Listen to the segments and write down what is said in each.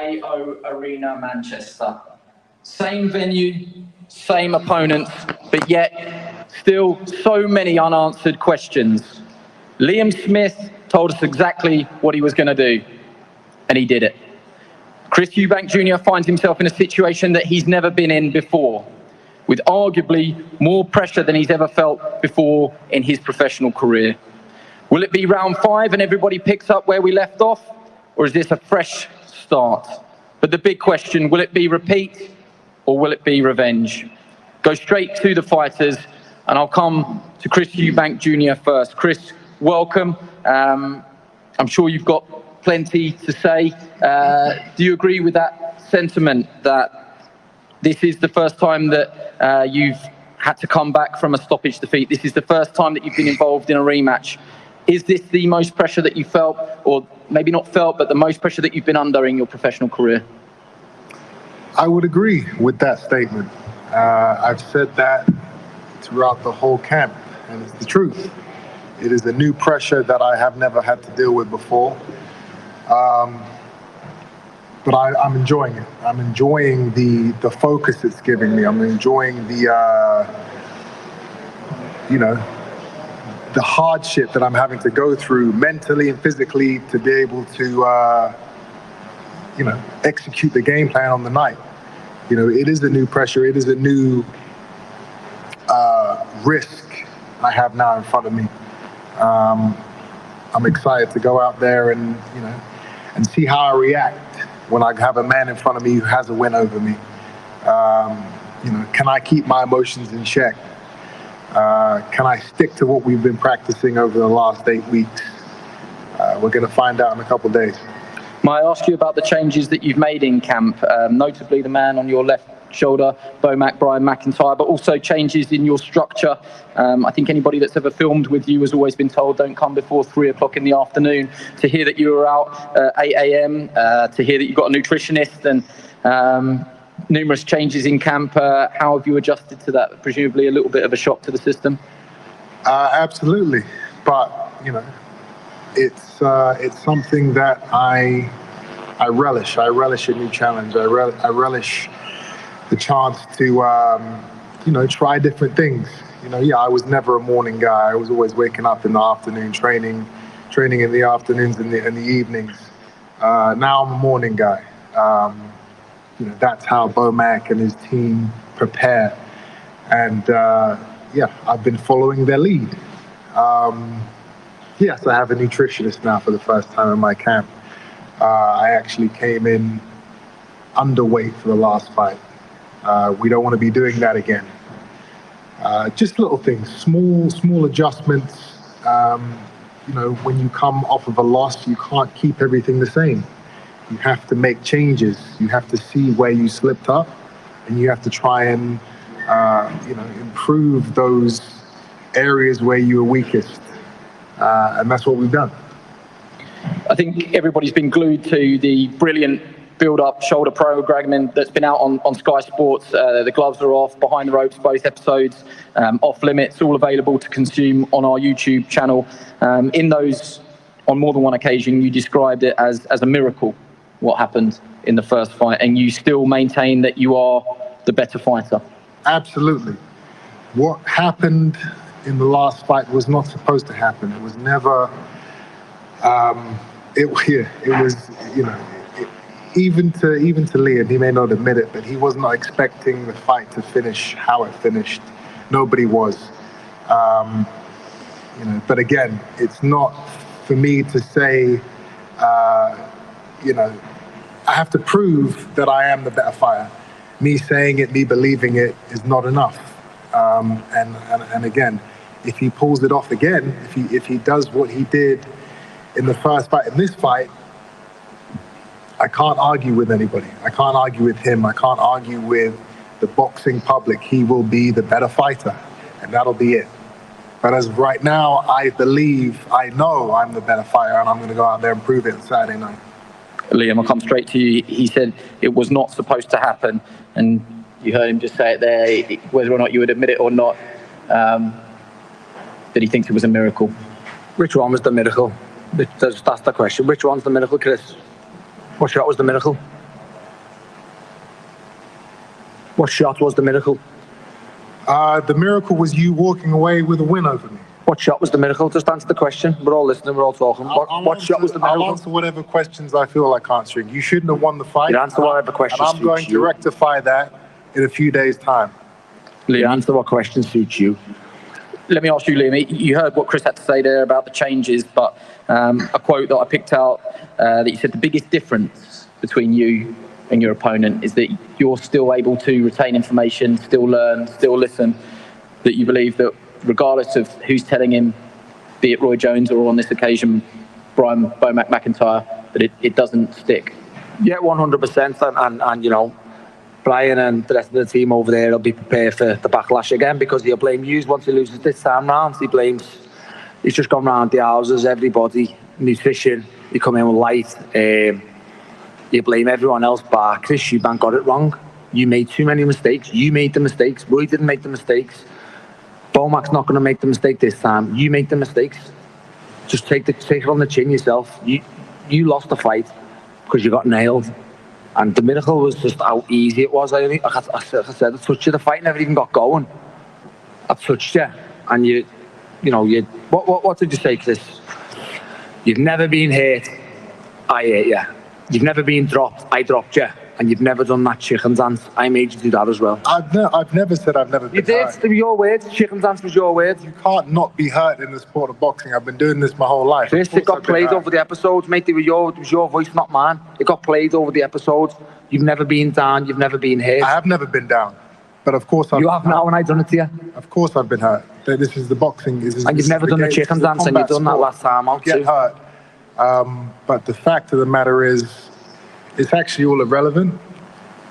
AO Arena, Manchester. Same venue, same opponents, but yet still so many unanswered questions. Liam Smith told us exactly what he was going to do, and he did it. Chris EUBANK Jr. finds himself in a situation that he's never been in before, with arguably more pressure than he's ever felt before in his professional career. Will it be round 5 and everybody picks up where we left off, or is this a fresh start? But the big question, will it be repeat or will it be revenge? Go straight to the fighters, and I'll come to Chris EUBANK Jr. first. Chris, welcome. I'm sure you've got plenty to say. Do you agree with that sentiment that this is the first time that you've had to come back from a stoppage defeat? This is the first time that you've been involved in a rematch. Is this the most pressure that you felt, or maybe not felt, but the most pressure that you've been under in your professional career? I would agree with that statement. I've said that throughout the whole camp, and it's the truth. It is a new pressure that I have never had to deal with before. But I'm enjoying it. I'm enjoying the focus it's giving me. I'm enjoying the, the hardship that I'm having to go through mentally and physically to be able to, execute the game plan on the night. It is a new pressure. It is a new risk I have now in front of me. I'm excited to go out there and see how I react when I have a man in front of me who has a win over me. Can I keep my emotions in check? Can I stick to what we've been practicing over the last 8 weeks? We're going to find out in a couple of days. May I ask you about the changes that you've made in camp, notably the man on your left shoulder, Brian McIntyre, but also changes in your structure. I think anybody that's ever filmed with you has always been told don't come before 3 o'clock in the afternoon. To hear that you were out at 8 a.m., to hear that you've got a nutritionist and numerous changes in camp, how have you adjusted to that? Presumably a little bit of a shock to the system? Absolutely, but it's something that I relish. I relish a new challenge. I relish the chance to try different things. I was never a morning guy. I was always waking up in the afternoon, training in the afternoons and the evenings. Now I'm a morning guy. That's how Bomac and his team prepare. And I've been following their lead. Yes, I have a nutritionist now for the first time in my camp. I actually came in underweight for the last fight. We don't want to be doing that again. Just little things, small adjustments. When you come off of a loss, you can't keep everything the same. You have to make changes. You have to see where you slipped up, and you have to try and improve those areas where you were weakest. And that's what we've done. I think everybody's been glued to the brilliant build-up shoulder programming that's been out on Sky Sports. The gloves are off, behind the ropes, both episodes, off limits, all available to consume on our YouTube channel. In those, on more than one occasion, you described it as a miracle, what happened in the first fight, and you still maintain that you are the better fighter. Absolutely. What happened in the last fight was not supposed to happen. It was never, even to Liam, he may not admit it, but he was not expecting the fight to finish how it finished. Nobody was. But again, it's not for me to say, I have to prove that I am the better fighter. Me saying it, me believing it is not enough. And again, if he pulls it off again, if he does what he did in the first fight, in this fight, I can't argue with anybody. I can't argue with him. I can't argue with the boxing public. He will be the better fighter, and that'll be it. But as of right now, I know I'm the better fighter, and I'm going to go out there and prove it on Saturday night. Liam, I'll come straight to you. He said it was not supposed to happen, and you heard him just say it there, whether or not you would admit it or not, that he thinks it was a miracle. Which one was the miracle? That's the question. Which one's the miracle, Chris? What shot was the miracle? What shot was the miracle? The miracle was you walking away with a win over me. What shot was the miracle? Just answer the question. We're all listening. We're all talking. What shot was the miracle? I'll answer whatever questions I feel like answering. You shouldn't have won the fight. You answer whatever questions and I'm going to rectify that in a few days' time. You answer what question suits you. Let me ask you, Liam, you heard what Chris had to say there about the changes, but a quote that I picked out that you said the biggest difference between you and your opponent is that you're still able to retain information, still learn, still listen, that you believe that regardless of who's telling him, be it Roy Jones or on this occasion, Brian Bomac McIntyre, that it doesn't stick. Yeah, 100%. And you know, Brian and the rest of the team over there will be prepared for the backlash again, because he'll blame you once he loses this time round. He's just gone round the houses, everybody, nutrition, you come in with light. You blame everyone else, but Chris EUBANK got it wrong. You made too many mistakes. You made the mistakes. Roy didn't make the mistakes. Bomac's not going to make the mistake this time. You make the mistakes. Just take it on the chin yourself. You lost the fight because you got nailed. And the miracle was just how easy it was. I said, I touched you. The fight never even got going. I touched you. And what did you say, Chris? You've never been hurt. I hurt you. You've never been dropped. I dropped you. And you've never done that chicken dance. I made you do that as well. I've never said I've never been hurt. You did. They were your words. Chicken dance was your words. You can't not be hurt in the sport of boxing. I've been doing this my whole life. Chris, it got played over the episodes, mate. It was your voice, not mine. It got played over the episodes. You've never been down. You've never been hurt. I have never been down. But of course you have now, and I done it to you. Of course I've been hurt. This is the boxing. And you've never done the chicken dance, and you've done that last time out too. Get hurt. But the fact of the matter is, it's actually all irrelevant.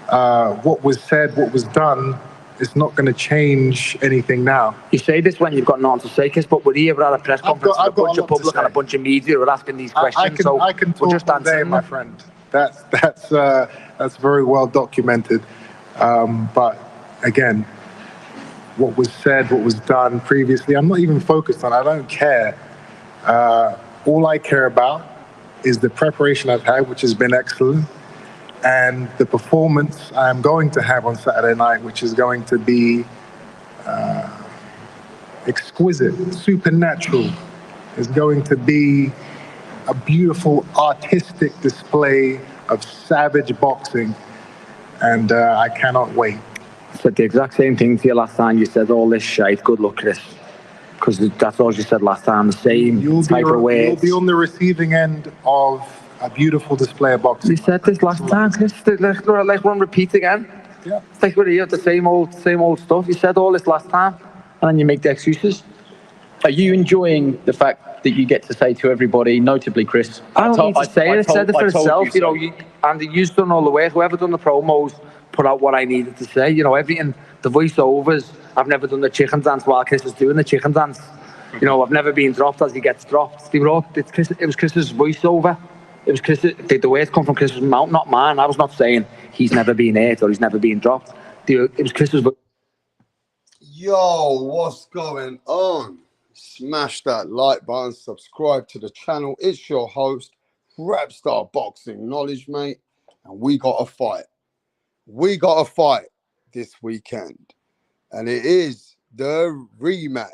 What was said, what was done, is not going to change anything now. You say this when you've got nothing to say, Chris, but we're here at a press conference with a bunch of public and a bunch of media who are asking these questions. I can talk all day, my friend. That's very well documented. But again, what was said, what was done previously, I'm not even focused on. I don't care. All I care about is the preparation I've had, which has been excellent, and the performance I'm going to have on Saturday night, which is going to be exquisite, supernatural. It's going to be a beautiful artistic display of savage boxing, and I cannot wait. I said the exact same thing to you last time. You said all this shite. Good luck, Chris. Because that's all you said last time. The same type of words. You'll be on the receiving end of a beautiful display of boxing. You said this last time, Chris. Like we're on repeat again. Yeah. It's like we're here, the same old stuff. You said all this last time, and then you make the excuses. Are you enjoying the fact that you get to say to everybody, notably Chris? I don't need to say it. It said it for itself. You know, Andy, you've done all the work. Whoever done the promos put out what I needed to say. You know, everything, the voiceovers. I've never done the chicken dance while Chris was doing the chicken dance. You know, I've never been dropped as he gets dropped. It was Chris's voiceover. It was Chris. The words come from Chris's mouth, not mine. I was not saying he's never been hurt or he's never been dropped. It was Chris's voice. Yo, what's going on? Smash that like button, subscribe to the channel. It's your host, Rapstar Boxing Knowledge, mate. And we got a fight. We got a fight this weekend. And it is the rematch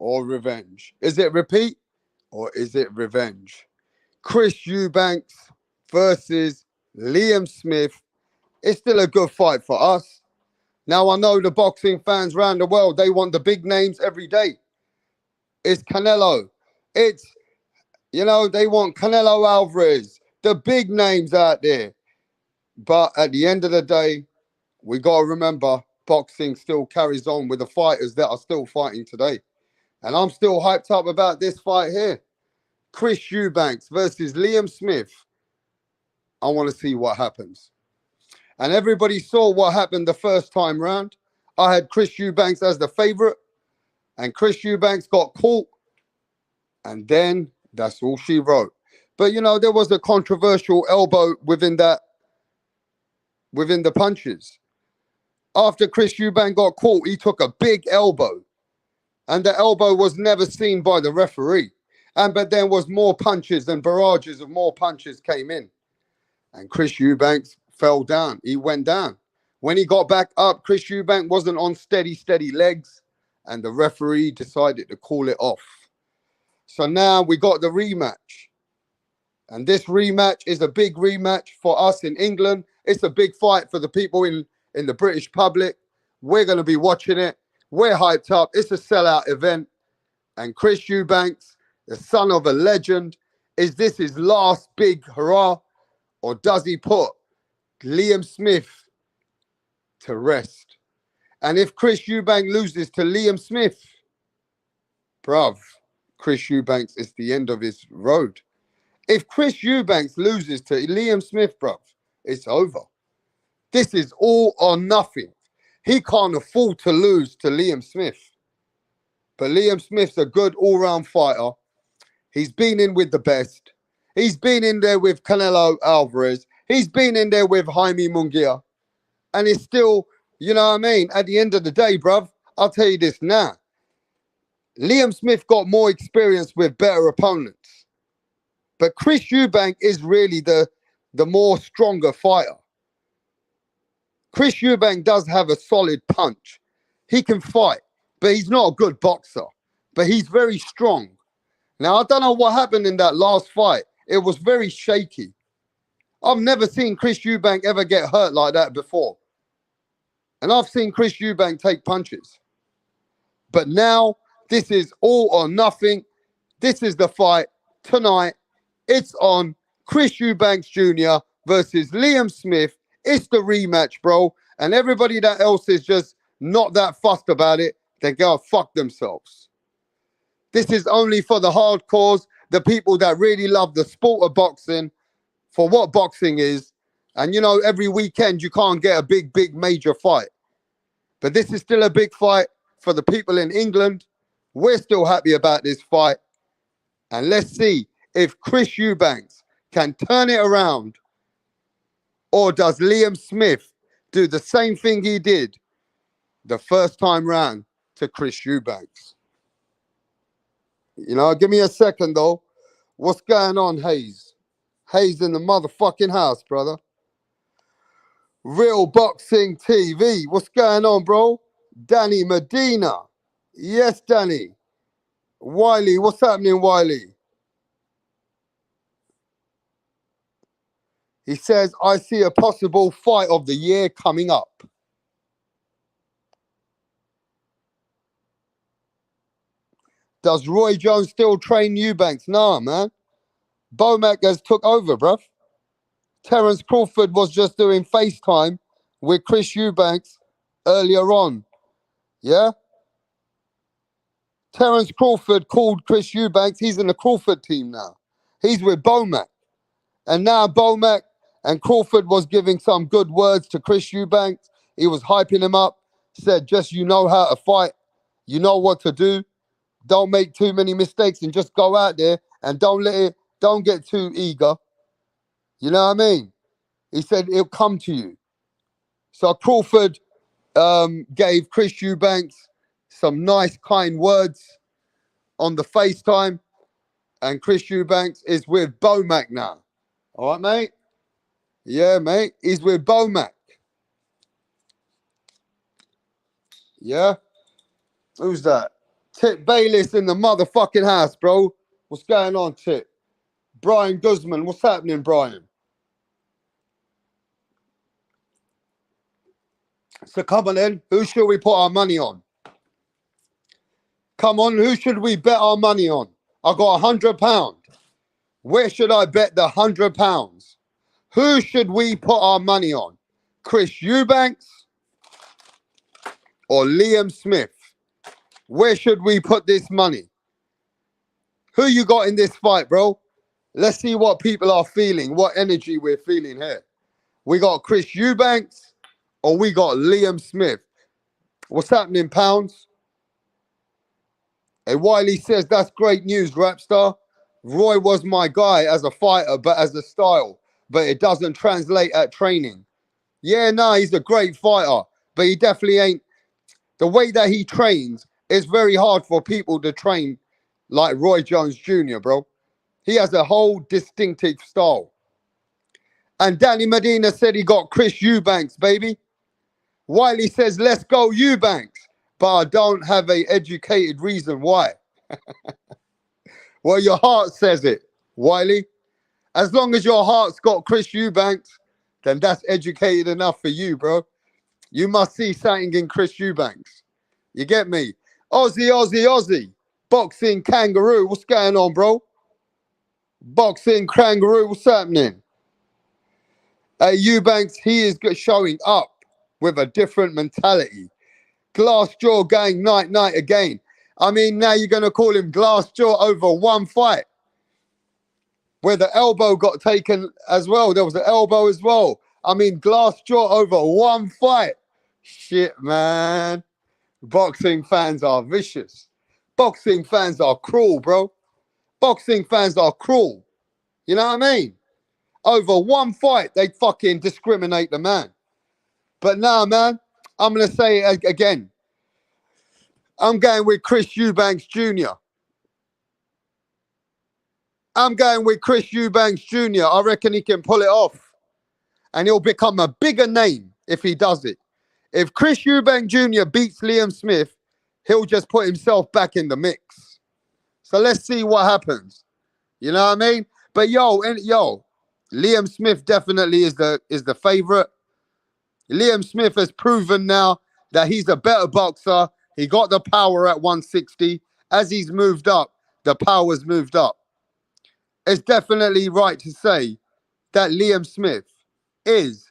or revenge. Is it repeat or is it revenge? Chris EUBANK versus Liam Smith. It's still a good fight for us. Now, I know the boxing fans around the world, they want the big names every day. It's CANELO. It's, they want Canelo Alvarez, the big names out there. But at the end of the day, we got to remember, boxing still carries on with the fighters that are still fighting today. And I'm still hyped up about this fight here. Chris EUBANK versus Liam Smith. I want to see what happens. And everybody saw what happened the first time round. I had Chris EUBANK as the favorite. And Chris EUBANK got caught. And then that's all she wrote. But, there was a controversial elbow within the punches. After Chris EUBANK got caught, he took a big elbow. And the elbow was never seen by the referee. But there was more punches and barrages of more punches came in. And Chris EUBANK fell down. He went down. When he got back up, Chris Eubank wasn't on steady legs, and the referee decided to call it off. So now we got the rematch. And this rematch is a big rematch for us in England. It's a big fight for the people in the British public. We're going to be watching it. We're hyped up. It's a sellout event. And Chris Eubanks, the son of a legend, is this his last big hurrah? Or does he put Liam Smith to rest? And if Chris Eubank loses to Liam Smith, bruv, Chris Eubanks is the end of his road. If Chris Eubanks loses to Liam Smith, bruv, it's over. This is all or nothing. He can't afford to lose to Liam Smith. But Liam Smith's a good all-round fighter. He's been in with the best. He's been in there with Canelo Alvarez. He's been in there with Jaime Munguia. And it's still, you know what I mean? At the end of the day, bruv, I'll tell you this now. Liam Smith got more experience with better opponents. But Chris Eubank is really the more stronger fighter. Chris Eubank does have a solid punch. He can fight, but he's not a good boxer. But he's very strong. Now, I don't know what happened in that last fight. It was very shaky. I've never seen Chris Eubank ever get hurt like that before. And I've seen Chris Eubank take punches. But now, this is all or nothing. This is the fight tonight. It's on Chris Eubanks Jr. versus Liam Smith. It's the rematch, bro. And everybody that else is just not that fussed about it, they go fuck themselves. This is only for the hardcores, the people that really love the sport of boxing, for what boxing is. And, you know, every weekend you can't get a big major fight. But this is still a big fight for the people in England. We're still happy about this fight. And let's see if Chris Eubanks can turn it around, or does Liam Smith do the same thing he did the first time round to Chris Eubanks? You know, give me a second, though. What's going on, Hayes? Hayes in the motherfucking house, brother. Real Boxing TV. What's going on, bro? Danny Medina. Yes, Danny. Wiley, what's happening, Wiley? He says, I see a possible fight of the year coming up. Does Roy Jones still train Eubanks? Nah, man. Bomac has took over, bruv. Terence Crawford was just doing FaceTime with Chris Eubanks earlier on. Yeah? Terence Crawford called Chris Eubanks. He's in the Crawford team now. He's with Bomac. And now Bomac and Crawford was giving some good words to Chris Eubanks. He was hyping him up. Said, just you know how to fight. You know what to do. Don't make too many mistakes and just go out there and don't get too eager. You know what I mean? He said it'll come to you. So Crawford gave Chris Eubanks some nice, kind words on the FaceTime. And Chris Eubanks is with Bomac now. All right, mate? Yeah, mate. He's with Bomac. Yeah? Who's that? Tip Bayless in the motherfucking house, bro. What's going on, Tip? Brian Guzman. What's happening, Brian? So come on then. Who should we put our money on? Come on. Who should we bet our money on? I got £100. Where should I bet the £100? Who should we put our money on? Chris Eubanks or Liam Smith? Where should we put this money? Who you got in this fight, bro? Let's see what people are feeling, what energy we're feeling here. We got Chris Eubanks or we got Liam Smith? What's happening, Pounds? Hey, Wiley says, that's great news, Rapstar. Roy was my guy as a fighter, but as a style. But it doesn't translate at training. Yeah, no, he's a great fighter. But he definitely ain't. The way that he trains, it's very hard for people to train like Roy Jones Jr., bro. He has a whole distinctive style. And Danny Medina said he got Chris Eubanks, baby. Wiley says, let's go EUBANK, but I don't have a educated reason why. Well, your heart says it, Wiley. As long as your heart's got Chris EUBANK, then that's educated enough for you, bro. You must see something in Chris EUBANK. You get me? Aussie. Boxing kangaroo, what's going on, bro? Boxing kangaroo, what's happening? EUBANK, he is showing up with a different mentality. Glassjaw going night again. I mean, now you're going to call him Glassjaw over one fight where the elbow got taken as well. There was an elbow as well. I mean, Glassjaw over one fight. Shit, man. Boxing fans are vicious. Boxing fans are cruel, bro. Boxing fans are cruel. You know what I mean? Over one fight, they fucking discriminate the man. But now, man, I'm going to say it again. I'm going with Chris EUBANK Jr. I'm going with Chris EUBANK Jr. I reckon he can pull it off. And he'll become a bigger name if he does it. If Chris EUBANK Jr. beats Liam Smith, he'll just put himself back in the mix. So let's see what happens. You know what I mean? But yo, Liam Smith definitely is the favorite. Liam Smith has proven now that he's a better boxer. He got the power at 160. As he's moved up, the power's moved up. It's definitely right to say that Liam Smith is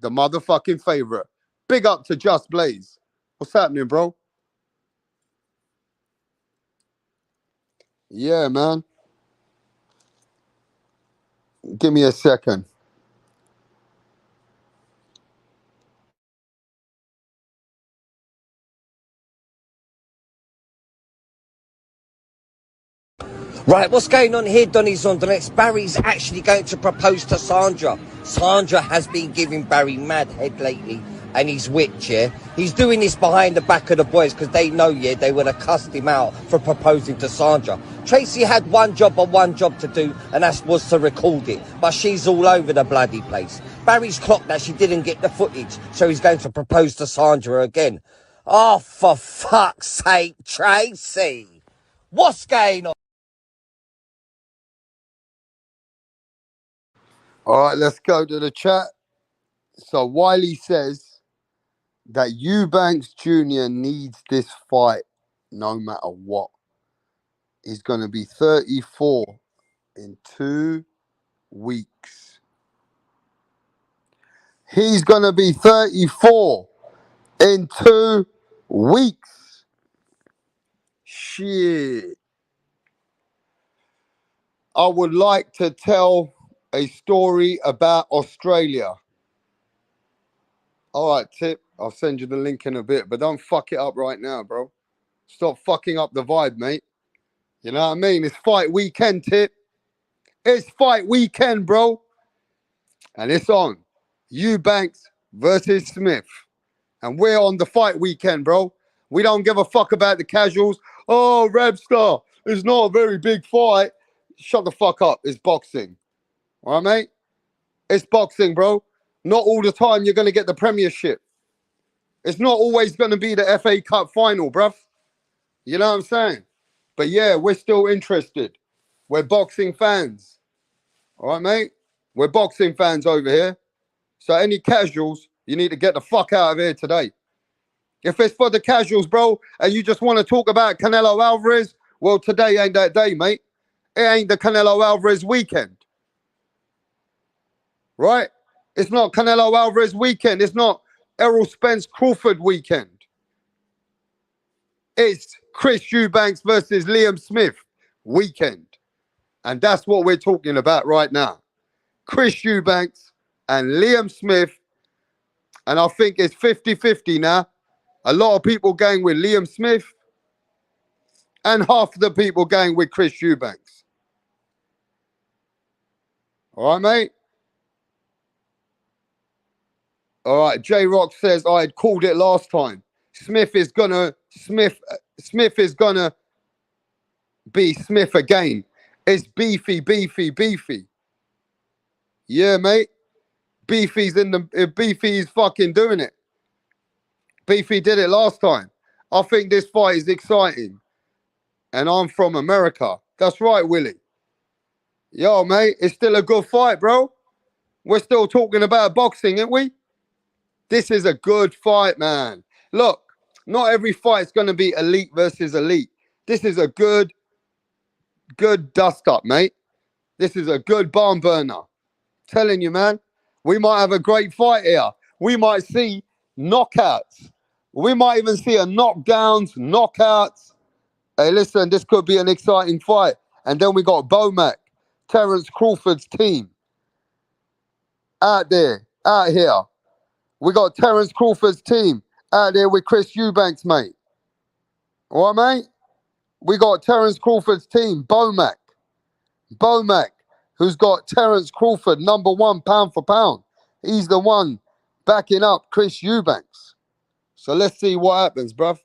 the motherfucking favorite. Big up to Just Blaze. What's happening, bro? Yeah, man. Give me a second. Right, what's going on here, Donny's on the next? Barry's actually going to propose to Sandra. Sandra has been giving Barry mad head lately, and he's witch, yeah? He's doing this behind the back of the boys because they know, yeah, they would have cussed him out for proposing to Sandra. Tracy had one job to do, and that was to record it. But she's all over the bloody place. Barry's clocked that she didn't get the footage, so he's going to propose to Sandra again. Oh, for fuck's sake, Tracy! What's going on? All right, let's go to the chat. So Wiley says that EUBANK Jr. needs this fight no matter what. He's going to be 34 in 2 weeks. He's going to be 34 in 2 weeks. Shit. I would like to tell a story about Australia. All right, Tip. I'll send you the link in a bit, but don't fuck it up right now, bro. Stop fucking up the vibe, mate. You know what I mean? It's fight weekend, Tip. It's fight weekend, bro. And it's on. EUBANK versus Smith. And we're on the fight weekend, bro. We don't give a fuck about the casuals. Oh, Rebstar, it's not a very big fight. Shut the fuck up. It's boxing. All right, mate? It's boxing, bro. Not all the time you're going to get the premiership. It's not always going to be the FA Cup final, bruv. You know what I'm saying? But yeah, we're still interested. We're boxing fans. All right, mate? We're boxing fans over here. So any casuals, you need to get the fuck out of here today. If it's for the casuals, bro, and you just want to talk about Canelo Alvarez, well, today ain't that day, mate. It ain't the Canelo Alvarez weekend. Right? It's not Canelo Alvarez weekend. It's not Errol Spence Crawford weekend. It's Chris EUBANK versus Liam Smith weekend. And that's what we're talking about right now. Chris EUBANK and Liam Smith. And I think it's 50-50 now. A lot of people going with Liam Smith. And half of the people going with Chris EUBANK. All right, mate? All right, J-Rock says, I had called it last time. Smith is gonna be Smith again. It's beefy. Yeah, mate. Beefy is fucking doing it. Beefy did it last time. I think this fight is exciting. And I'm from America. That's right, Willie. Yo, mate, it's still a good fight, bro. We're still talking about boxing, ain't we? This is a good fight, man. Look, not every fight's going to be elite versus elite. This is a good dust up, mate. This is a good barn burner. Telling you, man, we might have a great fight here. We might see knockouts. We might even see a knockdowns, knockouts. Hey, listen, this could be an exciting fight. And then we got Bomac, Terence Crawford's team. Out here. We got Terence Crawford's team out there with Chris Eubanks, mate. All right, mate? We got Terence Crawford's team, Bomac, who's got Terence Crawford, #1 pound for pound. He's the one backing up Chris Eubanks. So let's see what happens, bruv.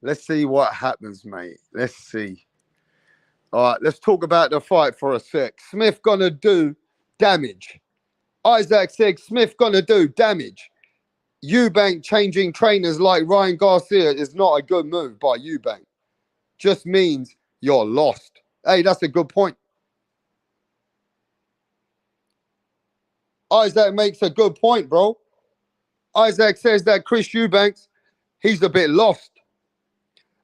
Let's see what happens, mate. Let's see. All right, let's talk about the fight for a sec. Smith gonna do damage. Isaac said Smith gonna do damage. EUBANK changing trainers like Ryan Garcia is not a good move by EUBANK. Just means you're lost. Hey, that's a good point. Isaac makes a good point, bro. Isaac says that Chris Eubanks, he's a bit lost.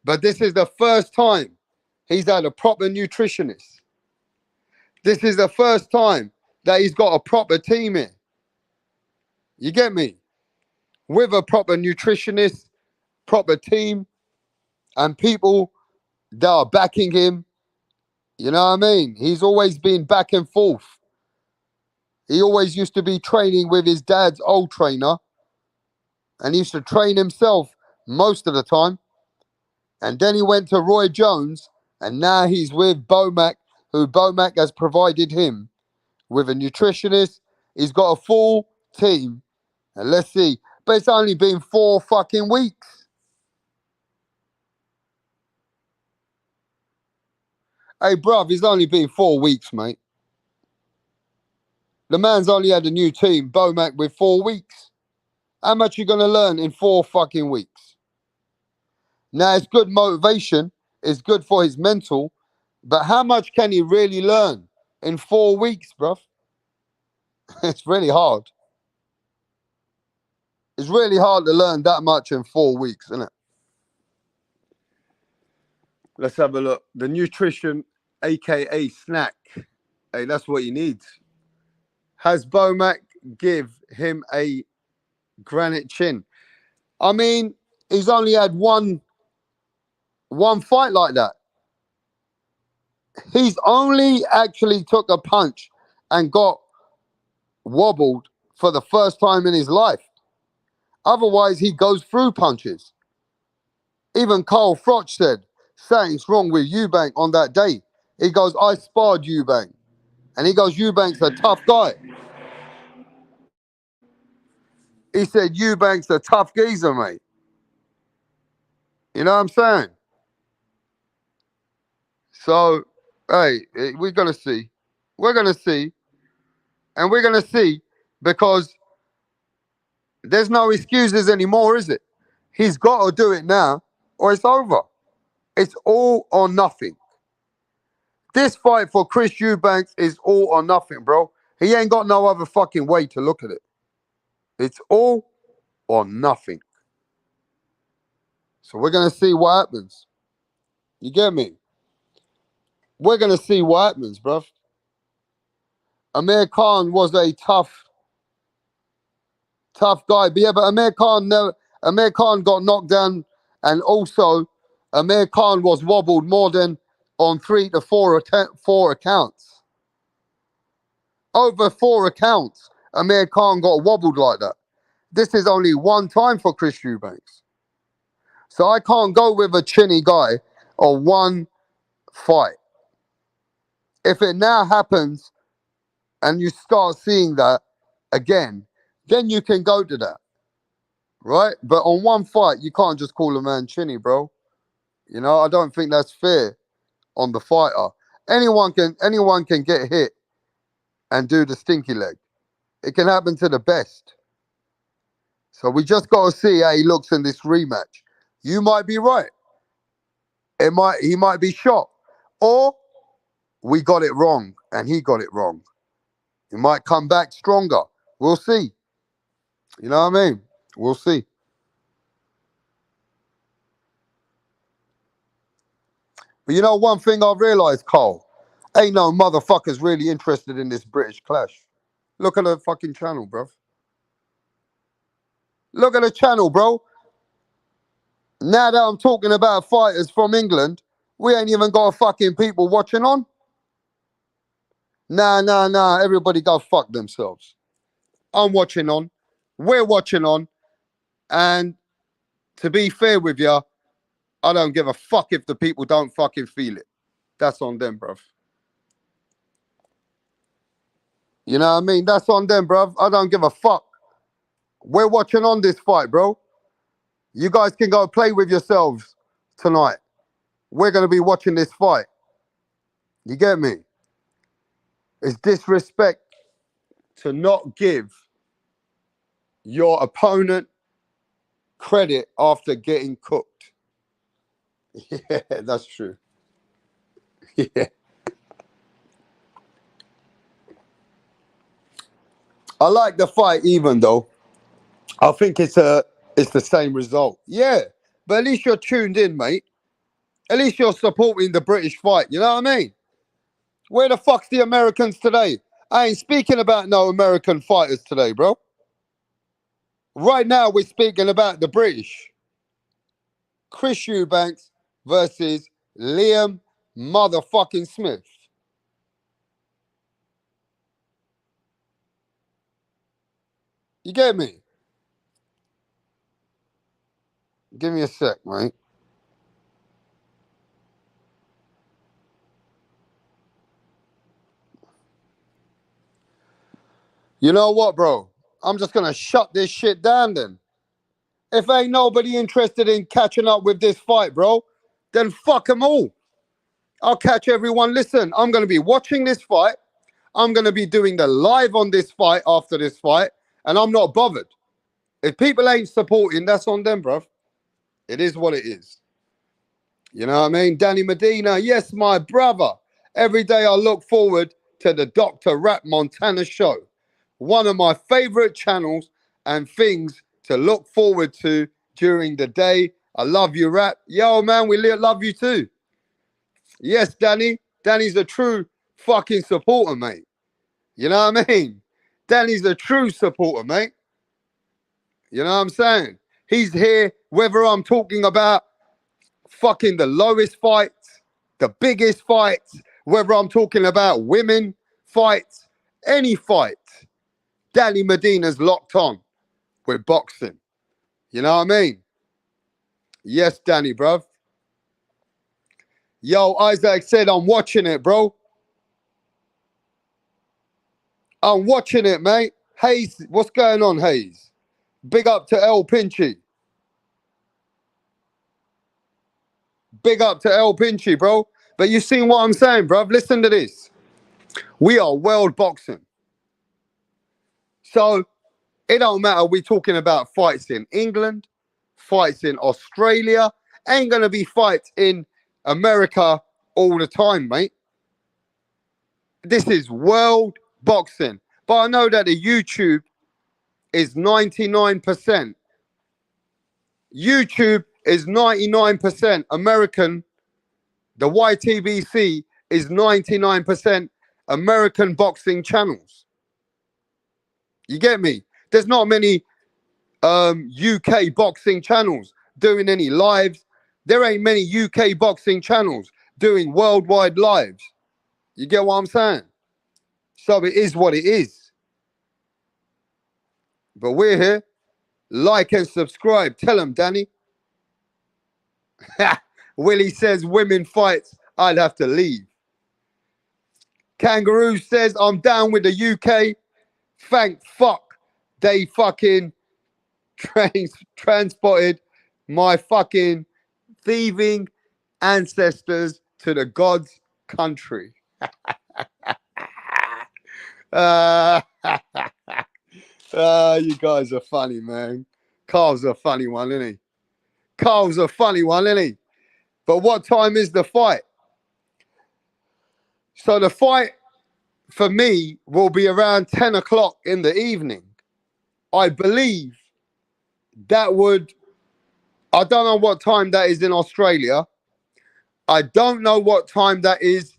But this is the first time he's had a proper nutritionist. This is the first time that he's got a proper team in. You get me? With a proper nutritionist, proper team, and people that are backing him. You know what I mean? He's always been back and forth. He always used to be training with his dad's old trainer, and he used to train himself most of the time. And then he went to Roy Jones, and now he's with Bomac, who Bomac has provided him with a nutritionist. He's got a full team, and let's see. But it's only been 4 fucking weeks. Hey, bruv, it's only been 4 weeks, mate. The man's only had a new team, Bomac, with 4 weeks. How much you going to learn in 4 fucking weeks? Now, it's good motivation. It's good for his mental. But how much can he really learn in 4 weeks, bruv? It's really hard. It's really hard to learn that much in 4 weeks, isn't it? Let's have a look. The nutrition, a.k.a. snack. Hey, that's what he needs. Has Bomac give him a granite chin? I mean, he's only had one fight like that. He's only actually took a punch and got wobbled for the first time in his life. Otherwise, he goes through punches. Even Carl Froch said, something's wrong with EUBANK on that day. He goes, I sparred EUBANK. And he goes, EUBANK's a tough guy. He said, EUBANK's a tough geezer, mate. You know what I'm saying? So, hey, we're going to see. We're going to see. And we're going to see because there's no excuses anymore, is it? He's got to do it now or it's over. It's all or nothing. This fight for Chris Eubanks is all or nothing, bro. He ain't got no other fucking way to look at it. It's all or nothing. So we're going to see what happens. You get me? We're going to see what happens, bruv. Amir Khan was a tough guy. But yeah, but Amir Khan got knocked down, and also Amir Khan was wobbled more than on 3 to 4 accounts. Over 4 accounts, Amir Khan got wobbled like that. This is only one time for Chris Eubanks. So I can't go with a chinny guy or one fight. If it now happens and you start seeing that again, then you can go to that. Right? But on one fight, you can't just call a man chinny, bro. You know, I don't think that's fair on the fighter. Anyone can get hit and do the stinky leg. It can happen to the best. So we just got to see how he looks in this rematch. You might be right. He might be shot. Or we got it wrong and he got it wrong. He might come back stronger. We'll see. You know what I mean? We'll see. But you know one thing I've realised, Cole? Ain't no motherfuckers really interested in this British clash. Look at the fucking channel, bro. Look at the channel, bro. Now that I'm talking about fighters from England, we ain't even got fucking people watching on. Nah. Everybody go fuck themselves. I'm watching on. We're watching on. And to be fair with you, I don't give a fuck if the people don't fucking feel it. That's on them, bruv. You know what I mean? That's on them, bruv. I don't give a fuck. We're watching on this fight, bro. You guys can go play with yourselves tonight. We're going to be watching this fight. You get me? It's disrespect to not give your opponent credit after getting cooked. Yeah, that's true. Yeah. I like the fight even though. I think it's the same result. Yeah. But at least you're tuned in, mate. At least you're supporting the British fight. You know what I mean? Where the fuck's the Americans today? I ain't speaking about no American fighters today, bro. Right now, we're speaking about the British. Chris Eubanks versus Liam motherfucking Smith. You get me? Give me a sec, mate. You know what, bro? I'm just going to shut this shit down then. If ain't nobody interested in catching up with this fight, bro, then fuck them all. I'll catch everyone. Listen, I'm going to be watching this fight. I'm going to be doing the live on this fight after this fight, and I'm not bothered. If people ain't supporting, that's on them, bruv. It is what it is. You know what I mean? Danny Medina, yes, my brother. Every day I look forward to the Dr. Rap Montana show. One of my favorite channels and things to look forward to during the day. I love you, Rap. Yo, man, we love you too. Yes, Danny. Danny's a true fucking supporter, mate. You know what I mean? Danny's a true supporter, mate. You know what I'm saying? He's here whether I'm talking about fucking the lowest fights, the biggest fights, whether I'm talking about women fights, any fight. Danny Medina's locked on with boxing. You know what I mean? Yes, Danny, bruv. Yo, Isaac said I'm watching it, bro. I'm watching it, mate. Hayes, what's going on, Hayes? Big up to El Pinchy. Big up to El Pinchy, bro. But you seen what I'm saying, bruv? Listen to this. We are world boxing. So it don't matter. We're talking about fights in England, fights in Australia. Ain't going to be fights in America all the time, mate. This is world boxing. But I know that the YouTube is 99%. YouTube is 99% American. The YTBC is 99% American boxing channels. You get me? There's not many UK boxing channels doing any lives. There ain't many UK boxing channels doing worldwide lives. You get what I'm saying? So it is what it is. But we're here. Like and subscribe. Tell them, Danny. Willie says women fights, I'd have to leave. Kangaroo says I'm down with the UK. Thank fuck they fucking transported my fucking thieving ancestors to the God's country. You guys are funny, man. Carl's a funny one, isn't he? Carl's a funny one, isn't he? But what time is the fight? So the fight for me will be around 10 o'clock in the evening. I believe that would, I don't know what time that is in Australia. I don't know what time that is.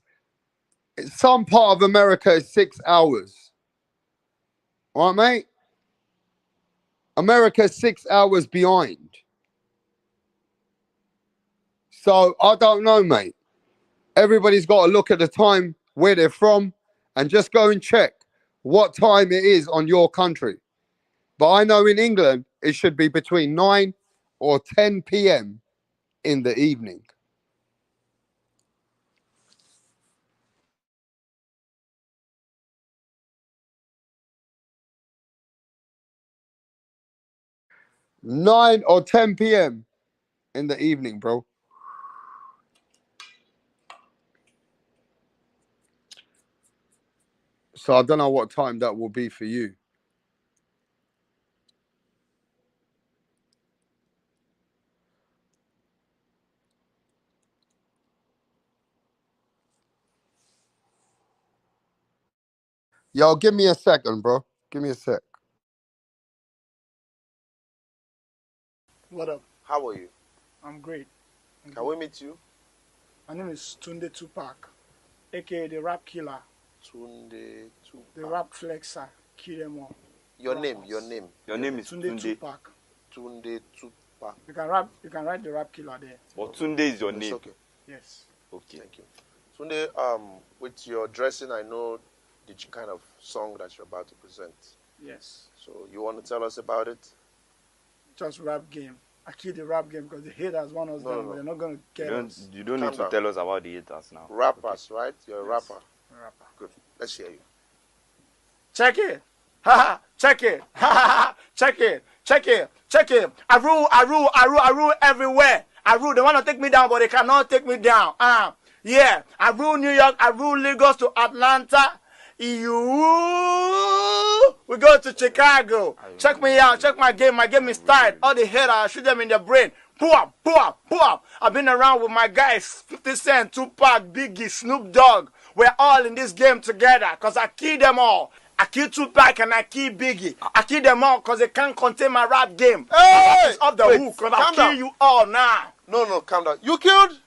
Some part of America is 6 hours. All right, mate? America's 6 hours behind. So I don't know, mate. Everybody's got to look at the time where they're from and just go and check what time it is on your country. But I know in England, it should be between 9 or 10 p.m. in the evening. Nine or 10 p.m. in the evening, bro. So I don't know what time that will be for you. Yo, give me a second, bro. Give me a sec. What up? How are you? I'm great. Can we meet you? My name is Tunde Tupac, aka the Rap Killer, Tunde Tupac. the Rap Flexer, kill them all. Your name is Tunde Tupac. Tunde Tupac. You can write the Rap Killer there. But Tunde is your It's name. okay. Yes. Okay. Thank you. Tunde, with your dressing, I know the kind of song that you're about to present. Yes. So you want to tell us about it? Just rap game. I kill the rap game because the haters want us down, but they're not going to get us. You don't need Calm to down. tell us about the haters now. Rappers, right? You're a rapper. Rapper. Good. Let's hear you. Check it. Ha ha. Check it. Ha ha. Check it. Check it. Check it. I rule everywhere. I rule. They want to take me down, but they cannot take me down. Yeah. I rule New York. I rule Lagos to Atlanta. We go to Chicago. Check me out. Check my game. My game is tight. All the haters, I shoot them in the brain. Boom, boom, boom. I've been around with my guys, 50 Cent, Tupac, Biggie, Snoop Dogg. We're all in this game together because I kill them all. I kill Tupac and I kill Biggie. I kill them all because they can't contain my rap game. Hey! It's off the hook because I kill you all now. No, calm down. You killed?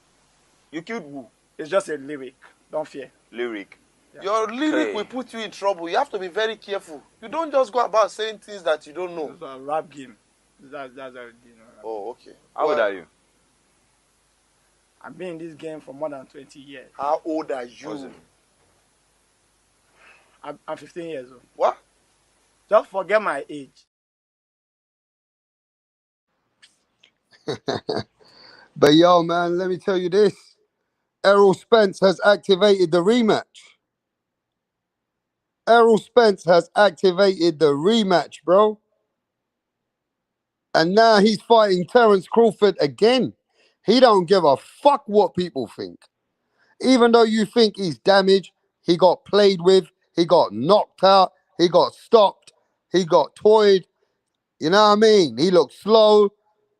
You killed who? It's just a lyric. Don't fear. Lyric. Your lyric Hey. will put you in trouble. You have to be very careful. You don't just go about saying things that you don't know. It's a rap game. That's how it is. Oh, okay. How old are you? I've been in this game for more than 20 years. How old are you? What's it? I'm 15 years old. What? Just forget my age. But yo, man, let me tell you this. Errol Spence has activated the rematch. Errol Spence has activated the rematch, bro. And now he's fighting Terence Crawford again. He don't give a fuck what people think. Even though you think he's damaged, he got played with, he got knocked out, he got stopped, he got toyed. You know what I mean? He looked slow,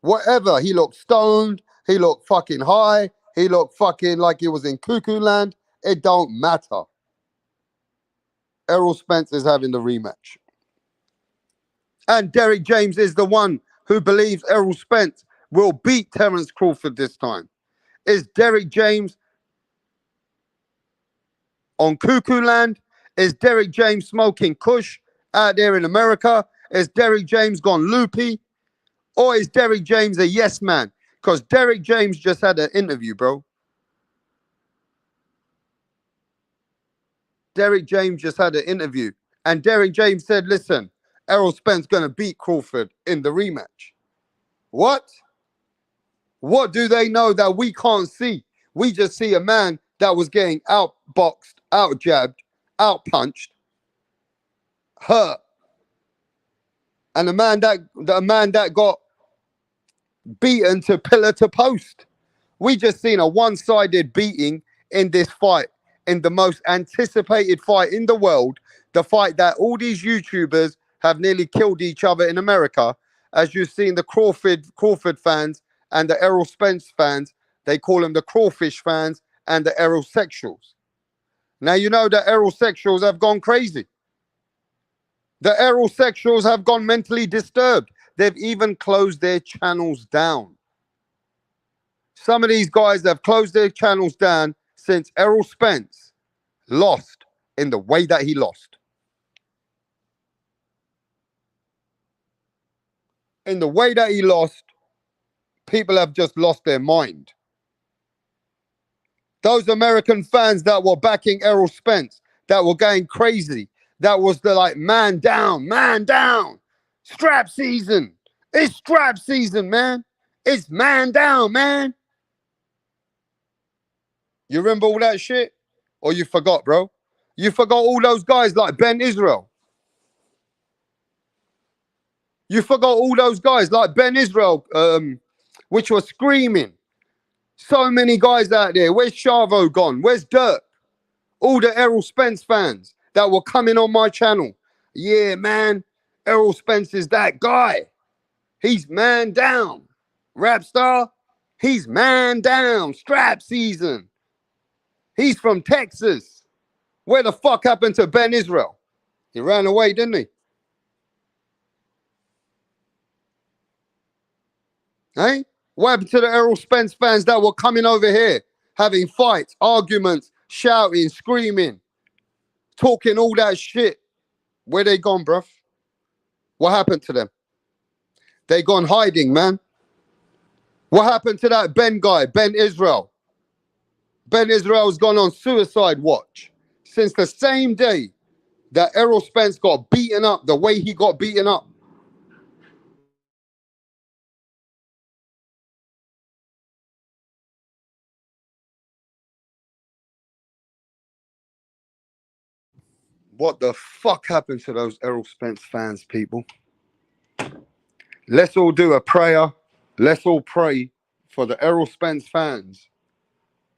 whatever. He looked stoned, he looked fucking high, he looked fucking like he was in cuckoo land. It don't matter. Errol Spence is having the rematch. And Derek James is the one who believes Errol Spence will beat Terence Crawford this time. Is Derek James on cuckoo land? Is Derek James smoking kush out there in America? Is Derek James gone loopy? Or is Derek James a yes man? Because Derek James just had an interview, bro. Derek James just had an interview. And Derek James said, listen, Errol Spence going to beat Crawford in the rematch. What? What do they know that we can't see? We just see a man that was getting outboxed, outjabbed, outpunched, hurt. And the man that got beaten to pillar to post. We just seen a one-sided beating in this fight, in the most anticipated fight in the world, the fight that all these YouTubers have nearly killed each other in America. as you've seen the Crawford fans and the Errol Spence fans, they call them the crawfish fans and the Errol sexuals. Now you know the Errol sexuals have gone crazy. The Errol sexuals have gone mentally disturbed. They've even closed their channels down. Some of these guys have closed their channels down since Errol Spence lost in the way that he lost. In the way that he lost, people have just lost their mind. Those American fans that were backing Errol Spence, that were going crazy, that was the like, man down, strap season. It's strap season, man. It's man down, man. You remember all that shit? Or you forgot, bro? You forgot all those guys like Ben Israel. You forgot all those guys like Ben Israel, which were screaming. So many guys out there. Where's Chavo gone? Where's Dirk? All the Errol Spence fans that were coming on my channel. Yeah, man, Errol Spence is that guy. He's man down. Rap star, he's man down. Strap season. He's from Texas. Where the fuck happened to Ben Israel? He ran away, didn't he? Hey? What happened to the Errol Spence fans that were coming over here, having fights, arguments, shouting, screaming, talking all that shit? Where they gone, bruv? What happened to them? They gone hiding, man. What happened to that Ben guy, Ben Israel? Ben Israel's gone on suicide watch since the same day that Errol Spence got beaten up, the way he got beaten up. What the fuck happened to those Errol Spence fans, people? Let's all do a prayer. Let's all pray for the Errol Spence fans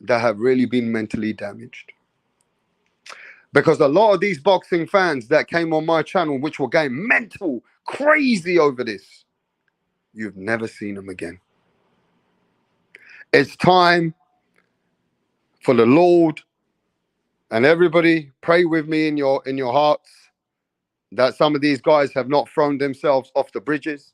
that have really been mentally damaged. Because a lot of these boxing fans that came on my channel, which were going mental, crazy over this, you've never seen them again. It's time for the Lord, and everybody pray with me in your hearts, that some of these guys have not thrown themselves off the bridges.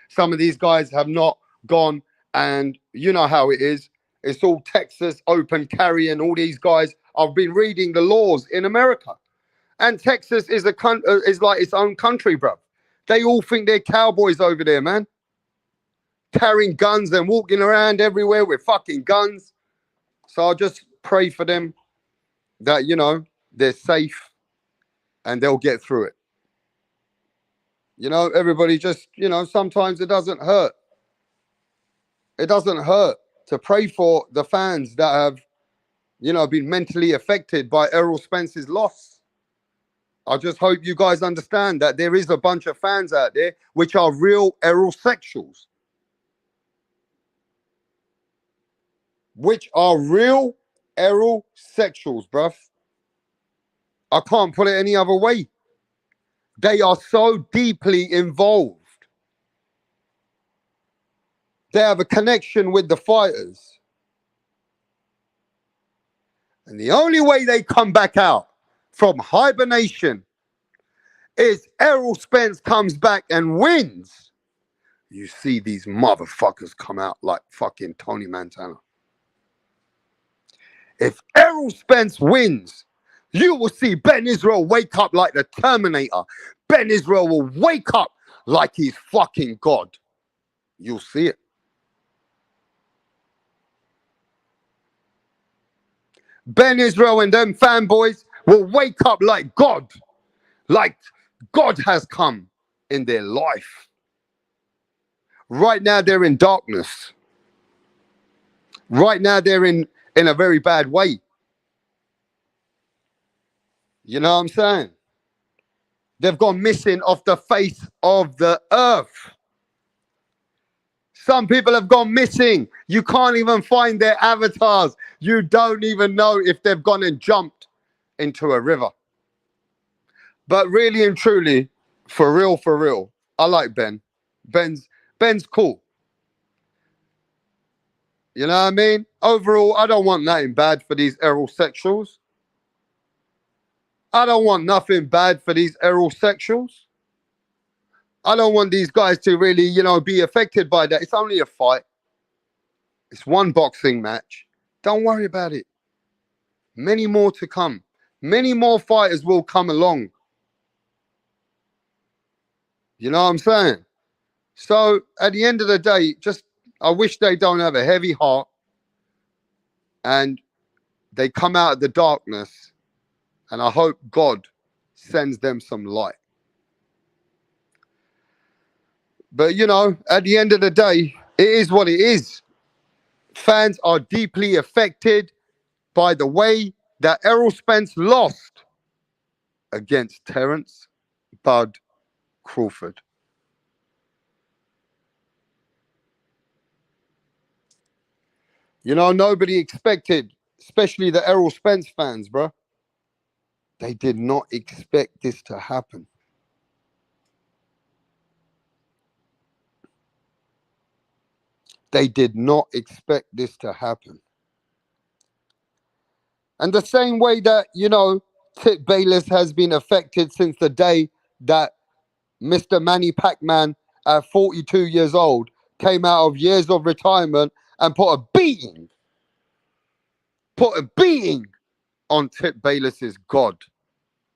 Some of these guys have not gone, and you know how it is. It's all Texas open carry and all these guys. I've been reading the laws in America, and Texas is is like its own country, bro. They all think they're cowboys over there, man. Carrying guns and walking around everywhere with fucking guns. So I'll just pray for them that, you know, they're safe and they'll get through it. You know, everybody just, you know, sometimes it doesn't hurt. It doesn't hurt to pray for the fans that have, you know, been mentally affected by Errol Spence's loss. I just hope you guys understand that there is a bunch of fans out there which are real Errol sexuals. Which are real Errol sexuals, bruv. I can't put it any other way. They are so deeply involved. They have a connection with the fighters. And the only way they come back out from hibernation is Errol Spence comes back and wins. You see these motherfuckers come out like fucking Tony Montana. If Errol Spence wins, you will see Ben Israel wake up like the Terminator. Ben Israel will wake up like he's fucking God. You'll see it. Ben Israel and them fanboys will wake up like God has come in their life. Right now they're in darkness. Right now they're in a very bad way. You know what I'm saying? They've gone missing off the face of the earth. Some people have gone missing. You can't even find their avatars. You don't even know if they've gone and jumped into a river. But really and truly, for real, I like Ben. Ben's cool. You know what I mean? Overall, I don't want nothing bad for these aerosexuals. I don't want nothing bad for these aerosexuals. I don't want these guys to really, you know, be affected by that. It's only a fight. It's one boxing match. Don't worry about it. Many more to come. Many more fighters will come along. You know what I'm saying? So at the end of the day, just I wish they don't have a heavy heart and they come out of the darkness, and I hope God sends them some light. But, you know, at the end of the day, it is what it is. Fans are deeply affected by the way that Errol Spence lost against Terence Bud Crawford. You know, nobody expected, especially the Errol Spence fans, bro. They did not expect this to happen. They did not expect this to happen. And the same way that, you know, Tip Bayless has been affected since the day that Mr. Manny Pacman, at 42 years old, came out of years of retirement and put a beating on Tip Bayless's god,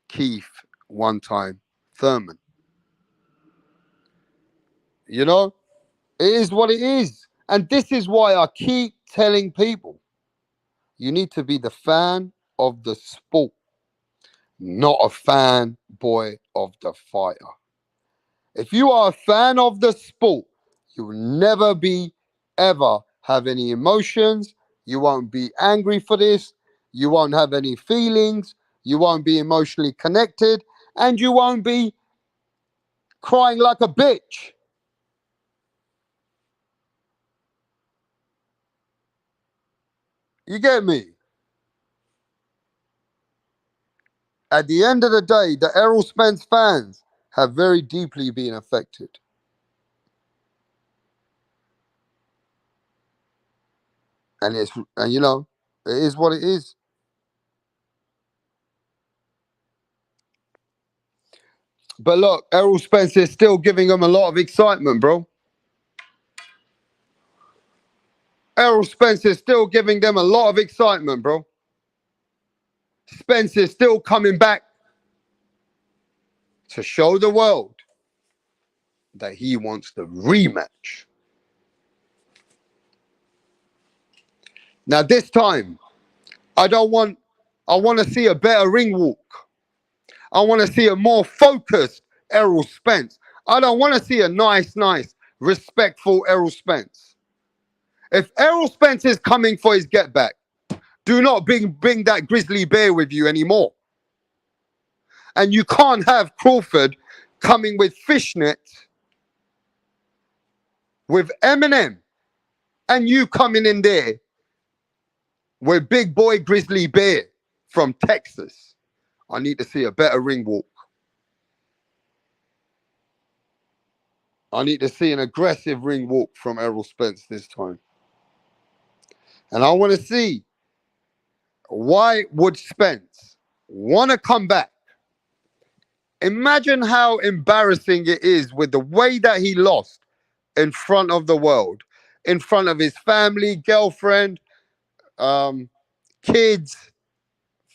Keith, one time, Thurman. You know, it is what it is. And this is why I keep telling people, you need to be the fan of the sport, not a fanboy of the fighter. If you are a fan of the sport, you will never be, ever have any emotions. You won't be angry for this. You won't have any feelings. You won't be emotionally connected. And you won't be crying like a bitch. You get me? At the end of the day, the Errol Spence fans have very deeply been affected. And you know, it is what it is. But look, Errol Spence is still giving them a lot of excitement, bro. Errol Spence is still giving them a lot of excitement, bro. Spence is still coming back to show the world that he wants the rematch. Now, this time, I want to see a better ring walk. I want to see a more focused Errol Spence. I don't want to see a nice, respectful Errol Spence. If Errol Spence is coming for his get back, do not bring that grizzly bear with you anymore. And you can't have Crawford coming with fishnet, with Eminem, and you coming in there with big boy grizzly bear from Texas. I need to see a better ring walk. I need to see an aggressive ring walk from Errol Spence this time. And I want to see, why would Spence want to come back? Imagine how embarrassing it is with the way that he lost in front of the world, in front of his family, girlfriend, kids,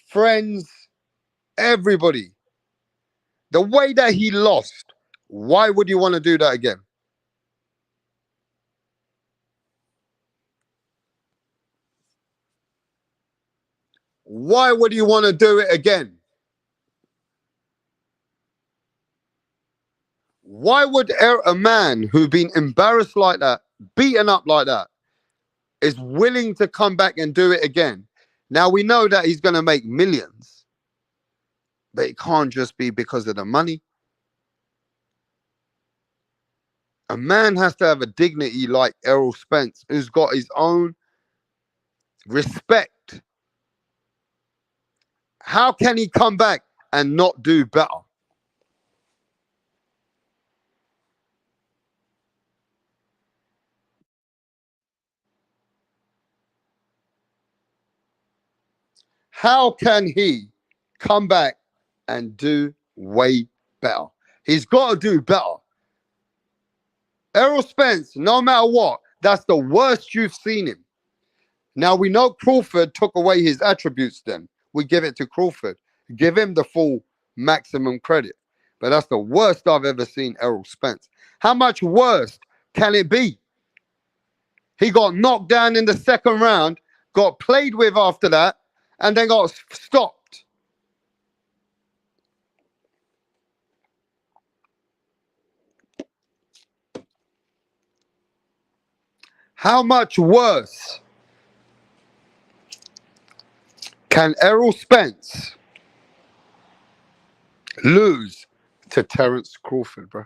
friends, everybody. The way that he lost, why would you want to do that again? Why would you want to do it again? Why would a man who's been embarrassed like that, beaten up like that, is willing to come back and do it again? Now, we know that he's going to make millions, but it can't just be because of the money. A man has to have a dignity like Errol Spence, who's got his own respect. How can he come back and not do better? How can he come back and do way better? He's got to do better. Errol Spence, no matter what, that's the worst you've seen him. Now, we know Crawford took away his attributes then. We give it to Crawford. Give him the full maximum credit. But that's the worst I've ever seen Errol Spence. How much worse can it be? He got knocked down in the second round, got played with after that, and then got stopped. How much worse can Errol Spence lose to Terence Crawford, bro?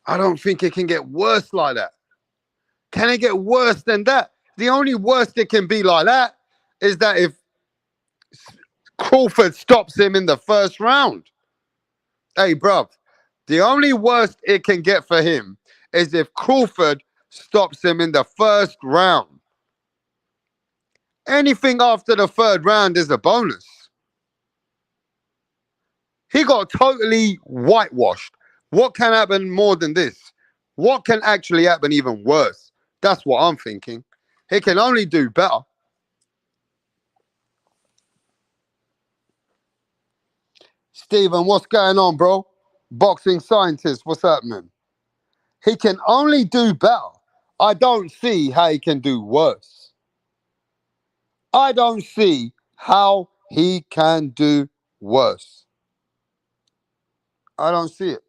I don't think it can get worse like that. Can it get worse than that? The only worst it can be like that is that if Crawford stops him in the first round. Hey, bruv, the only worst it can get for him is if Crawford stops him in the first round. Anything after the third round is a bonus. He got totally whitewashed. What can happen more than this? What can actually happen even worse? That's what I'm thinking. He can only do better. Stephen, what's going on, bro? Boxing scientist, what's happening? He can only do better. I don't see how he can do worse. I don't see how he can do worse. I don't see it.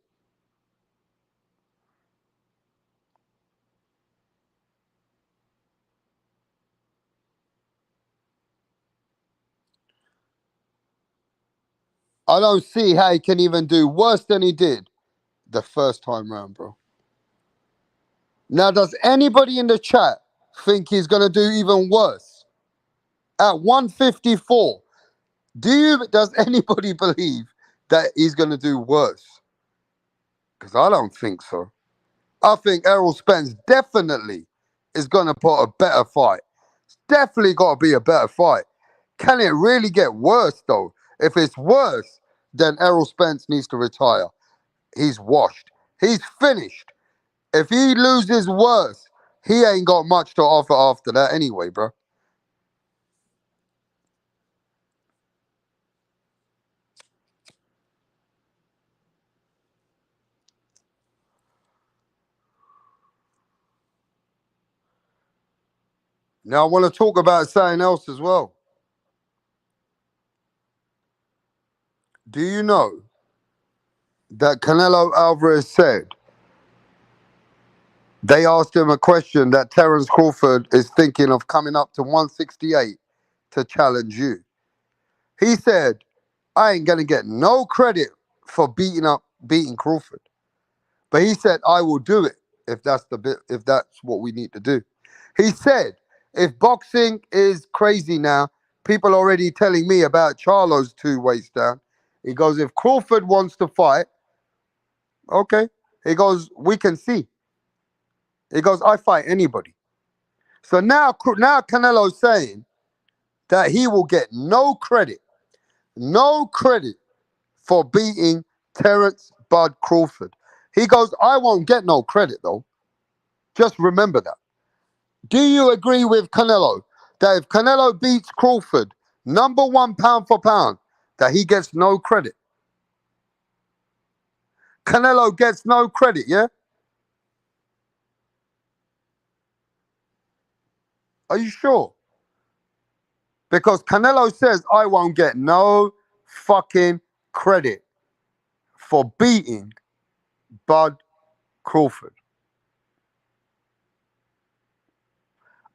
I don't see how he can even do worse than he did the first time round, bro. Now, does anybody in the chat think he's going to do even worse? At 154, does anybody believe that he's going to do worse? Because I don't think so. I think Errol Spence definitely is going to put a better fight. It's definitely got to be a better fight. Can it really get worse, though? If it's worse, then Errol Spence needs to retire. He's washed. He's finished. If he loses worse, he ain't got much to offer after that anyway, bro. Now, I want to talk about something else as well. Do you know that Canelo Alvarez said they asked him a question that Terence Crawford is thinking of coming up to 168 to challenge you? He said, I ain't going to get no credit for beating Crawford. But he said, I will do it if that's what we need to do. He said, if boxing is crazy now, people are already telling me about Charlo's 2 weights down. He goes, if Crawford wants to fight, okay. He goes, we can see. He goes, I fight anybody. So now Canelo's saying that he will get no credit for beating Terence Bud Crawford. He goes, I won't get no credit though. Just remember that. Do you agree with Canelo that if Canelo beats Crawford, #1 pound for pound, that he gets no credit? Canelo gets no credit, yeah? Are you sure? Because Canelo says, I won't get no fucking credit for beating Bud Crawford.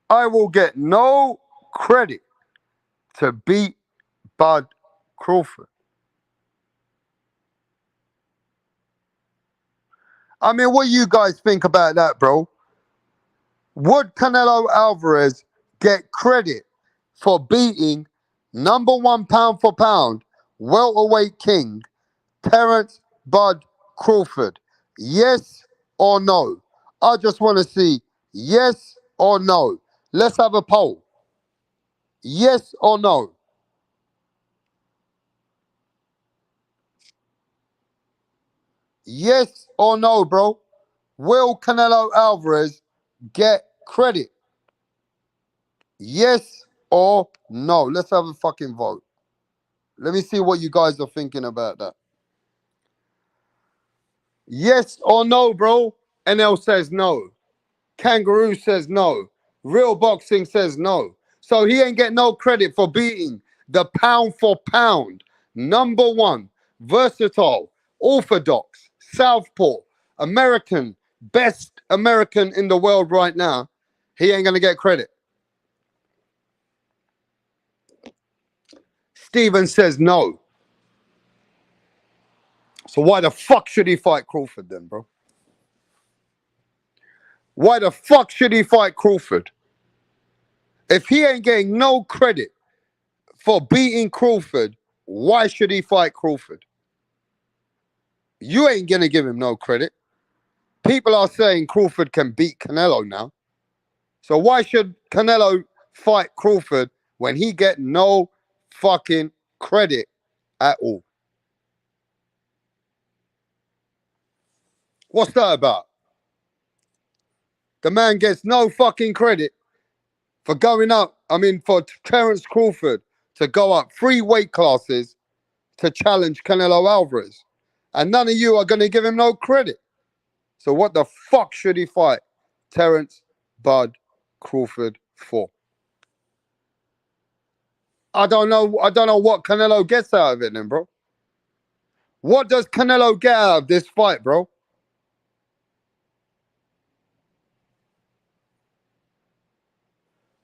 I will get no credit to beat Bud Crawford. I mean, what do you guys think about that, bro? Would Canelo Alvarez get credit for beating #1 pound for pound welterweight king Terence Bud Crawford? Yes or no? I just want to see yes or no. Let's have a poll. Yes or no? Yes or no, bro? Will Canelo Alvarez get credit? Yes or no? Let's have a fucking vote. Let me see what you guys are thinking about that. Yes or no, bro? NL says no. Kangaroo says no. Real Boxing says no. So he ain't get no credit for beating the pound for pound #1 versatile, orthodox, southpaw, American, best American in the world right now. He ain't gonna get credit. Steven says no. So why the fuck should he fight Crawford then, bro? Why the fuck should he fight Crawford? If he ain't getting no credit for beating Crawford, why should he fight Crawford? You ain't gonna give him no credit. People are saying Crawford can beat Canelo now. So why should Canelo fight Crawford when he get no fucking credit at all? What's that about? The man gets no fucking credit for going up. I mean, for Terence Crawford to go up 3 weight classes to challenge Canelo Alvarez. And none of you are going to give him no credit. So what the fuck should he fight Terence Bud Crawford for? I don't know what Canelo gets out of it then, bro. What does Canelo get out of this fight, bro?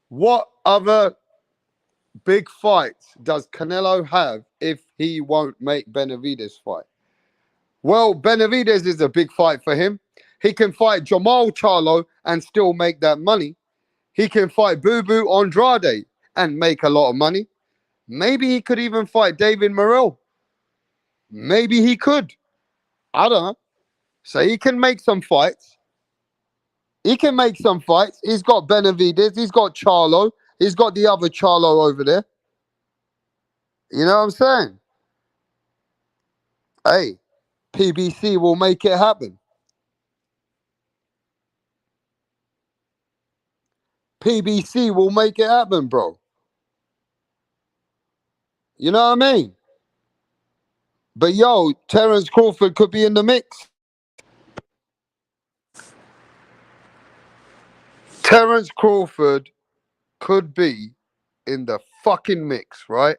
What other big fights does Canelo have if he won't make Benavidez fight? Well, Benavidez is a big fight for him. He can fight Jamal Charlo and still make that money. He can fight Boo Boo Andrade and make a lot of money. Maybe he could even fight David Morrell. Maybe he could. I don't know. So he can make some fights. He can make some fights. He's got Benavidez. He's got Charlo. He's got the other Charlo over there. You know what I'm saying? Hey, PBC will make it happen. PBC will make it happen, bro. You know what I mean? But yo, Terence Crawford could be in the mix. Terence Crawford could be in the fucking mix, right?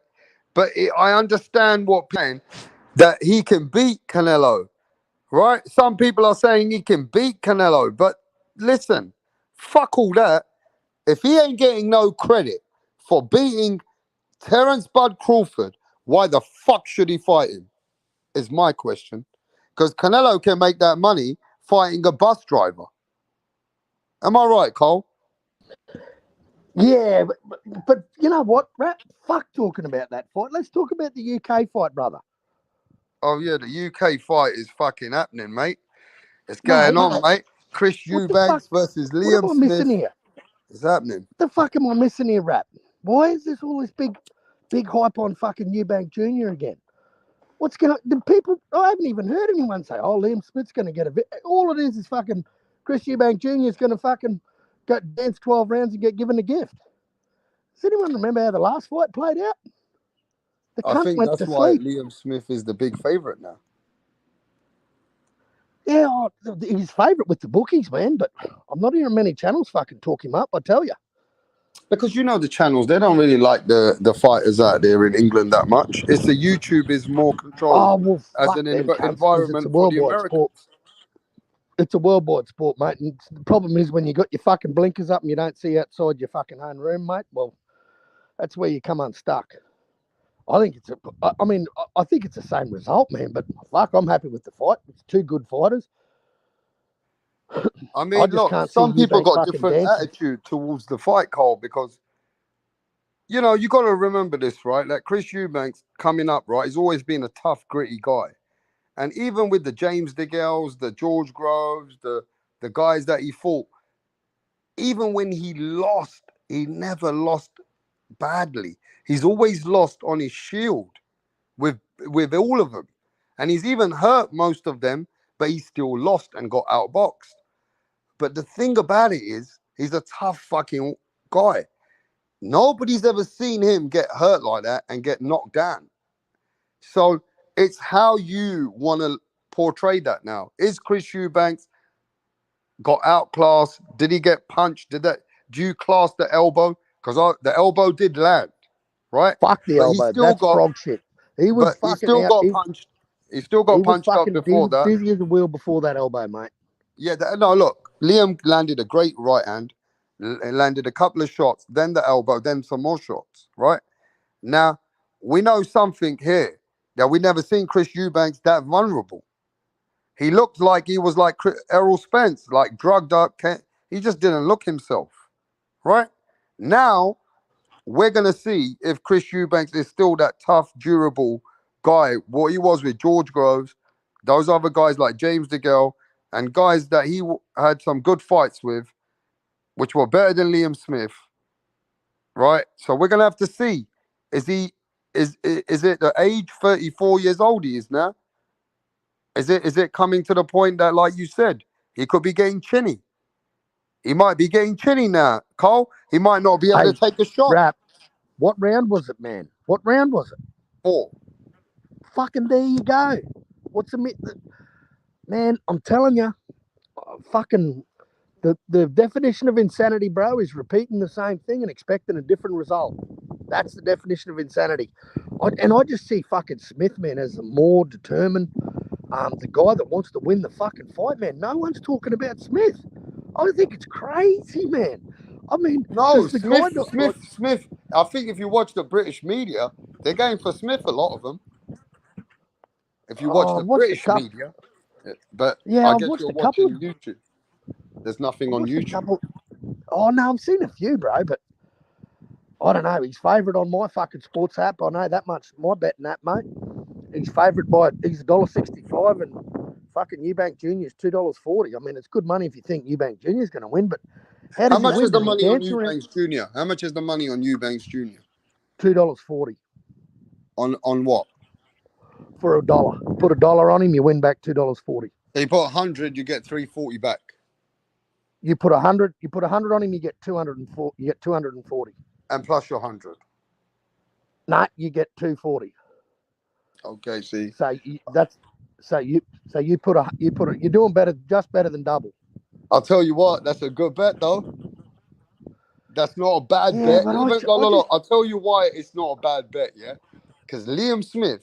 But I understand what plan that he can beat Canelo, right? Some people are saying he can beat Canelo, but listen, fuck all that. If he ain't getting no credit for beating Terence Bud Crawford, why the fuck should he fight him? Is my question. Because Canelo can make that money fighting a bus driver. Am I right, Cole? Yeah, but you know what, Rap? Fuck talking about that fight. Let's talk about the UK fight, brother. Oh, yeah, the UK fight is fucking happening, mate. It's going on, mate. Chris EUBANK versus What Liam am I missing Smith. here? It's happening. What the fuck am I missing here, Rap? Why is this all this big hype on fucking EUBANK Jr. again? What's going on? The people, I haven't even heard anyone say, oh, Liam Smith's going to get a bit. All it is fucking Chris EUBANK Jr. is going to fucking go dance 12 rounds and get given a gift. Does anyone remember how the last fight played out? The I cunt think went that's to why sleep. Liam Smith is the big favourite now. Yeah, he's favourite with the bookies, man, but I'm not hearing many channels fucking talk him up, I tell you. Because you know the channels, they don't really like the fighters out there in England that much. It's the YouTube is more controlled Oh, well, as fuck an them cunts, 'cause environment it's a for the worldwide Americans. sport. It's a worldwide sport, mate. And the problem is when you got your fucking blinkers up and you don't see outside your fucking own room, mate, well, that's where you come unstuck. I think I think it's the same result, man, but fuck, I'm happy with the fight. It's two good fighters. I mean, look, some people got different attitude towards the fight, Cole, because, you know, you got to remember this, right? Like Chris Eubank's coming up, right? He's always been a tough, gritty guy. And even with the James DeGales, the George Groves, the guys that he fought, even when he lost, he never lost badly. He's always lost on his shield with all of them. And he's even hurt most of them but he still lost and got outboxed. But the thing about it is, he's a tough fucking guy. Nobody's ever seen him get hurt like that and get knocked down. So it's how you want to portray that now. Is Chris Eubanks got outclassed? Did he get punched? Do you class the elbow? Because the elbow did land, right? Fuck the But elbow. That's got, frog shit. He was but he fucking still out. got punched. He still got He was punched up fucking before that. dizzy as a wheel before that elbow, mate. Yeah, no, look, Liam landed a great right hand, landed a couple of shots, then the elbow, then some more shots, right? Now, we know something here that we never seen Chris Eubanks that vulnerable. He looked like he was like Errol Spence, like drugged up. He just didn't look himself, right? Now, we're going to see if Chris Eubanks is still that tough, durable guy, what he was with George Groves, those other guys like James DeGale, and guys that he had some good fights with, which were better than Liam Smith, right? So we're going to have to see. Is it the age 34 years old he is now? Is it coming to the point that, like you said, he could be getting chinny? He might be getting chinny now, Cole. He might not be able to take a shot. Rap, what round was it, man? What round was it? 4. Fucking there you go. What's man, I'm telling you, fucking the definition of insanity, bro, is repeating the same thing and expecting a different result. That's the definition of insanity. I just see fucking Smith, man, as a more determined, the guy that wants to win the fucking fight, man. No one's talking about Smith. I think it's crazy, man. I mean, no, Smith. I think if you watch the British media, they're going for Smith, a lot of them. If you watch the British media, but yeah, I guess you're watching YouTube. There's nothing on YouTube. Oh, no, I've seen a few, bro, but I don't know. He's favourite on my fucking sports app. I know that much. My betting app, mate. He's favourite by, he's $1.65 and fucking EUBANK Jr. is $2.40. I mean, it's good money if you think EUBANK Jr. is going to win, but how much is the money on EUBANK Jr.? How much is the money on EUBANK Jr.? $2.40. On what? For $1. Put $1 on him, you win back $2.40. So you put 100, you get 340 back. You put 100 on him, you get 240. You get 240. And plus your 100. Nah, you get 240. Okay, see. You're doing better, just better than double. I'll tell you what, that's a good bet though. That's not a bad bet. I'll tell you why it's not a bad bet, yeah? Because Liam Smith,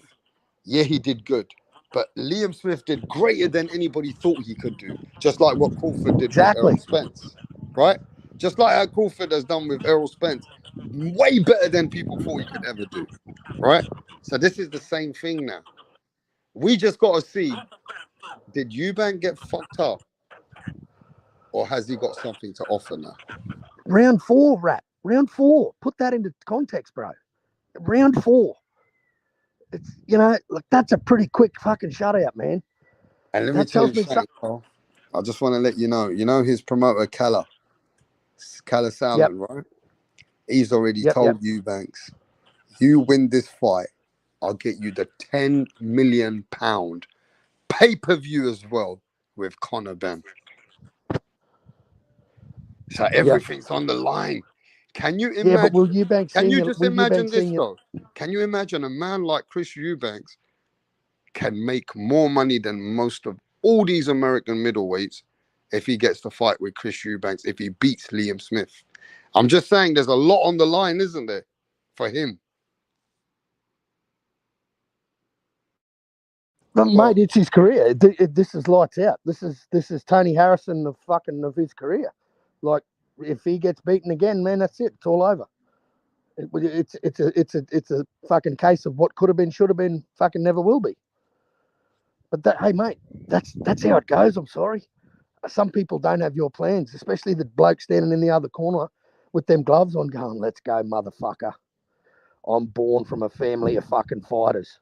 yeah, he did good. But Liam Smith did greater than anybody thought he could do. Just like what Crawford did with Errol Spence. Right? Just like how Crawford has done with Errol Spence. Way better than people thought he could ever do. Right? So this is the same thing now. We just got to see, did EUBANK get fucked up? Or has he got something to offer now? Round 4, Rap. Round 4. Put that into context, bro. Round 4. It's, that's a pretty quick fucking shutout, man. And let me tell you something, Carl. I just want to let you know, his promoter, Calla Salmon, right? He's already told EUBANKS, you win this fight, I'll get you the £10 million pay-per-view as well with Conor Benn. So everything's on the line. Can you imagine? Yeah, but will EUBANK Can you just imagine this though? Can you imagine a man like Chris Eubanks can make more money than most of all these American middleweights if he gets to fight with Chris Eubanks, if he beats Liam Smith? I'm just saying there's a lot on the line, isn't there, for him? But mate, it's his career. This is lights out. This is Tony Harrison of his career. Like, if he gets beaten again, man, that's it. It's all over. It's a fucking case of what could have been, should have been, fucking never will be. But hey, mate, that's how it goes. I'm sorry. Some people don't have your plans, especially the bloke standing in the other corner with them gloves on, going, "Let's go, motherfucker. I'm born from a family of fucking fighters.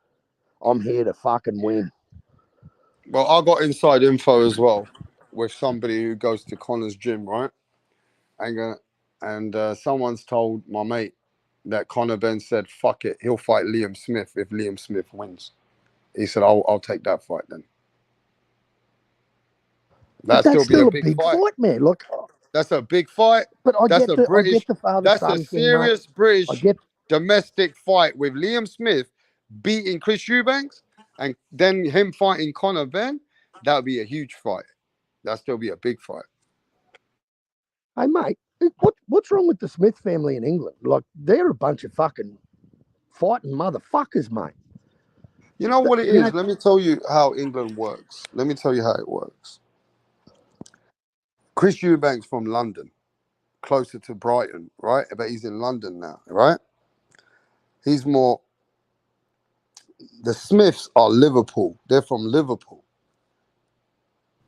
I'm here to fucking win." Well, I got inside info as well with somebody who goes to Conor's gym, right? And someone's told my mate that Conor Benn said, "Fuck it, he'll fight Liam Smith if Liam Smith wins." He said, "I'll take that fight then." But That'd still that's be a still a big big fight. fight, man. Look, That's a big fight. but I That's get a the British. father That's a son thing, mate. serious I British get domestic fight with Liam Smith beating Chris Eubanks and then him fighting Conor Benn. That would be a huge fight. That'd still be a big fight. Hey, mate, what's wrong with the Smith family in England? Like, they're a bunch of fucking fighting motherfuckers, mate. You know what it You know, is? Let me tell you how England works. Let me tell you how it works. Chris Eubanks from London, closer to Brighton, right? But he's in London now, right? He's more. The Smiths are Liverpool. They're from Liverpool.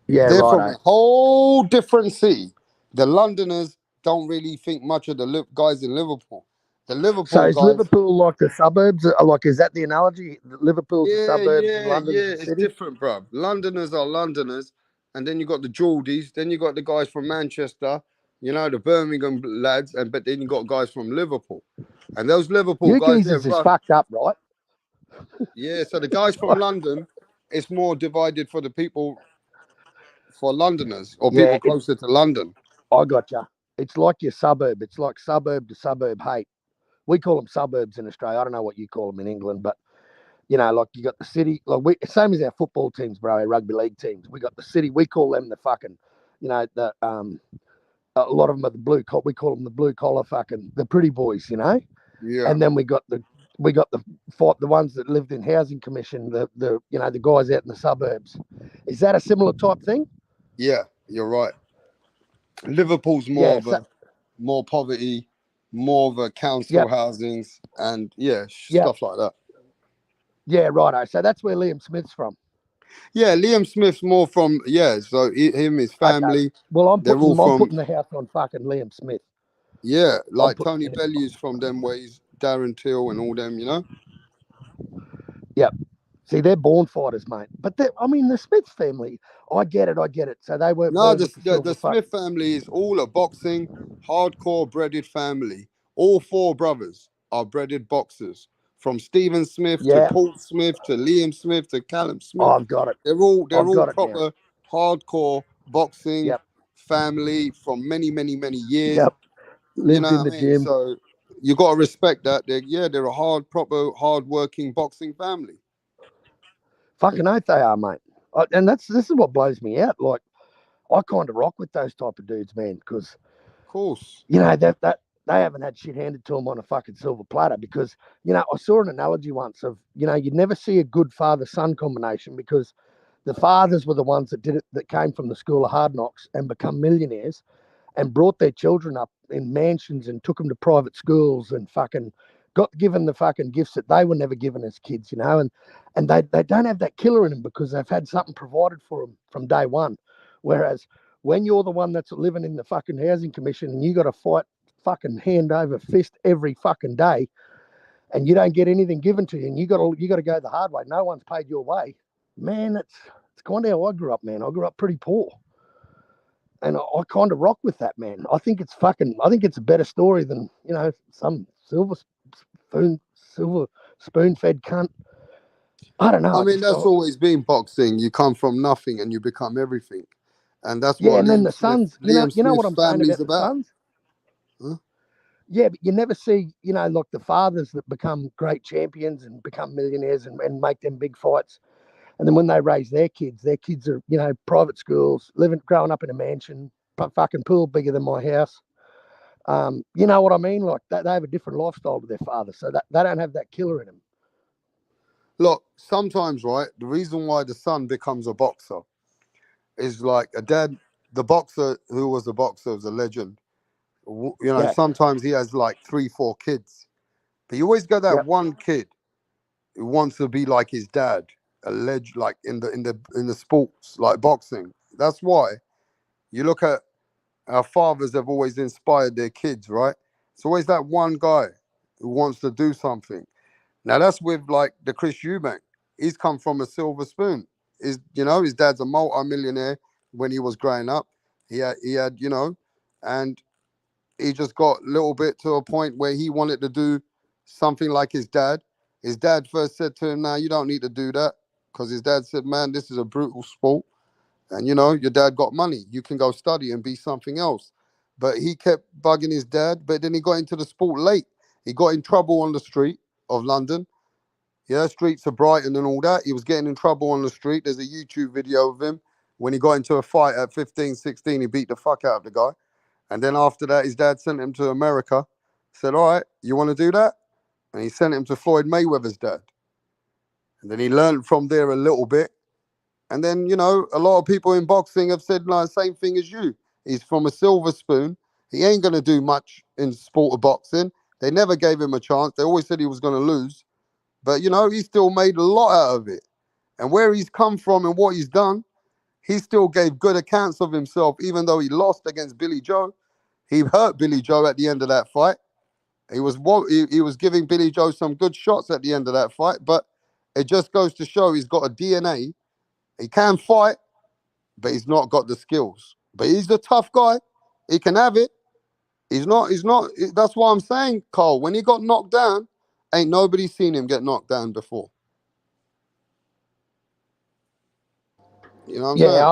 yeah, They're from right. a whole different city. The Londoners don't really think much of the guys in Liverpool. The So Liverpool is guys, Liverpool like the suburbs? Like, is that the analogy? Liverpool's the suburbs and yeah, London's the it's city? different, bro. Londoners are Londoners, and then you got the Geordies, then you got the guys from Manchester, you know, the Birmingham lads, but then you got guys from Liverpool, and those Liverpool You guys, they're geezers is rough. fucked up, right? Yeah, so the guys from London, it's more divided for the people, for Londoners or Yeah, people closer to London. I got you. It's like your suburb. It's like suburb to suburb hate. We call them suburbs in Australia. I don't know what you call them in England, but you know, like you got the city, like same as our football teams, bro, our rugby league teams. We got the city. We call them the fucking, you know, the a lot of them are the blue collar. We call them the blue collar fucking the pretty boys, you know. Yeah, And then we got the fight the ones that lived in housing commission, the you know the guys out in the suburbs. Is that a similar type thing? yeah, you're right. Liverpool's Yeah. more poverty, more of a council Yep. housings, and Yep. stuff like that. Yeah, righto. So that's where Liam Smith's from. Yeah, Liam Smith's more from so him, his family, Okay. Well, I'm they're all from putting the house on fucking Liam Smith. like Tony Bellew's from them ways, Darren Till and all them, you know. Yep. See, they're born fighters, mate. But I mean, the Smith family, I get it. So they weren't No, born with the silver Smith family is all a boxing, hardcore breaded family. All four brothers are breaded boxers. From Stephen Smith to Yeah. Paul Smith to Liam Smith to Callum Smith. I've got it. They're all got it now. proper hardcore boxing Yep. family from many years. Yep. You Lived know in what the I mean? gym. So you got to respect that. They're a hard working boxing family. Fucking oath they are, mate. And this is what blows me out. Like, I kind of rock with those type of dudes, man, because Of course. you know that they haven't had shit handed to them on a fucking silver platter. Because you know, I saw an analogy once of you'd never see a good father-son combination because the fathers were the ones that did it, that came from the school of hard knocks and become millionaires and brought their children up in mansions and took them to private schools and fucking got given the fucking gifts that they were never given as kids, and they don't have that killer in them because they've had something provided for them from day one. Whereas when you're the one that's living in the fucking housing commission and you got to fight fucking hand over fist every fucking day and you don't get anything given to you and you got to go the hard way, no one's paid your way, man, it's kind of how I grew up, man. I grew up pretty poor. And I kind of rock with that, man. I think it's a better story than, some silver spoon-fed cunt. I don't know. I mean, that's always been boxing. You come from nothing and you become everything. And that's what and then the sons, Liam you know what Smith's I'm saying family's about the sons? Huh? Yeah, but you never see, like the fathers that become great champions and become millionaires and make them big fights. And then when they raise their kids are, private schools, growing up in a mansion, fucking pool bigger than my house. You know what I mean? Like they have a different lifestyle to their father, so that they don't have that killer in them. Look, sometimes, right, the reason why the son becomes a boxer is like a dad, the boxer who was a boxer was a legend. Sometimes he has like 3-4 kids, but you always got that one kid who wants to be like his dad, a legend, like in the sports, like boxing. That's why you look at our fathers have always inspired their kids, right? It's always that one guy who wants to do something. Now that's with like the Chris Eubank. He's come from a silver spoon. His dad's a multi-millionaire when he was growing up. He had, and he just got a little bit to a point where he wanted to do something like his dad. His dad first said to him, "Nah, you don't need to do that," because his dad said, "Man, this is a brutal sport. And, you know, your dad got money. You can go study and be something else. But he kept bugging his dad, but then he got into the sport late. He got in trouble on the street of London. Yeah, streets of Brighton and all that. He was getting in trouble on the street. There's a YouTube video of him when he got into a fight at 15, 16. He beat the fuck out of the guy. And then after that, his dad sent him to America. Said, all right, you want to do that? And he sent him to Floyd Mayweather's dad. And then he learned from there a little bit. And then, you know, a lot of people in boxing have said, no, same thing as you. He's from a silver spoon. He ain't going to do much in sport of boxing. They never gave him a chance. They always said he was going to lose. But, you know, he still made a lot out of it. And where he's come from and what he's done, he still gave good accounts of himself, even though he lost against Billy Joe. He hurt Billy Joe at the end of that fight. He was giving Billy Joe some good shots at the end of that fight. But it just goes to show he's got a DNA. He can fight, but he's not got the skills. But he's a tough guy. He can have it. He's not, that's what I'm saying, Carl. When he got knocked down, ain't nobody seen him get knocked down before. You know what I'm saying? Yeah,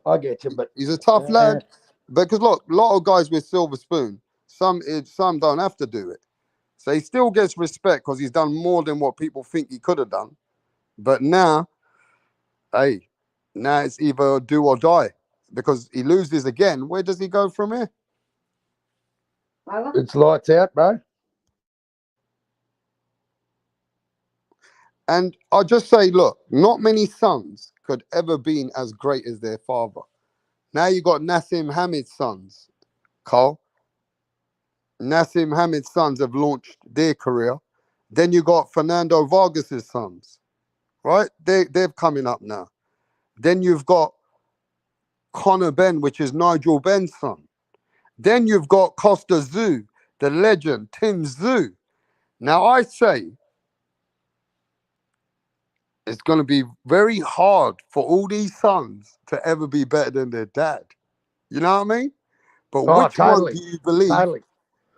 I get you, but he's a tough lad. Because look, a lot of guys with silver spoon, some don't have to do it. So he still gets respect because he's done more than what people think he could have done. But now, hey, now it's either do or die. Because he loses again, where does he go from here? It's lights out, bro. And I'll just say, look, not many sons could ever been as great as their father. Now you got Nassim Hamid's sons, Carl. Nassim Hamid's sons have launched their career. Then you got Fernando Vargas's sons, right? They're coming up now. Then you've got Conor Benn, which is Nigel Benn's son. Then you've got Costa Tszyu, the legend, Tim Tszyu. Now I say it's going to be very hard for all these sons to ever be better than their dad. You know what I mean? But which one do you believe? Totally.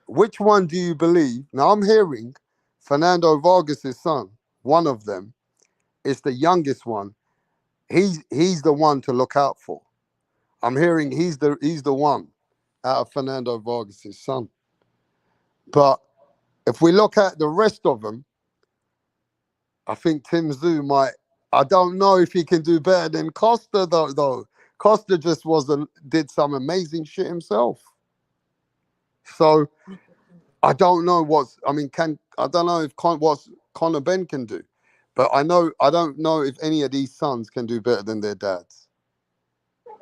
Which one do you believe? Now I'm hearing Fernando Vargas's son, one of them, is the youngest one. He's the one to look out for. I'm hearing he's the one out of Fernando Vargas's son. But if we look at the rest of them, I think Tim Tszyu might. I don't know if he can do better than Costa though. Costa just did some amazing shit himself. So I don't know what Conor Benn can do, but I don't know if any of these sons can do better than their dads.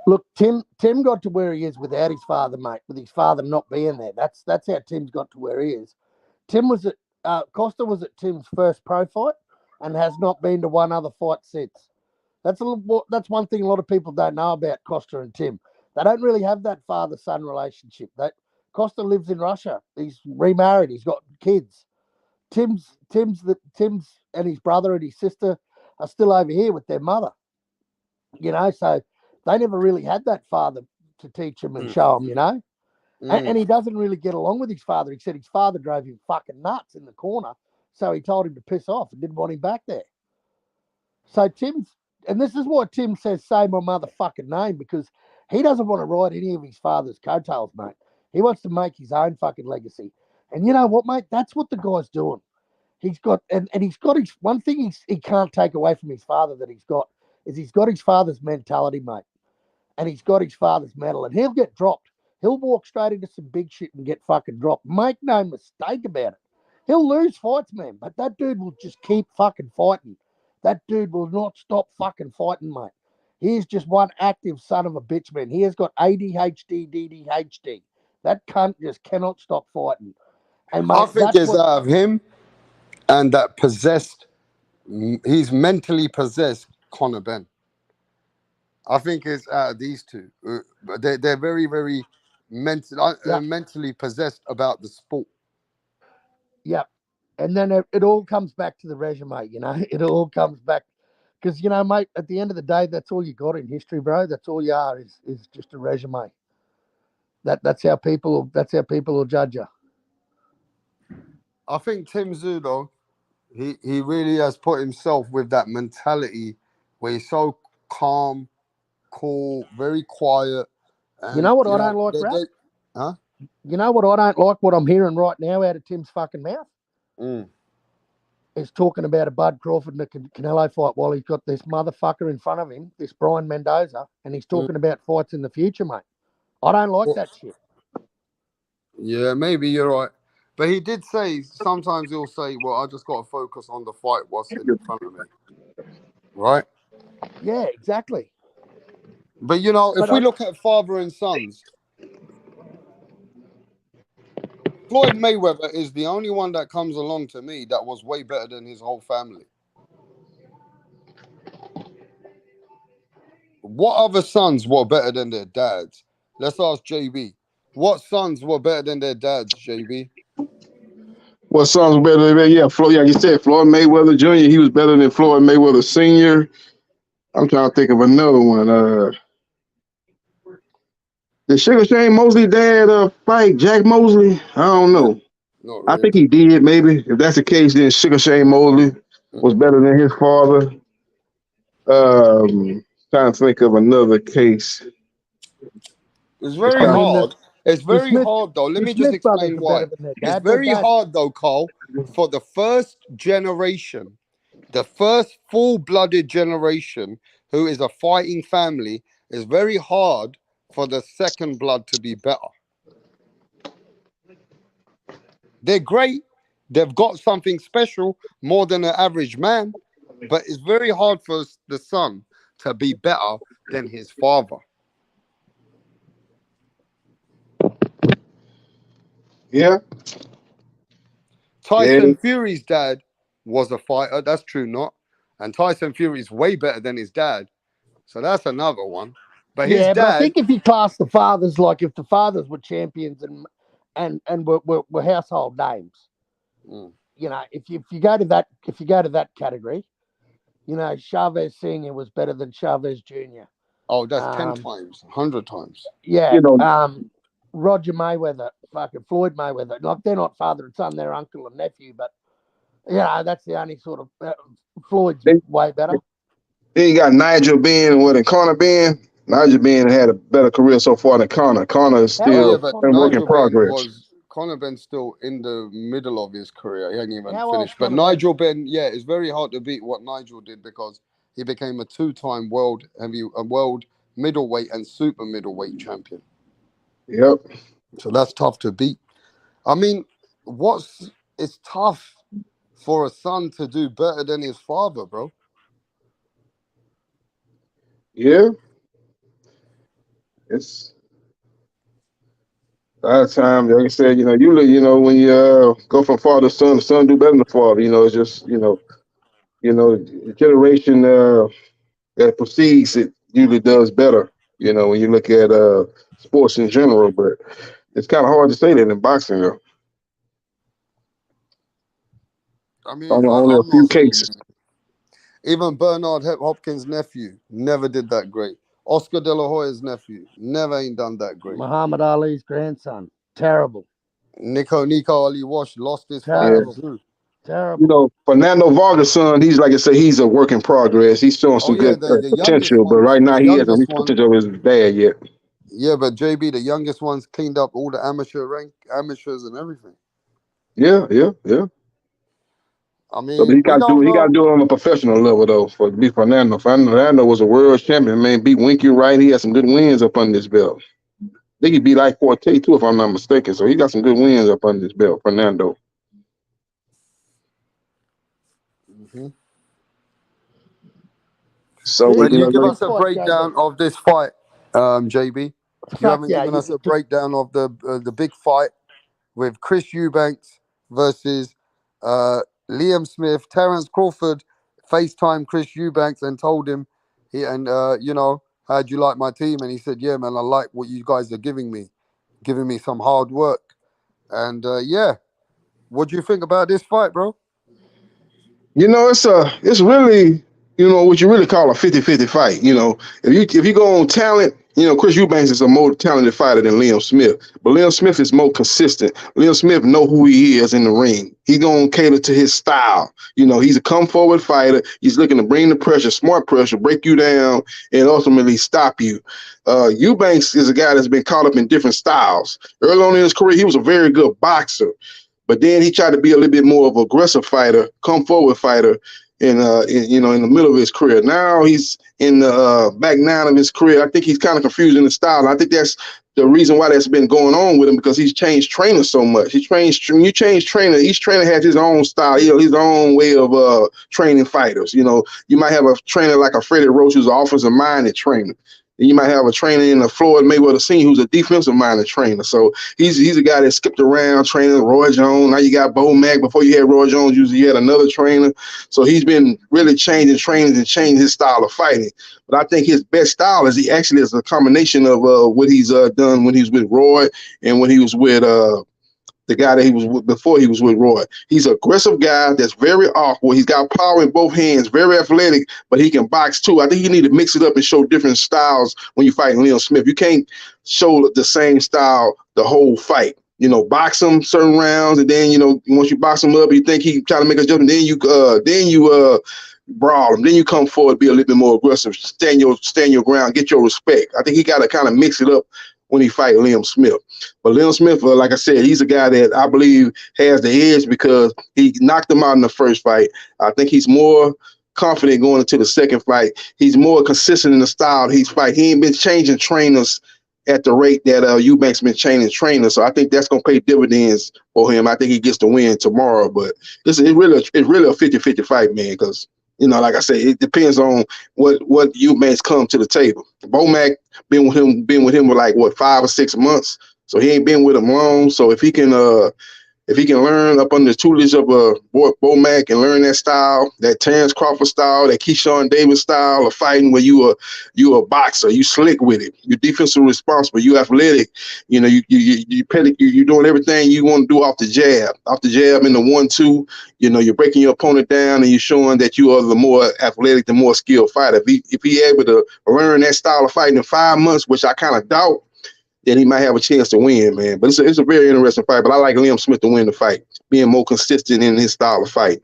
Look, Tim got to where he is without his father, mate. With his father not being there, that's how Tim's got to where he is. Costa was at Tim's first pro fight and has not been to one other fight since. That's one thing a lot of people don't know about Costa and Tim. They don't really have that father-son relationship. Costa lives in Russia. He's remarried. He's got kids. Tim's and his brother and his sister are still over here with their mother. You know, so they never really had that father to teach him and show him, you know. And he doesn't really get along with his father. He said his father drove him fucking nuts in the corner, so he told him to piss off and didn't want him back there. So and this is why Tim says, say my motherfucking name, because he doesn't want to ride any of his father's coattails, mate. He wants to make his own fucking legacy. And you know what, mate? That's what the guy's doing. He's got, and he's got his, one thing he can't take away from his father that he's got his father's mentality, mate. And he's got his father's medal, and he'll get dropped. He'll walk straight into some big shit and get fucking dropped. Make no mistake about it. He'll lose fights, man, but that dude will just keep fucking fighting. That dude will not stop fucking fighting, mate. He is just one active son of a bitch, man. He has got ADHD, DDHD. That cunt just cannot stop fighting. And mate, I think it's out of him and that he's mentally possessed Conor Benn. I think it's out of these two. They're very, very mentally possessed about the sport. Yep. And then it all comes back to the resume, you know. It all comes back because, you know, mate, at the end of the day, that's all you got in history, bro. That's all you are is just a resume. That's how people will judge you. I think Tim Tszyu, though, he really has put himself with that mentality where he's so calm, cool, very quiet. And, You know what I don't like, Rap? Huh? You know what I don't like? What I'm hearing right now out of Tim's fucking mouth? Is talking about a Bud Crawford and a Canelo fight while he's got this motherfucker in front of him, this Brian Mendoza, and he's talking about fights in the future, mate. I don't like that shit. Yeah, maybe you're right. But he did say, sometimes he'll say, well, I just got to focus on the fight, what's in front of me. Right? Yeah, exactly. But, you know, if we look at father and sons, Floyd Mayweather is the only one that comes along to me that was way better than his whole family. What other sons were better than their dads? Let's ask JB. What sons were better than their dads, JB? What sons were better than that? Yeah, Floyd, like you said, Floyd Mayweather Jr., he was better than Floyd Mayweather Sr. I'm trying to think of another one. Did Sugar Shane Mosley dad fight Jack Mosley? I don't know. Not I really. think he did, maybe. If that's the case, then Sugar Shane Mosley was better than his father. Trying to think of another case. It's very hard. It's very hard, though. Let me just explain why. It's very hard, though, Carl, for the first generation, the first full-blooded generation who is a fighting family, it's very hard for the second blood to be better. They're great. They've got something special, more than an average man, but it's very hard for the son to be better than his father. Yeah. Tyson Fury's dad was a fighter. That's true, not? And Tyson Fury's way better than his dad. So that's another one. But his dad... but I think if you class the fathers, like if the fathers were champions and were household names, you know, if you go to that category, you know, Chavez Sr. was better than Chavez Jr. Oh, that's 10 times, 100 times. Yeah. Roger Mayweather, fucking Floyd Mayweather. Like, they're not father and son, they're uncle and nephew, but, you know, that's the only sort of... Floyd's way better. Then you got Nigel Benn and Conor Benn. Nigel Benn had a better career so far than Conor. Conor is still a work in progress. Conor Benn's still in the middle of his career. He hasn't even finished. But Nigel Benn, yeah, it's very hard to beat what Nigel did because he became a two-time world middleweight and super middleweight champion. Yep. So that's tough to beat. I mean, it's tough for a son to do better than his father, bro. Yeah. It's a lot of times, like I said, you know, when you go from father to son, the son do better than the father. You know, it's just, the generation that precedes it usually does better. You know, when you look at sports in general, but it's kind of hard to say that in boxing, though. I mean, only a few cases. Even Bernard Hopkins' nephew never did that great. Oscar De La Hoya's nephew never ain't done that great. Muhammad Ali's grandson, terrible. Nico Ali Wash lost his father too. Terrible. You know, Fernando Vargas' son, he's like I said, he's a work in progress. He's showing some good potential, but right now he hasn't reached the potential of his dad yet. Yeah, but JB, the youngest one's cleaned up all the amateurs and everything. Yeah. I mean, so he got to do it on a professional level though. For beat Fernando. Fernando was a world champion, man. Beat Winky Wright. He had some good wins up under his belt. I think he beat like Forte too, if I'm not mistaken. So he got some good wins up under his belt, Fernando. So when you give us a breakdown of this fight, JB, you haven't given us a breakdown of the big fight with Chris Eubanks versus Liam Smith. Terence Crawford FaceTimed Chris Eubanks and told him, how'd you like my team? And he said, yeah, man, I like what you guys are giving me some hard work. And what do you think about this fight, bro? You know, it's really you know, what you really call a 50-50 fight. You know, if you go on talent, you know, Chris Eubanks is a more talented fighter than Liam Smith, but Liam Smith is more consistent. Liam Smith know who he is in the ring. He gonna cater to his style. You know, he's a come forward fighter. He's looking to bring the pressure, smart pressure, break you down, and ultimately stop you. Eubanks is a guy that's been caught up in different styles. Early on in his career, he was a very good boxer, but then he tried to be a little bit more of an aggressive fighter, come forward fighter, in the middle of his career. Now he's in the back nine of his career. I think he's kind of confusing the style. And I think that's the reason why that's been going on with him, because he's changed trainers so much. When you change trainer, each trainer has his own style, his own way of training fighters. You know, you might have a trainer like a Freddie Roach who's an offensive-minded trainer. And you might have a trainer in the Floyd Mayweather scene who's a defensive-minded trainer. So he's a guy that skipped around training Roy Jones. Now you got Bo Mack. Before you had Roy Jones, you had another trainer. So he's been really changing trainers and changing his style of fighting. But I think his best style is he actually is a combination of what he's done when he was with Roy and when he was with the guy that he was with before he was with Roy. He's an aggressive guy that's very awkward. He's got power in both hands, very athletic, but he can box too. I think you need to mix it up and show different styles when you fight Liam Smith. You can't show the same style the whole fight. You know, box him certain rounds, and then, you know, once you box him up, you think he trying to make a judgment, then you brawl him. Then you come forward, be a little bit more aggressive, stand your ground, get your respect. I think he got to kind of mix it up when he fight Liam Smith. But Liam Smith, like I said, he's a guy that I believe has the edge because he knocked him out in the first fight. I think he's more confident going into the second fight. He's more consistent in the style he's fight. He ain't been changing trainers at the rate that Eubanks been changing trainers. So I think that's going to pay dividends for him. I think he gets the win tomorrow. But it's really a 50-50 fight, man, because, you know, like I said, it depends on what Eubanks come to the table. Bo Mack been with him for like 5 or 6 months, so he ain't been with him long. So if he can learn up under the tutelage of Bo Mack and learn that style, that Terrence Crawford style, that Keyshawn Davis style of fighting, where you a boxer, you slick with it, you defensive responsible, you athletic, you know, you doing everything you want to do off the jab in the 1-2. You know, you're breaking your opponent down and you're showing that you are the more athletic, the more skilled fighter. If he able to learn that style of fighting in 5 months, which I kind of doubt, then he might have a chance to win, man. But it's a very interesting fight. But I like Liam Smith to win the fight, being more consistent in his style of fight.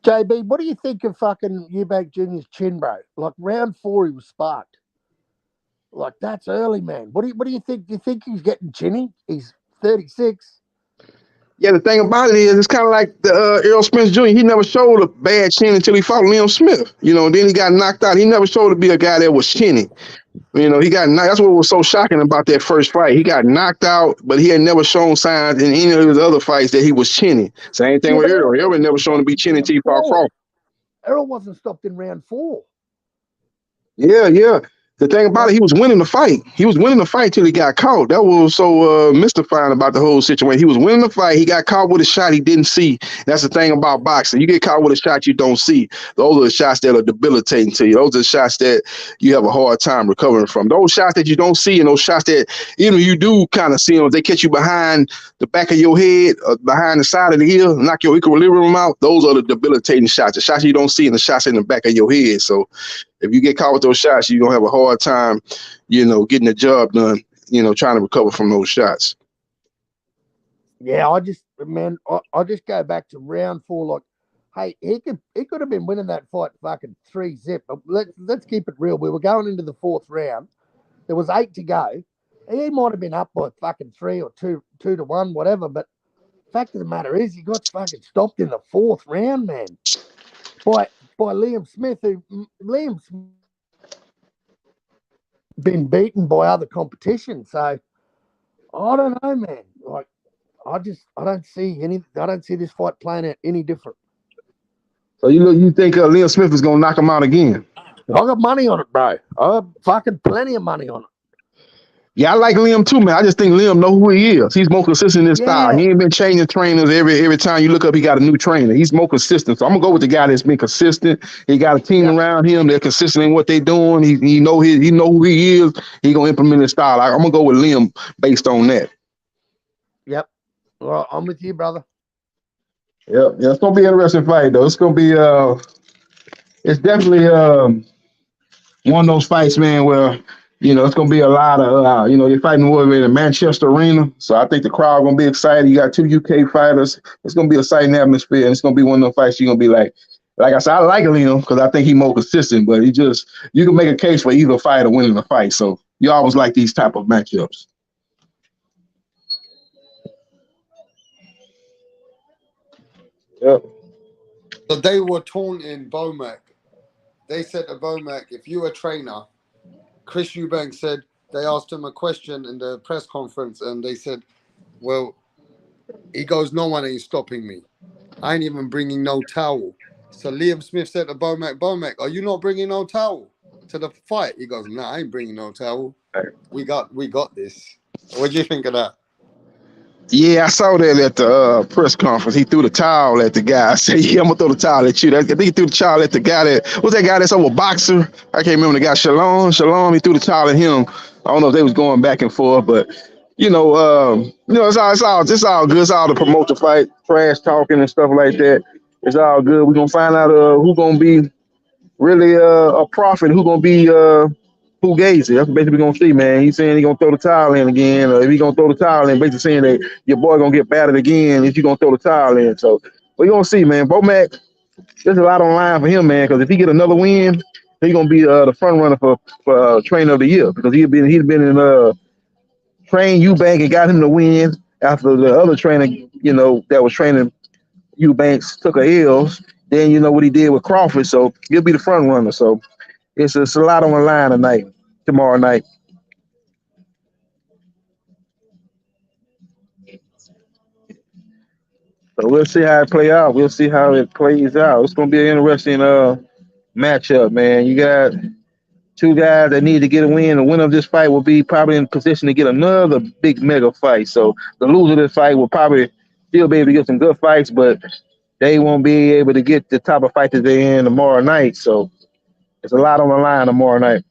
JB, what do you think of fucking Eubank Jr.'s chin, bro? Like round 4, he was sparked. Like, that's early, man. What do you think? Do you think he's getting chinny? He's 36. Yeah, the thing about it is, it's kind of like the Errol Spence Jr. He never showed a bad chin until he fought Liam Smith. You know, then he got knocked out. He never showed to be a guy that was chinny. You know, he got knocked. That's what was so shocking about that first fight. He got knocked out, but he had never shown signs in any of his other fights that he was chinny. Same thing with Errol. Errol never shown to be chinny until he fought Crawford. Errol wasn't stopped in round 4. Yeah. The thing about it, he was winning the fight. He was winning the fight till he got caught. That was so mystifying about the whole situation. He was winning the fight. He got caught with a shot he didn't see. That's the thing about boxing. You get caught with a shot you don't see. Those are the shots that are debilitating to you. Those are the shots that you have a hard time recovering from. Those shots that you don't see, and those shots that even you do kind of see them, they catch you behind the back of your head, behind the side of the ear, knock your equilibrium out. Those are the debilitating shots. The shots you don't see and the shots in the back of your head. So if you get caught with those shots, you're going to have a hard time, you know, getting the job done, you know, trying to recover from those shots. Yeah, I just go back to round 4. Like, hey, he could have been winning that fight fucking 3-0. But let's keep it real. We were going into the 4th round. There was 8 to go. He might have been up by fucking 3 or 2-1, whatever. But fact of the matter is, he got fucking stopped in the 4th round, man. By Liam Smith, Liam's been beaten by other competition. So I don't know, man. Like, I don't see this fight playing out any different. So you think Liam Smith is gonna knock him out again? I got money on it, bro. I have fucking plenty of money on it. Yeah, I like Liam too, man. I just think Liam know who he is. He's more consistent in his style. He ain't been changing trainers every time you look up. He got a new trainer. He's more consistent. So I'm gonna go with the guy that's been consistent. He got a team around him. They're consistent in what they're doing. He know who he is. He gonna implement his style. I'm gonna go with Liam based on that. Yep. Well, I'm with you, brother. Yep. Yeah, it's gonna be an interesting fight though. It's gonna be it's definitely one of those fights, man, where it's gonna be a lot of you're fighting over in the Manchester Arena, so I think the crowd gonna be excited. You got two UK fighters. It's gonna be a exciting atmosphere, and it's gonna be one of those fights you're gonna be like I said, I like Liam because I think he's more consistent, but you can make a case for either fighter winning the fight. So you always like these type of matchups. Yep. So they were taunting Bomac. They said to Bomac, if you're a trainer, Chris EUBANK said, they asked him a question in the press conference and they said, well, he goes, no one ain't stopping me. I ain't even bringing no towel. So Liam Smith said to Bomac, are you not bringing no towel to the fight? He goes, nah, I ain't bringing no towel. We got this. What do you think of that? Yeah, I saw that at the press conference. He threw the towel at the guy. I said, yeah, I'm going to throw the towel at you. I think he threw the towel at the guy what's that guy that's over boxer? I can't remember the guy, Shalom, he threw the towel at him. I don't know if they was going back and forth, but, it's all good. It's all to promote the fight, trash talking and stuff like that. It's all good. We're going to find out who's going to be really a prophet, who's going to be Fugazi. That's basically we're gonna see, man. He's saying he's gonna throw the towel in again, or if he's gonna throw the towel in, basically saying that your boy gonna get battered again if you gonna throw the towel in. So we're gonna see, man. Bomac, there's a lot on line for him, man, because if he get another win, he's gonna be the front runner for trainer of the year because he's been in train EUBANK and got him the win after the other trainer, that was training EUBANK took a L's. Then you know what he did with Crawford, so he'll be the front runner. So it's a lot on the line tomorrow night. So we'll see how it plays out. It's going to be an interesting matchup, man. You got two guys that need to get a win. The winner of this fight will be probably in position to get another big mega fight. So the loser of this fight will probably still be able to get some good fights, but they won't be able to get the type of fight that they're in tomorrow night. So it's a lot on the line tomorrow night.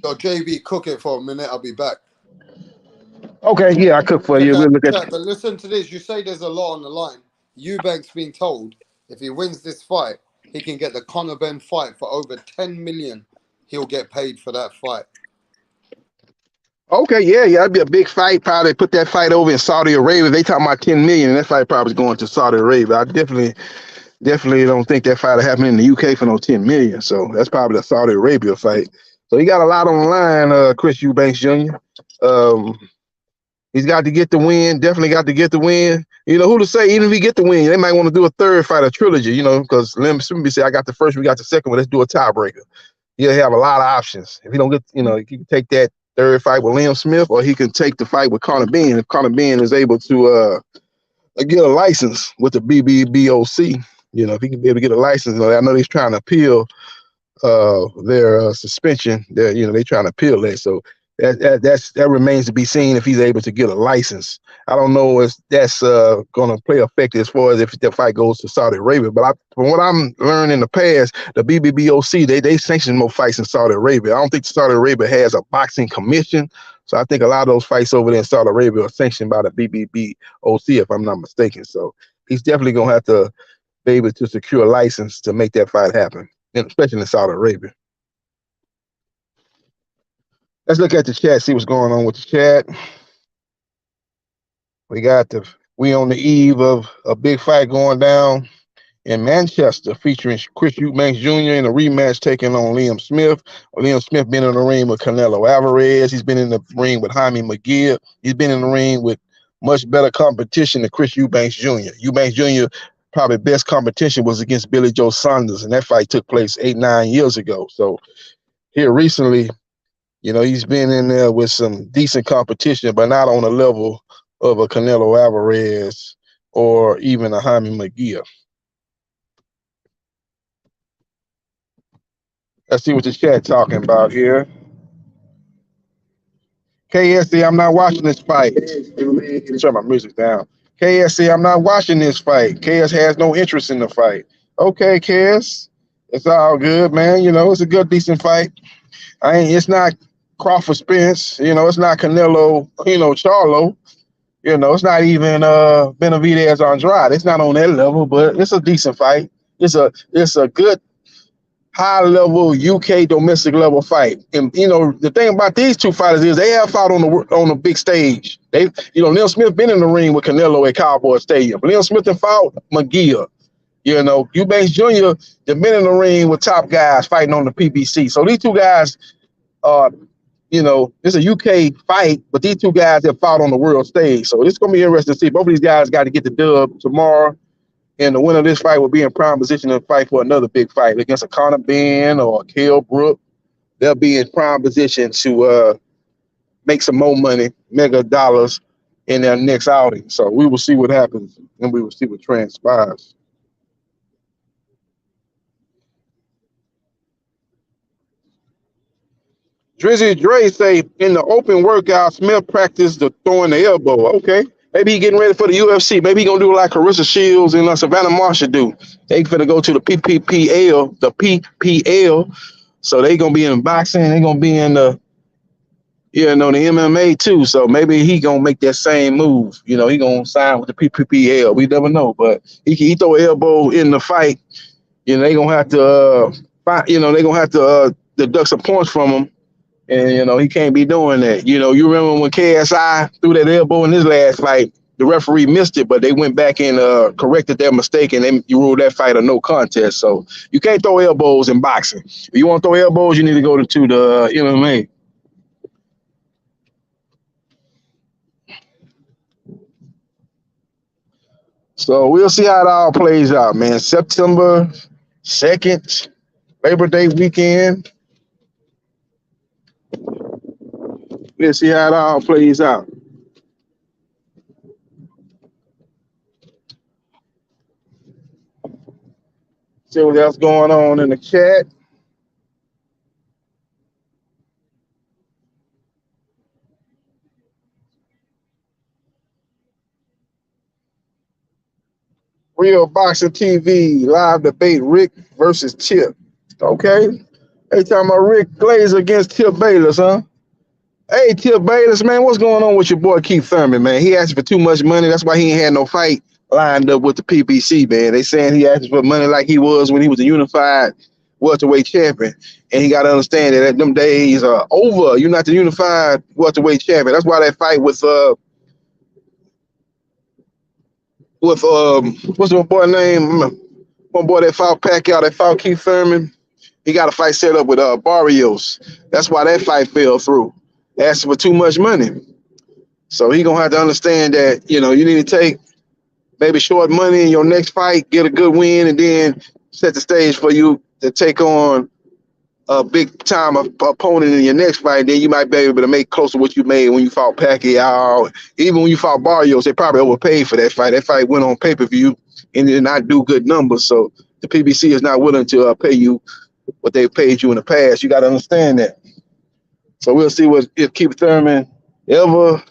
So JB, cook it for a minute. I'll be back. Okay, yeah, I cook for you. We'll look at. But listen to this. You say there's a lot on the line. EUBANK's been told if he wins this fight, he can get the Conor Benn fight for over 10 million. He'll get paid for that fight. Okay, yeah, that'd be a big fight. Probably put that fight over in Saudi Arabia. They talking about 10 million, and that fight probably is going to Saudi Arabia. I definitely don't think that fight will happen in the UK for no 10 million. So that's probably the Saudi Arabia fight. So he got a lot on the line, Chris EUBANK Jr. He's got to get the win. Definitely got to get the win. You know who to say? Even if he get the win, they might want to do a third fight, a trilogy. Because Liam Smith say, "I got the first, we got the second one. Let's do a tiebreaker." He'll have a lot of options. If he don't get, he can take that third fight with Liam Smith, or he can take the fight with Conor Benn. If Conor Benn is able to get a license with the BBBOC, if he can be able to get a license, I know he's trying to appeal their suspension. They're trying to appeal that. So that remains to be seen if he's able to get a license. I don't know if that's going to play effect as far as if the fight goes to Saudi Arabia. But from what I'm learning in the past, the BBBOC, they sanction more fights in Saudi Arabia. I don't think Saudi Arabia has a boxing commission. So I think a lot of those fights over there in Saudi Arabia are sanctioned by the BBBOC, if I'm not mistaken. So he's definitely going to have to be able to secure a license to make that fight happen, especially in Saudi Arabia. Let's look at the chat, see what's going on with the chat. We on the eve of a big fight going down in Manchester, featuring Chris EUBANK Jr. in a rematch taking on Liam Smith. Liam Smith been in the ring with Canelo Alvarez. He's been in the ring with Jaime Munguia. He's been in the ring with much better competition than Chris EUBANK Jr. EUBANK Jr. probably best competition was against Billy Joe Saunders, and that fight took place 8-9 years ago. So here recently, he's been in there with some decent competition, but not on the level of a Canelo Alvarez or even a Jaime Munguia. Let's see what the chat talking about here. KSC, I'm not watching this fight. Turn my music down. KSC, I'm not watching this fight. KS has no interest in the fight. Okay, KS, it's all good, man. It's a good, decent fight. It's not Crawford Spence. You know, it's not Canelo, Charlo. You know, it's not even Benavidez Andrade. It's not on that level, but it's a decent fight. It's a good high level UK domestic level fight. And the thing about these two fighters is they have fought on the big stage. Liam Smith been in the ring with Canelo at Cowboy Stadium. Liam Smith and fought McGear. Eubanks Jr. They've been in the ring with top guys fighting on the PBC. So these two guys are, it's a UK fight, but these two guys have fought on the world stage. So it's going to be interesting to see. Both of these guys got to get the dub tomorrow. And the winner of this fight will be in prime position to fight for another big fight against a Conor Benn or a Kell Brook. They'll be in prime position to make some more money, mega dollars, in their next outing. So we will see what happens, and we will see what transpires. Drizzy Dre say in the open workout, Smith practiced the throwing the elbow. Okay. Maybe he getting ready for the UFC. Maybe he gonna do like Carissa Shields and Savannah Marshall do. They finna go to the PPL. So they gonna be in boxing. They gonna be in the MMA too. So maybe he gonna make that same move. He gonna sign with the PPL. We never know, but he throw an elbow in the fight. They gonna have to they gonna have to deduct some points from him. And, he can't be doing that. You remember when KSI threw that elbow in his last fight, the referee missed it, but they went back and corrected their mistake, and you ruled that fight a no contest. So you can't throw elbows in boxing. If you want to throw elbows, you need to go to the MMA. So we'll see how it all plays out, man. September 2nd, Labor Day weekend. We'll see how it all plays out. See what else going on in the chat. Real Boxing TV, live debate, Rick versus Tip. Okay. Hey, talking about Rick Glazer against Tip Bayless, huh? Hey, Tip Bayless, man, what's going on with your boy Keith Thurman, man? He asked for too much money. That's why he ain't had no fight lined up with the PBC, man. They saying he asked for money like he was when he was a unified welterweight champion. And he got to understand that them days are over. You're not the unified welterweight champion. That's why that fight with what's the boy name? One boy that fought Pacquiao, that fought Keith Thurman. He got a fight set up with Barrios. That's why that fight fell through. Asking for too much money. So he gonna have to understand that, you need to take maybe short money in your next fight, get a good win, and then set the stage for you to take on a big time opponent in your next fight. Then you might be able to make close to what you made when you fought Pacquiao. Even when you fought Barrios, they probably overpaid for that fight. That fight went on pay-per-view and did not do good numbers. So the PBC is not willing to pay you what they paid you in the past. You got to understand that. So we'll see if Keith Thurman ever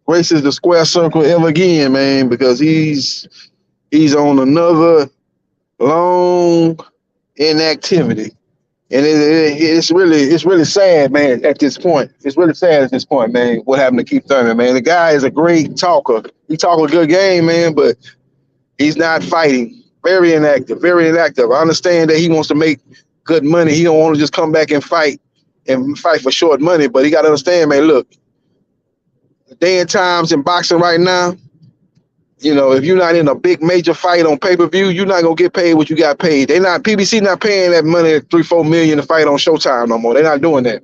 graces the square circle ever again, man, because he's on another long inactivity. And it's really sad, man, at this point. It's really sad at this point, man, what happened to Keith Thurman, man. The guy is a great talker. He talk a good game, man, but he's not fighting. Very inactive, very inactive. I understand that he wants to make good money. He don't want to just come back and fight for short money, but he got to understand, man, look, the day and times in boxing right now, if you're not in a big major fight on pay-per-view, you're not going to get paid what you got paid. PBC not paying that money, $3-4 million to fight on Showtime no more. They're not doing that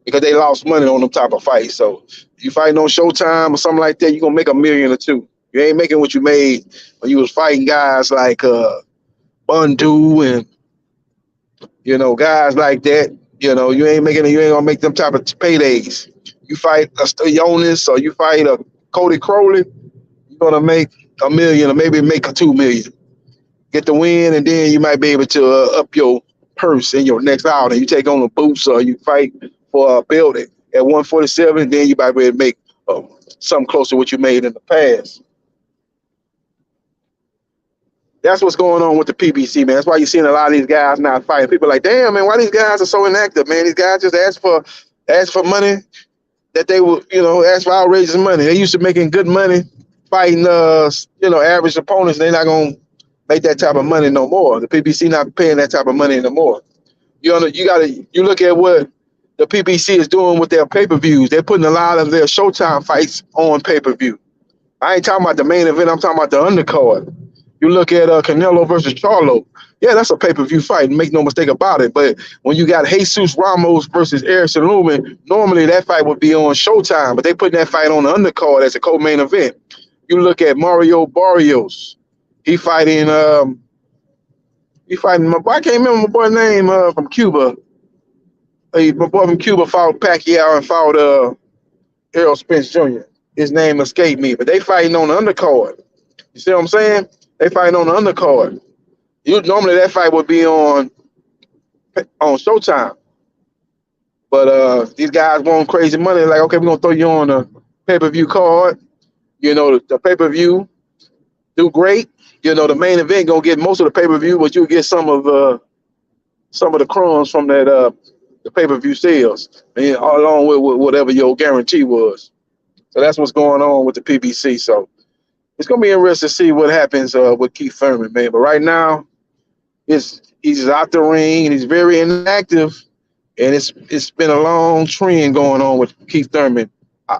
because they lost money on them type of fights. So if you fighting on Showtime or something like that, you're going to make $1 million or $2 million. You ain't making what you made when you was fighting guys like Bundu and, guys like that. You ain't gonna make them type of paydays. You fight a Stoyanis or you fight a Cody Crowley, you're gonna make $1 million or maybe make $2 million. Get the win, and then you might be able to up your purse in your next outing. You take on the boots or you fight for a belt at 147, and then you might be able to make something close to what you made in the past. That's what's going on with the PBC, man. That's why you're seeing a lot of these guys not fighting. People are like, damn, man, why these guys are so inactive, man? These guys just ask for ask for money that they would, ask for outrageous money. They used to making good money fighting, average opponents. They're not gonna make that type of money no more. The PBC not paying that type of money no more. You look at what the PBC is doing with their pay-per-views. They're putting a lot of their Showtime fights on pay-per-view. I ain't talking about the main event. I'm talking about the undercard. You look at Canelo versus Charlo. Yeah, that's a pay-per-view fight. Make no mistake about it. But when you got Jesus Ramos versus Erickson Lubin, normally that fight would be on Showtime, but they put that fight on the undercard as a co-main event. You look at Mario Barrios. He fighting. I can't remember my boy's name from Cuba. My boy from Cuba fought Pacquiao and fought Errol Spence Jr. His name escaped me, but they fighting on the undercard. You see what I'm saying? They fighting on the undercard. Normally that fight would be on Showtime, but these guys want crazy money. Like, okay, we're gonna throw you on a pay-per-view card. The pay-per-view do great. The main event gonna get most of the pay-per-view, but you'll get some of the crumbs from that the pay-per-view sales, and along with whatever your guarantee was. So that's what's going on with the PBC. So it's gonna be interesting to see what happens with Keith Thurman, man. But right now, he's out the ring and he's very inactive, and it's been a long trend going on with Keith Thurman.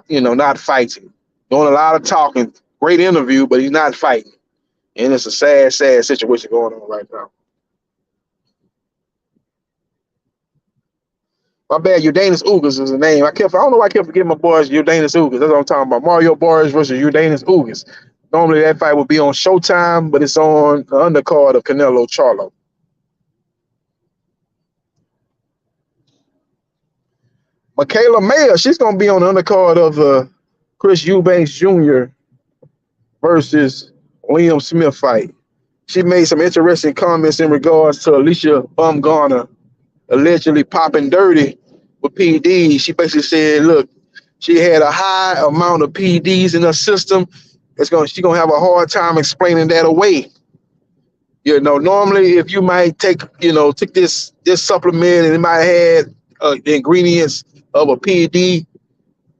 Not fighting, doing a lot of talking. Great interview, but he's not fighting, and it's a sad situation going on right now. My bad, Udanis Ugas is the name. I don't know why I kept forgetting my boys, Udanis Ugas. That's what I'm talking about. Mario Barrios versus Udanis Ugas. Normally that fight would be on Showtime, but it's on the undercard of Canelo Charlo. Michaela Mayer, she's going to be on the undercard of Chris Eubanks Jr. versus Liam Smith fight. She made some interesting comments in regards to Alicia Bumgarner allegedly popping dirty with PEDs. She basically said, look, she had a high amount of PEDs in her system. She's gonna have a hard time explaining that away. Normally if you might take this supplement and it might have the ingredients of a PED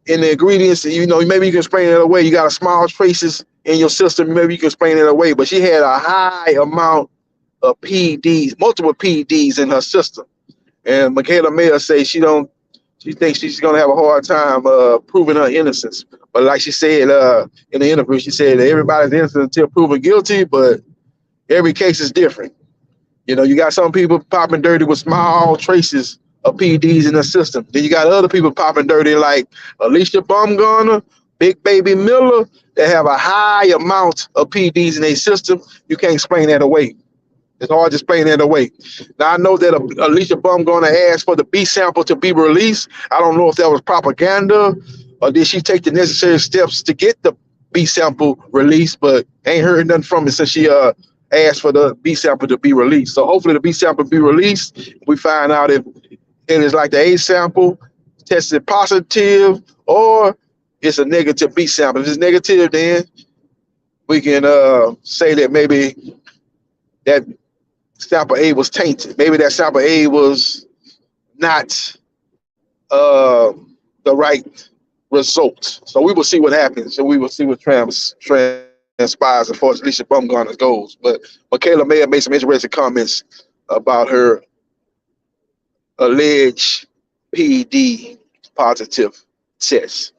in the ingredients, maybe you can explain it away. You got small traces in your system, maybe you can explain it away. But she had a high amount of PEDs, multiple PEDs in her system. And Michaela Mayer says she thinks she's gonna have a hard time proving her innocence. But like she said in the interview, she said that everybody's innocent until proven guilty, but every case is different. You got some people popping dirty with small traces of PEDs in the system. Then you got other people popping dirty like Alicia Bumgarner, Big Baby Miller, that have a high amount of PEDs in their system. You can't explain that away. It's hard to explain that away. Now, I know that Alicia Bumgarner asked for the B sample to be released. I don't know if that was propaganda or did she take the necessary steps to get the B sample released, but ain't heard nothing from it since she asked for the B sample to be released. So hopefully the B sample be released. We find out if it is like the A sample tested positive or it's a negative B sample. If it's negative, then we can say that maybe that sample A was tainted. Maybe that sample A was not the right result. So we will see what happens, and we will see what transpires as far as Alicia Bumgarner goes. But Michaela Mayer made some interesting comments about her alleged PED positive test.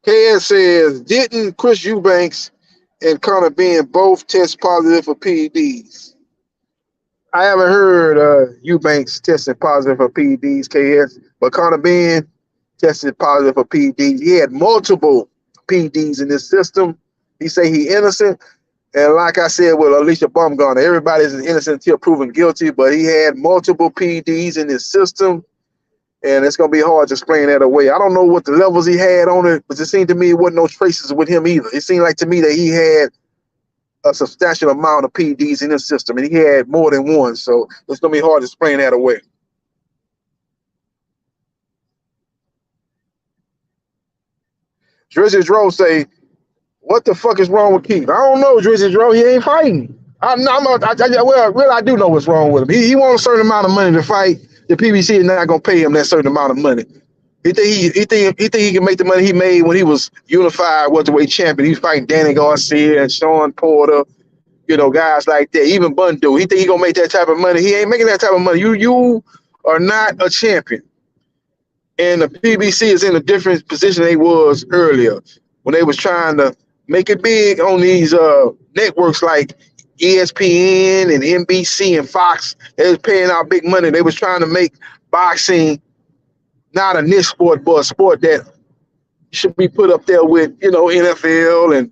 KS says, didn't Chris Eubanks and Conor Benn both test positive for PEDs? I haven't heard Eubanks tested positive for PEDs, KS, but Conor Benn tested positive for PEDs. He had multiple PEDs in his system. He say he innocent. And like I said with Alicia Bumgarner, everybody's innocent until proven guilty, but he had multiple PEDs in his system. And it's going to be hard to explain that away. I don't know what the levels he had on it, but it seemed to me it wasn't no traces with him either. It seemed like to me that he had a substantial amount of PEDs in his system, and he had more than one. So it's going to be hard to explain that away. Drizzy Dro say, what the fuck is wrong with Keith? I don't know, Drizzy Dro. He ain't fighting. I do know what's wrong with him. He wants a certain amount of money to fight. The PBC is not gonna pay him that certain amount of money. He think he can make the money he made when he was unified welterweight champion. He was fighting Danny Garcia and Sean Porter, guys like that. Even Bundu. He think he gonna make that type of money. He ain't making that type of money. You are not a champion. And the PBC is in a different position they was earlier when they was trying to make it big on these networks like ESPN and NBC and Fox. They was paying out big money. They was trying to make boxing not a niche sport, but a sport that should be put up there with, NFL and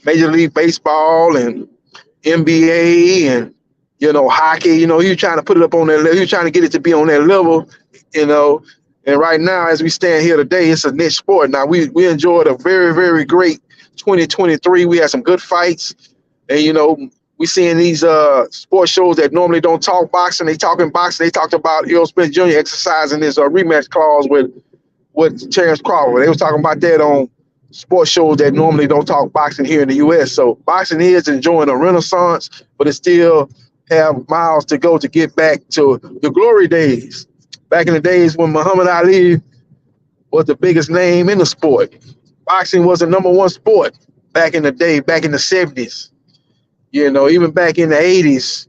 Major League Baseball and NBA and, hockey. You're trying to put it up on that level. You're trying to get it to be on that level, And right now, as we stand here today, it's a niche sport. Now, we enjoyed a very, very great 2023. We had some good fights. And, we seeing these sports shows that normally don't talk boxing. They talking boxing. They talked about Errol Spence Jr. exercising his rematch clause with Terrence Crawford. They was talking about that on sports shows that normally don't talk boxing here in the U.S. So boxing is enjoying a renaissance, but it still have miles to go to get back to the glory days. Back in the days when Muhammad Ali was the biggest name in the sport. Boxing was the number one sport back in the day, back in the 70s. Even back in the 80s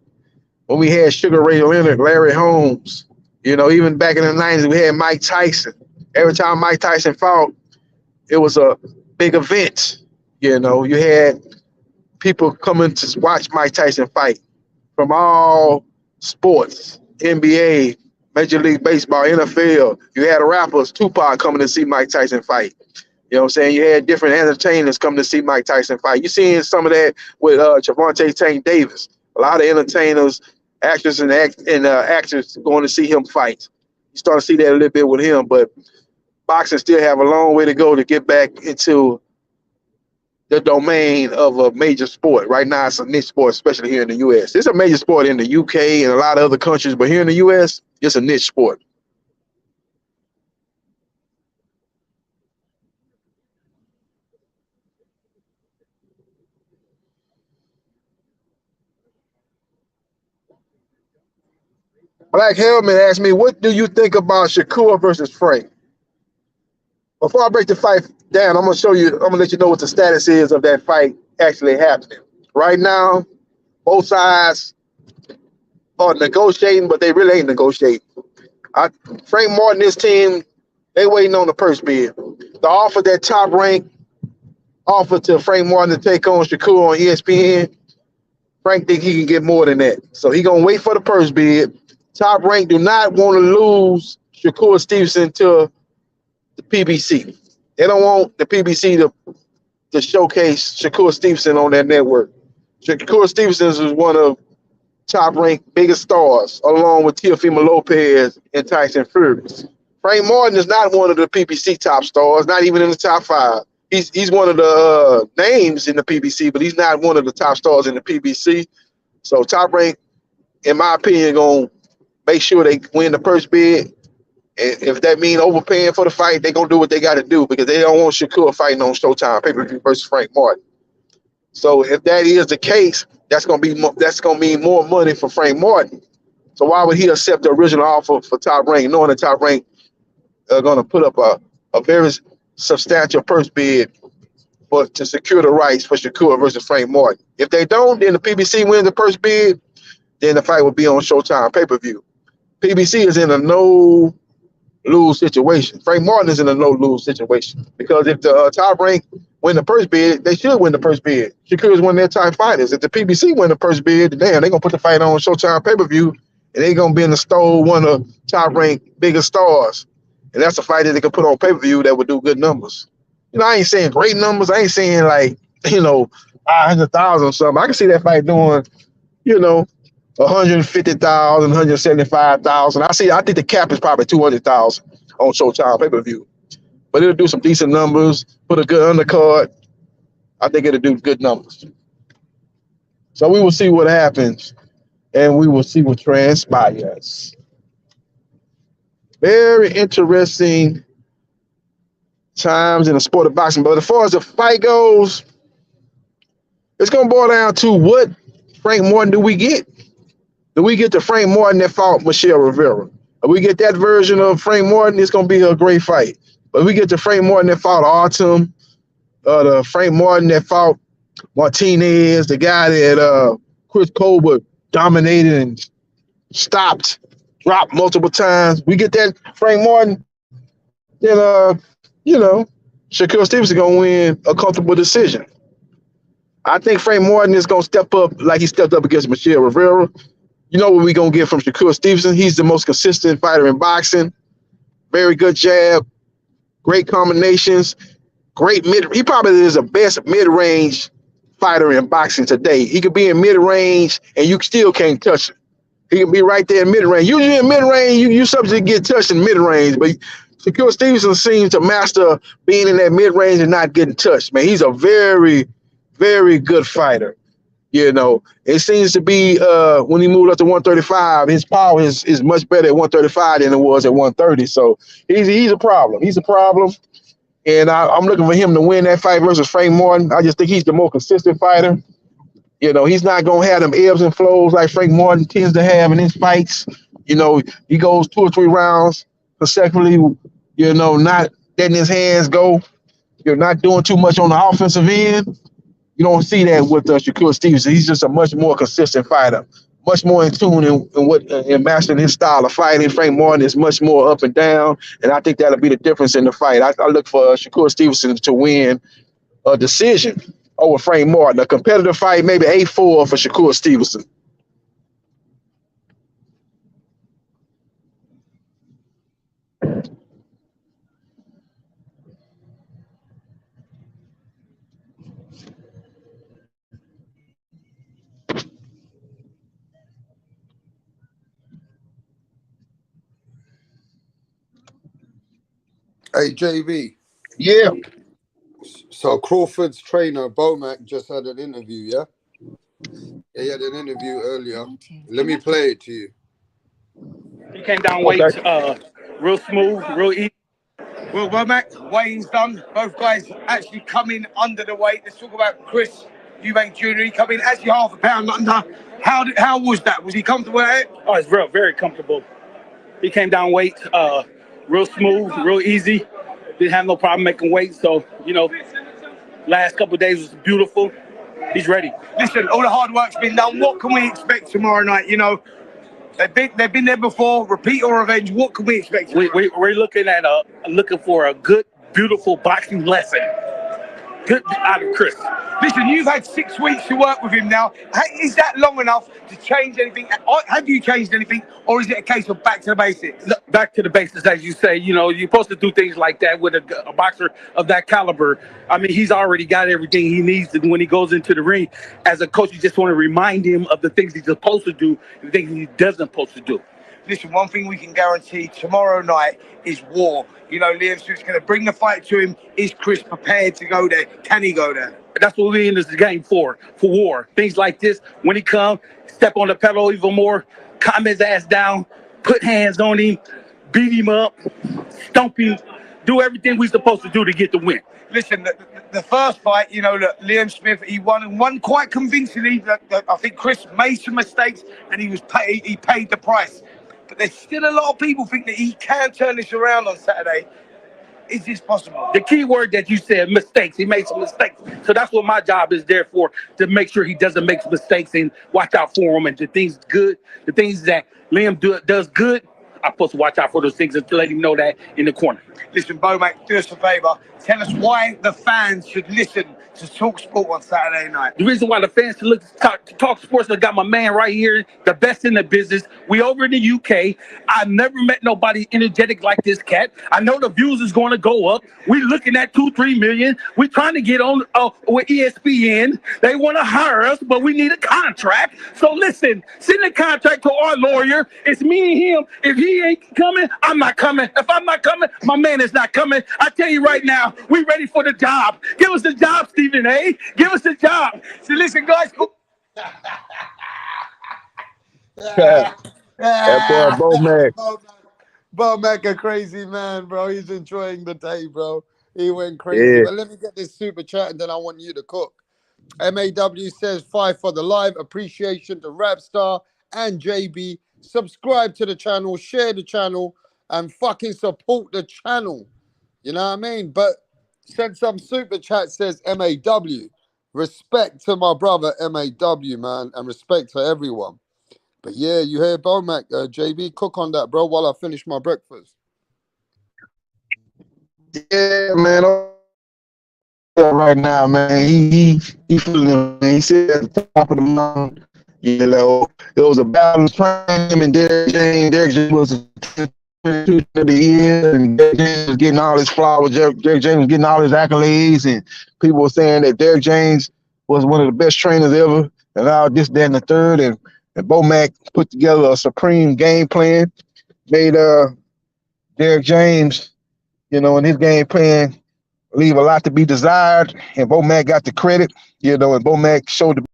when we had Sugar Ray Leonard, Larry Holmes. Even back in the 90s, we had Mike Tyson. Every time Mike Tyson fought, it was a big event. You had people coming to watch Mike Tyson fight from all sports, NBA, Major League Baseball, NFL. You had rappers, Tupac, coming to see Mike Tyson fight. You know what I'm saying? You had different entertainers coming to see Mike Tyson fight. You're seeing some of that with Gervonta Tank Davis. A lot of entertainers, actors and actors going to see him fight. You start to see that a little bit with him, but boxing still have a long way to go to get back into the domain of a major sport. Right now, it's a niche sport, especially here in the U.S. It's a major sport in the U.K. and a lot of other countries, but here in the U.S., it's a niche sport. Black Helmet asked me, what do you think about Shakur versus Frank? Before I break the fight down, I'm gonna let you know what the status is of that fight actually happening. Right now, both sides are negotiating, but they really ain't negotiating. Frank Martin, his team, they waiting on the purse bid. The offer that Top Rank offered to Frank Martin to take on Shakur on ESPN, Frank think he can get more than that. So he gonna wait for the purse bid. Top Rank do not want to lose Shakur Stevenson to the PBC. They don't want the PBC to showcase Shakur Stevenson on their network. Shakur Stevenson is one of Top Rank biggest stars, along with Teofimo Lopez and Tyson Fury. Frank Martin is not one of the PBC top stars, not even in the top 5. He's one of the names in the PBC, but he's not one of the top stars in the PBC. So Top Rank, in my opinion, gonna make sure they win the purse bid. And if that means overpaying for the fight, they're going to do what they got to do because they don't want Shakur fighting on Showtime pay-per-view versus Frank Martin. So if that is the case, that's going to mean more money for Frank Martin. So why would he accept the original offer for Top Rank, knowing that Top Rank are going to put up a very substantial purse bid to secure the rights for Shakur versus Frank Martin? If they don't, then the PBC wins the purse bid, then the fight will be on Showtime pay-per-view. PBC is in a no-lose situation. Frank Martin is in a no-lose situation because if the Top Rank win the purse bid, they should win the purse bid. Shakur is one of their top fighters. If the PBC win the purse bid, damn, they're going to put the fight on Showtime pay-per-view, and they're going to be in the store one of Top Rank biggest stars. And that's a fight that they can put on pay-per-view that would do good numbers. I ain't saying great numbers. I ain't saying 500,000 or something. I can see that fight doing, 150,000, 175,000. I think the cap is probably 200,000 on Showtime pay-per-view. But it'll do some decent numbers, put a good undercard. I think it'll do good numbers. So we will see what happens, and we will see what transpires. Very interesting times in the sport of boxing. But as far as the fight goes, it's going to boil down to what Frank Morton do we get? Do we get the Frank Morton that fought Michelle Rivera? If we get that version of Frank Morton, it's going to be a great fight. But we get the Frank Morton that fought Artem, the Frank Morton that fought Martinez, the guy that Chris Colbert dominated and dropped multiple times. We get that Frank Morton, then Shakur Stevenson gonna win a comfortable decision. I think Frank Morton is gonna step up like he stepped up against Michelle Rivera. You know what we're gonna get from Shakur Stevenson? He's the most consistent fighter in boxing. Very good jab, great combinations, great mid. He probably is the best mid-range fighter in boxing today. He could be in mid-range and you still can't touch him. He can be right there in mid-range. Usually in mid-range, you subject to get touched in mid-range, but Shakur Stevenson seems to master being in that mid-range and not getting touched. Man, he's a very, very good fighter. You know, it seems to be when he moved up to 135, his power is much better at 135 than it was at 130. So he's a problem. He's a problem. And I'm looking for him to win that fight versus Frank Morton. I just think he's the more consistent fighter. You know, he's not going to have them ebbs and flows like Frank Morton tends to have in his fights. You know, he goes 2 or 3 rounds consecutively, you know, not letting his hands go. You're not doing too much on the offensive end. You don't see that with Shakur Stevenson. He's just a much more consistent fighter, much more in tune in mastering his style of fighting. Frank Morton is much more up and down, and I think that'll be the difference in the fight. I look for Shakur Stevenson to win a decision over Frank Morton. A competitive fight, maybe 8-4 for Shakur Stevenson. Hey, JB. Yeah. So Crawford's trainer, Bomac, just had an interview, yeah? He had an interview earlier. Let me play it to you. He came down weight, real smooth, real easy. Well, Bomac, weigh-in's done. Both guys actually come in under the weight. Let's talk about Chris EUBANK Jr. He come in actually half a pound under. How was that? Was he comfortable at it? Oh, it's very comfortable. He came down weight, real smooth, real easy. Didn't have no problem making weight. So, you know, last couple of days was beautiful. He's ready. Listen, all the hard work's been done. What can we expect tomorrow night? You know, they've been there before. Repeat or revenge. What can we expect? We're looking at looking for a good, beautiful boxing lesson. Good out of Chris. Listen, you've had 6 weeks to work with him now. Is that long enough to change anything? Have you changed anything, or is it a case of back to the basics? No, back to the basics, as you say. You know, you're supposed to do things like that with a boxer of that caliber. I mean, he's already got everything he needs to, when he goes into the ring. As a coach, you just want to remind him of the things he's supposed to do and the things he doesn't supposed to do. Listen, one thing we can guarantee tomorrow night is war. You know, Liam Smith's going to bring the fight to him. Is Chris prepared to go there? Can he go there? That's what we're in this game for war. Things like this, when he comes, step on the pedal even more, calm his ass down, put hands on him, beat him up, stomp him, do everything we're supposed to do to get the win. Listen, the first fight, you know, Liam Smith, he won quite convincingly. I think Chris made some mistakes and he paid the price. But there's still a lot of people think that he can turn this around on Saturday. Is this possible? The key word that you said, mistakes. He made some mistakes. So that's what my job is there for, to make sure he doesn't make mistakes and watch out for him. And the things that Liam does good, I'm supposed to watch out for those things and to let him know that in the corner. Listen, Bomac, do us a favor. Tell us why the fans should listen to Talk Sport on Saturday night. The reason why the fans should look to Talk Sports, I got my man right here, the best in the business. We over in the UK. I've never met nobody energetic like this cat. I know the views is going to go up. We're looking at 2-3 million. We're trying to get on with ESPN. They want to hire us, but we need a contract. So listen, send the contract to our lawyer. It's me and him. If he ain't coming, I'm not coming. If I'm not coming, my man is not coming. I tell you right now, we ready for the job. Give us the job, Stephen A. Give us the job. So listen, guys. Bomac. Bomac, a crazy man, bro. He's enjoying the day, bro. He went crazy. Yeah. But let me get this super chat and then I want you to cook. MAW says 5 for the live. Appreciation to Rapstar and JB. Subscribe to the channel, share the channel, and fucking support the channel. You know what I mean? But send some super chat, says MAW. Respect to my brother MAW, man, and respect to everyone. But yeah, you hear Bomac, JB, cook on that, bro, while I finish my breakfast. Yeah, man. Right now, man, he feeling it, man. He said at the top of the mountain, you know, it was a balance between him and Derrick James. Derrick James was a 22 of the year, and Derrick James was getting all his flowers. Derrick James was getting all his accolades, and people were saying that Derrick James was one of the best trainers ever, and all this, that, and the third. And Bomac put together a supreme game plan, made Derrick James, you know, in his game plan leave a lot to be desired, and Bomac got the credit, you know, and Bomac showed the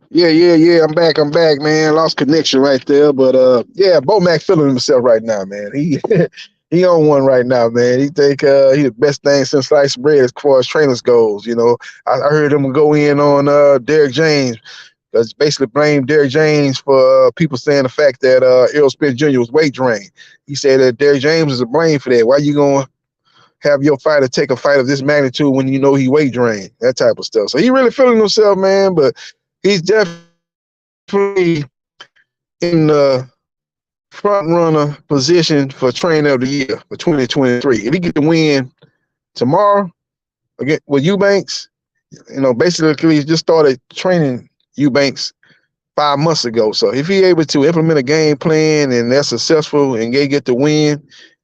Yeah. I'm back, man. Lost connection right there, but yeah, Bomac feeling himself right now, man. He he on one right now, man. He think he the best thing since sliced bread as far as trainers goes. You know, I heard him go in on Derrick James. Because basically blamed Derrick James for people saying the fact that Errol Spence Jr. was weight drained. He said that Derrick James is to blame for that. Why you going to have your fighter take a fight of this magnitude when you know he weight drained? That type of stuff. So he really feeling himself, man, but he's definitely in the front runner position for trainer of the year for 2023. If he get the win tomorrow again with EUBANK, you know, basically he just started training EUBANK 5 months ago. So if he able to implement a game plan and that's successful and they get the win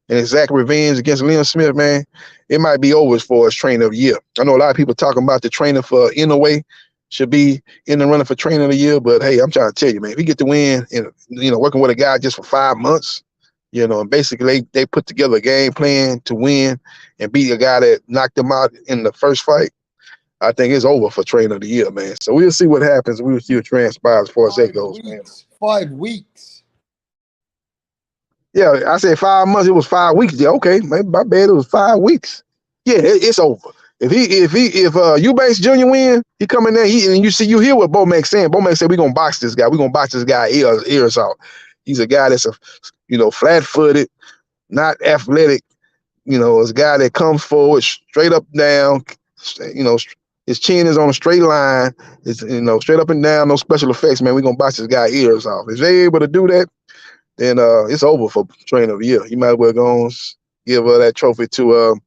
and exact revenge against Liam Smith, man, it might be over as far as trainer of the year. I know a lot of people talking about the trainer for Inouye should be in the running for trainer of the year, but hey, I'm trying to tell you, man, if he get the win and, you know, working with a guy just for 5 months, you know, and basically they put together a game plan to win and beat a guy that knocked them out in the first fight, I think it's over for trainer of the year, man. So we'll see what happens. We'll see what transpires as far as that goes, man. 5 weeks. Yeah, I said 5 months. It was 5 weeks. Yeah, okay, maybe my bad. It was 5 weeks. Yeah, it's over. If Eubanks Jr. win, he come in there. And you hear what Bomac saying. Bomac said, "We're gonna box this guy. We're gonna box this guy ears out." He's a guy that's flat-footed, not athletic. You know, it's a guy that comes forward straight up down. You know, his chin is on a straight line. It's, you know, straight up and down, no special effects, man. We're gonna box this guy ears off. If they able to do that, then it's over for trainer of the year. You might as well go and give that trophy to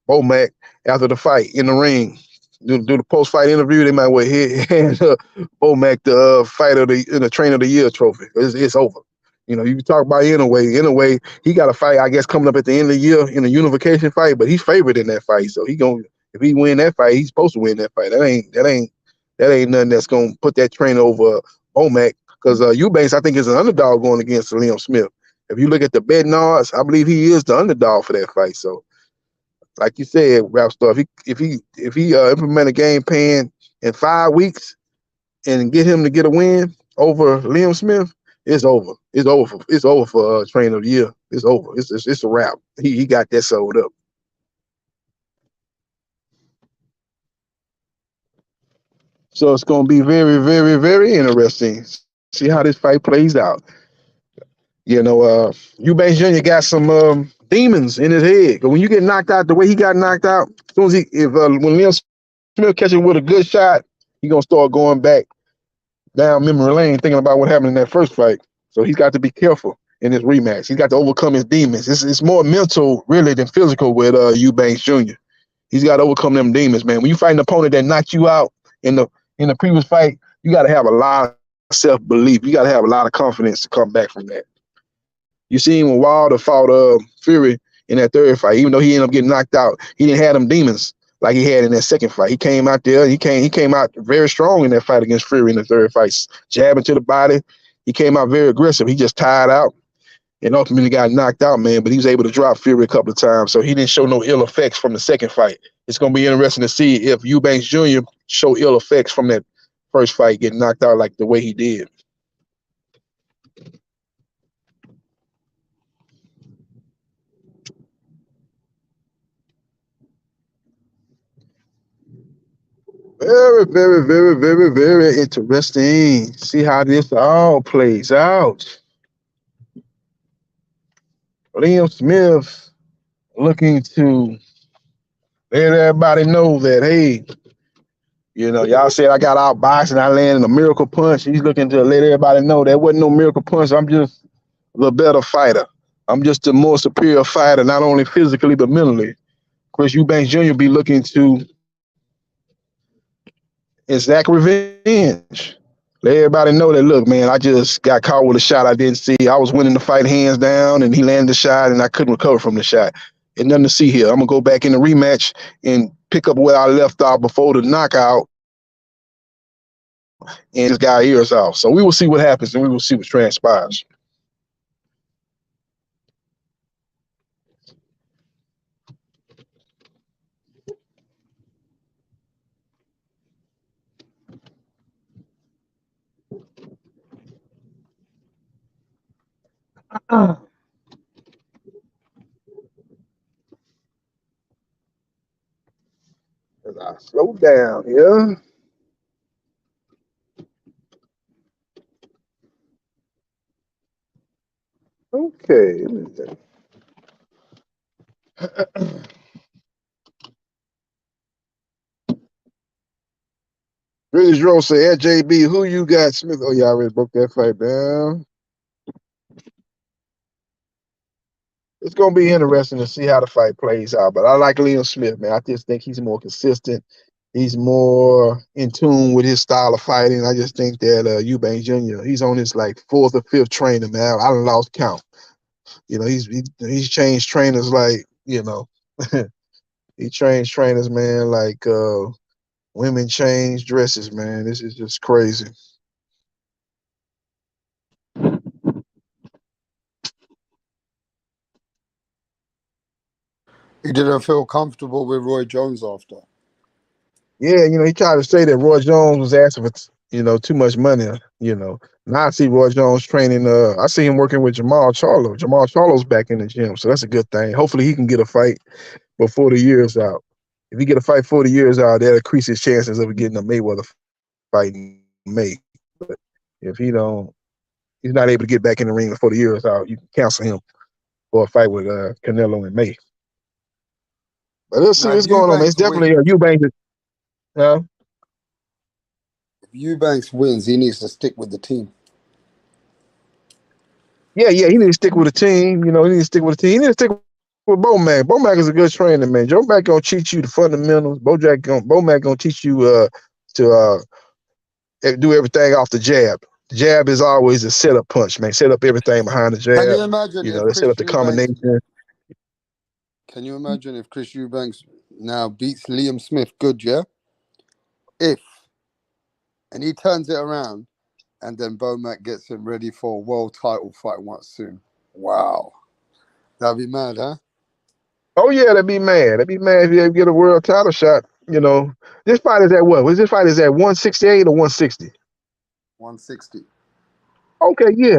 Bomac after the fight in the ring. Do the post-fight interview. They might well hand Bomac the the trainer of the year trophy. It's over. You know, you talk about Inouye, he got a fight, I guess, coming up at the end of the year in a unification fight, but he's favored in that fight. So if he win that fight, he's supposed to win that fight. That ain't nothing that's gonna put that trainer over Bomac. Because Eubanks, I think, is an underdog going against Liam Smith. If you look at the betting odds, I believe he is the underdog for that fight. So, like you said, Rapstar, if he implement a game plan in 5 weeks and get him to get a win over Liam Smith, it's over. It's over for trainer of the year. It's over. It's a wrap. He got that sold up. So it's going to be very, very, very interesting. See how this fight plays out. Eubanks Jr. got some demons in his head. But when you get knocked out the way he got knocked out, as soon as when Liam Smith catches him with a good shot, he's gonna start going back down memory lane, thinking about what happened in that first fight. So he's got to be careful in his rematch. He's got to overcome his demons. It's more mental really than physical with Eubanks Jr. He's got to overcome them demons, man. When you fight an opponent that knocked you out in the previous fight, you got to have a lot of self-belief. You got to have a lot of confidence to come back from that. You seen when Wilder fought Fury in that third fight, even though he ended up getting knocked out, he didn't have them demons like he had in that second fight. He came out there, he came out very strong in that fight against Fury in the third fight, jabbing to the body. He came out very aggressive. He just tired out and ultimately got knocked out, man. But he was able to drop Fury a couple of times, so he didn't show no ill effects from the second fight. It's going to be interesting to see if Eubanks Jr. show ill effects from that first fight, getting knocked out like the way he did. Very, very, very, very, very interesting. See how this all plays out. Liam Smith looking to let everybody know that, hey, y'all said I got outboxed and I landed a miracle punch. He's looking to let everybody know that wasn't no miracle punch. I'm just the better fighter. I'm just a more superior fighter, not only physically but mentally. Chris Eubanks Jr. be looking to exact revenge. Let everybody know that, look, man, I just got caught with a shot I didn't see. I was winning the fight hands down, and he landed the shot, and I couldn't recover from the shot. There's nothing to see here. I'm going to go back in the rematch and pick up where I left off before the knockout and just got ears off. So we will see what happens, and we will see what transpires. Slow down here. Okay. British Rose say, JB, who you got, Smith? Oh, y'all already broke that fight down. It's going to be interesting to see how the fight plays out. But I like Liam Smith, man. I just think he's more consistent. He's more in tune with his style of fighting. I just think that Eubanks Jr., he's on his like fourth or fifth trainer, man. I done lost count. He's changed trainers like, he changed trainers, man, like women change dresses, man. This is just crazy. He didn't feel comfortable with Roy Jones after. Yeah, he tried to say that Roy Jones was asking for, too much money, Now I see Roy Jones training. I see him working with Jamal Charlo. Jamal Charlo's back in the gym, so that's a good thing. Hopefully he can get a fight before the year's out. If he get a fight before the year's out, that'll increase his chances of getting a Mayweather fight in May. But if he's not able to get back in the ring before the year's out, you can cancel him for a fight with CANELO in May. But let's see what's going on, man. It's definitely Eubanks. If Eubanks wins, he needs to stick with the team. Yeah, he needs to stick with the team. He needs to stick with the team. He needs to stick with Bomac. Bomac is a good trainer, man. Joe Mack gonna teach you the fundamentals. Bomac gonna teach you to do everything off the jab. The jab is always a setup punch, man. Set up everything behind the jab. Can you imagine they set up the combination. Can you imagine if Chris Eubanks now beats Liam Smith good, yeah? And he turns it around, and then Bomac gets him ready for a world title fight once soon. Wow. That'd be mad, huh? Oh, yeah, that'd be mad. That'd be mad if you ever get a world title shot. This fight is at what? This fight is at 168 or 160? 160. Okay, yeah.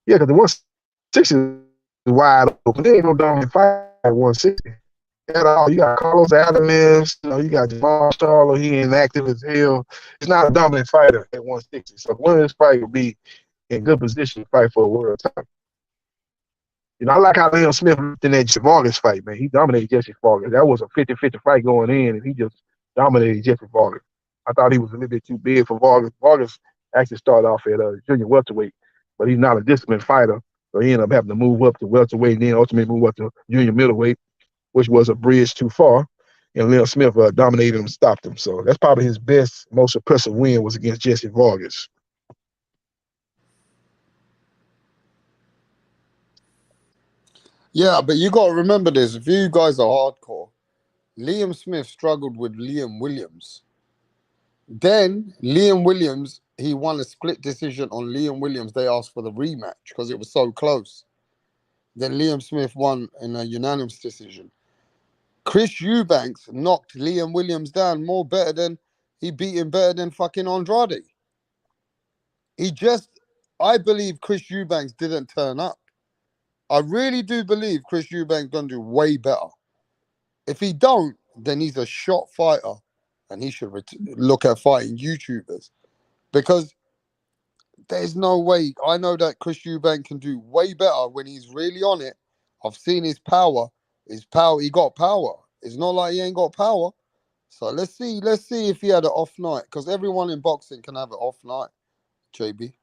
Because the 160 is wide open. There ain't no dominant fight at 160. at all. You got Carlos Adames, you got Jamal Charlo. He inactive as hell. He's not a dominant fighter at 160. So one of this fight would be in good position to fight for a world title. I like how Liam Smith looked in that Jesse Vargas fight, man. He dominated Jesse Vargas. That was a 50-50 fight going in, and he just dominated Jesse Vargas. I thought he was a little bit too big for Vargas. Vargas actually started off at junior welterweight, but he's not a disciplined fighter, so he ended up having to move up to welterweight and then ultimately move up to junior middleweight, which was a bridge too far. And Liam Smith dominated him and stopped him. So that's probably his best, most impressive win was against Jesse Vargas. Yeah, but you got to remember this. If you guys are hardcore, Liam Smith struggled with Liam Williams. Then Liam Williams, he won a split decision on Liam Williams. They asked for the rematch because it was so close. Then Liam Smith won in a unanimous decision. Chris Eubanks knocked Liam Williams down he beat him better than fucking Andrade. I believe Chris Eubanks didn't turn up. I really do believe Chris Eubanks gonna do way better. If he don't, then he's a shot fighter, and he should look at fighting YouTubers, because there's no way. I know that Chris Eubanks can do way better when he's really on it. I've seen his power. He got power. It's not like he ain't got power. So let's see if he had an off night, because everyone in boxing can have an off night. JB.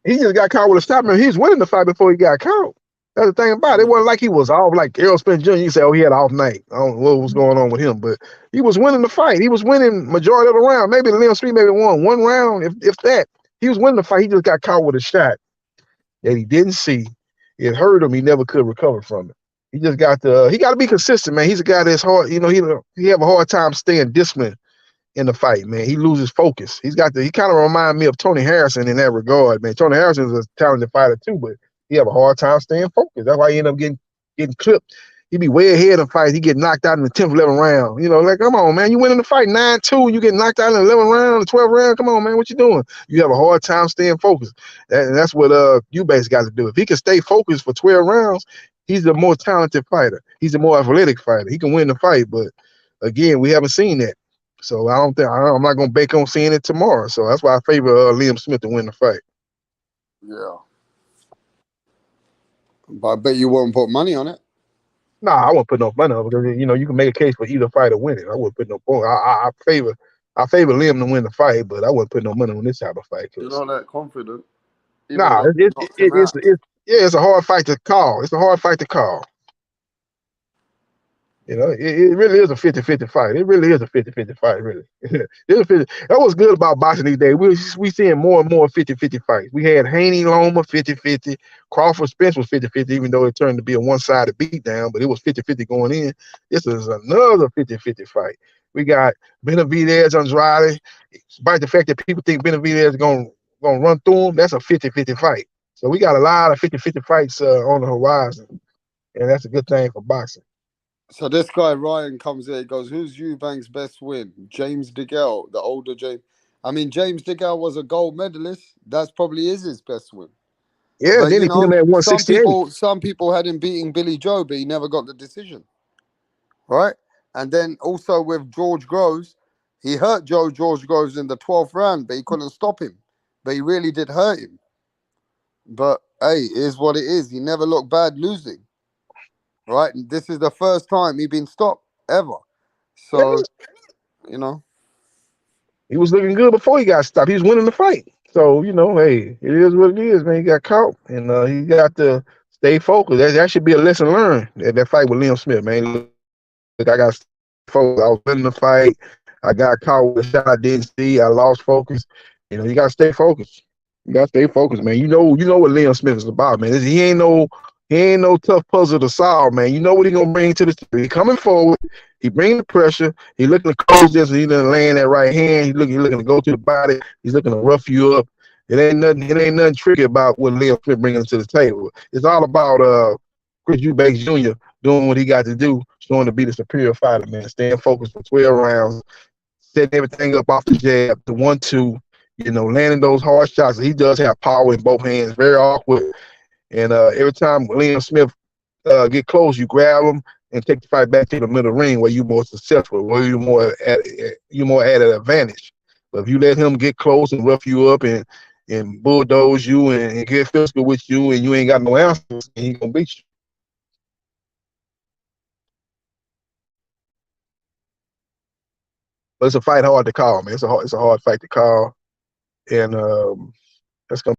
He just got caught with a stop. He was winning the fight before he got caught. That's the thing about it. It wasn't like he was off like Errol Spence Jr. You say, oh, he had an off night. I don't know what was going on with him, but he was winning the fight. He was winning majority of the round. Maybe Liam Smith maybe won one round, if that. He was winning the fight. He just got caught with a shot that he didn't see. It hurt him. He never could recover from it. He just got he got to be consistent, man. He's a guy that's hard. He have a hard time staying disciplined in the fight, man. He loses focus. He kind of remind me of Tony Harrison in that regard, man. Tony Harrison is a talented fighter too, but he have a hard time staying focused. That's why he end up getting clipped. He be way ahead of fight. He get knocked out in the 10th, 11th round. Like, come on, man. You winning the fight 9-2. You get knocked out in the 11th round, the 12th round. Come on, man. What you doing? You have a hard time staying focused. And that's what Eubanks got to do. If he can stay focused for 12 rounds, he's a more talented fighter. He's a more athletic fighter. He can win the fight, but again, we haven't seen that. So I'm not gonna bank on seeing it tomorrow. So that's why I favor Liam Smith to win the fight. Yeah, but I bet you won't put money on it. Nah, I won't put no money on it because you can make a case for either fighter winning. I wouldn't put no point. I favor Liam to win the fight, but I wouldn't put no money on this type of fight. You're not that confident. Nah, it's a hard fight to call. It's a hard fight to call. It really is a 50-50 fight. It really is a 50-50 fight, really. That was good about boxing these days. We seeing more and more 50-50 fights. We had Haney Loma 50-50. Crawford Spence was 50-50, even though it turned to be a one-sided beatdown, but it was 50-50 going in. This is another 50-50 fight. We got Benavidez Andrade. Despite the fact that people think Benavidez is going to run through him, that's a 50-50 fight. So we got a lot of 50-50 fights on the horizon, and that's a good thing for boxing. So this guy, Ryan, comes here, he goes, who's Eubanks' best win? James DeGale, the older James. I mean, James DeGale was a gold medalist. That's probably his best win. Yeah, but, then he put him at 168. Some people had him beating Billy Joe, but he never got the decision. Right? And then also with George Groves, he hurt George Groves in the 12th round, but he couldn't stop him. But he really did hurt him. But, hey, it is what it is. He never looked bad losing. Right, and this is the first time he's been stopped ever. So, he was looking good before he got stopped. He was winning the fight. So, hey, it is what it is, man. He got caught, and he got to stay focused. That should be a lesson learned at that fight with Liam Smith, man. Look, I got focused. I was winning the fight. I got caught with a shot I didn't see. I lost focus. You got to stay focused. You got to stay focused, man. You know what Liam Smith is about, man. He ain't no tough puzzle to solve, man. You know what he gonna bring to the table. He coming forward. He bringing the pressure. He looking to close this. He done laying that right hand. He looking to go to the body. He's looking to rough you up. It ain't nothing tricky about what Liam Smith bringing to the table. It's all about Chris Eubanks Jr. doing what he got to do, showing to be the superior fighter, man. Staying focused for 12 rounds, setting everything up off the jab, the 1-2. Landing those hard shots. He does have power in both hands. Very awkward. And every time Liam Smith get close, you grab him, and take the fight back to the middle ring where you're more successful, where you're more at an advantage. But if you let him get close and rough you up and bulldoze you and get physical with you and you ain't got no answers, he gonna beat you. But it's a fight hard to call, man. It's a hard fight to call, and that's gonna.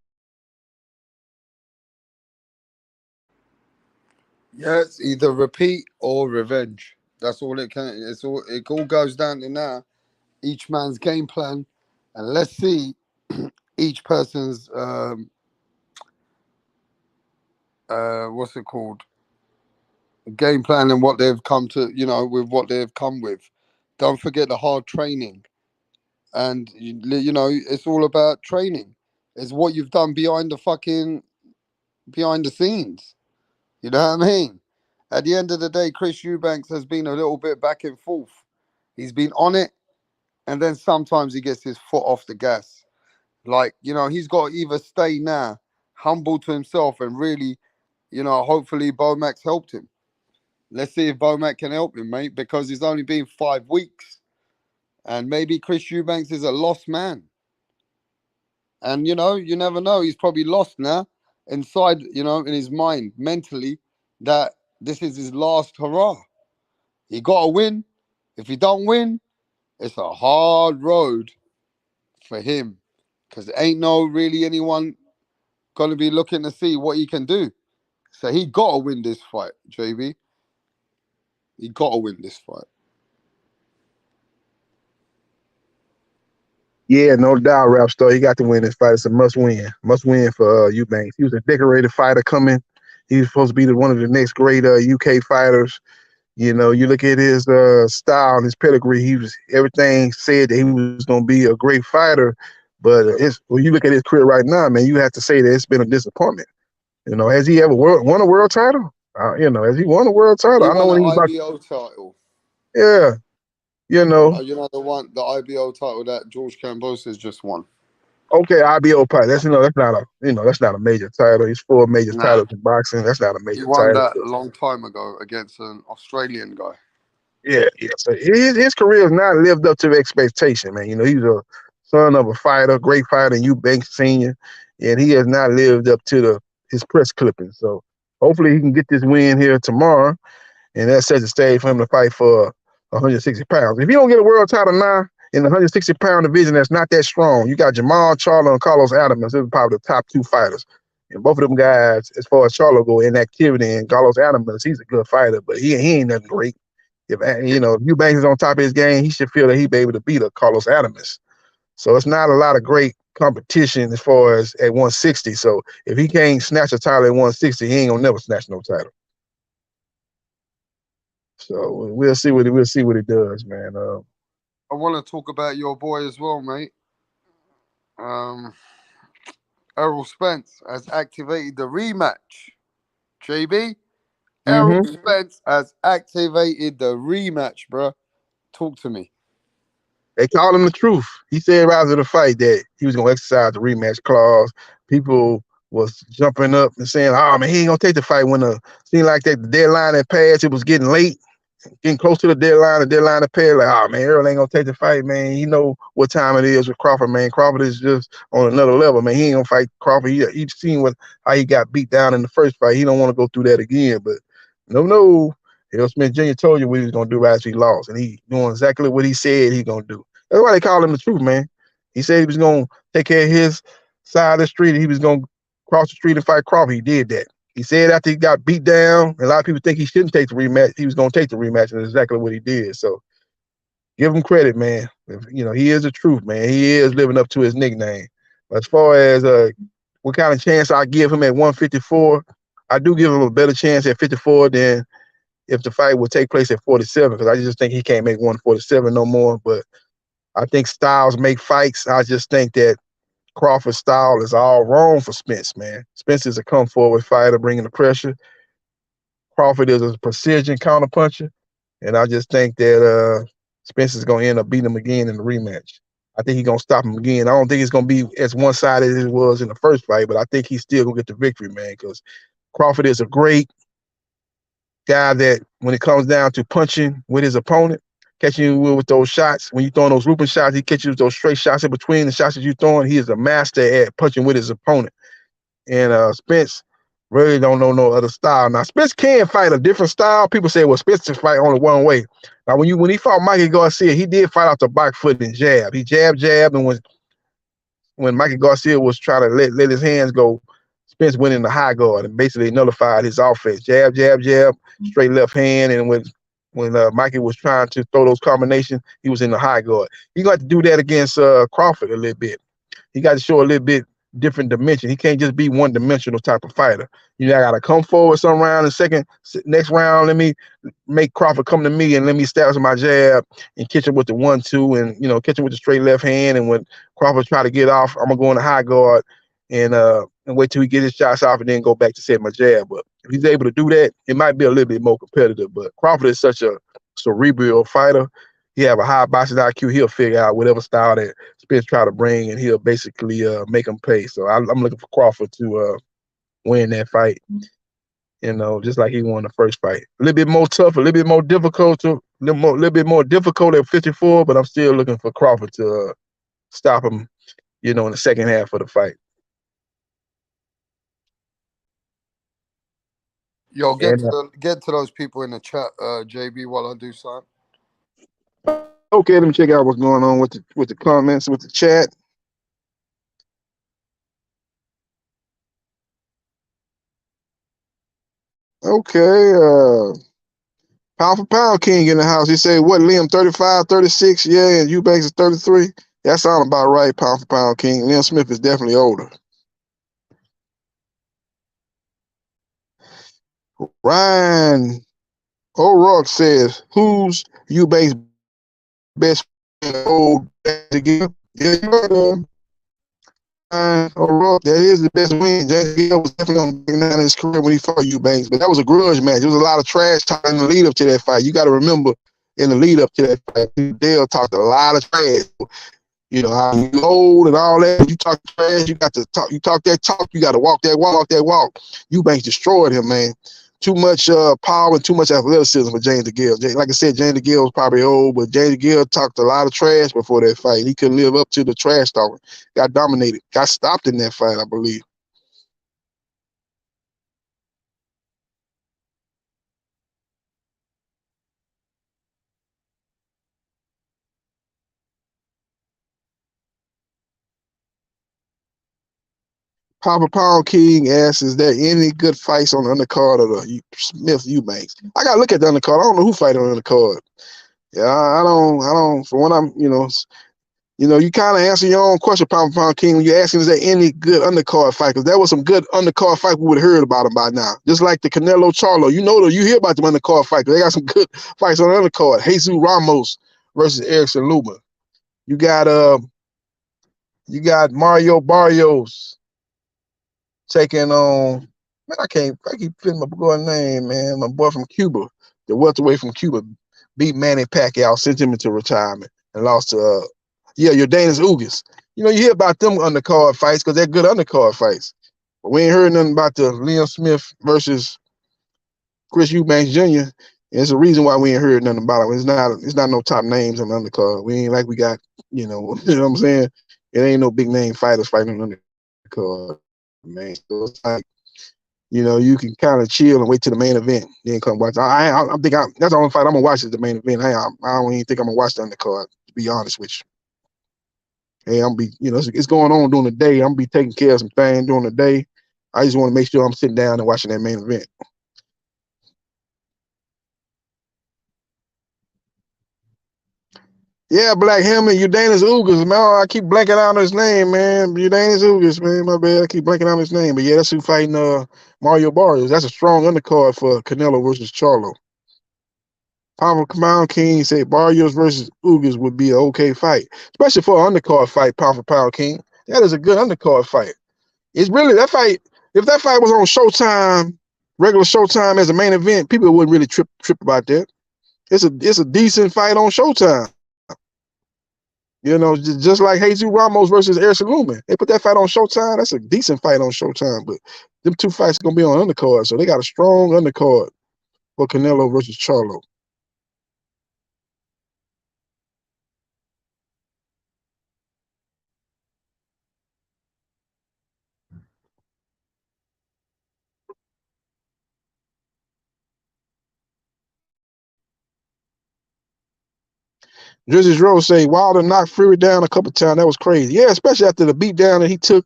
Yeah, it's either repeat or revenge. That's all it can. It all goes down to now. Each man's game plan, and let's see each person's what's it called, game plan and what they've come to, with what they've come with. Don't forget the hard training, and it's all about training. It's what you've done behind the scenes. You know what I mean? At the end of the day, Chris Eubanks has been a little bit back and forth. He's been on it, and then sometimes he gets his foot off the gas. Like, he's got to either stay now, humble to himself, and really, hopefully Bomac helped him. Let's see if Bomac can help him, mate, because it's only been 5 weeks. And maybe Chris Eubanks is a lost man. And, you never know. He's probably lost now inside, in his mind, mentally, that this is his last hurrah. He got to win. If he don't win, it's a hard road for him because ain't no really anyone going to be looking to see what he can do. So he got to win this fight, JB. He got to win this fight. Yeah, no doubt, Rapstar. He got to win this fight. It's a must-win. Must-win for Eubanks. He was a decorated fighter coming. He was supposed to be one of the next great UK fighters. You look at his style and his pedigree. Everything said that he was going to be a great fighter. But when you look at his career right now, man, you have to say that it's been a disappointment. Has he ever won a world title? Has he won a world title? He I know won when an he was IBO title. yeah. You know the IBO title that George Kambosos just won. Okay, IBO fight. That's not a major title. He's 4 major titles in boxing. That's not a major He won title. that a long time ago against an Australian guy. Yeah. So his career has not lived up to the expectation, man. He's a son of a fighter, great fighter, Eubank Senior, and he has not lived up to his press clippings. So hopefully he can get this win here tomorrow, and that sets the stage for him to fight for 160 pounds. If you don't get a world title now in the 160-pound division, that's not that strong. You got Jamal Charlo and Carlos Adames. They're probably the top 2 fighters. And both of them guys, as far as Charlo go in activity, and Carlos Adames, he's a good fighter, but he ain't nothing great. If Eubanks is on top of his game, he should feel that he'd be able to beat a Carlos Adames. So it's not a lot of great competition as far as at 160. So if he can't snatch a title at 160, he ain't gonna never snatch no title. So we'll see what he does, man. I want to talk about your boy as well, mate. Errol Spence has activated the rematch. JB, Errol Spence has activated the rematch, bro. Talk to me. They called him the truth. He said after the fight that he was going to exercise the rematch clause. People was jumping up and saying, "Oh man, he ain't gonna take the fight." When seemed like that the deadline had passed, it was getting late, getting close to the deadline. The deadline had passed. Like, oh man, Errol ain't gonna take the fight, man. He know what time it is with Crawford, man. Crawford is just on another level, man. He ain't gonna fight Crawford. He's seen how he got beat down in the first fight. He don't want to go through that again. But no. Errol Smith Jr. told you what he was going to do after he lost, and he doing exactly what he said he's going to do. That's why they call him the truth, man. He said he was going to take care of his side of the street, and he was going to cross the street and fight Crawford. He did that. He said after he got beat down, a lot of people think he shouldn't take the rematch. He was going to take the rematch, and that's exactly what he did. So give him credit, man. He is the truth, man. He is living up to his nickname. As far as what kind of chance I give him at 154, I do give him a better chance at 54 than if the fight would take place at 47, because I just think he can't make 147 no more. But I think styles make fights. I just think that Crawford's style is all wrong for Spence, man. Spence is a come-forward fighter, bringing the pressure. Crawford is a precision counterpuncher. And I just think that Spence is going to end up beating him again in the rematch. I think he's going to stop him again. I don't think it's going to be as one-sided as it was in the first fight, but I think he's still going to get the victory, man, because Crawford is a great guy that when it comes down to punching with his opponent, catching you with those shots, when you throwing those looping shots, he catches you with those straight shots in between the shots that you throwing. He is a master at punching with his opponent. And Spence really don't know no other style. Now Spence can fight a different style. People say, well, Spence can fight only one way. Now when he fought Mikey Garcia, he did fight off the back foot and jab. He jabbed, and when Mikey Garcia was trying to let his hands go, Spence went in the high guard and basically nullified his offense. Jab, jab, jab, straight left hand. And when Mikey was trying to throw those combinations, he was in the high guard. He got to do that against Crawford a little bit. He got to show a little bit different dimension. He can't just be one-dimensional type of fighter. You know, I got to come forward some round and next round, let me make Crawford come to me and let me establish my jab and catch him with the 1-2 and, you know, catch him with the straight left hand. And when Crawford try to get off, I'm going to go in the high guard and wait till he get his shots off and then go back to set my jab. But if he's able to do that, it might be a little bit more competitive. But Crawford is such a cerebral fighter. He have a high boxing IQ. He'll figure out whatever style that Spence try to bring, and he'll basically make him pay. So I'm looking for Crawford to win that fight. You know, just like he won the first fight. A little bit more tough, a little bit more difficult, little bit more difficult at 54. But I'm still looking for Crawford to stop him. You know, in the second half of the fight. Yo, get to those people in the chat, JB, while I do something. Okay, let me check out what's going on with the comments, with the chat. Okay, pound for pound king in the house. He said, what, Liam, 35, 36? Yeah, and EUBANK is 33. That sounds about right, pound for pound king. Liam Smith is definitely older. Ryan O'Rourke says, who's EUBANK's best friend? Old together? Yeah, you're right, O'Rourke, that is the best win. James Gill was definitely on the down in his career when he fought EUBANK, but that was a grudge match. There was a lot of trash talk in the lead up to that fight. You got to remember, in the lead up to that fight, Dale talked a lot of trash. You know, how you old and all that. You talk trash, you got to talk. You talk that talk, you got to walk that walk. EUBANK destroyed him, man. Too much power and too much athleticism for James DeGill. Like I said, James DeGill was probably old, but James DeGill talked a lot of trash before that fight. He couldn't live up to the trash talking. Got dominated. Got stopped in that fight, I believe. Papa Pound King asks, is there any good fights on the undercard of the Smith EUBANKs? I gotta look at the undercard. I don't know who fight on the undercard. Yeah, I don't. For when I'm, you know, you kind of answer your own question, Papa Pound King, when you're asking, is there any good undercard fight? Because there was some good undercard fight we would have heard about them by now. Just like the Canelo Charlo, you hear about them undercard fight. They got some good fights on the undercard. Jesus Ramos versus Erickson Lubin. You got Mario Barrios taking on, man, I keep forgetting my boy's name, man. My boy from Cuba, the welterweight from Cuba, beat Manny Pacquiao, sent him into retirement, and lost to, Jordanis Ugas. You know, you hear about them undercard fights because they're good undercard fights. But we ain't heard nothing about the Liam Smith versus Chris Eubanks Jr. And it's a reason why we ain't heard nothing about it. It's not no top names on the undercard. We ain't like we got, you know what I'm saying? It ain't no big name fighters fighting on the undercard, man. So it's like, you know, you can kind of chill and wait till the main event, then come watch. That's the only fight I'm gonna watch is the main event. I don't even think I'm gonna watch the undercard, to be honest with you. Hey, I'm be, you know, it's going on during the day. I'm gonna be taking care of some things during the day. I just want to make sure I'm sitting down and watching that main event. Yeah, Black Hammer, Jordanis Ugas, man. I keep blanking out on his name, man. Jordanis Ugas, man. My bad. I keep blanking out on his name. But yeah, that's who fighting Mario Barrios. That's a strong undercard for Canelo versus Charlo. Pound King said Barrios versus Ugas would be an okay fight, especially for an undercard fight, pound for pound King. That is a good undercard fight. It's really that fight. If that fight was on Showtime, regular Showtime as a main event, people wouldn't really trip about that. It's a decent fight on Showtime. You know, just like Jesus Ramos versus Erickson Lubin. They put that fight on Showtime. That's a decent fight on Showtime. But them two fights are going to be on undercard. So they got a strong undercard or Canelo versus Charlo? Drizzy Rose say Wilder knocked Fury down a couple times. That was crazy. Yeah, especially after the beatdown that he took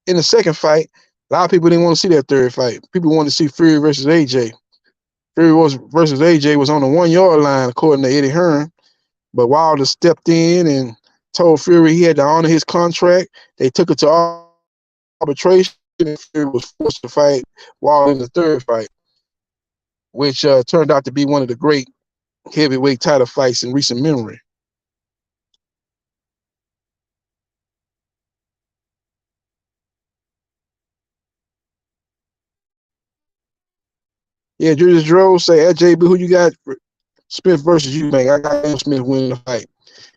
in the second fight. A lot of people didn't want to see that third fight. People wanted to see Fury versus AJ. Versus AJ was on the 1 yard line, according to Eddie Hearn. But Wilder stepped in and told Fury he had to honor his contract. They took it to arbitration, and Fury was forced to fight Wilder in the third fight, which turned out to be one of the great heavyweight title fights in recent memory. Yeah, Julius Rose say at JB, who you got? Smith versus Eubank. I got Liam Smith winning the fight.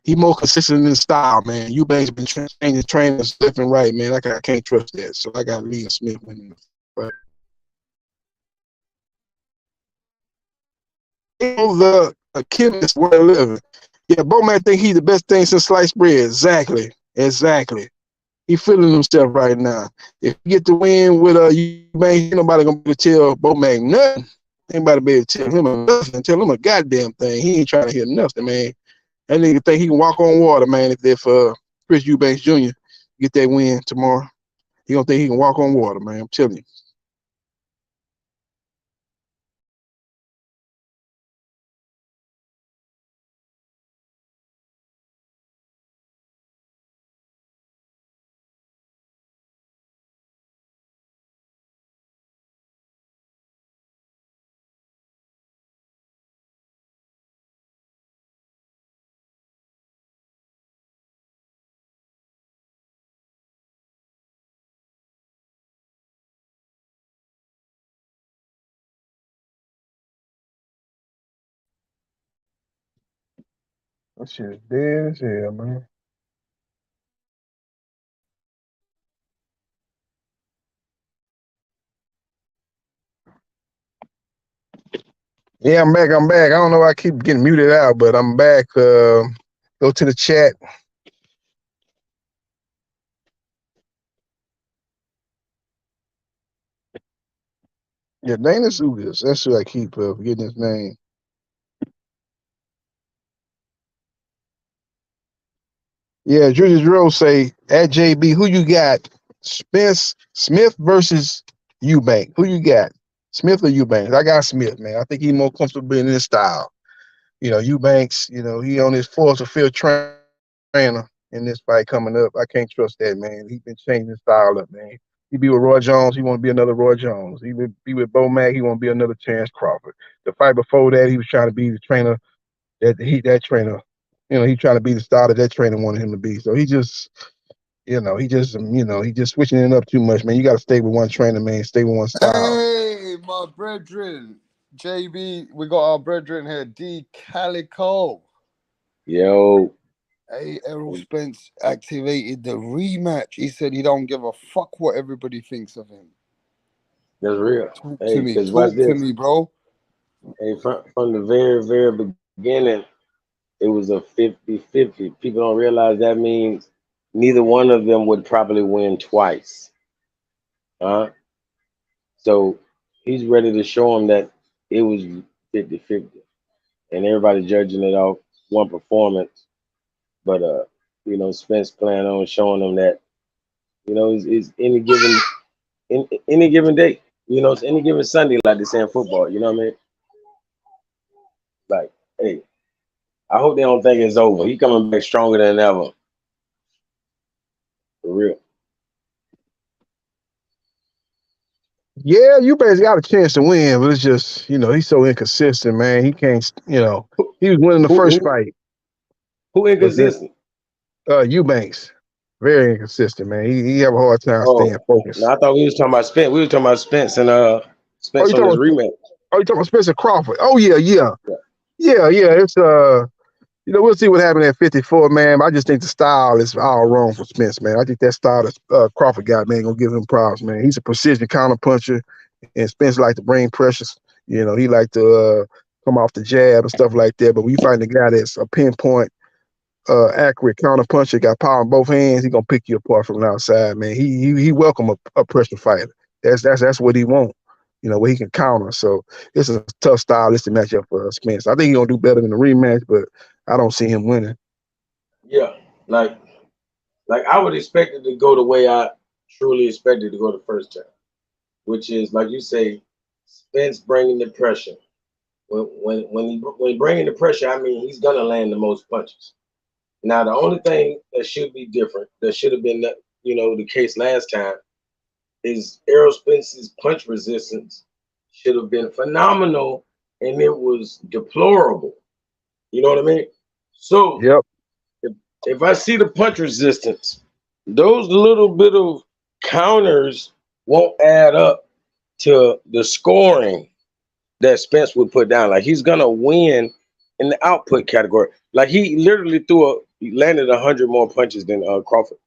He more consistent in style, man. Eubank's been changing trainers left and right, man. I can't trust that. So I got Liam Smith winning the fight. The chemist world living. Yeah, Bowman think he's the best thing since sliced bread. Exactly. He feeling himself right now. If you get the win with Eubank, ain't nobody gonna be able to tell Bowman nothing. Anybody be able to tell him nothing, tell him a goddamn thing. He ain't trying to hear nothing, man. That nigga think he can walk on water, man. If Chris Eubanks Jr. get that win tomorrow, he gonna think he can walk on water, man. I'm telling you. That shit is dead as hell, man. Yeah, I'm back. I don't know why I keep getting muted out, but I'm back. Go to the chat. Yeah, Dana Sugas. That's who I keep forgetting his name. Yeah, Julius Rose say at JB, who you got? Spence Smith versus Eubank. Who you got? Smith or Eubanks? I got Smith, man. I think he's more comfortable in his style. You know, Eubanks, he on his fourth or fifth trainer in this fight coming up. I can't trust that, man. He's been changing his style up, man. He be with Roy Jones, he want to be another Roy Jones. He would be with Bo Mack, he want to be another Chance Crawford. The fight before that, he was trying to be the trainer that trainer. He trying to be the star that trainer wanted him to be. So he just switching it up too much, man. You got to stay with one trainer, man. Stay with one style. Hey, my brethren. JB, we got our brethren here. D Calico. Yo. Hey, Errol Spence activated the rematch. He said he don't give a fuck what everybody thinks of him. That's real. Talk to me, bro. Hey, from the very, very beginning, it was a 50-50. People don't realize that means neither one of them would probably win twice. So he's ready to show him that it was 50-50. And everybody judging it off one performance. But Spence plan on showing them that, it's any given day. It's any given Sunday, like they say in football. You know what I mean? Like, hey, I hope they don't think it's over. He coming back stronger than ever. For real. Yeah, Eubanks got a chance to win, but it's just, he's so inconsistent, man. He can't, he was winning the first fight. Who inconsistent? Eubanks. Very inconsistent, man. He have a hard time staying focused. No, I thought we was talking about Spence. We were talking about Spence and Spence on his rematch. Oh, you talking about Spence and Crawford? Oh yeah. It's we'll see what happened at 54, man. I just think the style is all wrong for Spence, man. I think that style that Crawford got, man, gonna give him props, man. He's a precision counter puncher, and Spence like to bring pressure, You know, he like to come off the jab and stuff like that. But when you find a guy that's a pinpoint, accurate counter puncher, got power in both hands, he gonna pick you apart from the outside, man. He welcome a pressure fighter. That's what he want. You know, where he can counter. So it's a tough stylistic matchup for Spence. I think he's gonna do better than the rematch, but I don't see him winning. Yeah, like I would expect it to go the way I truly expected to go the first time, which is like you say, Spence bringing the pressure. When he bringing the pressure, I mean he's gonna land the most punches. Now the only thing that should be different, that should have been the case last time, is Errol Spence's punch resistance should have been phenomenal, and it was deplorable. You know what I mean? So Yep. if I see the punch resistance, those little bit of counters won't add up to the scoring that Spence would put down. Like he's gonna win in the output category. Like he literally landed 100 more punches than Crawford,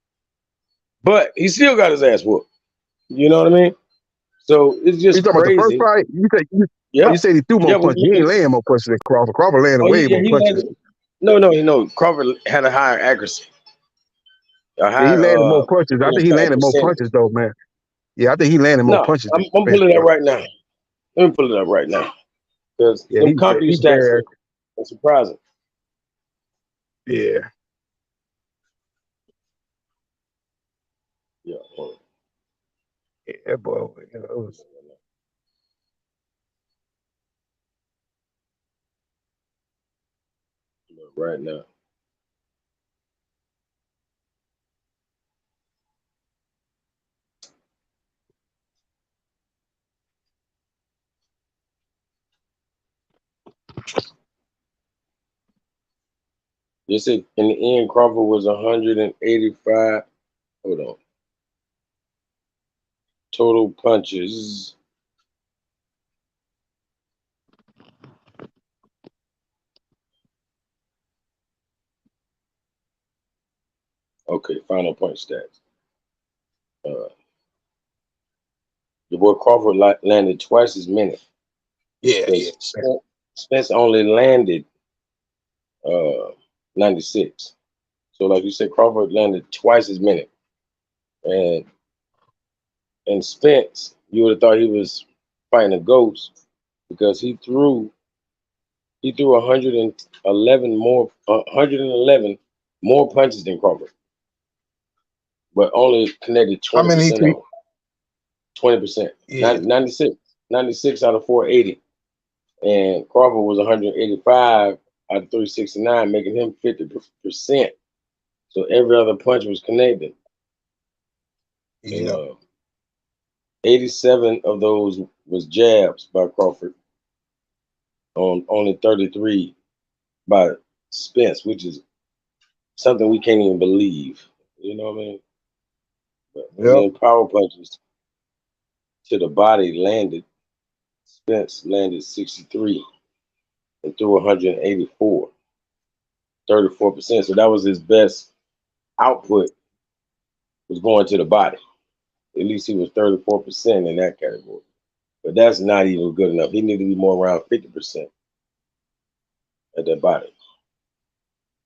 but he still got his ass whooped. You know what I mean? So it's You just talking about the first crazy. fight? Yeah. You said he threw more Yeah, punches. He ain't landing more punches than Crawford. Crawford landed Oh, way more he punches. landed. No. Crawford had a higher accuracy, a Yeah, he higher landed more punches. I think he impact landed more percentage. punches though, man. Yeah, I think he landed more No, punches I'm than Spence, pulling it up bro. right now. Let me pull it up right now because Yeah, them CompuStats he's very are surprising. yeah. Yeah, hold on. Yeah, boy. You know, it was, Right now. You said in the end, Crawford was 185. Hold on. Total punches. Okay, final punch stats. Your boy Crawford landed twice as many. yeah. Spence only landed 96. So like you said, Crawford landed twice as many. And Spence, you would have thought he was fighting a ghost because he threw 111 more punches than Crawford, but only connected How many 20% of them. 20%. Yeah. 96 out of 480. And Crawford was 185 out of 369, making him 50%. So every other punch was connected. Yeah. And 87 of those was jabs by Crawford. On only 33 by Spence, which is something we can't even believe. You know what I mean? And then power punches to the body landed. Spence landed 63 and threw 184, 34%. So that was his best output, was going to the body. At least he was 34% in that category. But that's not even good enough. He needed to be more around 50% at that body.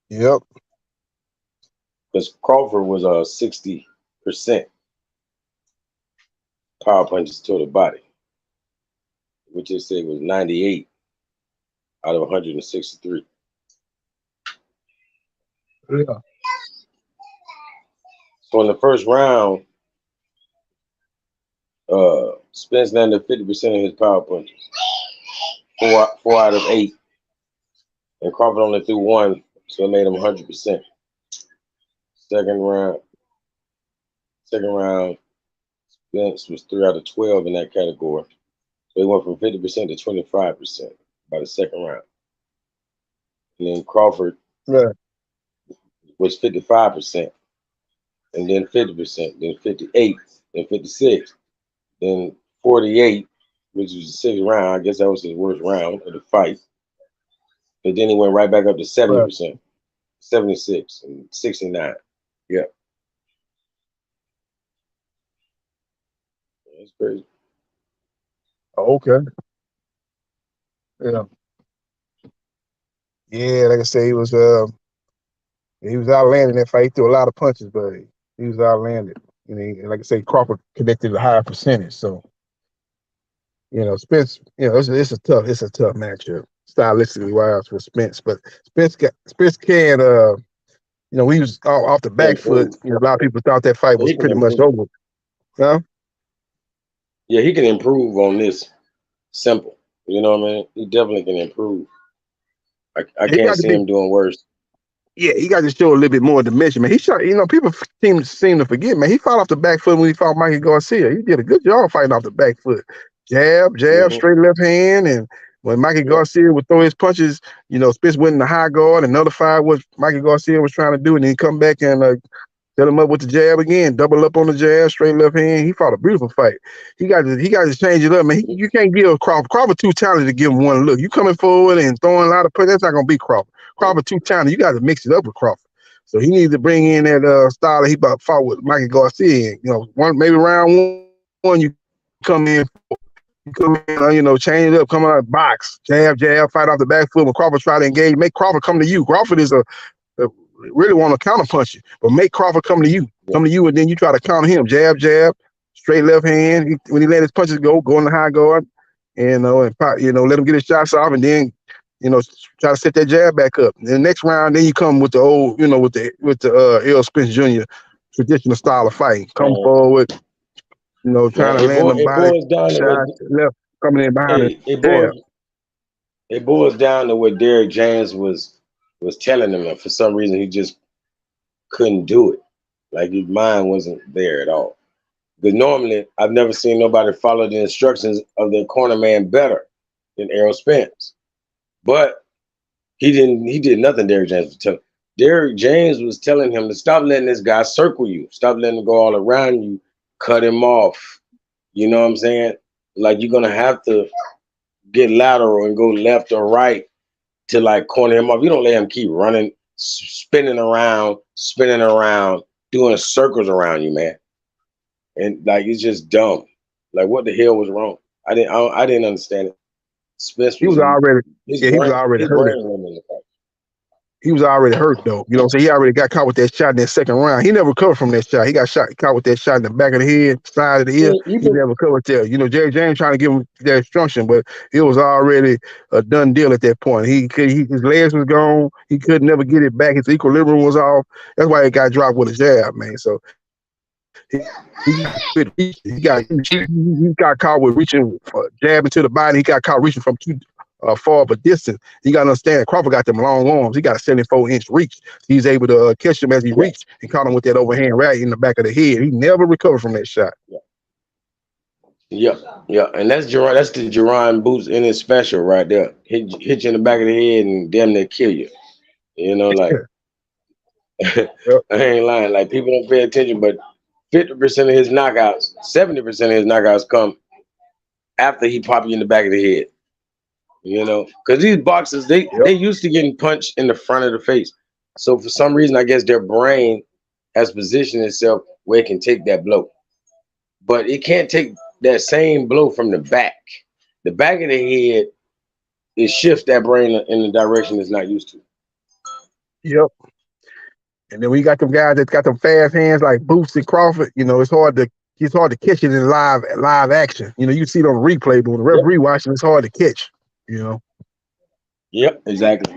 Yep. Because Crawford was 60% power punches to the body, which they said was 98 out of 163. Yeah. So in the first round, Spence landed 50% of his power punches, four out of 8, and Crawford only threw 1, so it made him 100%. Second round, Spence was 3 out of 12 in that category, so he went from 50% to 25% by the second round. And then Crawford was 55%, and then 50%, then 58, then 56, then 48, which was the sixth round. I guess that was his worst round of the fight. But then he went right back up to 70%, 76, and 69. Yeah. That's crazy. Okay. Yeah. Yeah, like I say, he was outlanded that fight. He threw a lot of punches, but he was outlanded. You know, like I say, Crawford connected a higher percentage. So, Spence, it's a tough matchup stylistically wise for Spence. But Spence can he was off the He back foot. improved. A lot of people thought that fight Yeah, was he can pretty much improve. over. Huh? Yeah, he can improve on this. Simple. You know what I mean? He definitely can improve. I He can't got to see be. him doing worse. Yeah, he got to show a little bit more dimension, man. He shot, people seem to forget, man. He fought off the back foot when he fought Mikey Garcia. He did a good job fighting off the back foot. Jab, straight left hand. And when Mikey Garcia would throw his punches, Spence went in the high guard and nullified what Mikey Garcia was trying to do. And then he come back and set him up with the jab again, double up on the jab, straight left hand. He fought a beautiful fight. He got to change it up, man. You can't give Crawford too talented to give him one look. You coming forward and throwing a lot of punches, that's not going to be Crawford. Crawford too talented. You got to mix it up with Crawford. So he needs to bring in that style that he fought with Mikey Garcia. Maybe round one, you come in, change it up, come out, box, jab, fight off the back foot. When Crawford try to engage, make Crawford come to you. Crawford is really want to counter punch you, but make Crawford come to you, and then you try to counter him. Jab, straight left hand. When he let his punches go in the high guard, and let him get his shots off, and then try to set that jab back up. And the next round, then you come with the old, with the Errol Spence Jr. traditional style of fighting. Come forward, trying to land them body shots, left coming in behind the jab. It boils down to what Derek James was telling him that for some reason he just couldn't do it. Like his mind wasn't there at all. Because normally I've never seen nobody follow the instructions of their corner man better than Errol Spence. But he did nothing Derek James was telling. Derek James was telling him to stop letting this guy circle you. Stop letting him go all around you. Cut him off. You know what I'm saying? Like you're going to have to get lateral and go left or right to like corner him off. You don't let him keep running, spinning around, doing circles around you, man. And like it's just dumb. Like what the hell was wrong? I didn't understand it. Spence he was already hurt. He was already hurt though. So he already got caught with that shot in that second round. He never recovered from that shot. He got caught with that shot in the back of the head, side of the ear. He never recovered there. Jerry James trying to give him that instruction, but it was already a done deal at that point. His legs was gone. He could never get it back. His equilibrium was off. That's why he got dropped with a jab, man. So he got caught with reaching jab into the body. He got caught reaching from too far but distance. You got to understand, Crawford got them long arms. He got a 74-inch reach. He's able to catch him as he reached and caught him with that overhand right in the back of the head. He never recovered from that shot. Yeah, and that's the Jerron Boots in his special right there. Hit you in the back of the head and damn near kill you. Like I ain't lying. Like people don't pay attention, but 50% of his knockouts, 70% of his knockouts come after he pop you in the back of the head. Because these boxers, they used to getting punched in the front of the face. So for some reason, I guess their brain has positioned itself where it can take that blow. But it can't take that same blow from the back. The back of the head, it shifts that brain in the direction it's not used to. Yep. And then we got them guys that got them fast hands like Boots and Crawford. It's hard to catch it in live action. You see it on replay, but when the referee watching, it's hard to catch. Yep, exactly.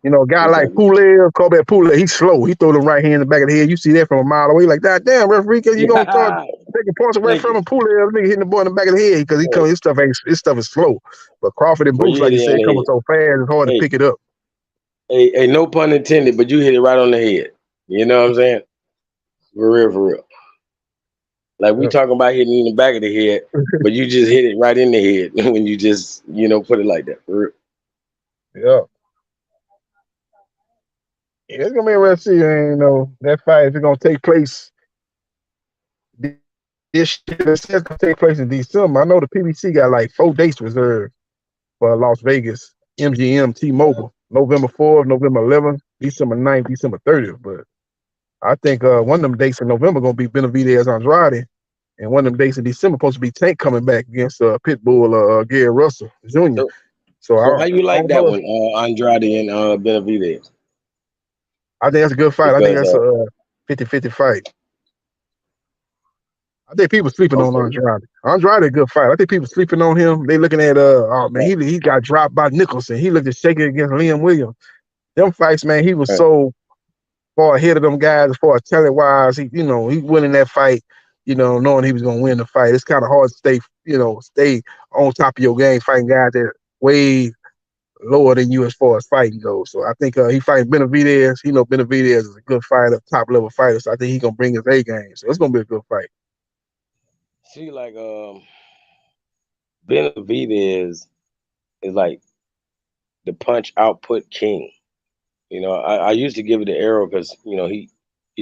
A guy like Kobe Poulet, he's slow. He throw them right hand in the back of the head. You see that from a mile away, like that. Damn, referee, you gonna start taking points away from him? Poulet, nigga hitting the boy in the back of the head because his stuff is slow. But Crawford and Boots, like you said, coming so fast, it's hard to pick it up. Hey, no pun intended, but you hit it right on the head. You know what I'm saying? For real. Like we talking about hitting in the back of the head, but you just hit it right in the head when you just, put it like that. For real. Yeah. It's gonna be interesting, that fight if it's gonna take place this year. It's gonna take place in December. I know the PBC got like 4 dates reserved for Las Vegas, MGM, T-Mobile, November 4th, November 11th, December 9th, December 30th. But I think one of them dates in November gonna be Benavidez Andrade, and one of them dates in December supposed to be Tank coming back against Pitbull Gary Russell Jr. So So how you I like don't that know. one, Andrade and Benavidez? I think that's a good fight. I think Because that's a 50-50 fight. I think people sleeping on okay, Andrade. Andrade a good fight. I think people sleeping on him. They looking at oh man, right, he got dropped by Nicholson. He looked at shaking against Liam Williams. Them fights, man, he was right. so far ahead of them guys as far as talent wise. He winning that fight, knowing he was gonna win the fight. It's kind of hard to stay on top of your game fighting guys that way lower than you as far as fighting goes. So I think he fighting Benavidez. Benavidez is a good fighter, top level fighter. So I think he gonna bring his A game. So it's gonna be a good fight. See, like Benavidez is like the punch output king. I used to give it to Arrow because he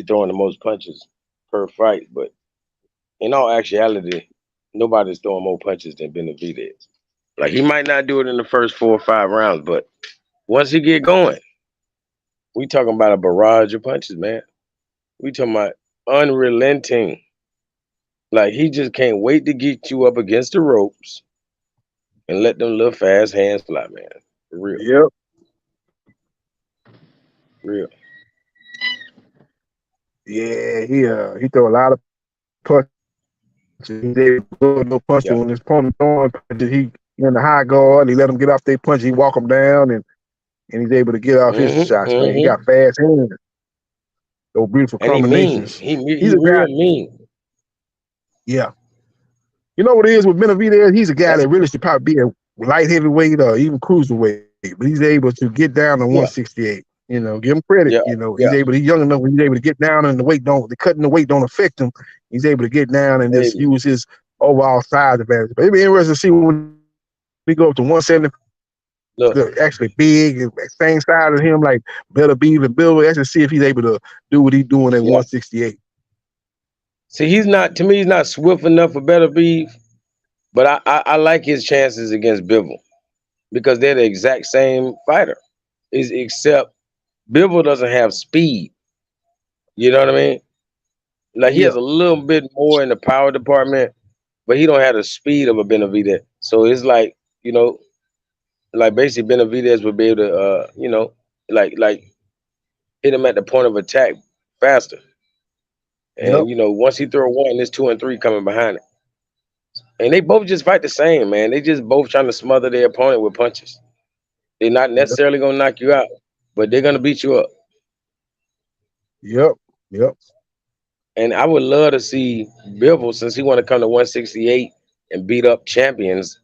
throwing the most punches per fight, but in all actuality, nobody's throwing more punches than Benavidez. Like he might not do it in the first 4 or 5 rounds, but once he get going, we talking about a barrage of punches, man. We talking about unrelenting. Like he just can't wait to get you up against the ropes and let them little fast hands fly, man. For real, Yep. real. Yeah, he throw a lot of punches. He's able to throw no punches Yeah. when his opponent throwing punches. He in the high guard. He let him get off their punch. He walk them down, and he's able to get off his shots. Man, he Mm-hmm. got fast hands. Those beautiful And he mean. combinations. He He's a guy. real mean. Yeah. You know what it is with Benavidez? He's a guy That's that really should probably be a light heavyweight or even cruiserweight, but he's able to get down to yeah, 168. Give him credit. yeah, He's yeah. young enough when he's able to get down and the cutting the weight don't affect him. He's able to get down and just Baby. use his overall size advantage. But it'd be interesting to see when we go up to 170. Look, They're actually big, same size as him, like Better Beef and Bill. Actually see if he's able to do what he's doing at yeah. 168. See, he's not swift enough for Better Beef, but I like his chances against Bivol because they're the exact same fighter. Except Bivol doesn't have speed. You know what I mean? Like he Yeah. has a little bit more in the power department, but he don't have the speed of a Benavidez. So it's like basically Benavidez would be able to like hit him at the point of attack faster. Yep. And once he throw one, there's 2 and 3 coming behind it. And they both just fight the same, man. They just both trying to smother their opponent with punches. They're not necessarily gonna knock you out, but they're gonna beat you up. Yep. Yep. And I would love to see Bivol, since he want to come to 168 and beat up champions.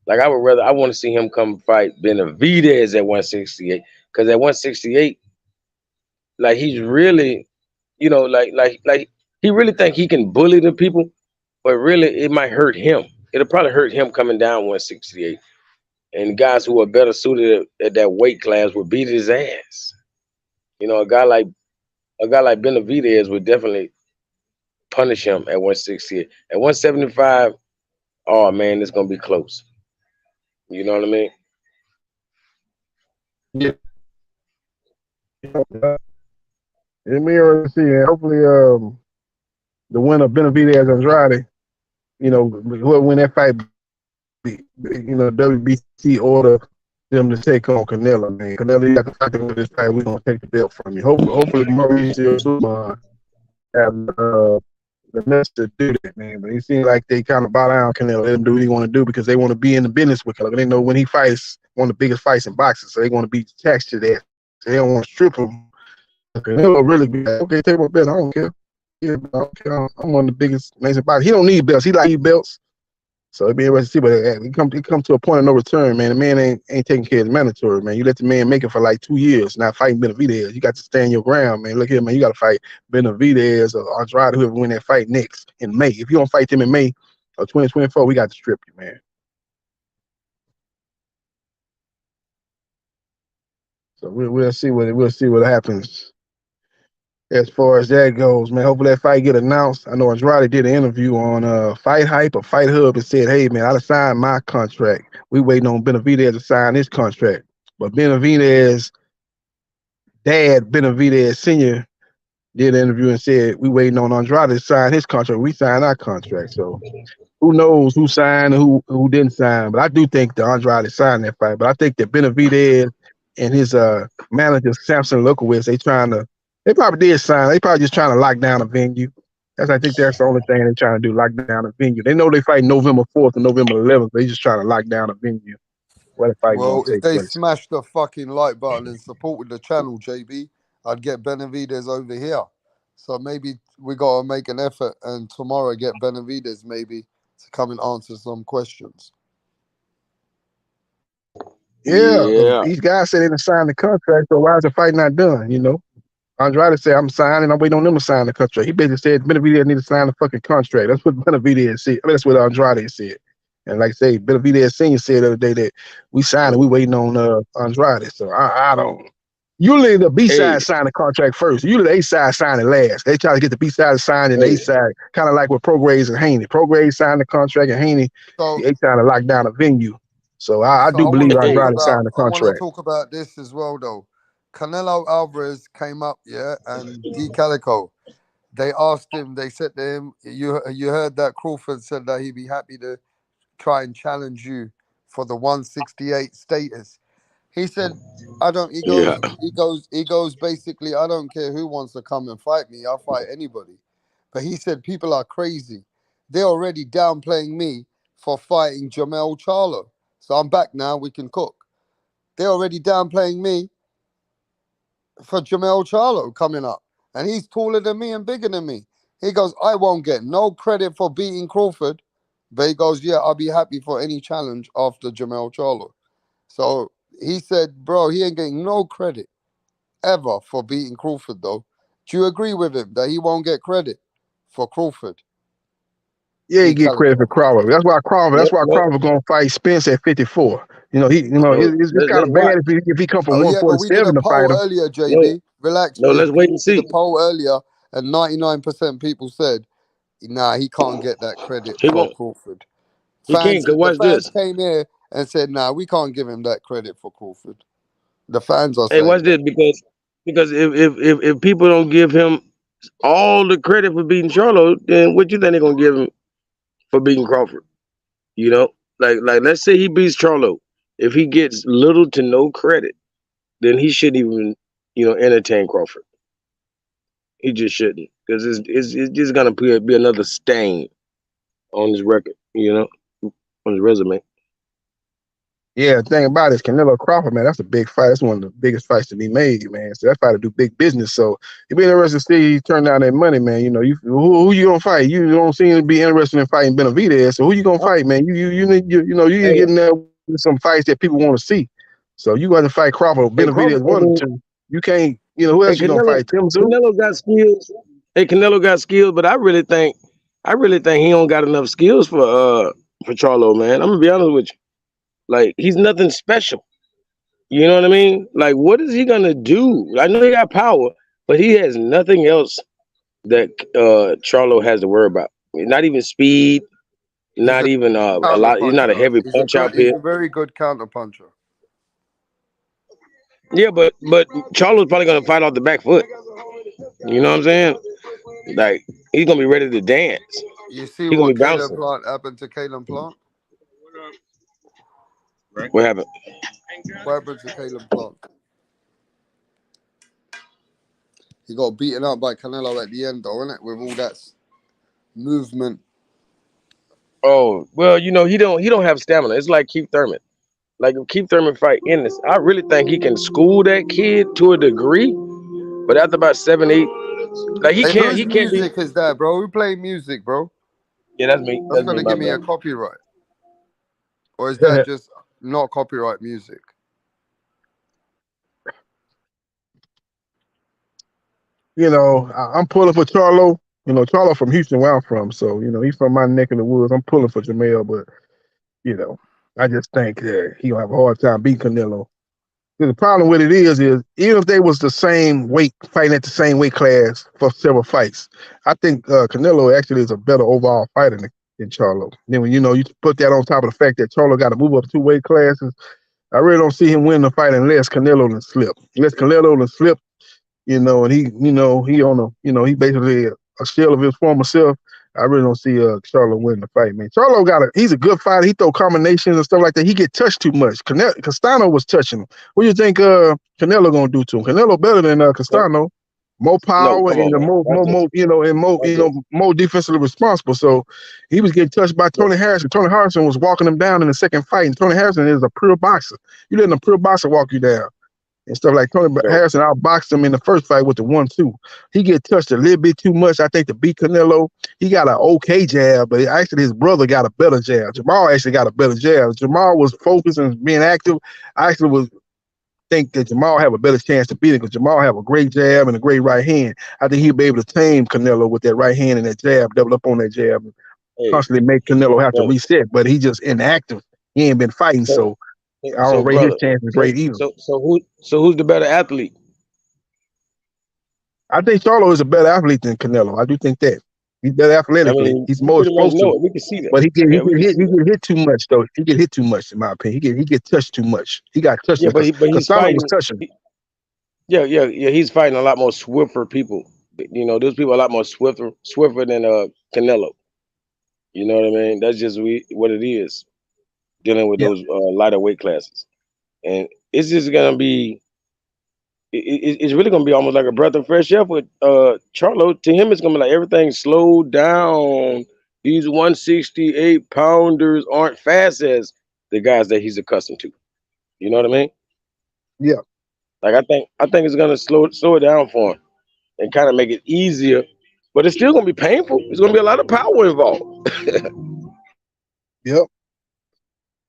Like I want to see him come fight Benavidez at 168, because at 168, like he's really, like he really think he can bully the people, but really it might hurt him. It'll probably hurt him coming down 168, and guys who are better suited at that weight class would beat his ass. A guy like Benavidez would definitely punish him at 168. At 175, oh man, it's gonna be close. You know what I mean? Yeah. It may see, and hopefully, the winner Benavidez Andrade, whoever win that fight, WBC order them to take on Canelo. Man, Canelo, you got to fight with this fight. We're gonna take the belt from you. Hopefully, Mauricio Suleiman have the nuts to do that, man. But it seems like they kind of bow down Canelo, let him do what he want to do because they want to be in the business with Canelo. They know when he fights one of the biggest fights in boxing, so they want to be attached to that. So they don't want to strip him. Canelo really be like, okay, take my belt. I don't care. Yeah, I don't care. I'm one of the biggest names in boxing. He don't need belts. He like belts. So it'd be interesting to see, but it come to a point of no return, man. The man ain't taking care of the mandatory, man. You let the man make it for like 2 years, not fighting Benavidez. You got to stand your ground, man. Look here, man. You got to fight Benavidez or Andrade, whoever win that fight next in May. If you don't fight them in May of 2024, we got to strip you, man. So we'll see what happens as far as that goes, man. Hopefully that fight get announced. I know Andrade did an interview on Fight Hype or Fight Hub and said, hey, man, I signed my contract. We waiting on Benavidez to sign his contract. But Benavidez' dad, Benavidez Sr., did an interview and said we waiting on Andrade to sign his contract. We signed our contract. So who knows who signed and who didn't sign? But I do think that Andrade signed that fight. But I think that Benavidez and his manager Samson Lukowitz, they probably did sign. They probably just trying to lock down a venue. I think that's the only thing they're trying to do, lock down a venue. They know they fight November 4th and November 11th. They just trying to lock down a venue where the fight gonna Well, if take they place. smashed the fucking like button and supported the channel, JB, I'd get Benavidez over here. So maybe we gotta make an effort and tomorrow get Benavidez maybe to come and answer some questions. Yeah, these guys said they didn't sign the contract, so why is the fight not done? You know, Andrade said I'm signing. I'm waiting on them to sign the contract. He basically said Benavidez need to sign the fucking contract. That's what Benavidez said. I mean, that's what Andrade said. And like I say, Benavidez Senior said the other day that we signed and we waiting on Andrade. So I don't. Usually the B side sign the contract first. Usually the A side sign it last. They try to get the B side signed and the A side, kind of like with Prograis and Haney. Prograis signed the contract and Haney, they trying to lock down a venue. So I do believe Andrade signed the I want to contract. talk about this as well, though. Canelo Alvarez came up, and D Calico. They asked him. They said to him, "You heard that Crawford said that he'd be happy to try and challenge you for the 168 status." He said, "I don't." He goes. Basically, I don't care who wants to come and fight me. I'll fight anybody. But he said people are crazy. They're already downplaying me for fighting Jamel Charlo. So I'm back now. We can cook. They're already downplaying me for Jamel Charlo coming up. And he's taller than me and bigger than me. He goes, I won't get no credit for beating Crawford. But he goes, yeah, I'll be happy for any challenge after Jamel Charlo. So he said, bro, he ain't getting no credit ever for beating Crawford, though. Do you agree with him that he won't get credit for Crawford? Yeah, he get credit for Crawford. That's why Crawford gonna fight Spence at 54. It's kind of bad if he come from 147 but we did a to fight poll him. earlier, JB. Relax. Let's wait and see. We did a poll earlier, and 99% people said, nah, he can't get that credit for Crawford. The fans came here and said, nah, we can't give him that credit for Crawford. The fans are saying. Hey, watch this, because if people don't give him all the credit for beating Charlo, then what you think they're gonna give him for beating Crawford? You know, like let's say he beats Charlo. If he gets little to no credit, then he shouldn't even, entertain Crawford. He just shouldn't, because it's just gonna be another stain on his record, on his resume. Yeah, the thing about it is Canelo Crawford, man, that's a big fight. That's one of the biggest fights to be made, man. So that fight to do big business. So it'd be interesting to see you turn down that money, man. Who you gonna fight? You don't seem to be interested in fighting Benavidez. So who you gonna fight, man? You need to get in there with some fights that people want to see. So you got to fight Crawford. Benavidez one or two. You can't. Who else you gonna fight? Tim Tszyu? Canelo got skills. Hey, Canelo got skills, but I really think he don't got enough skills for Charlo, man. I'm gonna be honest with you. Like, he's nothing special. You know what I mean? Like, what is he gonna do? I know he got power, but he has nothing else that Charlo has to worry about. Not even speed, not even a lot. He's not a heavy punch out He's here. a very good counter puncher. Yeah, but Charlo's probably gonna fight off the back foot. You know what I'm saying? Like, he's gonna be ready to dance. You see what Caleb Plant happened to Caleb Plant? What happened? What happened to Caleb Plant? He got beaten up by Canelo at the end, though, innit? With all that movement. Oh, well, he don't have stamina. It's like Keith Thurman. Like, if Keith Thurman fight Ennis, I really think he can school that kid to a degree. But after about 7, 8, like he can't. He can't. Music is that, bro? We play music, bro. Yeah, that's me. That's gonna give me a copyright, or is that just not copyright music? I'm pulling for Charlo. Charlo from Houston, where I'm from. So he's from my neck of the woods. I'm pulling for Jamel, but I just think he gonna have a hard time beating Canelo. The problem with it is even if they was the same weight, fighting at the same weight class for several fights, I think Canelo actually is a better overall fighter than Charlo. Then when you put that on top of the fact that Charlo got to move up 2 weight classes, I really don't see him winning the fight unless Canelo slip. you know, and he on a, he basically a shell of his former self. I really don't see Charlo winning the fight, man. Charlo he's a good fighter. He throw combinations and stuff like that. He get touched too much. Castano was touching him. What do you think Canelo gonna do to him? Canelo better than Castano. More No, power come on, and man. more defensively responsible. So he was getting touched by Tony Harrison. Tony Harrison was walking him down in the second fight, and Tony Harrison is a pure boxer. You letting a pure boxer walk you down and stuff like Tony Harrison outboxed him in the first fight with the 1-2. He get touched a little bit too much, I think, to beat Canelo. He got an okay jab, but actually his brother got a better jab. Jamal actually got a better jab. Jamal was focused and being active. I actually think that Jamal have a better chance to beat him because Jamal have a great jab and a great right hand. I think he'll be able to tame Canelo with that right hand and that jab, double up on that jab, and constantly make Canelo have to reset. But he just inactive. He ain't been fighting, so I don't rate his chances great either. So who's the better athlete? I think Charlo is a better athlete than Canelo. I do think that. He's better athletically. I mean, he's more explosive. We can see that. But he get hit too much, though. He get hit too much, in my opinion. He get touched too much. He got touched. Yeah, but he's fighting. Was touching. Yeah. He's fighting a lot more swifter people. You know, those people are a lot more swifter than Canelo. You know what I mean? That's just what it is. Dealing with those lighter weight classes, and it's just gonna be. It's really gonna be almost like a breath of fresh air with Charlo. To him, it's gonna be like everything slowed down. These 168 pounders aren't fast as the guys that he's accustomed to. You know what I mean? Yeah. Like I think it's gonna slow it down for him and kind of make it easier, but it's still gonna be painful. There's gonna be a lot of power involved. Yep.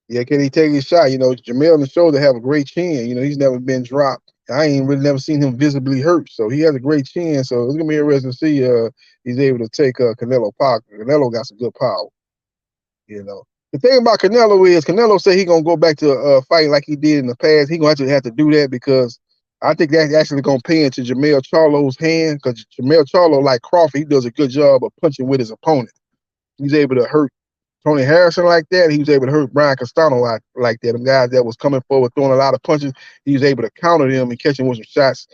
Yeah, can he take his shot? You know, Jamel on the shoulder have a great chin. You know, he's never been dropped. I ain't really never seen him visibly hurt, so he has a great chin. So it's gonna be interesting to see he's able to take Canelo power. Canelo got some good power. You know, the thing about Canelo is Canelo said he gonna go back to fighting like he did in the past. He gonna actually have to do that because I think that's actually gonna pay into Jamel Charlo's hand because Jamel Charlo, like Crawford, he does a good job of punching with his opponent. He's able to hurt Tony Harrison like that. He was able to hurt Brian Castano like that. Them guys that was coming forward throwing a lot of punches, he was able to counter them and catch him with some shots,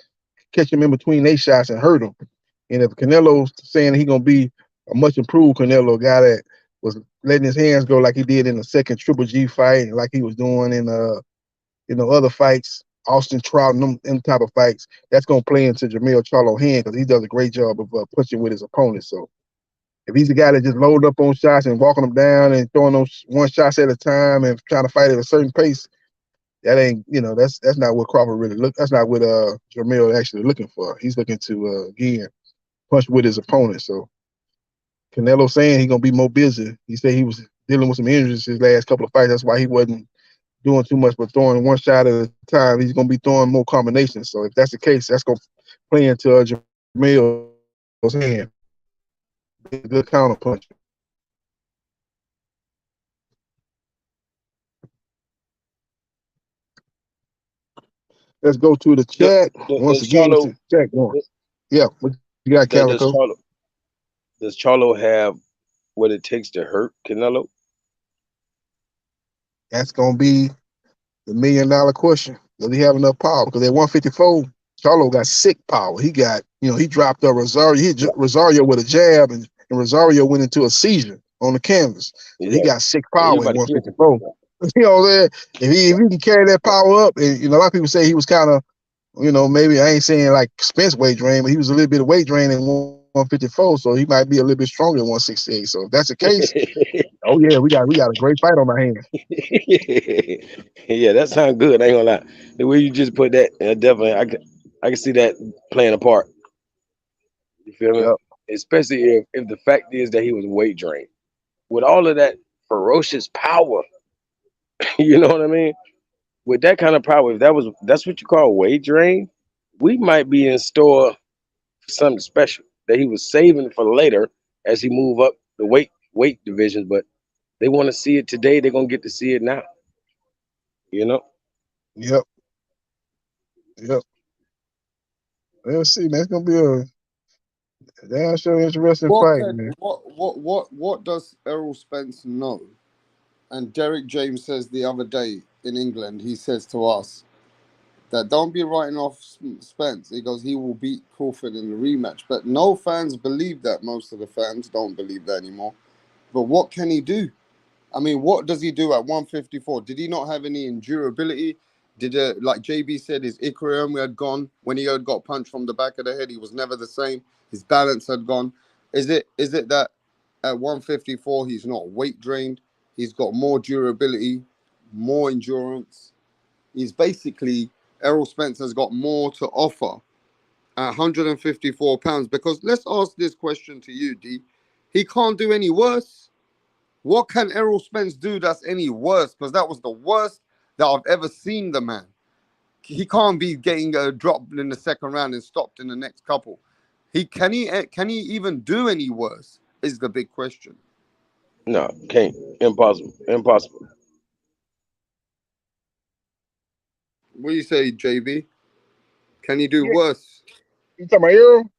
catch him in between their shots and hurt him. And if Canelo's saying he gonna be a much improved Canelo, guy that was letting his hands go like he did in the second Triple G fight, and like he was doing in other fights, Austin Trout and them type of fights, that's gonna play into Jamel Charlo's hand because he does a great job of punching with his opponent. So if he's the guy that just load up on shots and walking them down and throwing those one shots at a time and trying to fight at a certain pace, that ain't, that's not what Crawford really that's not what Jamel actually looking for. He's looking to again punch with his opponent. So Canelo saying he's gonna be more busy. He said he was dealing with some injuries his last couple of fights. That's why he wasn't doing too much but throwing one shot at a time. He's gonna be throwing more combinations. So if that's the case, that's gonna play into Jamel's hand. A good counter punch. Let's go to the chat once again. Chat going. Yeah, what you got, Calico? Does Charlo have what it takes to hurt Canelo? That's gonna be the $1 million question. Does he have enough power? Because at 154, Charlo got sick power. He got, he dropped Rosario. He hit Rosario with a jab, and Rosario went into a seizure on the canvas. So he got sick power at 154. You know what I'm saying? If he can carry that power up, and a lot of people say he was kind of, maybe I ain't saying like Spence weight drain, but he was a little bit of weight drain at 154, so he might be a little bit stronger than 168. So if that's the case, oh yeah, we got a great fight on our hands. Yeah, that sounds good. I ain't gonna lie. The way you just put that, definitely, I can see that playing a part. You feel me? Yep. Especially if the fact is that he was weight drained with all of that ferocious power. You know what I mean? With that kind of power, if that's what you call weight drain, we might be in store for something special that he was saving for later as he move up the weight divisions. But they want to see it today. They're gonna get to see it now. Yep. Let's see, man. It's gonna be a damn sure interesting fight, man. What does Errol Spence know? And Derek James says the other day in England, he says to us, that don't be writing off Spence. He goes, he will beat Crawford in the rematch. But no fans believe that. Most of the fans don't believe that anymore. But what can he do? I mean, what does he do at 154? Did he not have any endurability? Did like JB said, his equilibrium had gone when he had got punched from the back of the head? He was never the same. His balance had gone. Is it that at 154 he's not weight drained? He's got more durability, more endurance. He's basically Errol Spence has got more to offer at 154 pounds. Because let's ask this question to you, D. He can't do any worse. What can Errol Spence do that's any worse? Because that was the worst that I've ever seen the man. He can't be getting dropped in the second round and stopped in the next couple. Can he even do any worse? Is the big question. No, can't. Impossible. Impossible. What do you say, JB? Can he do worse? You talking about Errol?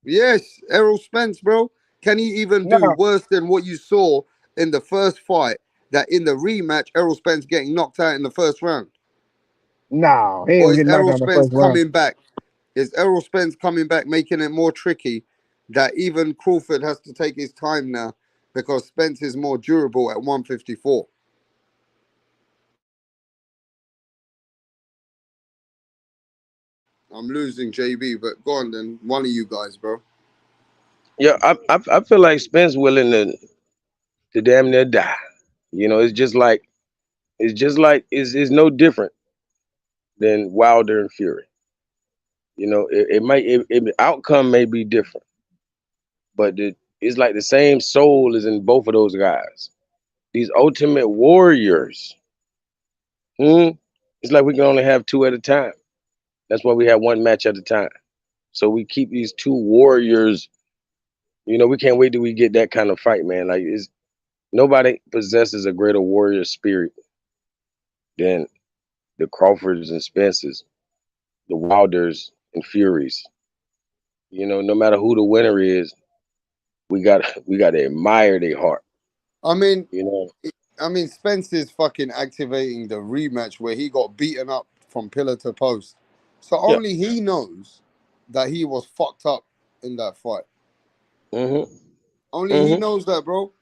Yes, Errol Spence, bro. Can he even do worse than what you saw in the first fight? That in the rematch, Errol Spence getting knocked out in the first round? No, he Or ain't is getting knocked Errol out in the Spence first round. coming back? Is Errol Spence coming back, making it more tricky that even Crawford has to take his time now because Spence is more durable at 154? I'm losing JB, but go on then. One of you guys, bro. Yeah, I feel like Spence willing to damn near die. You know, it's no different than Wilder and Fury. You know, the outcome may be different, but it's like the same soul is in both of those guys. These ultimate warriors. It's like we can only have two at a time. That's why we have one match at a time. So we keep these two warriors. You know, we can't wait till we get that kind of fight, man. Like, nobody possesses a greater warrior spirit than the Crawfords and Spences, the Wilders and Furies. You know, no matter who the winner is, we got to admire their heart. I mean, you know, Spence is fucking activating the rematch where he got beaten up from pillar to post. So only he knows that he was fucked up in that fight. Only he knows that, bro.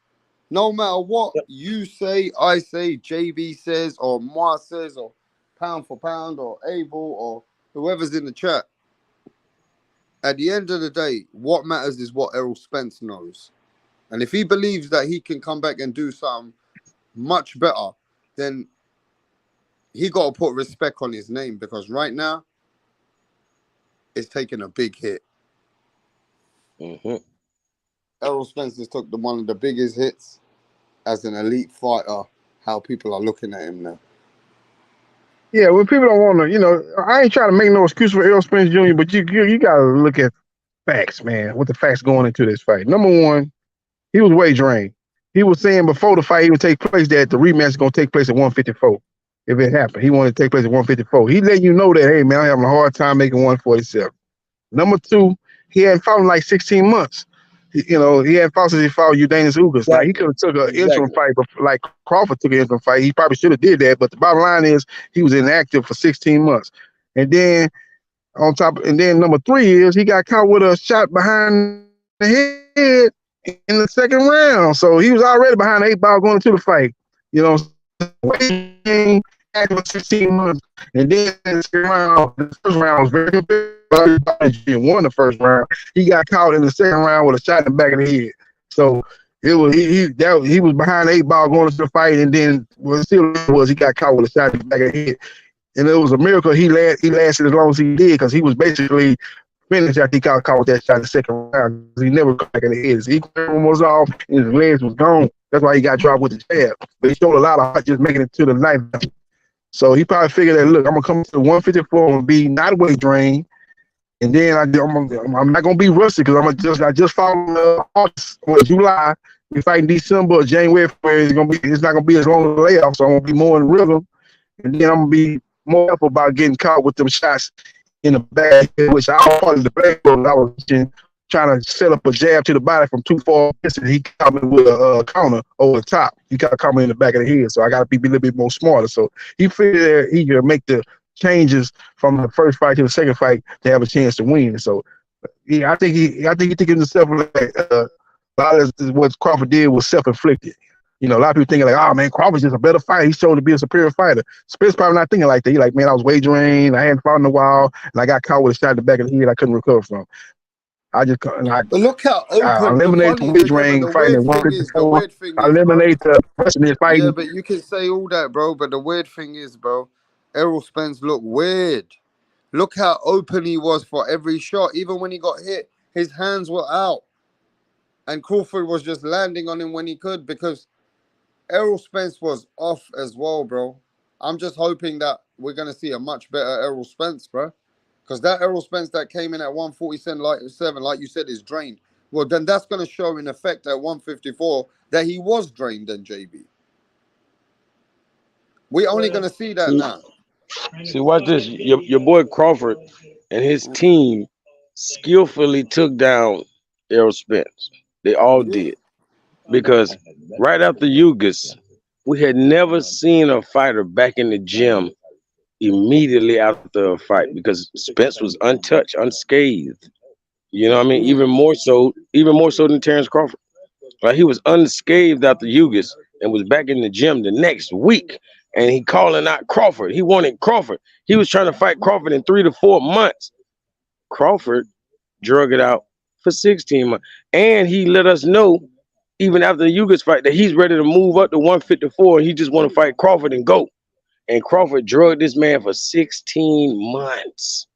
No matter what you say, I say, JB says, or Moi says, or Pound for Pound, or Abel, or whoever's in the chat. At the end of the day, what matters is what Errol Spence knows. And if he believes that he can come back and do something much better, then he got to put respect on his name, because right now, it's taking a big hit. Errol Spence has took one of the biggest hits as an elite fighter, how people are looking at him now. Yeah, well, people don't want to, you know, I ain't trying to make no excuse for Errol Spence Jr., but you got to look at facts, man, what the facts going into this fight. Number one, he was weight drained. He was saying before the fight even take place that the rematch is going to take place at 154. If it happened, he wanted to take place at 154. He letting you know that, hey, man, I'm having a hard time making 147. Number two, he hadn't fought in like 16 months. You know, he had fought since he fought Udanis Ugas. Now, he could have took an interim fight, but like Crawford took an interim fight. He probably should have did that, but the bottom line is he was inactive for 16 months. And then number three is he got caught with a shot behind the head in the second round. So he was already behind the 8 ball going into the fight. You know, waiting for 16 months. And then the first round was very competitive. He won the first round. He got caught in the second round with a shot in the back of the head. So it was he was behind the 8 ball going into the fight, and then he got caught with a shot in the back of the head. And it was a miracle he lasted as long as he did, because he was basically finished after he got caught with that shot in the second round. He never got back in the head. His equilibrium was off, and his legs was gone. That's why he got dropped with the jab. But he showed a lot of heart just making it to the knife. So he probably figured that, look, I'm gonna come to 154 and be not weight drained, and then I'm not gonna be rusty, because I just fought August or July. We fight in December or January, where it's not gonna be as long as a layoff. So I'm gonna be more in rhythm, and then I'm gonna be more careful about getting caught with them shots in the back, which I was part of the back. I was trying to set up a jab to the body from too far distance. He caught me with a counter over the top. He caught me in the back of the head, so I got to be a little bit more smarter. So he figured that he could make the changes from the first fight to the second fight to have a chance to win. So, yeah, I think he thinking to himself like a lot of what Crawford did was self-inflicted. You know, a lot of people thinking like, oh man, Crawford's just a better fighter. He's shown to be a superior fighter. Spence probably not thinking like that. He like, man, I was wagering, I hadn't fought in a while, and I got caught with a shot in the back of the head I couldn't recover from. I But look how I open the eliminated the funny figure. But wagering fighting at the 154. weird thing I is, bro. eliminated the precedent Yeah, fighting. but you can say all that, bro. But the weird thing is, bro, Errol Spence looked weird. Look how open he was for every shot. Even when he got hit, his hands were out. And Crawford was just landing on him when he could because Errol Spence was off as well, bro. I'm just hoping that we're going to see a much better Errol Spence, bro. Because that Errol Spence that came in at 147, like you said, is drained. Well, then that's going to show in effect at 154 that he was drained then, JB. We're only going to see that now. See, watch this. Your boy Crawford and his team skillfully took down Errol Spence. They all did. Because right after Yugas, we had never seen a fighter back in the gym immediately after a fight because Spence was untouched, unscathed. You know what I mean? Even more so than Terrence Crawford. Like he was unscathed after Yugas and was back in the gym the next week. And he calling out Crawford. He wanted Crawford. He was trying to fight Crawford in 3 to 4 months. Crawford drug it out for 16 months. And he let us know, even after the Yugas fight, that he's ready to move up to 154. He just want to fight Crawford and go. And Crawford drugged this man for 16 months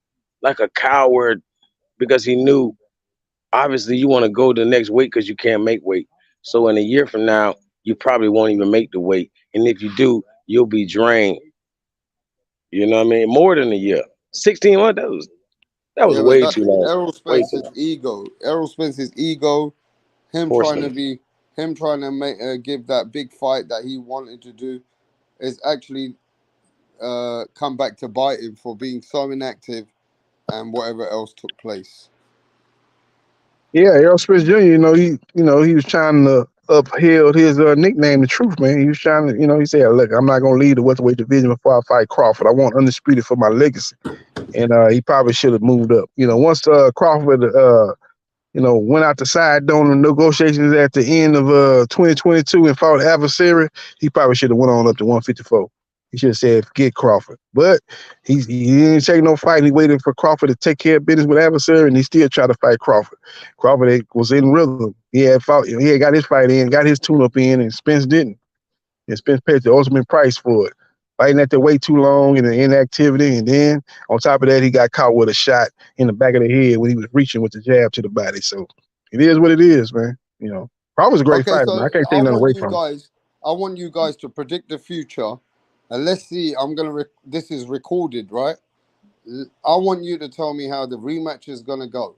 like a coward because he knew, obviously, you want to go to the next weight because you can't make weight. So in a year from now, you probably won't even make the weight. And if you do, you'll be drained. You know what I mean? More than a year. 16 months, that was way too long. Errol Spence's ego. Errol Spence's ego. Him trying to make give that big fight that he wanted to do is actually come back to bite him for being so inactive and whatever else took place. Yeah, Errol Spence Jr. He was trying to uphold his nickname, the Truth, man. He was trying to, he said, "Look, I'm not gonna leave the welterweight division before I fight Crawford. I want undisputed for my legacy." And he probably should have moved up. Once Crawford, went out the side door in negotiations at the end of 2022 and fought adversary, he probably should have went on up to 154. He should have said, forget Crawford. But he didn't take no fight. He waited for Crawford to take care of business with adversary, and he still tried to fight Crawford. Crawford was in rhythm. He had got his fight in, got his tune-up in, and Spence didn't. And Spence paid the ultimate price for it. Fighting at the way too long and the inactivity, and then on top of that, he got caught with a shot in the back of the head when he was reaching with the jab to the body. So it is what it is, man. Crawford's a great fighter, man. I can't take nothing away from him. I want you guys to predict the future, and let's see. This is recorded, right? I want you to tell me how the rematch is gonna go.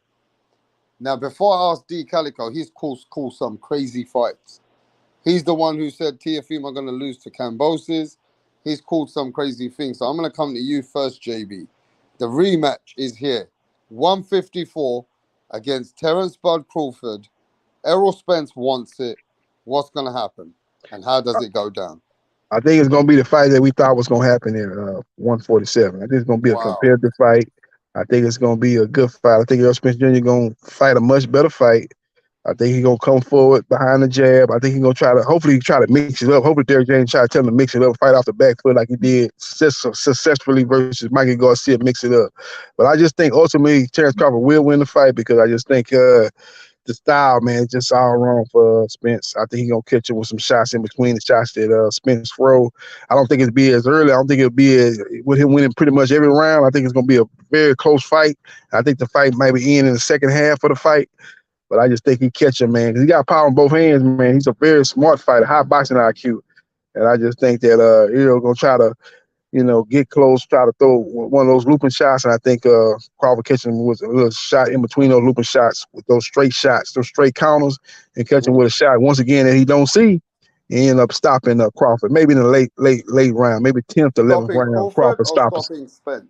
Now, before I ask D Calico, he's called some crazy fights. He's the one who said Teofimo are gonna lose to Cambosis. He's called some crazy things. So I'm going to come to you first, JB. The rematch is here. 154 against Terrence Bud Crawford. Errol Spence wants it. What's going to happen? And how does it go down? I think it's going to be the fight that we thought was going to happen in 147. I think it's going to be a competitive fight. I think it's going to be a good fight. I think Errol Spence Jr. is going to fight a much better fight. I think he's going to come forward behind the jab. I think he's going to hopefully mix it up. Hopefully Derrick James try to tell him to mix it up, fight off the back foot like he did successfully versus Mikey Garcia, mix it up. But I just think ultimately Terrence Crawford will win the fight because I just think the style, man, is just all wrong for Spence. I think he's going to catch him with some shots in between the shots that Spence throw. I don't think it'll be as early. I don't think it'll be with him winning pretty much every round. I think it's going to be a very close fight. I think the fight might be in the second half of the fight. But I just think he catch him, man, because he got power in both hands, man. He's a very smart fighter, high boxing IQ. And I just think that, going to try to, get close, try to throw one of those looping shots. And I think Crawford catching him with a little shot in between those looping shots, with those straight shots, those straight counters, and catch him with a shot, once again, that he don't see, and end up stopping Crawford. Maybe in the late round, maybe 10th, 11th round, Crawford stopping Spence.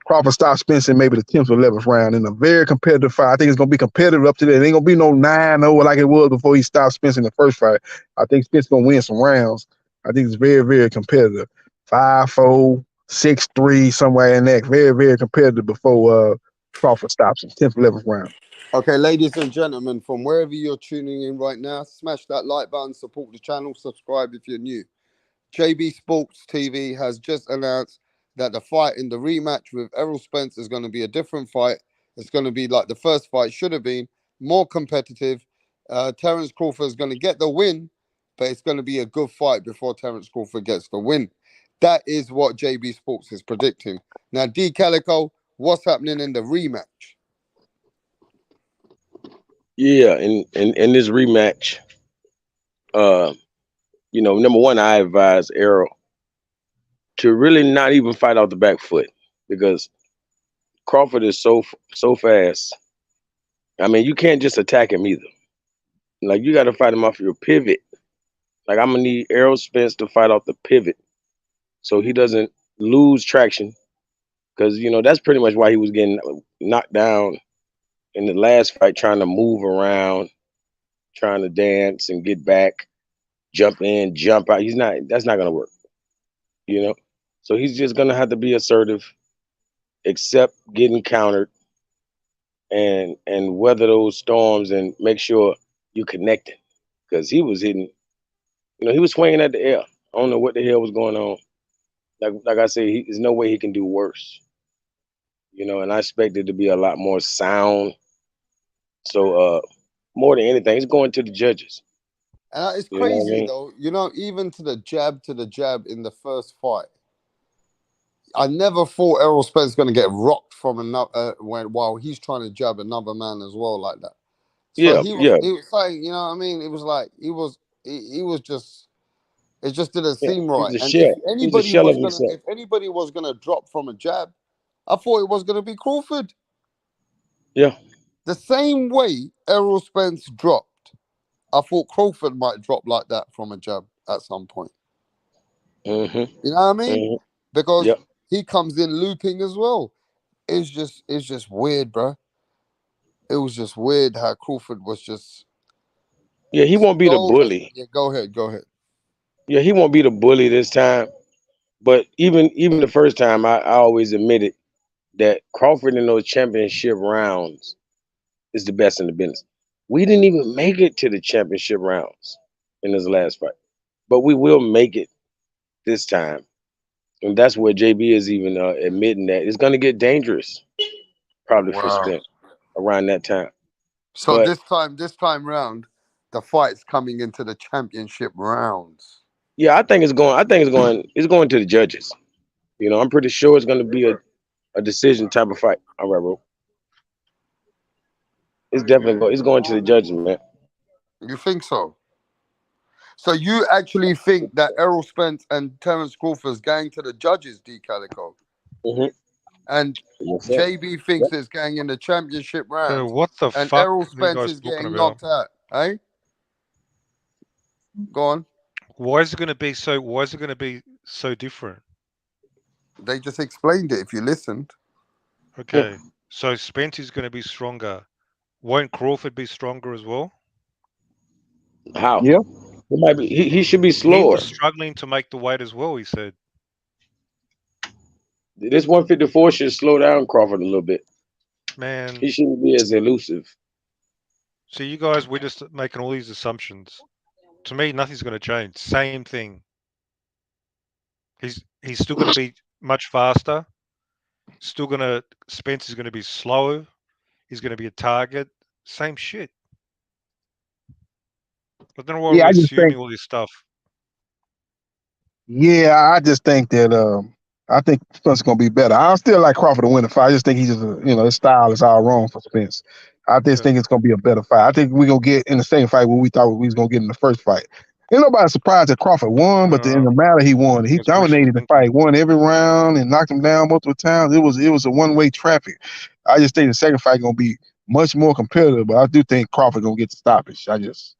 Crawford stopped Spence in maybe the 10th or 11th round in a very competitive fight. I think it's going to be competitive up to that. It ain't going to be no 9-0 like it was before he stopped Spence in the first fight. I think Spence going to win some rounds. I think it's very, very competitive. 5-4, 6'3", somewhere in that. Very, very competitive before Crawford stops him. 10th, 11th round. Okay, ladies and gentlemen, from wherever you're tuning in right now, smash that like button, support the channel, subscribe if you're new. JB Sports TV has just announced that the fight in the rematch with Errol Spence is going to be a different fight. It's going to be like the first fight should have been, more competitive. Terence Crawford is going to get the win, but it's going to be a good fight before Terence Crawford gets the win. That is what JB Sports is predicting. Now, D. Calico, what's happening in the rematch? Yeah, in this rematch, you know, number one, I advise Errol to really not even fight off the back foot because Crawford is so fast. I mean, you can't just attack him either. Like you got to fight him off your pivot. Like I'm gonna need Errol Spence to fight off the pivot so he doesn't lose traction. Because you know that's pretty much why he was getting knocked down in the last fight, trying to move around, trying to dance and get back, jump in, jump out. That's not gonna work. You know, so he's just gonna have to be assertive, accept getting countered, and weather those storms and make sure you connecting. Because he was hitting, you know, he was swinging at the air. I don't know what the hell was going on. Like I said, there's no way he can do worse. You know, and I expect it to be a lot more sound. So more than anything, it's going to the judges. And it's You know what I crazy mean? though, you know, even to the jab in the first fight. I never thought Errol Spence going to get rocked from another while he's trying to jab another man as well like that. So Yeah, he was yeah, like, you know what I mean? It was like he was just, it just didn't yeah. seem He's right. a And if shell. He's a shell of himself. anybody was gonna drop from a jab, I thought it was gonna be Crawford. Yeah. The same way Errol Spence dropped, I thought Crawford might drop like that from a jab at some point. Mm-hmm. You know what I mean? Mm-hmm. Because Yep. he comes in looping as well. It's just weird, bro. It was just weird how Crawford was just Yeah, he won't be the so. bully. Yeah, go ahead, go ahead. Yeah, he won't be the bully this time. But even the first time, I always admitted that Crawford in those championship rounds is the best in the business. We didn't even make it to the championship rounds in this last fight, but we will make it this time, and that's where JB is even admitting that it's going to get dangerous, probably for Wow. Spence around that time. So But this time round, the fight's coming into the championship rounds. yeah, I think it's going. It's going to the judges. You know, I'm pretty sure it's going to be a decision type of fight. All right, bro. It's definitely going. It's going to the judges, man. You think so? So you actually think that Errol Spence and Terence Crawford's going to the judges, D Calico, Mm-hmm. and Yes, sir. JB thinks Yep. it's going in the championship So rounds, what the and fuck Errol are you Spence guys is talking getting about? knocked out. Hey, go on. Why is it going to be so? Why is it going to be so different? They just explained it if you listened. Yeah. Okay, so Spence is going to be stronger. Won't Crawford be stronger as well? How? Yeah. It might be. He should be He was slower. struggling to make the weight as well. He said, This 154 should slow down Crawford a little bit. "Man, He shouldn't be as elusive. see, you guys, we're just making all these assumptions. To me, nothing's going to change. Same thing. He's still going to be much faster. Still going to Spence is going to be slower. He's going to be a target. Same shit. I don't know why Yeah, we're I just think. assuming all this stuff. Yeah, I just think that I think Spence is gonna be better. I still like Crawford to win the fight. I just think he's just his style is all wrong for Spence. I just Okay. think it's gonna be a better fight. I think we're gonna get in the same fight what we thought we was gonna get in the first fight. Ain't nobody surprised that Crawford won, but in the matter he won. He That's wishful dominated the thinking. fight, won every round and knocked him down multiple times. It was a one-way traffic. I just think the second fight gonna be much more competitive, but I do think Crawford gonna get the stoppage. I just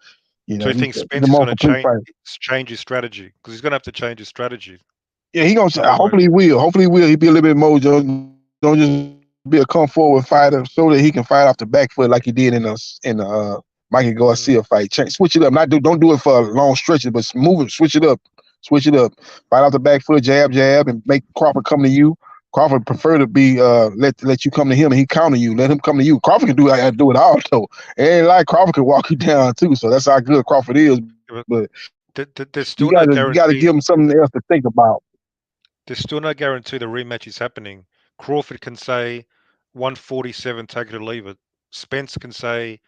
So you think he's a Spence is more going to complete fighter. change his strategy? Because he's going to have to change his strategy. Yeah, he gonna. Otherwise, Hopefully he will. Hopefully he will. He be a little bit more. Don't just be a come forward fighter, so that he can fight off the back foot like he did in the Mikey Garcia fight. Switch it up. Don't do it for long stretches, but move it. Switch it up switch it up. Right off the back foot, jab, and make Crawford come to you. Crawford prefer to be let you come to him and he counter you. Let him come to you. Crawford can do it all though. It ain't like Crawford can walk you down too. So that's how good Crawford is. But there's you still no gotta guarantee. give him something else to think about. There's still no guarantee the rematch is happening. Crawford can say 147, take it or leave it. Spence can say,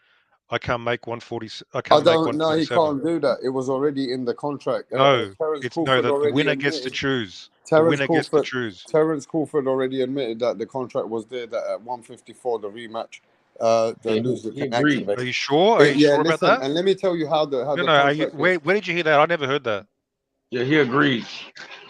I can't make 140. I can't make No, he 147. can't do that. It was already in the contract. No, Terence it's Crawford the already winner gets to admitted. choose. The winner gets to choose. Terence Crawford already admitted that the contract was there, that at 154, the rematch, the loser can activate. Are you sure? Are you sure about that? And let me tell you how the No. contract Where did you hear that? I never heard that. Yeah, he agreed.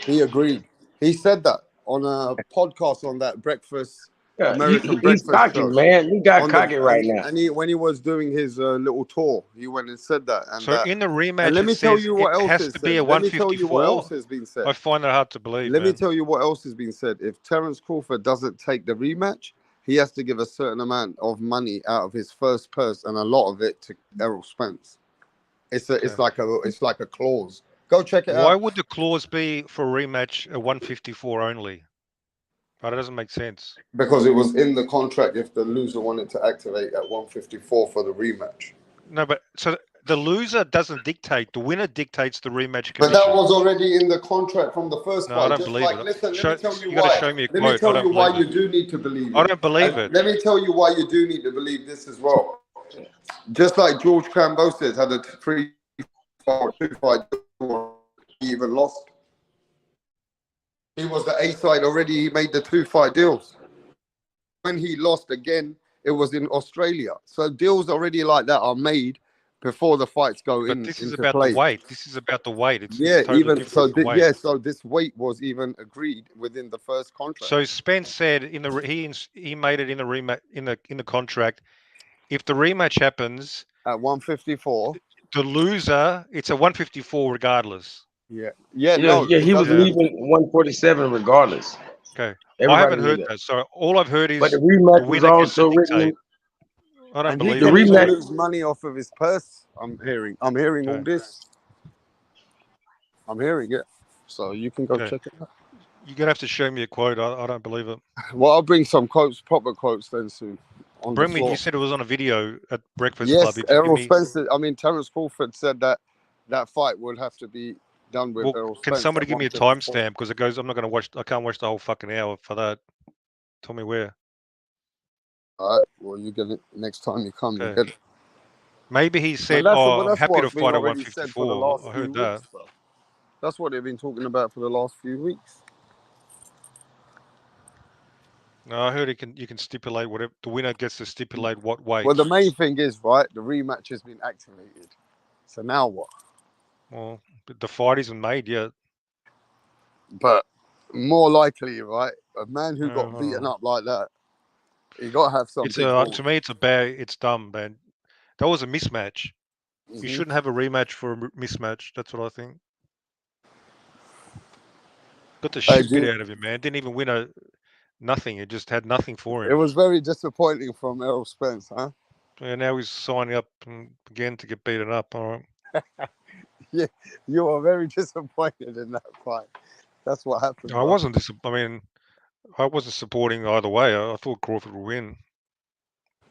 He agreed. He said that on a podcast on that breakfast, Yeah, American he's breakfast cocky, show. man. He got cocky right now. And when he was doing his little tour, he went and said that. And So in the rematch, and let me it tell says you what it else has is to said. be a Let me tell you what 154. else has been said. I find that hard to believe. Let me tell you what else has been said. If Terence Crawford doesn't take the rematch, he has to give a certain amount of money out of his first purse, and a lot of it to Errol Spence. It's like a clause. Go check it out. Why would the clause be for a rematch a 154 only? That doesn't make sense. Because it was in the contract if the loser wanted to activate at 154 for the rematch. No, but so the loser doesn't dictate. The winner dictates the rematch conditions. But that was already in the contract from the first No, fight. I don't Just believe like, it. listen, let me tell you got to why. show me a Let quote. me tell you why believe you do need to believe it. I don't believe it. Let me tell you why you do need to believe this as well. Just like George Kambosos had a 2-fight deal, he even lost. He was the A side already. He made the 2-fight deals. When he lost again, it was in Australia. So deals already like that are made before the fights go but in. this is into about play. the weight. This is about the weight. It's Yeah, totally even different so. from the weight. So this weight was even agreed within the first contract. So Spence said he made it in the rematch in the contract. If the rematch happens At 154, the loser, it's a 154 regardless. Yeah, he was leaving 147 regardless. Okay, Everybody I haven't knew heard that. that. So all I've heard is But the rematch was winner gets to also written. dictate. I don't And he believe can it. even lose money off of his purse. I'm hearing all Okay. this. I'm hearing it. So you can go Okay. check it out. You're gonna have to show me a quote. I don't believe it. Well, I'll bring some quotes, proper quotes, then soon. On Bring the me. floor. You said it was on a video at Breakfast Yes, Club. If you give Errol me, Spencer. I mean, Terence Crawford said that fight would have to be done with well, Errol can Spence. somebody at give me a 154. timestamp? Because it goes. I'm not gonna watch. I can't watch the whole fucking hour for that. Tell me where. All right. Well, you get it next time you come. You Okay. get it. Maybe he said, But "Oh, I'm that's happy to what's been fight at already said for the 154." last I few heard that. weeks, bro. That's what they've been talking about for the last few weeks. No, I heard you can stipulate whatever the winner gets to stipulate what weight. Well, the main thing is, right, the rematch has been activated. So now what? Well, the fight isn't made yet. But more likely, right, a man who got beaten up like that, he got to have some It's big balls. to me, it's dumb, man. That was a mismatch. You Mhm. shouldn't have a rematch for a mismatch. That's what I think. Got the shit beat out of him, man. Didn't even win nothing. It just had nothing for It him. was very disappointing from Errol Spence, huh? Yeah, now he's signing up again to get beaten up. All right. Yeah, you were very disappointed in that fight. That's what happened. I wasn't. I mean, I wasn't supporting either way. I thought Crawford would win,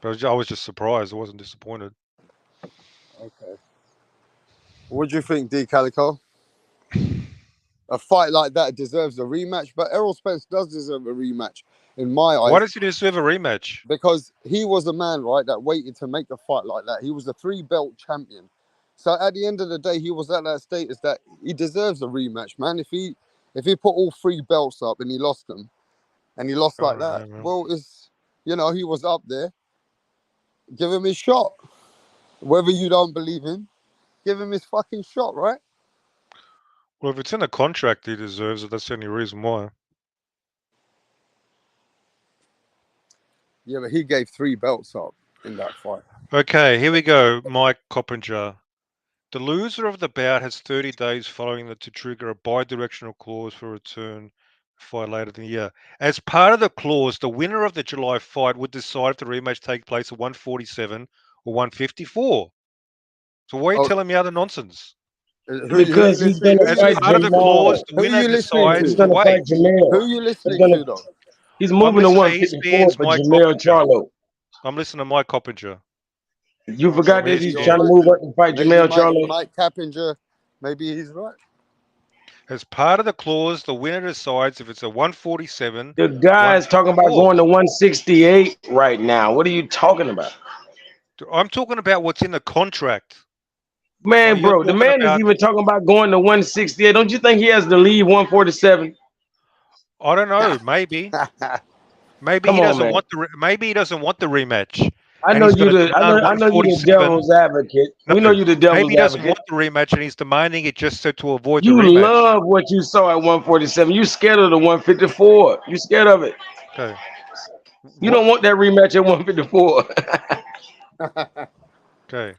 but I was just surprised. I wasn't disappointed. Okay. What do you think, D. Calico? A fight like that deserves a rematch, but Errol Spence does deserve a rematch, in my eyes. Why does he deserve a rematch? Because he was a man, right, that waited to make the fight like that. He was a 3-belt champion. So at the end of the day, he was at that status that he deserves a rematch, man. If he put all 3 belts up and he lost them, and he lost like that, well, he was up there. Give him his shot. Whether you don't believe him, give him his fucking shot, right? Well, if it's in a contract, he deserves it. That's the only reason why. Yeah, but he gave 3 belts up in that fight. Okay, here we go. Mike Coppinger. The loser of the bout has 30 days following that to trigger a bi-directional clause for return fight later in the year. As part of the clause, the winner of the July fight would decide if the rematch takes place at 147 or 154. So why are you telling me other nonsense? Who you Because he's listening? gonna Who As you fight part listening of the to? clause, Jamal. the Who winner you listening He's decides to? the gonna fight weight. Jamal. Who you He's listening gonna. to though? He's I'm moving to listening to 154 ESPN's for Mike Jamel Coppinger. Charlo. I'm listening to Mike Coppinger You Okay, forgot that from maybe he's you're trying to ESPN. right move then. up and fight Maybe Jamel Charlo. Mike Cappinger. Maybe he's right. As part of the clause, the winner decides if it's a 147, The guy is talking about 154. going to 168 right now. What are you talking about? I'm talking about what's in the contract. Man, You're bro, the talking man is about, even talking about going to 168. Don't you think he has to leave 147? I don't know, maybe Come he on, doesn't man. want maybe he doesn't want the rematch, I and know he's you going to the I demand know I know you the 147. devil's advocate. No, We know you the maybe devil's he doesn't advocate. want the rematch, and he's demanding it just so to avoid the You rematch. love what you saw at 147. You scared of the 154. You scared of it. Okay. You What? don't want that rematch at 154. Okay.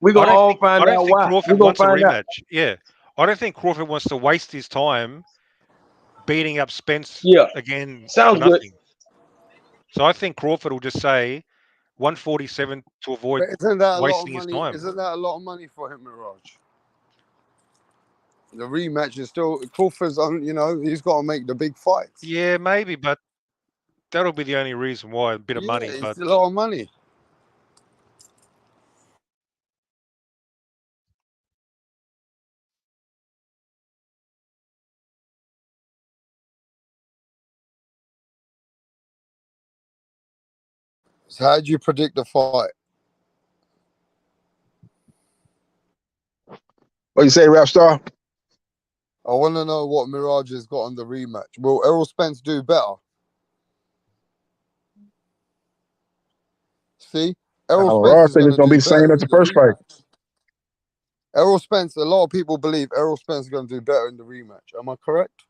We're gonna all I find don't out think why. Crawford We're gonna wants a find out. rematch. Yeah. I don't think Crawford wants to waste his time beating up Spence Yeah. again for Sounds good. nothing. So I think Crawford will just say 147 to avoid But isn't that a lot of wasting his money? time. Isn't that a lot of money for him, Mirage? The rematch is still Crawford's on. You know, he's got to make the big fights. Yeah, maybe, but that'll be the only reason why, a bit of Yeah, money. it's But a lot of money. So how do you predict the fight? What you say, Rap Star? I want to know what Mirage has got on the rematch. Will Errol Spence do better? See, Errol Spence Ross is said going it's to gonna be do the same better as in the the first fight. rematch. Errol Spence, a lot of people believe Errol Spence is going to do better in the rematch. Am I correct?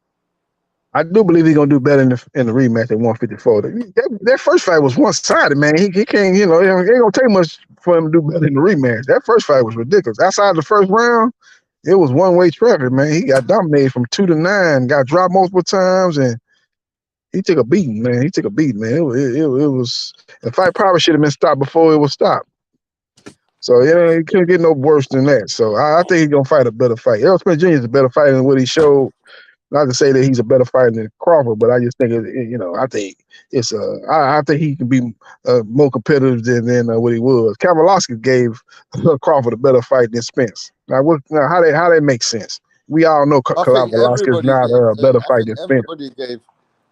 I do believe he's gonna do better in the rematch at 154. That first fight was one sided, man. He can't, it ain't gonna take much for him to do better in the rematch. That first fight was ridiculous. Outside the first round, it was one way traffic, man. He got dominated from 2-9, got dropped multiple times, and he took a beating, man. It was the fight probably should have been stopped before it was stopped. So yeah, he couldn't get no worse than that. So I think he's gonna fight a better fight. Errol Spence Jr. is a better fighter than what he showed. Not to say that he's a better fighter than Crawford, but I just think I think it's I think he can be more competitive than what he was. Kavaliauskas gave Crawford a better fight than Spence. Now, how that makes sense? We all know I think Kavaliauskas is everybody not gave. a better I fight think than Spence. everybody gave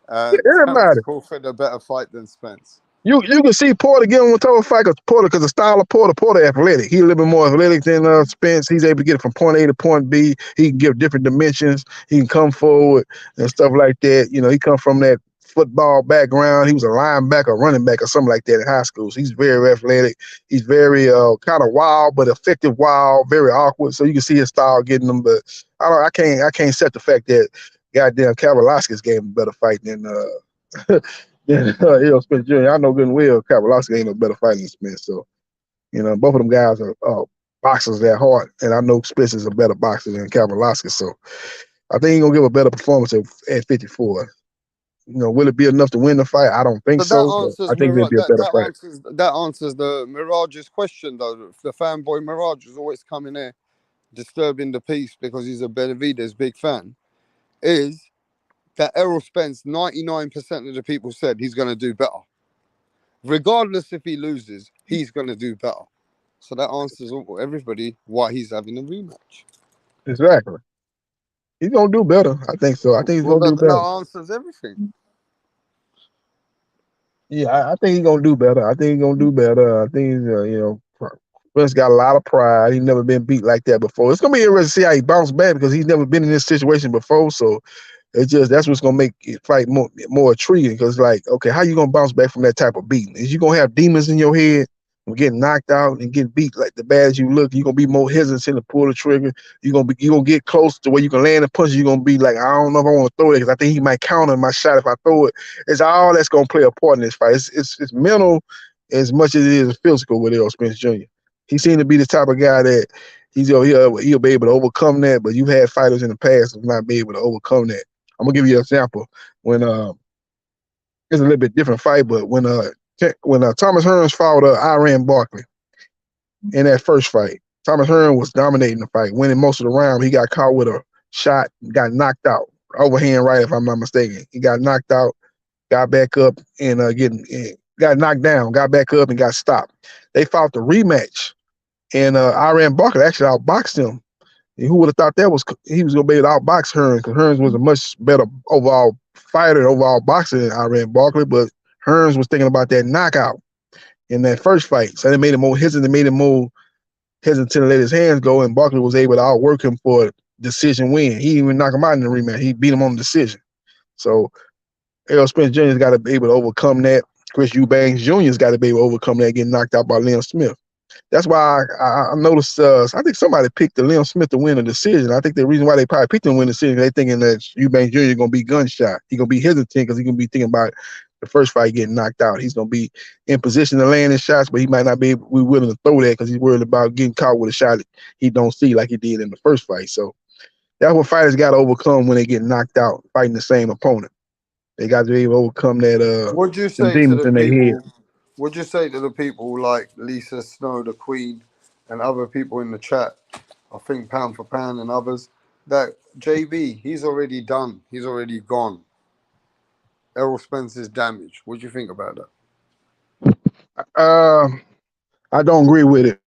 Yeah, Terence everybody. Crawford a better fight than Spence. You can see Porter get on the tough fight because the style of Porter athletic. He's a little bit more athletic than Spence. He's able to get it from point A to point B. He can give different dimensions. He can come forward and stuff like that. He come from that football background. He was a linebacker, running back, or something like that in high school. So he's very athletic. He's very kind of wild, but effective wild, very awkward. So you can see his style getting them. But I can't set the fact that goddamn Kavaliauskas gave him a better fight than Errol Spence Jr. I know good and well Kavaliauskas ain't no better fighter than Spence. So, both of them guys are boxers at heart, and I know Spence is a better boxer than Kavaliauskas. So, I think he's gonna give a better performance at 54. Will it be enough to win the fight? I don't think So that so, but answers I think it'll Mirage. be a better fight. That answers the Mirage's question though. The fanboy Mirage is always coming here, disturbing the peace because he's a Benavidez big fan. Is that Errol Spence? 99% of the people said he's going to do better, regardless if he loses. He's going to do better. So that answers everybody why he's having a rematch. Exactly. He's gonna do better. I think so. I think he's Well, gonna do better. that answers everything. Yeah, I think he's gonna do better. I think he's gonna do better. I think Spence got a lot of pride. He's never been beat like that before. It's gonna be interesting to see how he bounce back because he's never been in this situation before. So that's what's gonna make it fight more intriguing. Because okay, how you gonna bounce back from that type of beating? Is you gonna have demons in your head from getting knocked out and getting beat like the bad as you look? You're gonna be more hesitant to pull the trigger. You're gonna get close to where you can land a punch. You're gonna be like, I don't know if I want to throw it because I think he might counter my shot if I throw it. It's all that's gonna play a part in this fight. It's mental as much as it is physical with Errol Spence Jr. He seemed to be the type of guy that he'll be able to overcome that. But you've had fighters in the past who not be able to overcome that. I'm gonna give you an example. When it's a little bit different fight, but when Thomas Hearns fought Iran Barkley in that first fight, Thomas Hearn was dominating the fight, winning most of the round. He got caught with a shot, got knocked out. Overhand right, if I'm not mistaken. He got knocked out, got back up, and got knocked down, got back up, and got stopped. They fought the rematch, and Iran Barker actually outboxed him. And who would have thought he was going to be able to outbox Hearn, because Hearns was a much better overall fighter, overall boxer than Iran Barkley, but Hearns was thinking about that knockout in that first fight. So they made him more hesitant, to let his hands go, and Barkley was able to outwork him for a decision win. He didn't even knock him out in the rematch. He beat him on the decision. So Errol Spence Jr.'s got to be able to overcome that. Chris Eubanks Jr.'s got to be able to overcome that, getting knocked out by Liam Smith. That's why I noticed, I think somebody picked the Liam Smith to win the decision. I think the reason why they probably picked him to win the decision, they thinking that Eubanks Jr. is going to be gunshot. He's going to be hesitant because he's going to be thinking about the first fight getting knocked out. He's going to be in position to land his shots, but he might not be willing to throw that because he's worried about getting caught with a shot he don't see like he did in the first fight. So that's what fighters got to overcome when they get knocked out fighting the same opponent. They got to be able to overcome that. What'd you say to the people? What'd you say to the people like Lisa Snow, the Queen, and other people in the chat? I think Pound for Pound and others, that JB, he's already done. He's already gone. Errol Spence is damaged. What do you think about that? I don't agree with it.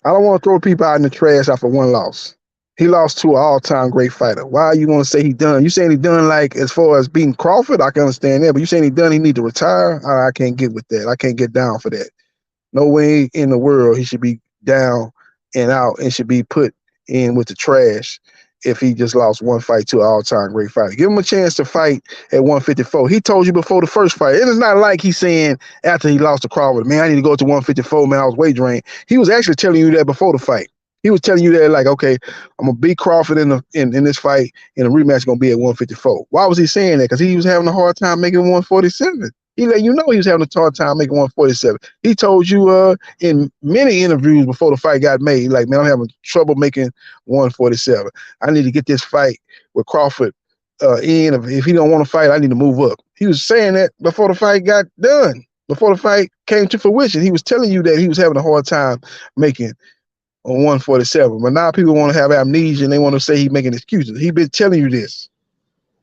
I don't want to throw people out in the trash after one loss. He lost to an all-time great fighter. Why are you going to say he done? You saying he done like as far as beating Crawford? I can understand that. But you saying he done, he need to retire? I can't get with that. I can't get down for that. No way in the world he should be down and out and should be put in with the trash if he just lost one fight to an all-time great fighter. Give him a chance to fight at 154. He told you before the first fight. And it's not like he's saying after he lost to Crawford, man, I need to go to 154, man, I was weight drained. He was actually telling you that before the fight. He was telling you that, like, okay, I'm going to beat Crawford in this fight, and the rematch is going to be at 154. Why was he saying that? Because he was having a hard time making 147. He let you know he was having a hard time making 147. He told you in many interviews before the fight got made, like, man, I'm having trouble making 147. I need to get this fight with Crawford in. If he don't want to fight, I need to move up. He was saying that before the fight got done, before the fight came to fruition. He was telling you that he was having a hard time making on 147. But now people want to have amnesia and they want to say he's making excuses. He's been telling you this.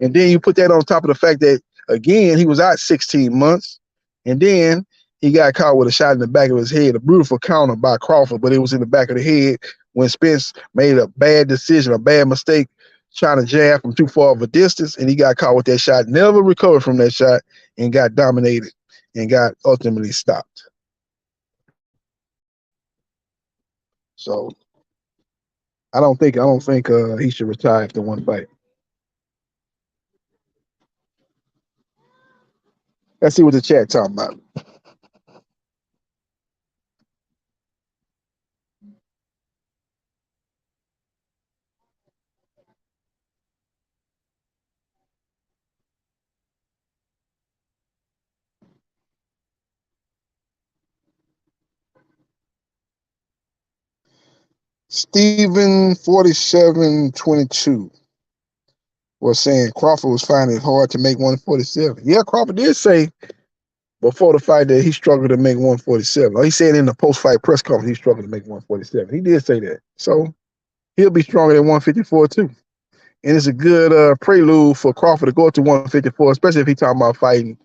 And then you put that on top of the fact that, again, he was out 16 months. And then he got caught with a shot in the back of his head, a beautiful counter by Crawford, but it was in the back of the head when Spence made a bad decision, a bad mistake, trying to jab from too far of a distance, and he got caught with that shot, never recovered from that shot, and got dominated and got ultimately stopped. So I don't think he should retire after one fight. Let's see what the chat talking about. Steven 4722 was saying Crawford was finding it hard to make 147. Yeah, Crawford did say before the fight that he struggled to make 147. He said in the post-fight press conference he struggled to make 147. He did say that. So he'll be stronger than 154 too. And it's a good prelude for Crawford to go up to 154, especially if he's talking about fighting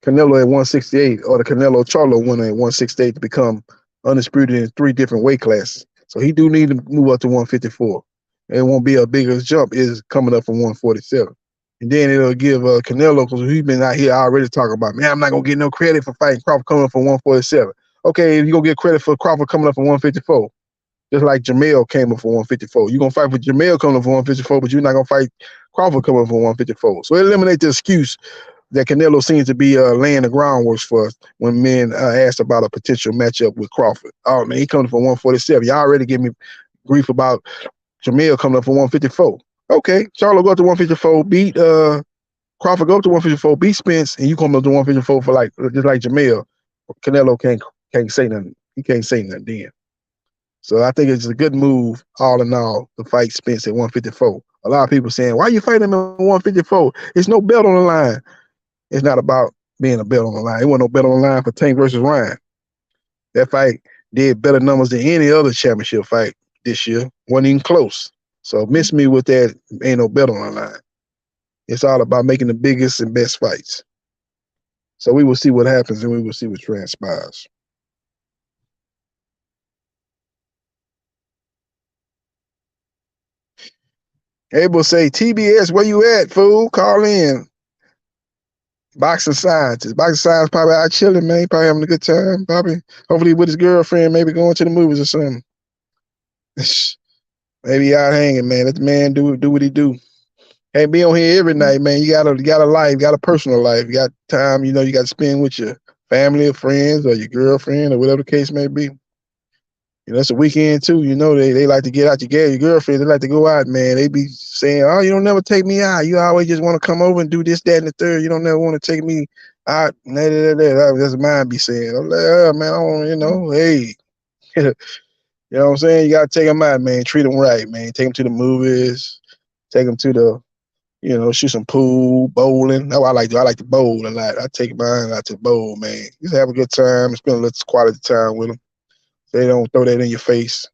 Canelo at 168 or the Canelo Charlo winner at 168 to become undisputed in 3 different weight classes. So he do need to move up to 154. It won't be a bigger jump is coming up from 147. And then it'll give Canelo, because he's been out here already talking about, man, I'm not going to get no credit for fighting Crawford coming up from 147. Okay, you're going to get credit for Crawford coming up from 154. Just like Jamel came up from 154. You're going to fight for Jamel coming up from 154, but you're not going to fight Crawford coming up from 154. So eliminate the excuse that Canelo seems to be laying the groundwork for us when men asked about a potential matchup with Crawford. Oh, man, he coming from 147. Y'all already give me grief about Jamel coming up from 154. Okay, Charlo go up to 154, beat Crawford go up to 154, beat Spence, and you come up to 154 for just like Jamel. Canelo can't say nothing. He can't say nothing then. So I think it's a good move, all in all, to fight Spence at 154. A lot of people saying, why are you fighting him at 154? There's no belt on the line. It's not about being a belt on the line. It wasn't no belt on the line for Tank versus Ryan. That fight did better numbers than any other championship fight this year. Wasn't even close. So miss me with that. Ain't no bet on the line. It's all about making the biggest and best fights. So we will see what happens and we will see what transpires. Abel say, TBS, where you at, fool? Call in. Boxing Scientist. Boxing Scientist probably out chilling, man. Probably having a good time. Probably, hopefully with his girlfriend, maybe going to the movies or something. Maybe out hanging, man. Let the man do what he do. Can't be on here every night, man. You got a life, you got a personal life. You got time, you got to spend with your family or friends or your girlfriend or whatever the case may be. It's a weekend too. They like to get out your girlfriend. They like to go out, man. They be saying, "Oh, you don't never take me out. You always just want to come over and do this, that, and the third. You don't never want to take me out." That's what mine be saying. I'm like, "Oh, man, I don't, hey." You know what I'm saying? You got to take them out, man. Treat them right, man. Take them to the movies. Take them to the, shoot some pool, bowling. That's what I like to do. I like to bowl a lot. I take mine out to bowl, man. Just have a good time. Spend a little quality time with them. They don't throw that in your face,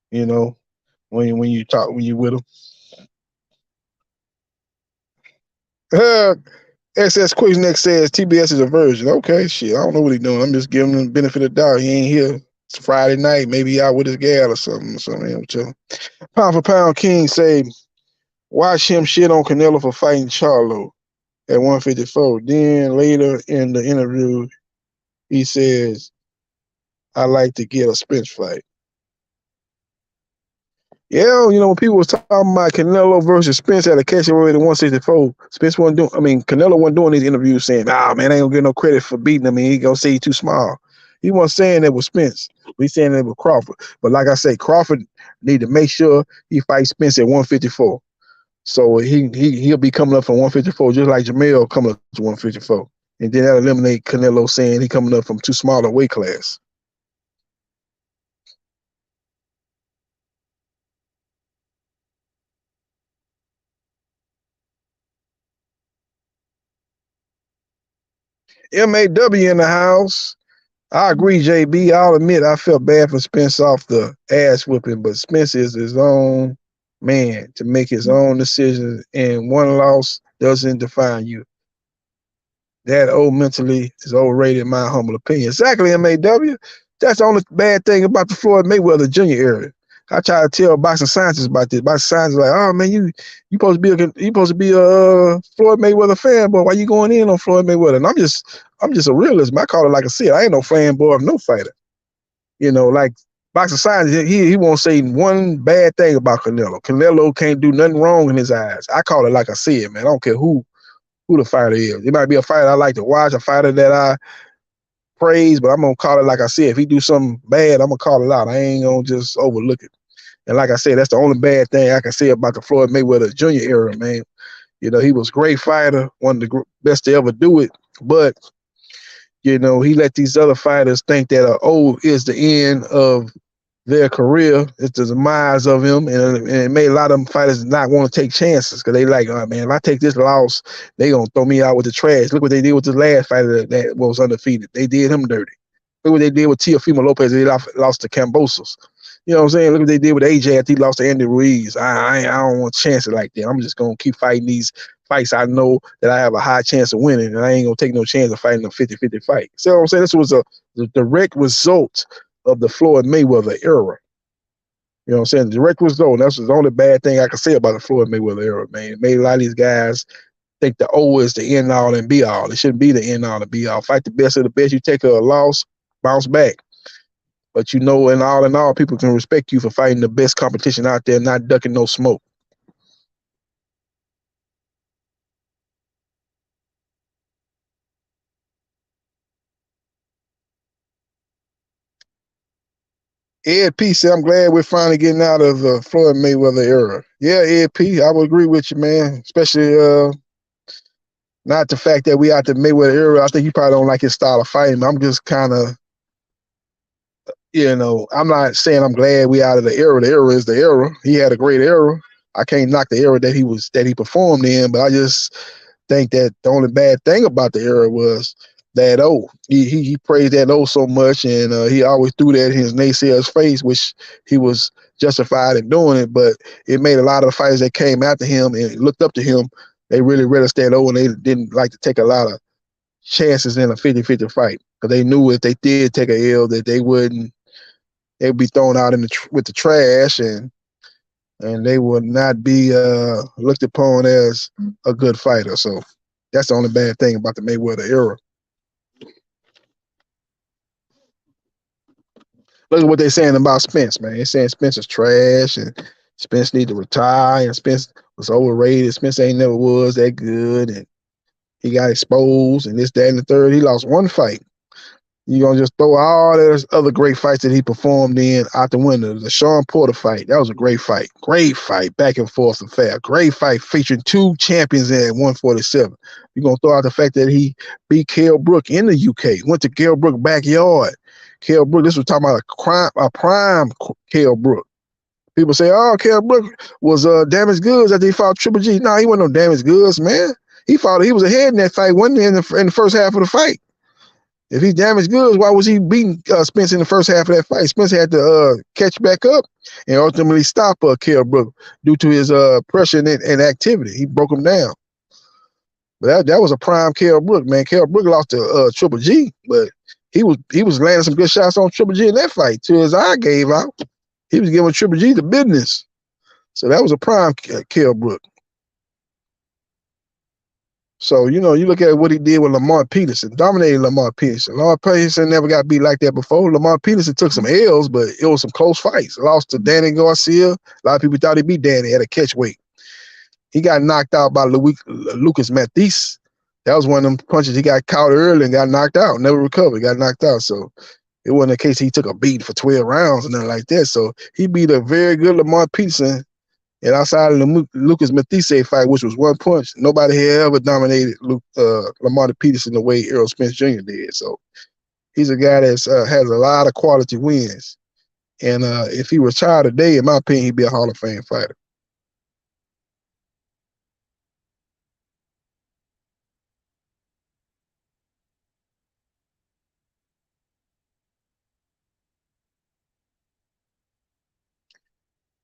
when you with them. SS Quickneck says TBS is a virgin. Okay, shit. I don't know what he's doing. I'm just giving him the benefit of the doubt. He ain't here. It's Friday night. Maybe he out with his gal or something. Pound for Pound King say, watch him shit on Canelo for fighting Charlo at 154. Then later in the interview, he says, I like to get a Spence fight. Yeah, when people was talking about Canelo versus Spence at a catchweight at 164, Spence wasn't doing. Canelo wasn't doing these interviews saying, man, I ain't gonna get no credit for beating him. He gonna say he's too small. He wasn't saying that with Spence. He's saying that with Crawford. But like I say, Crawford need to make sure he fights Spence at 154. So he'll be coming up from 154 just like Jamel coming up to 154, and then that eliminate Canelo saying he coming up from too small a weight class. MAW in the house. I agree, JB. I'll admit I felt bad for Spence off the ass whipping, but Spence is his own man to make his own decisions, and one loss doesn't define you. That mentally is overrated, in my humble opinion. Exactly, MAW. That's the only bad thing about the Floyd Mayweather Jr. era. I try to tell boxing scientists about this. Boxing scientists like, oh man, you supposed to be a Floyd Mayweather fanboy. Why you going in on Floyd Mayweather? And I'm just a realist. I call it like I said. I ain't no fanboy of no fighter. Like boxing scientists, he won't say one bad thing about Canelo. Canelo can't do nothing wrong in his eyes. I call it like I said, man. I don't care who the fighter is. It might be a fighter I like to watch, a fighter that I praise, but I'm gonna call it like I said. If he do something bad, I'm gonna call it out. I ain't gonna just overlook it. And like I said, that's the only bad thing I can say about the Floyd Mayweather Jr. era, man. He was a great fighter, one of the best to ever do it. But, he let these other fighters think that is the end of their career. It's the demise of him. And it made a lot of them fighters not want to take chances because they like, oh, man, if I take this loss, they going to throw me out with the trash. Look what they did with the last fighter that was undefeated. They did him dirty. Look what they did with Teofimo Lopez. They lost to Cambosos. You know what I'm saying? Look what they did with AJ after he lost to Andy Ruiz. I don't want chances like that. I'm just going to keep fighting these fights I know that I have a high chance of winning, and I ain't going to take no chance of fighting a 50-50 fight. So what I'm saying? This was the direct result of the Floyd Mayweather era. You know what I'm saying? The direct result. That's the only bad thing I can say about the Floyd Mayweather era, man. It made a lot of these guys think the O is the end all and be all. It shouldn't be the end all and be all. Fight the best of the best. You take a loss, bounce back. But in all, people can respect you for fighting the best competition out there, not ducking no smoke. Ed P said, I'm glad we're finally getting out of the Floyd Mayweather era. Yeah, Ed P, I would agree with you, man. Especially not the fact that we out the Mayweather era. I think you probably don't like his style of fighting. I'm just kind of, I'm not saying I'm glad we out of the era. The era is the era. He had a great era. I can't knock the era that he performed in, but I just think that the only bad thing about the era was that O. He praised that O so much, and he always threw that in his naysayer's face, which he was justified in doing it. But it made a lot of the fighters that came after him and looked up to him, they really relished that O, and they didn't like to take a lot of chances in a 50-50 fight because they knew if they did take a L that they'd be thrown out with the trash, and they would not be looked upon as a good fighter. So that's the only bad thing about the Mayweather era. Look at what they're saying about Spence, man. They're saying Spence is trash and Spence need to retire and Spence was overrated. Spence ain't never was that good and he got exposed and this, that, and the third. He lost one fight. You're going to just throw all those other great fights that he performed in out the window. The Sean Porter fight, that was a great fight. Great fight, back and forth and fair. Great fight featuring two champions at 147. You're going to throw out the fact that he beat Kell Brook in the UK, went to Kell Brook backyard. Kell Brook, this was talking about a prime Kell Brook. People say, oh, Kell Brook was damaged goods after he fought Triple G. No, he wasn't no damaged goods, man. He was ahead in that fight, wasn't he, in the first half of the fight? If he damaged goods, why was he beating Spence in the first half of that fight? Spence had to catch back up and ultimately stop Kell Brook due to his pressure and activity. He broke him down. But that was a prime Kell Brook, man. Kell Brook lost to Triple G, but he was landing some good shots on Triple G in that fight till his eye gave out. He was giving Triple G the business. So that was a prime Kell Brook. So, you look at what he did with Lamar Peterson, dominated Lamar Peterson. Lamar Peterson never got beat like that before. Lamar Peterson took some L's, but it was some close fights. Lost to Danny Garcia. A lot of people thought he beat Danny at a catch weight. He got knocked out by Lucas Mathis. That was one of them punches he got caught early and got knocked out, never recovered, got knocked out. So it wasn't a case he took a beat for 12 rounds or nothing like that. So he beat a very good Lamar Peterson. And outside of the Lucas Mathise fight, which was one punch, nobody had ever dominated Lamar Peterson the way Errol Spence Jr. did. So he's a guy that has a lot of quality wins. And if he retired today, in my opinion, he'd be a Hall of Fame fighter.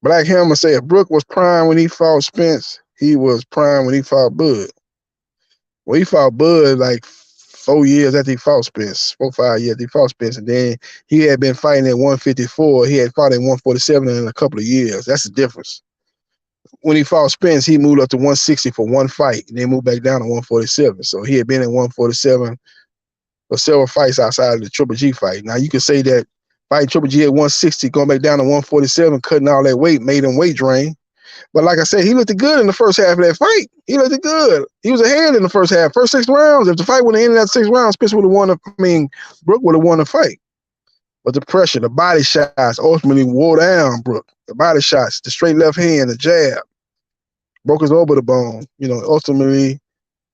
Black Hammer said if Brook was prime when he fought Spence, he was prime when he fought Bud. Well, he fought Bud like 4 years after he fought Spence, 5 years after he fought Spence, and then he had been fighting at 154. He had fought at 147 in a couple of years. That's the difference. When he fought Spence, he moved up to 160 for one fight, and then moved back down to 147. So he had been at 147 for several fights outside of the Triple G fight. Now, you could say that fighting Triple G at 160, going back down to 147, cutting all that weight, made him weight drain. But like I said, he looked good in the first half of that fight. He looked good. He was ahead in the first half. First 6 rounds. If the fight would have ended at 6 rounds, Spence would have won. Brook would have won the fight. But the pressure, the body shots ultimately wore down Brook. The body shots, the straight left hand, the jab, broke his over the bone. Ultimately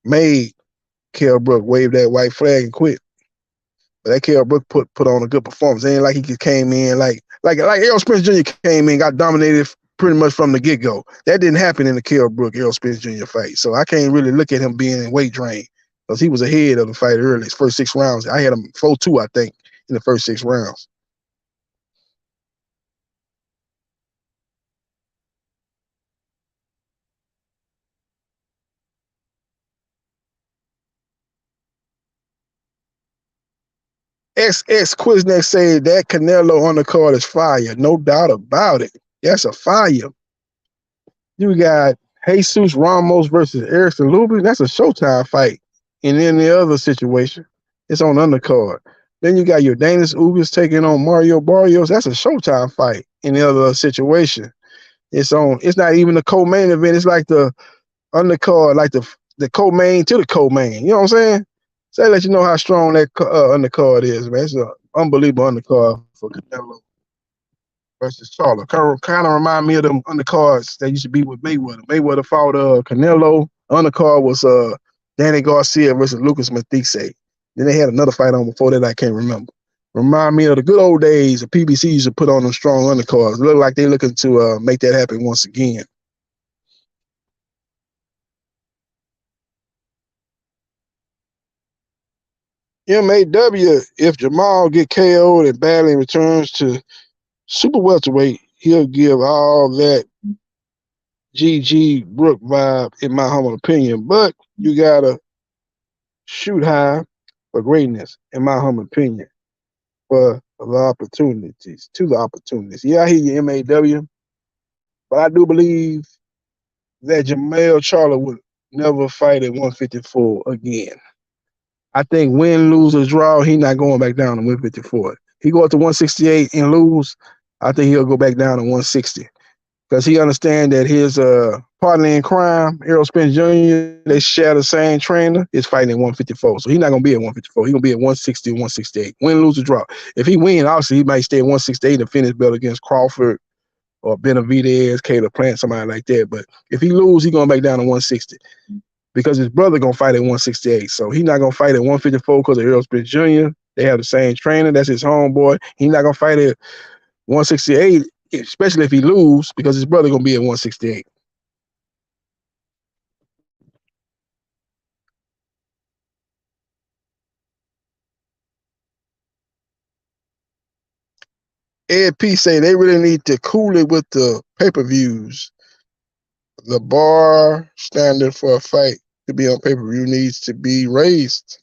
made Kell Brook wave that white flag and quit. But that Kell Brook put on a good performance. It ain't like he came in like Errol Spence Jr. came in, got dominated pretty much from the get-go. That didn't happen in the Kell Brook Errol Spence Jr. fight. So I can't really look at him being in weight drain because he was ahead of the fight early. His first 6 rounds, I had him 4-2, I think, in the first 6 rounds. XX Quizneck said that Canelo undercard is fire. No doubt about it. That's a fire. You got Jesus Ramos versus Erickson Lubin. That's a Showtime fight. In any other situation, it's on undercard. Then you got your Danis Ugas taking on Mario Barrios. That's a Showtime fight. In the other situation, it's not even the co-main event. It's like the undercard, like the co-main to the co-main. You know what I'm saying? So that let you know how strong that undercard is, man. It's an unbelievable undercard for Canelo versus Charlo. Kind of remind me of them undercards that used to be with Mayweather. Mayweather fought Canelo. Undercard was Danny Garcia versus Lucas Mathise. Then they had another fight on before that I can't remember. Remind me of the good old days the PBC used to put on them strong undercards. Look like they're looking to make that happen once again. MAW, if Jamal get KO'd and badly returns to super welterweight, he'll give all that GG Brook vibe, in my humble opinion. But you gotta shoot high for greatness, in my humble opinion, for the opportunities. Yeah, I hear you, MAW, but I do believe that Jamel Charlo would never fight at 154 again. I think win, lose, or draw, he not going back down to 154. He go up to 168 and lose, I think he'll go back down to 160. Because he understand that his partner in crime, Errol Spence Jr., they share the same trainer, is fighting at 154. So he's not going to be at 154. He's going to be at 160, 168. Win, lose, or draw. If he win, obviously, he might stay at 168 and finish belt against Crawford or Benavidez, Caleb Plant, somebody like that. But if he lose, he's going back down to 160 because his brother going to fight at 168. So he's not going to fight at 154 because of Errol Spence Jr. They have the same trainer. That's his homeboy. He's not going to fight at 168, especially if he lose, because his brother going to be at 168. Ed P say they really need to cool it with the pay-per-views. The bar standard for a fight to be on pay-per-view needs to be raised.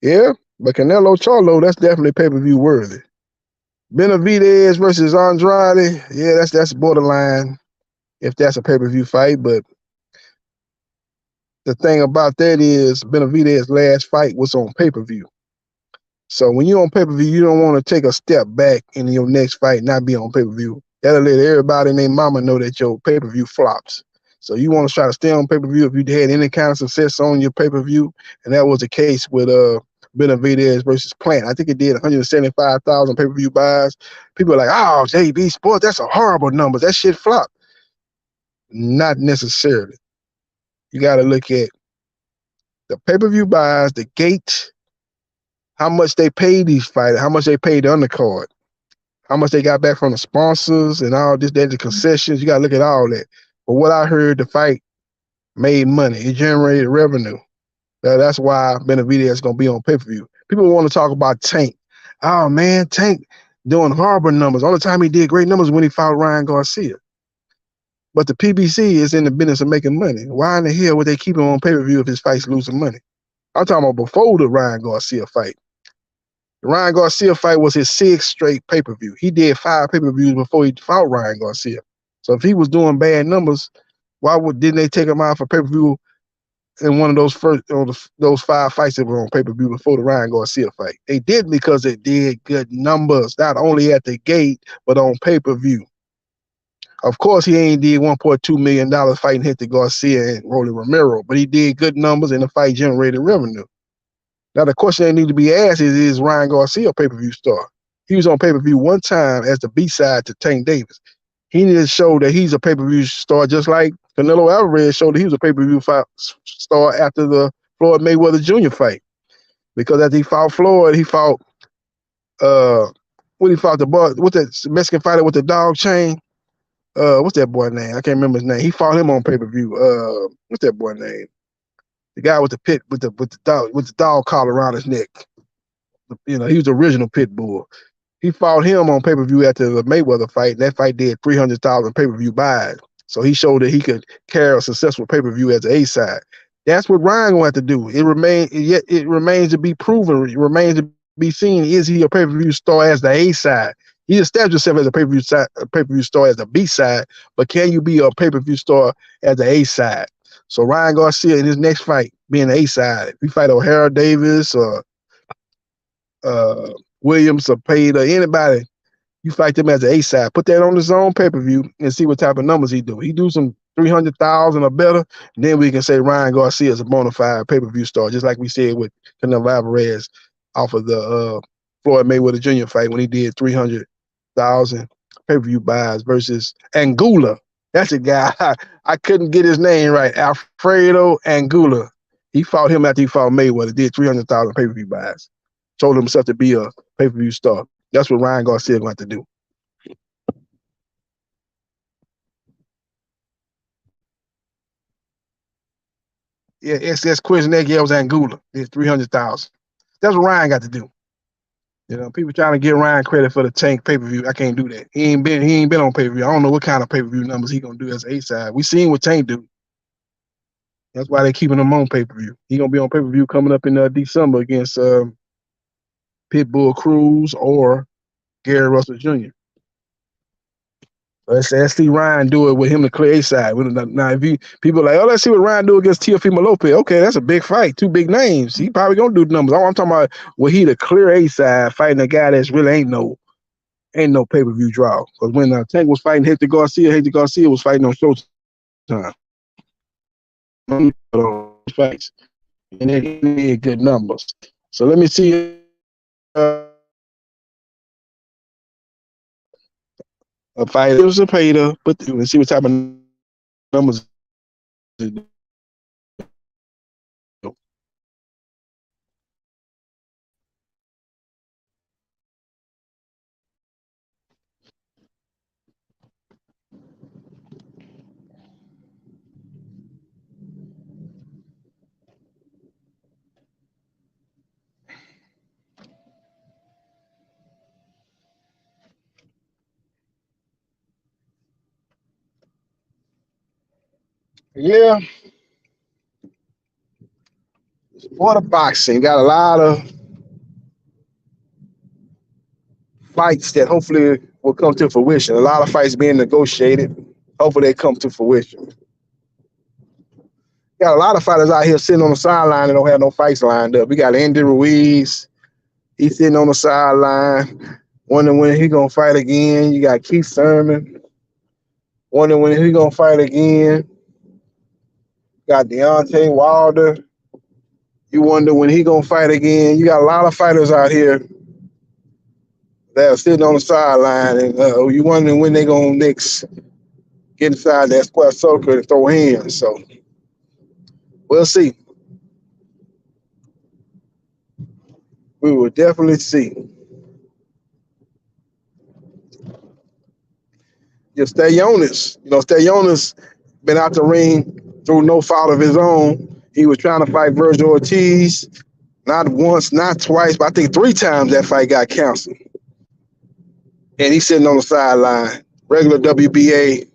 Yeah, but Canelo Charlo, that's definitely pay-per-view worthy. Benavidez versus Andrade, yeah, that's borderline if that's a pay-per-view fight, but the thing about that is Benavidez's last fight was on pay-per-view. So when you're on pay-per-view, you don't want to take a step back in your next fight, not be on pay-per-view. That'll let everybody and their mama know that your pay-per-view flops. So you want to try to stay on pay-per-view if you had any kind of success on your pay-per-view, and that was the case with Benavidez versus Plant. I think it did 175,000 pay-per-view buys. People are like, oh, JB Sports, that's a horrible number. That shit flopped. Not necessarily. You got to look at the pay-per-view buys, the gate, how much they paid these fighters, how much they paid the undercard, how much they got back from the sponsors and all this, that, the concessions. You got to look at all that. But what I heard, the fight made money. It generated revenue. That's why Benavidez is going to be on pay-per-view. People want to talk about Tank. Oh, man, Tank doing horrible numbers. All the time he did great numbers when he fought Ryan Garcia. But the PBC is in the business of making money. Why in the hell would they keep him on pay-per-view if his fight's losing money? I'm talking about before the Ryan Garcia fight. The Ryan Garcia fight was his 6th straight pay-per-view. He did 5 pay-per-views before he fought Ryan Garcia. So if he was doing bad numbers, didn't they take him out for pay-per-view in one of those 5 fights that were on pay-per-view before the Ryan Garcia fight? They did because it did good numbers, not only at the gate, but on pay-per-view. Of course, he ain't did $1.2 million fighting Hector Garcia and Rolly Romero, but he did good numbers and the fight generated revenue. Now, the question that need to be asked is Ryan Garcia a pay-per-view star? He was on pay-per-view one time as the B-side to Tank Davis. He needed to show that he's a pay-per-view star, just like Canelo Alvarez showed that he was a pay-per-view star after the Floyd Mayweather Jr. fight. Because after he fought Floyd, he fought what's that Mexican fighter with the dog chain? What's that boy name? I can't remember his name. He fought him on pay-per-view. What's that boy name? The guy with the pit with the dog collar around his neck. He was the original pit bull. He fought him on pay-per-view after the Mayweather fight, and that fight did 300,000 pay-per-view buys. So he showed that he could carry a successful pay-per-view as an A-side. That's what Ryan gonna have to do. It remains to be proven. It remains to be seen. Is he a pay-per-view star as the A-side? He established himself as a pay-per-view star as a B-side, but can you be a pay-per-view star as the A-side? So Ryan Garcia in his next fight, being the A-side, if he fight O'Hara Davis or Williams or Payne or anybody, you fight them as an A-side. Put that on his own pay-per-view and see what type of numbers he do. He do some 300,000 or better, then we can say Ryan Garcia is a bona fide pay-per-view star, just like we said with Canelo Alvarez off of the Floyd Mayweather Jr. fight when he did 300,000 pay-per-view buys versus Anguilla. That's a guy, I couldn't get his name right, Alfredo Anguilla. He fought him after he fought Mayweather, did 300,000 pay-per-view buys. Told himself to be a pay-per-view star. That's what Ryan Garcia going to have to do. Yeah, SS Quinzneck, was Anguilla. Did 300,000. That's what Ryan got to do. You know, people trying to give Ryan credit for the Tank pay-per-view. I can't do that. He ain't been on pay-per-view. I don't know what kind of pay-per-view numbers he gonna do as A-side. We seen what Tank do. That's why they keeping him on pay-per-view. He gonna be on pay-per-view coming up in December against Pitbull Cruz or Gary Russell Jr. Let's see Ryan do it with him to clear A-side. Now, if people are like, oh, let's see what Ryan do against Teofimo Lopez. Okay, that's a big fight. Two big names. He probably gonna do numbers. All I'm talking about, will he to clear A-side fighting a guy that's really ain't no pay-per-view draw. Because when Tank was fighting Hector Garcia was fighting on Showtime. Fights. And they did good numbers. So let me see a fight. It was a pater, but let's see what type of numbers. Yeah. For the boxing, got a lot of fights that hopefully will come to fruition. A lot of fights being negotiated. Hopefully they come to fruition. Got a lot of fighters out here sitting on the sideline that don't have no fights lined up. We got Andy Ruiz. He's sitting on the sideline, wondering when he gonna fight again. You got Keith Thurman, wondering when he gonna fight again. Got Deontay Wilder. You wonder when he gonna fight again. You got a lot of fighters out here that are sitting on the sideline, and you wondering when they gonna next get inside that square circle and throw hands. So we'll see. We will definitely see. Just stay on this. Stay on this. Been out the ring through no fault of his own. He was trying to fight Virgil Ortiz. Not once, not twice, but I think 3 times that fight got canceled. And he's sitting on the sideline, regular WBA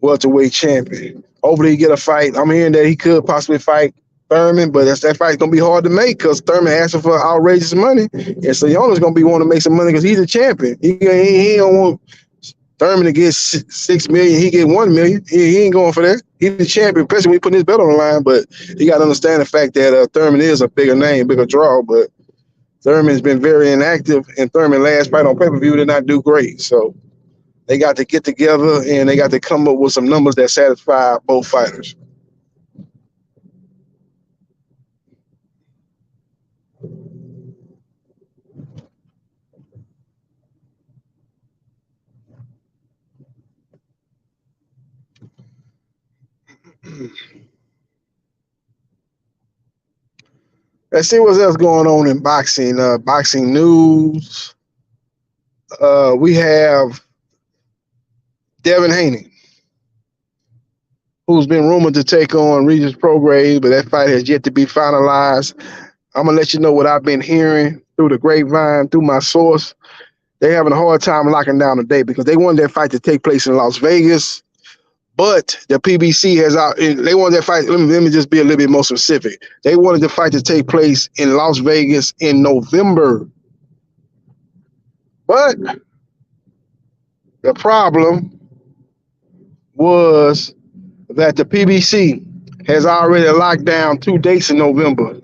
welterweight champion. Hopefully he get a fight. I'm hearing that he could possibly fight Thurman, but that fight's going to be hard to make because Thurman asking for outrageous money. And Siona's going to be wanting to make some money because he's a champion. He don't want Thurman to get $6 million. He get $1 million. He ain't going for that. He's the champion, especially when he putting his belt on the line. But you got to understand the fact that Thurman is a bigger name, bigger draw. But Thurman's been very inactive, and Thurman last fight on pay-per-view did not do great. So they got to get together, and they got to come up with some numbers that satisfy both fighters. Let's see what else going on in boxing. Boxing news. We have Devin Haney, who's been rumored to take on Regis Prograis, but that fight has yet to be finalized. I'm going to let you know what I've been hearing through the grapevine, through my source. They're having a hard time locking down a date because they wanted that fight to take place in Las Vegas. But the PBC they wanted that fight. Let me just be a little bit more specific. They wanted the fight to take place in Las Vegas in November. But the problem was that the PBC has already locked down 2 dates in November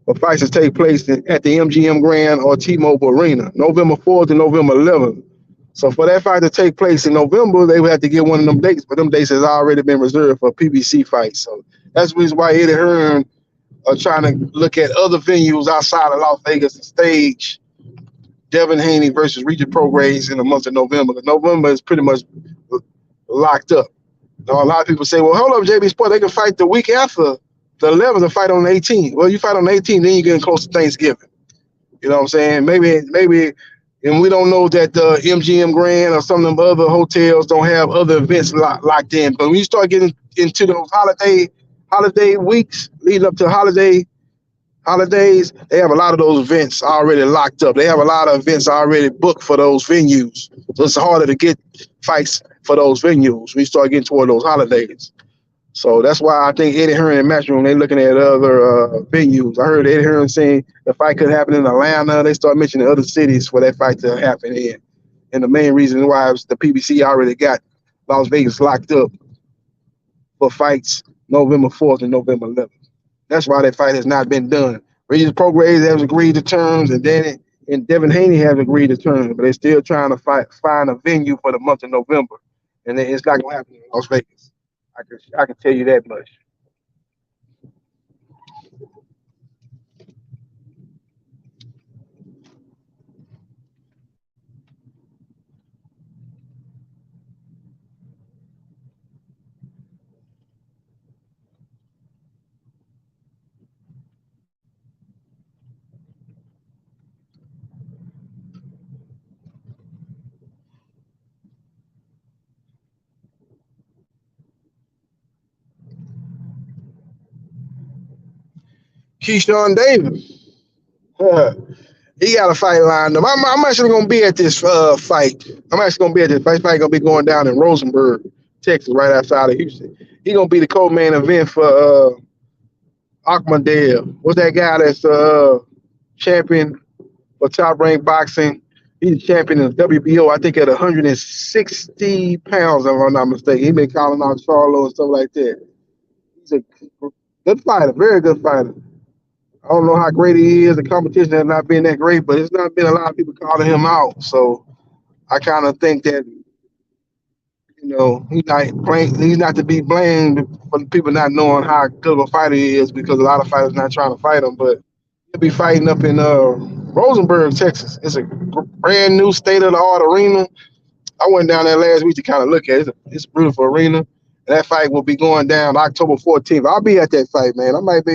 for fights to take place at the MGM Grand or T-Mobile Arena, November 4th and November 11th. So for that fight to take place in November, they would have to get one of them dates, but them dates has already been reserved for PBC fights. So that's the reason why Eddie Hearn are trying to look at other venues outside of Las Vegas to stage Devin Haney versus Regis Prograis in the month of November. Because November is pretty much locked up. Now, a lot of people say, well, hold up, JB Sport, they can fight the week after the 11th and fight on the 18th. Well, you fight on the 18th, then you're getting close to Thanksgiving. You know what I'm saying? Maybe. And we don't know that the MGM Grand or some of them other hotels don't have other events locked in. But when you start getting into those holiday weeks, leading up to holiday holidays, they have a lot of those events already locked up. They have a lot of events already booked for those venues. So it's harder to get fights for those venues when you start getting toward those holidays. So that's why I think Eddie Hearn and Matchroom, they're looking at other venues. I heard Eddie Hearn saying the fight could happen in Atlanta. They start mentioning other cities for that fight to happen in. And the main reason why is the PBC already got Las Vegas locked up for fights November 4th and November 11th. That's why that fight has not been done. Regis Prograis has agreed to terms, and Devin Haney has agreed to terms, but they're still trying to find a venue for the month of November, and it's not going to happen in Las Vegas. I can tell you that much. Keyshawn Davis. He got a fight lined up. I'm actually going to be at this fight. I'm actually going to be at this fight. This fight going to be going down in Rosenberg, Texas, right outside of Houston. He's going to be the co-main event for Akmadale. What's that guy that's champion for Top Rank Boxing? He's the champion of WBO, I think, at 160 pounds, if I'm not mistaken. He been calling out Charlo and stuff like that. He's a good fighter, very good fighter. I don't know how great he is. The competition has not been that great, but it's not been a lot of people calling him out. So I kind of think that, he's not to be blamed for people not knowing how good of a fighter he is, because a lot of fighters not trying to fight him. But he'll be fighting up in Rosenberg, Texas. It's a brand new state-of-the-art arena. I went down there last week to kind of look at it. It's a beautiful arena. And that fight will be going down October 14th. I'll be at that fight, man. I might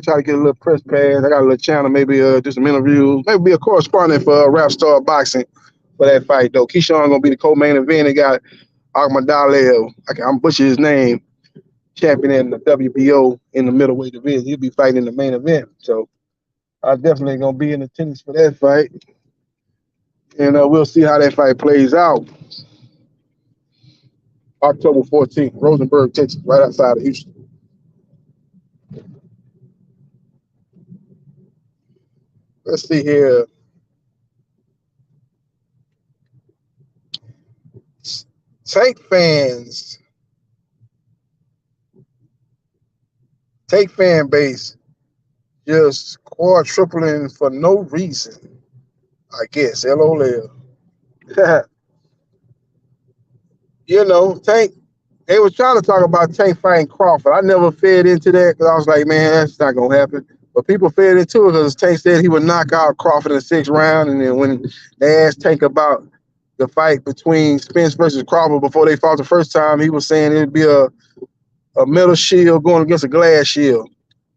try to get a little press pass. I got a little channel, maybe do some interviews, maybe be a correspondent for Rap Star Boxing for that fight, though. Keyshawn gonna be the co-main event. They got Akmadale, I'm butchering his name, champion in the WBO in the middleweight division. He'll be fighting in the main event. So I'm definitely gonna be in attendance for that fight. And we'll see how that fight plays out. October 14th, Rosenberg, Texas, right outside of Houston. Let's see here. Tank fans. Tank fan base just quadrupling for no reason. I guess. LOL. Tank, they were trying to talk about Tank fighting Crawford. I never fed into that because I was like, man, that's not going to happen. But people fed into it because Tank said he would knock out Crawford in the 6th round. And then when they asked Tank about the fight between Spence versus Crawford before they fought the first time, he was saying it'd be a metal shield going against a glass shield.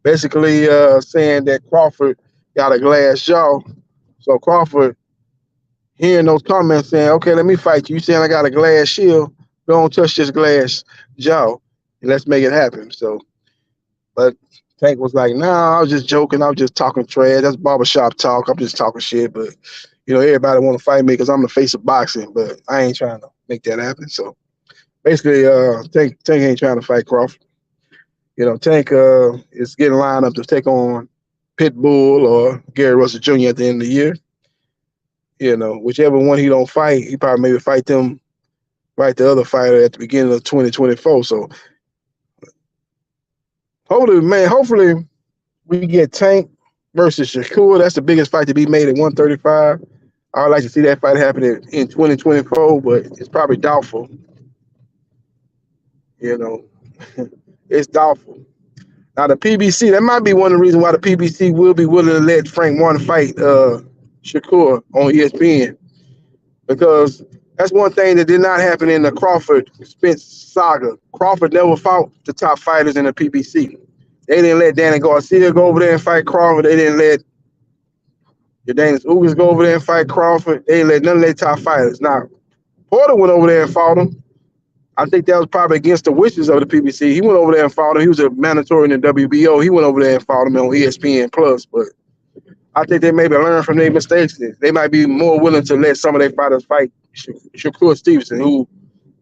Basically saying that Crawford got a glass jaw. So Crawford, hearing those comments saying, okay, let me fight you. You saying I got a glass shield? Don't touch this glass jaw and let's make it happen. So, but Tank was like, nah, I was just joking. I was just talking trash. That's barbershop talk. I'm just talking shit. But, everybody want to fight me because I'm the face of boxing. But I ain't trying to make that happen. So, basically, Tank ain't trying to fight Crawford. Tank is getting lined up to take on Pitbull or Gary Russell Jr. at the end of the year. Whichever one he don't fight, he probably maybe fight the other fighter at the beginning of 2024. So hopefully we get Tank versus Shakur. That's the biggest fight to be made at 135. I would like to see that fight happen in 2024, but it's probably doubtful. It's doubtful. Now the PBC, that might be one of the reasons why the PBC will be willing to let Frank Warren fight Shakur on ESPN, because that's one thing that did not happen in the Crawford-Spence saga. Crawford never fought the top fighters in the PBC. They didn't let Danny Garcia go over there and fight Crawford. They didn't let Jordanis Ugas go over there and fight Crawford. They didn't let none of their top fighters. Now, Porter went over there and fought him. I think that was probably against the wishes of the PBC. He went over there and fought him. He was a mandatory in the WBO. He went over there and fought him on ESPN Plus. But I think they maybe learn from their mistakes. They might be more willing to let some of their fighters fight Shakur Stevenson, who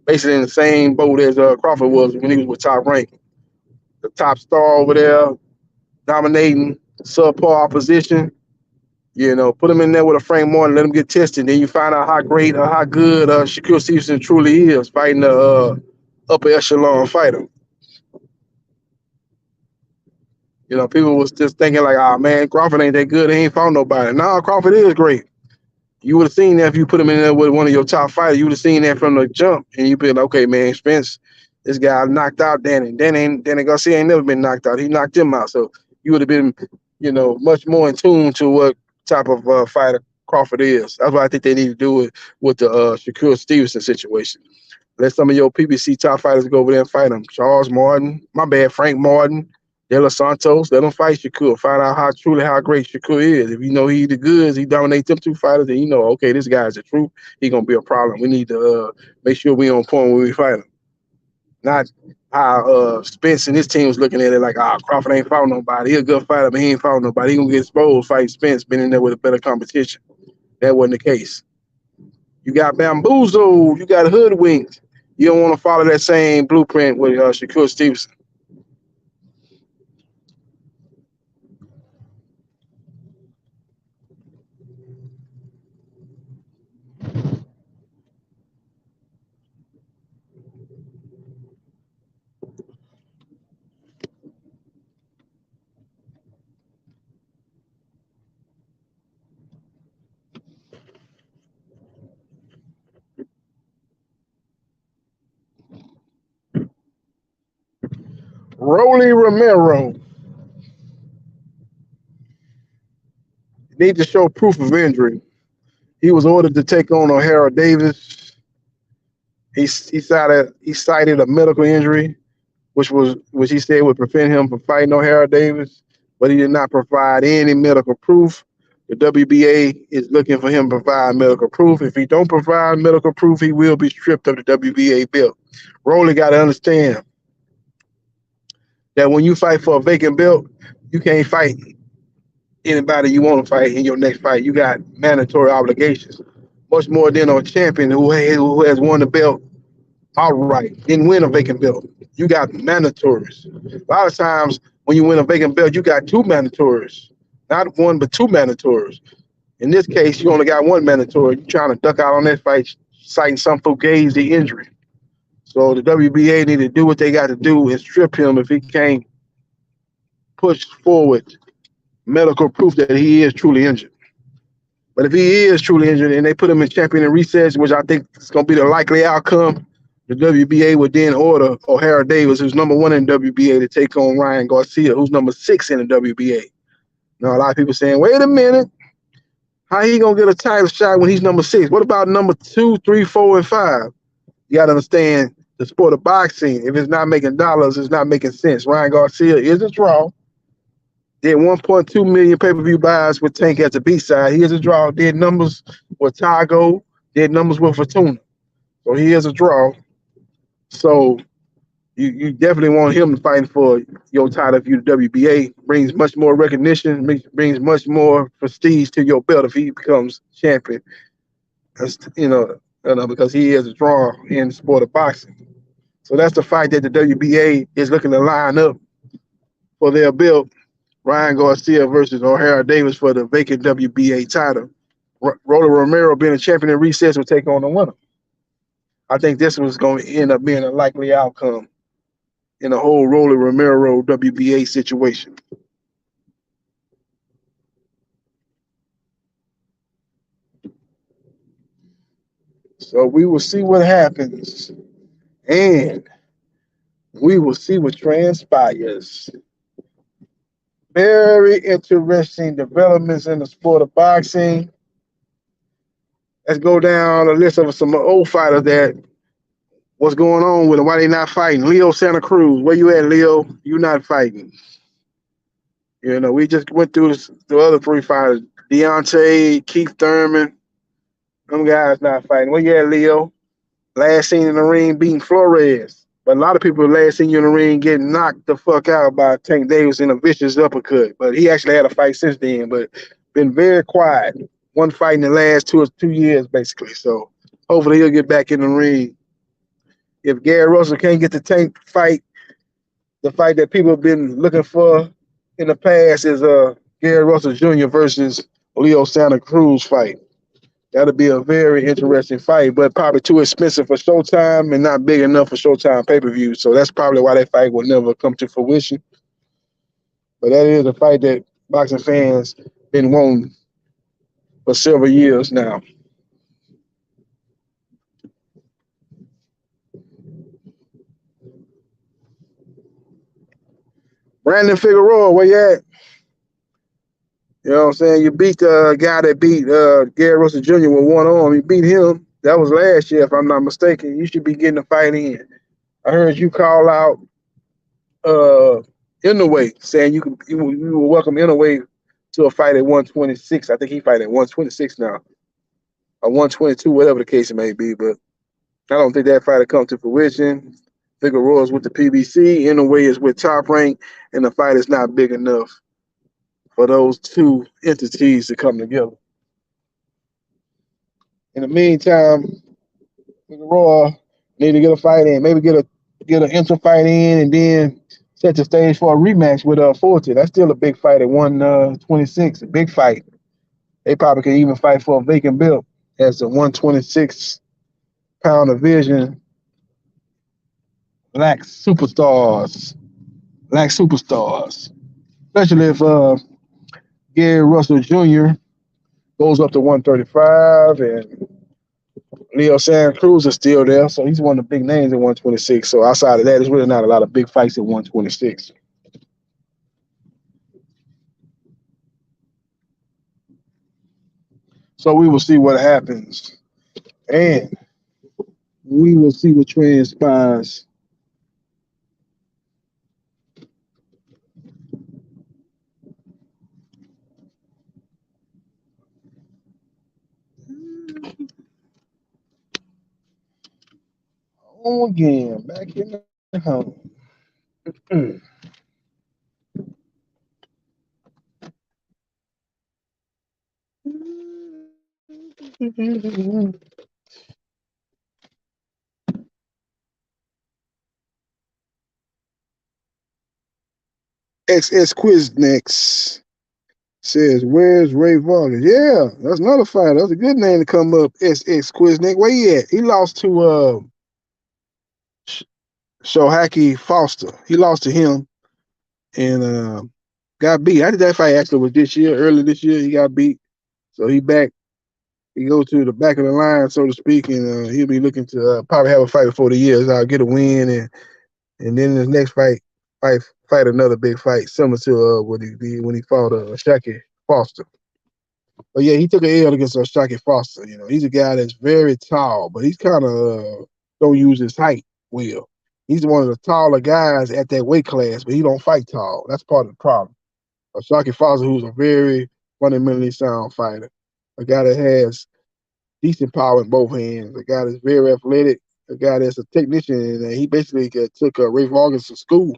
basically in the same boat as Crawford was when he was with Top Rank. The top star over there, dominating subpar opposition. You know, put him in there with a Frank Martin, let him get tested. Then you find out how great or how good Shakur Stevenson truly is fighting the upper echelon fighter. You know, people was just thinking like, oh man, Crawford ain't that good. He ain't fought nobody. No, Crawford is great. You would have seen that if you put him in there with one of your top fighters. You would have seen that from the jump, and you'd be like, okay, man, Spence, this guy knocked out Danny. Danny Garcia ain't never been knocked out. He knocked him out. So you would have been, you know, much more in tune to what type of fighter Crawford is. That's what I think they need to do with the Shakur Stevenson situation. Let some of your PBC top fighters go over there and fight him. Charles Martin, Frank Martin, De Los Santos, let them fight Shakur. Find out how great Shakur is. If you know he the goods, he dominates them two fighters, then you know, okay, this guy's the truth. He gonna be a problem. We need to make sure we on point when we fight him. Not how Spence and his team was looking at it like, Crawford ain't fought nobody. He a good fighter, but he ain't fought nobody. He gonna get exposed fighting Spence, been in there with a better competition. That wasn't the case. You got bamboozled. You got hoodwinked. You don't want to follow that same blueprint with Shakur Stevenson. Rolly Romero need to show proof of injury. He was ordered to take on O'Hara Davis. He cited a medical injury, which he said would prevent him from fighting O'Hara Davis, but he did not provide any medical proof. The WBA is looking for him to provide medical proof. If he don't provide medical proof, he will be stripped of the WBA belt. Rolly got to understand that when you fight for a vacant belt, you can't fight anybody you want to fight in your next fight. You got mandatory obligations, much more than a champion who has won the belt outright, didn't win a vacant belt. You got mandatories. A lot of times when you win a vacant belt, you got two mandatories, not one but two mandatories. In this case, you only got one mandatory. You're trying to duck out on that fight, citing some fugazi injury. So the WBA need to do what they got to do and strip him if he can't push forward medical proof that he is truly injured. But if he is truly injured and they put him in champion in recess, which I think is going to be the likely outcome, the WBA would then order O'Hara Davis, who's number 1 in the WBA, to take on Ryan Garcia, who's number 6 in the WBA. Now, a lot of people saying, wait a minute, how he going to get a title shot when he's number 6? What about number 2, 3, 4, and 5? You got to understand the sport of boxing. If it's not making dollars, it's not making sense. Ryan Garcia is a draw. Did 1.2 million pay-per-view buys with Tank as a B-side. He is a draw. Did numbers with Tago. Did numbers with Fortuna. So he is a draw. So you definitely want him fighting for your title if you the WBA. Brings much more recognition, brings much more prestige to your belt if he becomes champion. Because he is a draw in the sport of boxing. So that's the fight that the WBA is looking to line up for their belt. Ryan Garcia versus O'Hara Davis for the vacant WBA title. Rolly Romero, being a champion in recess, will take on the winner. I think this was going to end up being a likely outcome in the whole Rolly Romero WBA situation. So we will see what happens, and we will see what transpires. Very interesting developments in the sport of boxing. Let's go down a list of some old fighters that what's going on with them, why they not fighting. Leo Santa Cruz, where you at, Leo? You not fighting. You know, we just went through the other 3 fighters. Deontay, Keith Thurman, them guys not fighting. Where you at, Leo? Last seen in the ring beating Flores. But a lot of people last seen you in the ring getting knocked the fuck out by Tank Davis in a vicious uppercut. But he actually had a fight since then, but been very quiet. One fight in the last 2 years, basically. So hopefully he'll get back in the ring. If Gary Russell can't get the Tank fight, the fight that people have been looking for in the past is Gary Russell Jr. versus Leo Santa Cruz fight. That'll be a very interesting fight, but probably too expensive for Showtime and not big enough for Showtime pay-per-view. So that's probably why that fight will never come to fruition. But that is a fight that boxing fans been wanting for several years now. Brandon Figueroa, where you at? You know what I'm saying? You beat the guy that beat Gary Russell Jr. with one arm. You beat him. That was last year, if I'm not mistaken. You should be getting a fight in. I heard you call out Inouye, saying you will welcome Inouye to a fight at 126. I think he fight at 126 now, or 122, whatever the case it may be. But I don't think that fight will come to fruition. Figueroa is with the PBC. Inouye is with Top Rank, and the fight is not big enough for those two entities to come together. In the meantime, Figueroa need to get a fight in, maybe get an inter fight in, and then set the stage for a rematch with Forte. That's still a big fight at 126, a big fight. They probably can even fight for a vacant belt as a 126-pound division. Black superstars, especially if Gary Russell Jr. goes up to 135 and Leo Santa Cruz is still there, so he's one of the big names at 126. So outside of that, there's really not a lot of big fights at 126. So we will see what happens, and we will see what transpires. Home again, back in the home. XX Quiz next says, "Where's Ray Vargas?" Yeah, that's another fighter. That's a good name to come up. XX Quiznik. Where he at? He lost to Shohaki Foster. He lost to him and got beat. I think that fight actually was early this year. He got beat, so he back. He goes to the back of the line, so to speak, and he'll be looking to probably have a fight before the year. I'll get a win, and then in his next fight another big fight, similar to what he did when he fought Shaki Foster. But yeah, he took an L against Shaki Foster. You know, he's a guy that's very tall, but he's kind of don't use his height well. He's one of the taller guys at that weight class, but he don't fight tall. That's part of the problem. Shaki Foster, who's a very fundamentally sound fighter, a guy that has decent power in both hands, a guy that's very athletic, a guy that's a technician, and he basically took Ray Vargas to school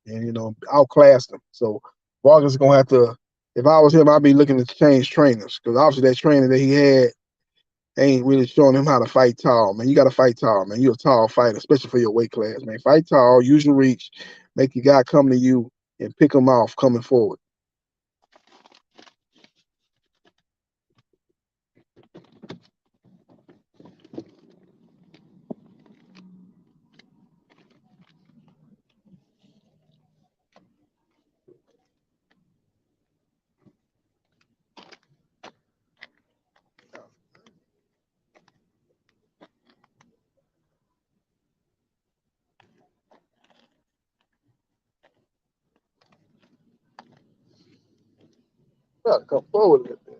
and, outclassed him. So Vargas is going to have to, if I was him, I'd be looking to change trainers because obviously that trainer that he had ain't really showing him how to fight tall, man. You got to fight tall, man. You're a tall fighter, especially for your weight class, man. Fight tall, use your reach, make your guy come to you and pick him off coming forward. Gotta come forward a little bit.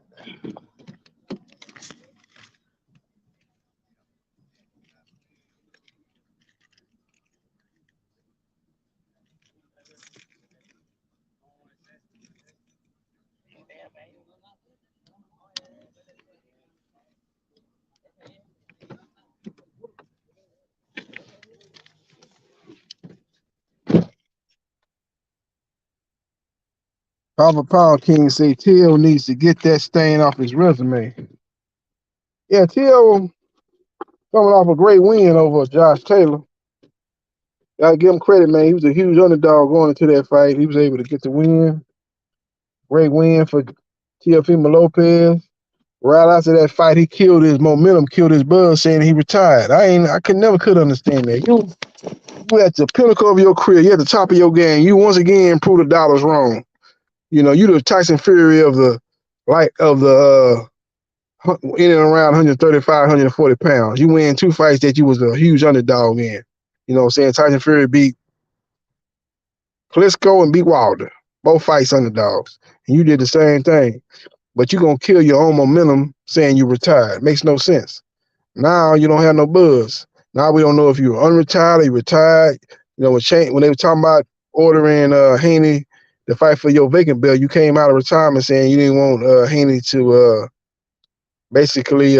Papa Pound King say Till needs to get that stain off his resume. Yeah, Till coming off a great win over Josh Taylor. Gotta give him credit, man. He was a huge underdog going into that fight. He was able to get the win. Great win for Teofimo Lopez. Right after that fight, he killed his momentum, killed his buzz, saying he retired. I could understand that. You at the pinnacle of your career, you at the top of your game. You once again proved the dollars wrong. You know, you the Tyson Fury of the in and around 135, 140 pounds. You win 2 fights that you was a huge underdog in. You know what I'm saying? Tyson Fury beat Klitschko and beat Wilder. Both fights underdogs. And you did the same thing. But you're going to kill your own momentum saying you retired. Makes no sense. Now you don't have no buzz. Now we don't know if you're unretired or you retired. You know, when they were talking about ordering Haney to fight for your vacant belt, you came out of retirement saying you didn't want Haney to basically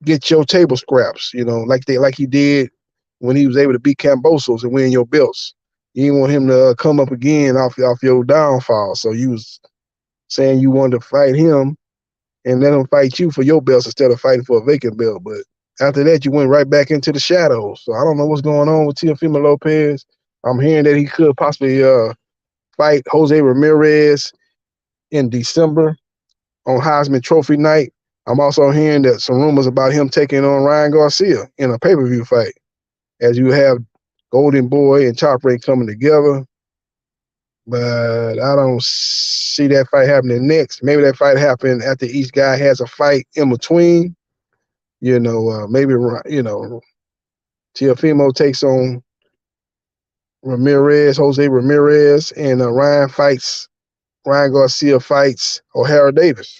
get your table scraps, you know, like he did when he was able to beat Kambosos and win your belts. You didn't want him to come up again off your downfall. So you was saying you wanted to fight him and let him fight you for your belts instead of fighting for a vacant belt. But after that, you went right back into the shadows. So I don't know what's going on with Teofimo Lopez. I'm hearing that he could possibly fight Jose Ramirez in December on Heisman Trophy night. I'm also hearing that some rumors about him taking on Ryan Garcia in a pay-per-view fight, as you have Golden Boy and Top Rank coming together. But I don't see that fight happening next. Maybe that fight happen after each guy has a fight in between. You know, maybe, you know, Teofimo takes on Ramirez, Jose Ramirez, and Ryan Garcia fights O'Hara Davis.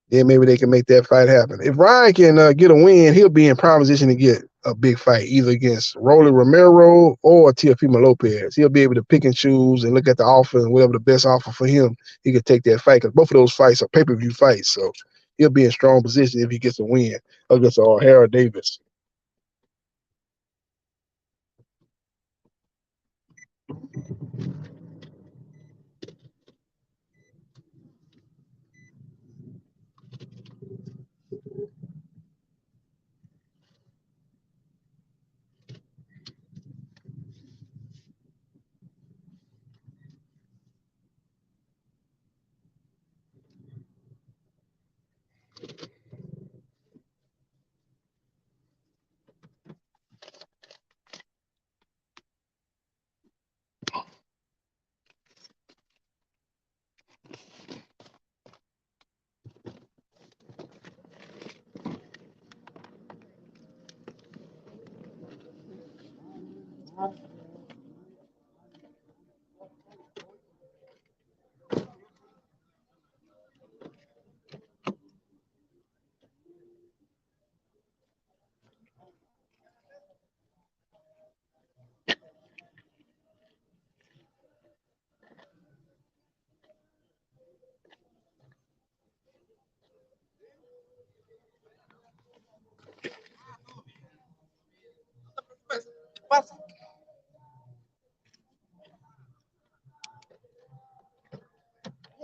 Then maybe they can make that fight happen. If Ryan can get a win, he'll be in prime position to get a big fight, either against Rolly Romero or Teofimo Lopez. He'll be able to pick and choose and look at the offer, and whatever the best offer for him, he could take that fight, because both of those fights are pay-per-view fights. So he'll be in strong position if he gets a win against O'Hara Davis.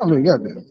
I mean, goddamn.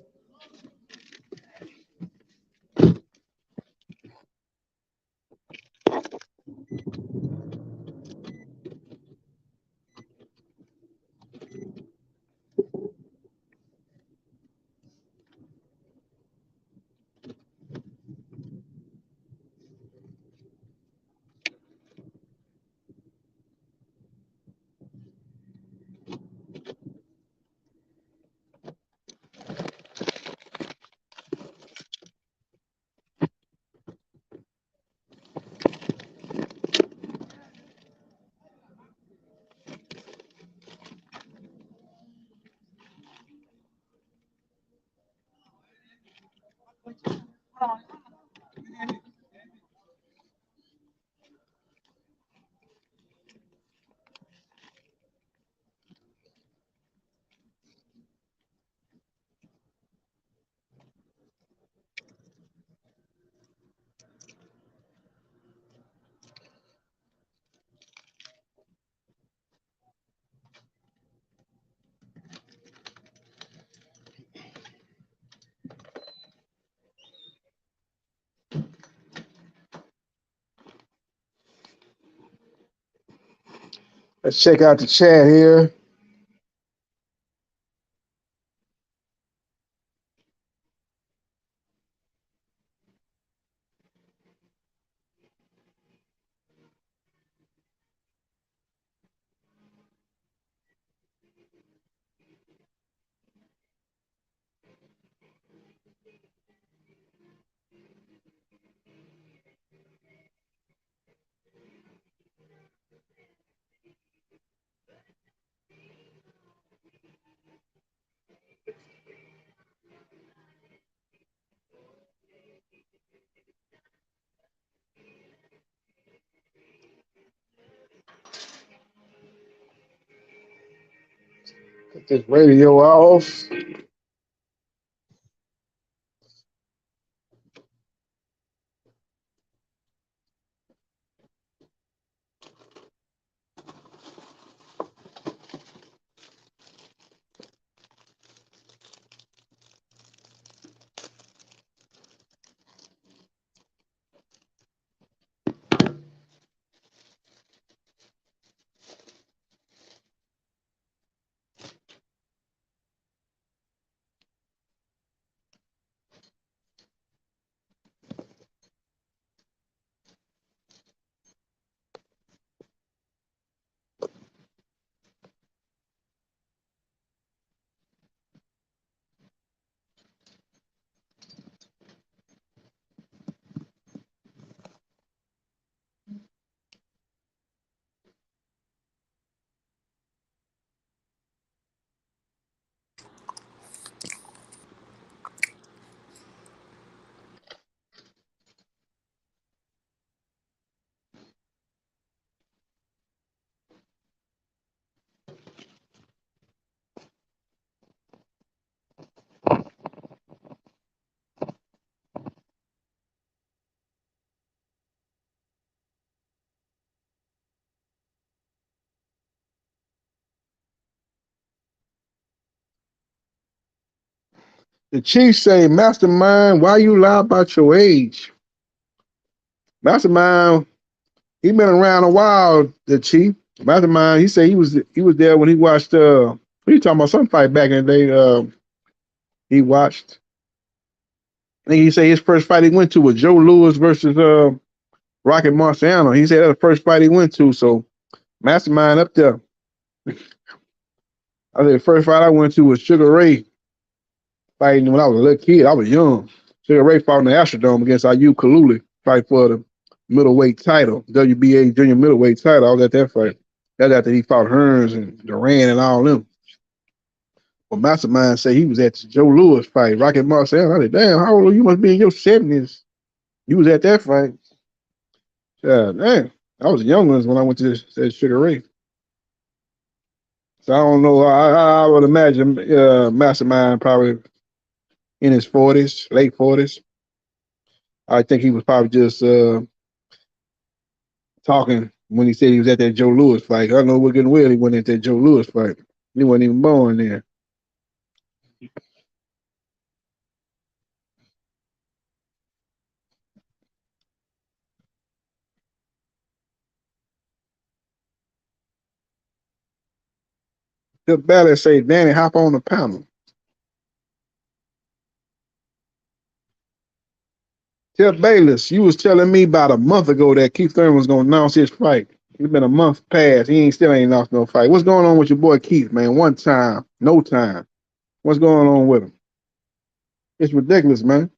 Let's check out the chat here. Cut this radio off. The Chiefs say, Mastermind, why you lie about your age? Mastermind, he been around a while, the Chief. Mastermind, he said he was there when he watched he talking about some fight back in the day he watched. I think he said his first fight he went to was Joe Louis versus Rocket Marciano. He said that's the first fight he went to, so Mastermind up there. I think the first fight I went to was Sugar Ray fighting when I was a little kid. I was young. Sugar Ray fought in the Astrodome against Ayub Kaluli, fight for the middleweight title, WBA junior middleweight title. I was at that fight. That's after he fought Hearns and Duran and all them. Well, Mastermind said he was at the Joe Louis fight, Rocket Marciano. I said, damn, how old are you? You must be in your 70s. You was at that fight. Yeah, damn. I was young ones when I went to that Sugar Ray. So I don't know. I would imagine Mastermind probably in his 40s, late 40s. I think he was probably just talking when he said he was at that Joe Louis fight. I don't know what getting well he went at that Joe Louis fight. He wasn't even born there. The batter say, Danny, hop on the panel. Tell Bayless, you was telling me about a month ago that Keith Thurman was going to announce his fight. It's been a month past. He still ain't announced no fight. What's going on with your boy Keith, man? One time, no time. What's going on with him? It's ridiculous, man.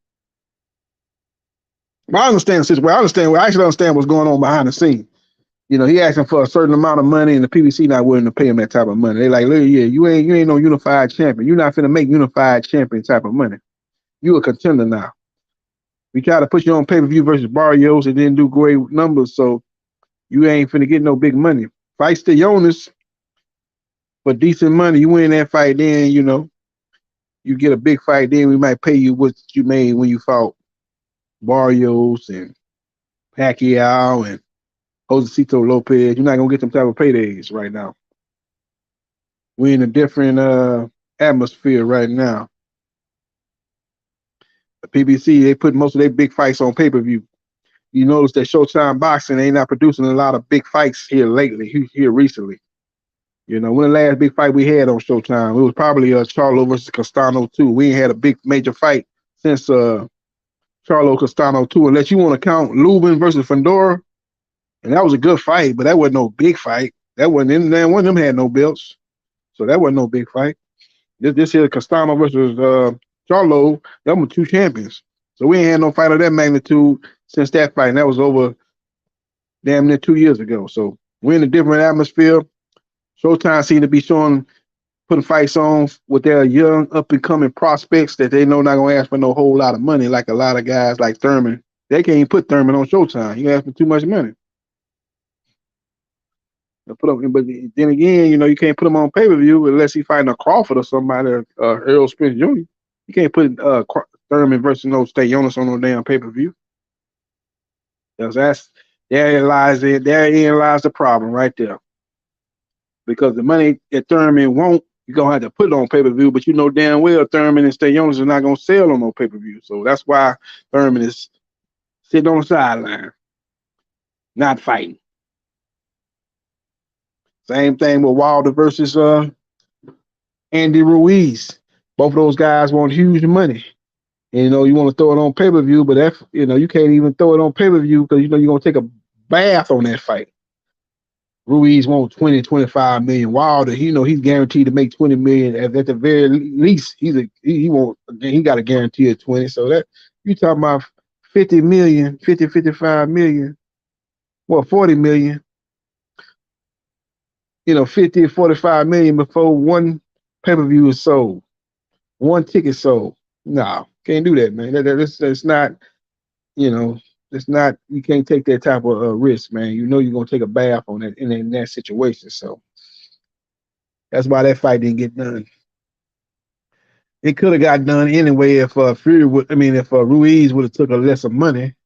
But I understand the situation. I actually understand what's going on behind the scenes. You know, he asking for a certain amount of money, and the PBC not willing to pay him that type of money. They like, look, yeah, you ain't no unified champion. You're not finna make unified champion type of money. You a contender now. We try to put you on pay-per-view versus Barrios and didn't do great numbers, so you ain't finna get no big money. Fight Stellionis for decent money. You win that fight, then, you know, you get a big fight, then we might pay you what you made when you fought Barrios and Pacquiao and Josecito Lopez. You're not gonna get them type of paydays right now. We're in a different atmosphere right now. The PBC, they put most of their big fights on pay-per-view. You notice that Showtime Boxing ain't not producing a lot of big fights here lately, here recently. You know, when the last big fight we had on Showtime, it was probably Charlo versus Castano 2. We ain't had a big major fight since Charlo Castano 2, unless you want to count Lubin versus Fedor. And that was a good fight, but that wasn't no big fight. That wasn't in there. One of them had no belts. So that wasn't no big fight. This here Castano versus Charlo, them were two champions. So we ain't had no fight of that magnitude since that fight. And that was over damn near 2 years ago. So we're in a different atmosphere. Showtime seem to be putting fights on with their young up and coming prospects that they know not gonna ask for no whole lot of money, like a lot of guys like Thurman. They can't even put Thurman on Showtime. You ask for too much money. But then again, you know, you can't put him on pay-per-view unless he fighting a Crawford or somebody, Errol Spence Jr. You can't put Thurman versus no Stayonis on no damn pay-per-view. Because therein lies the problem right there. Because the money that Thurman won't, you're gonna have to put it on pay-per-view, but you know damn well Thurman and Stayonis are not gonna sell on no pay-per-view. So that's why Thurman is sitting on the sideline, not fighting. Same thing with Wilder versus Andy Ruiz. Both of those guys want huge money. And, you know, you want to throw it on pay-per-view, but that, you know, you can't even throw it on pay-per-view because, you know, you're going to take a bath on that fight. Ruiz wants 20, 25 million. Wilder, you know, he's guaranteed to make 20 million. At the very least, he got a guarantee of 20. So that, you talking about 50 million, 50, 55 million, well, 40 million. You know, 50 or 45 million before one pay-per-view is sold, one ticket sold. No, can't do that, man. That's not, you know, it's not, you can't take that type of risk, man. You know you're going to take a bath on that in that situation. So that's why that fight didn't get done. It could have got done anyway if Ruiz would have took a lesser money,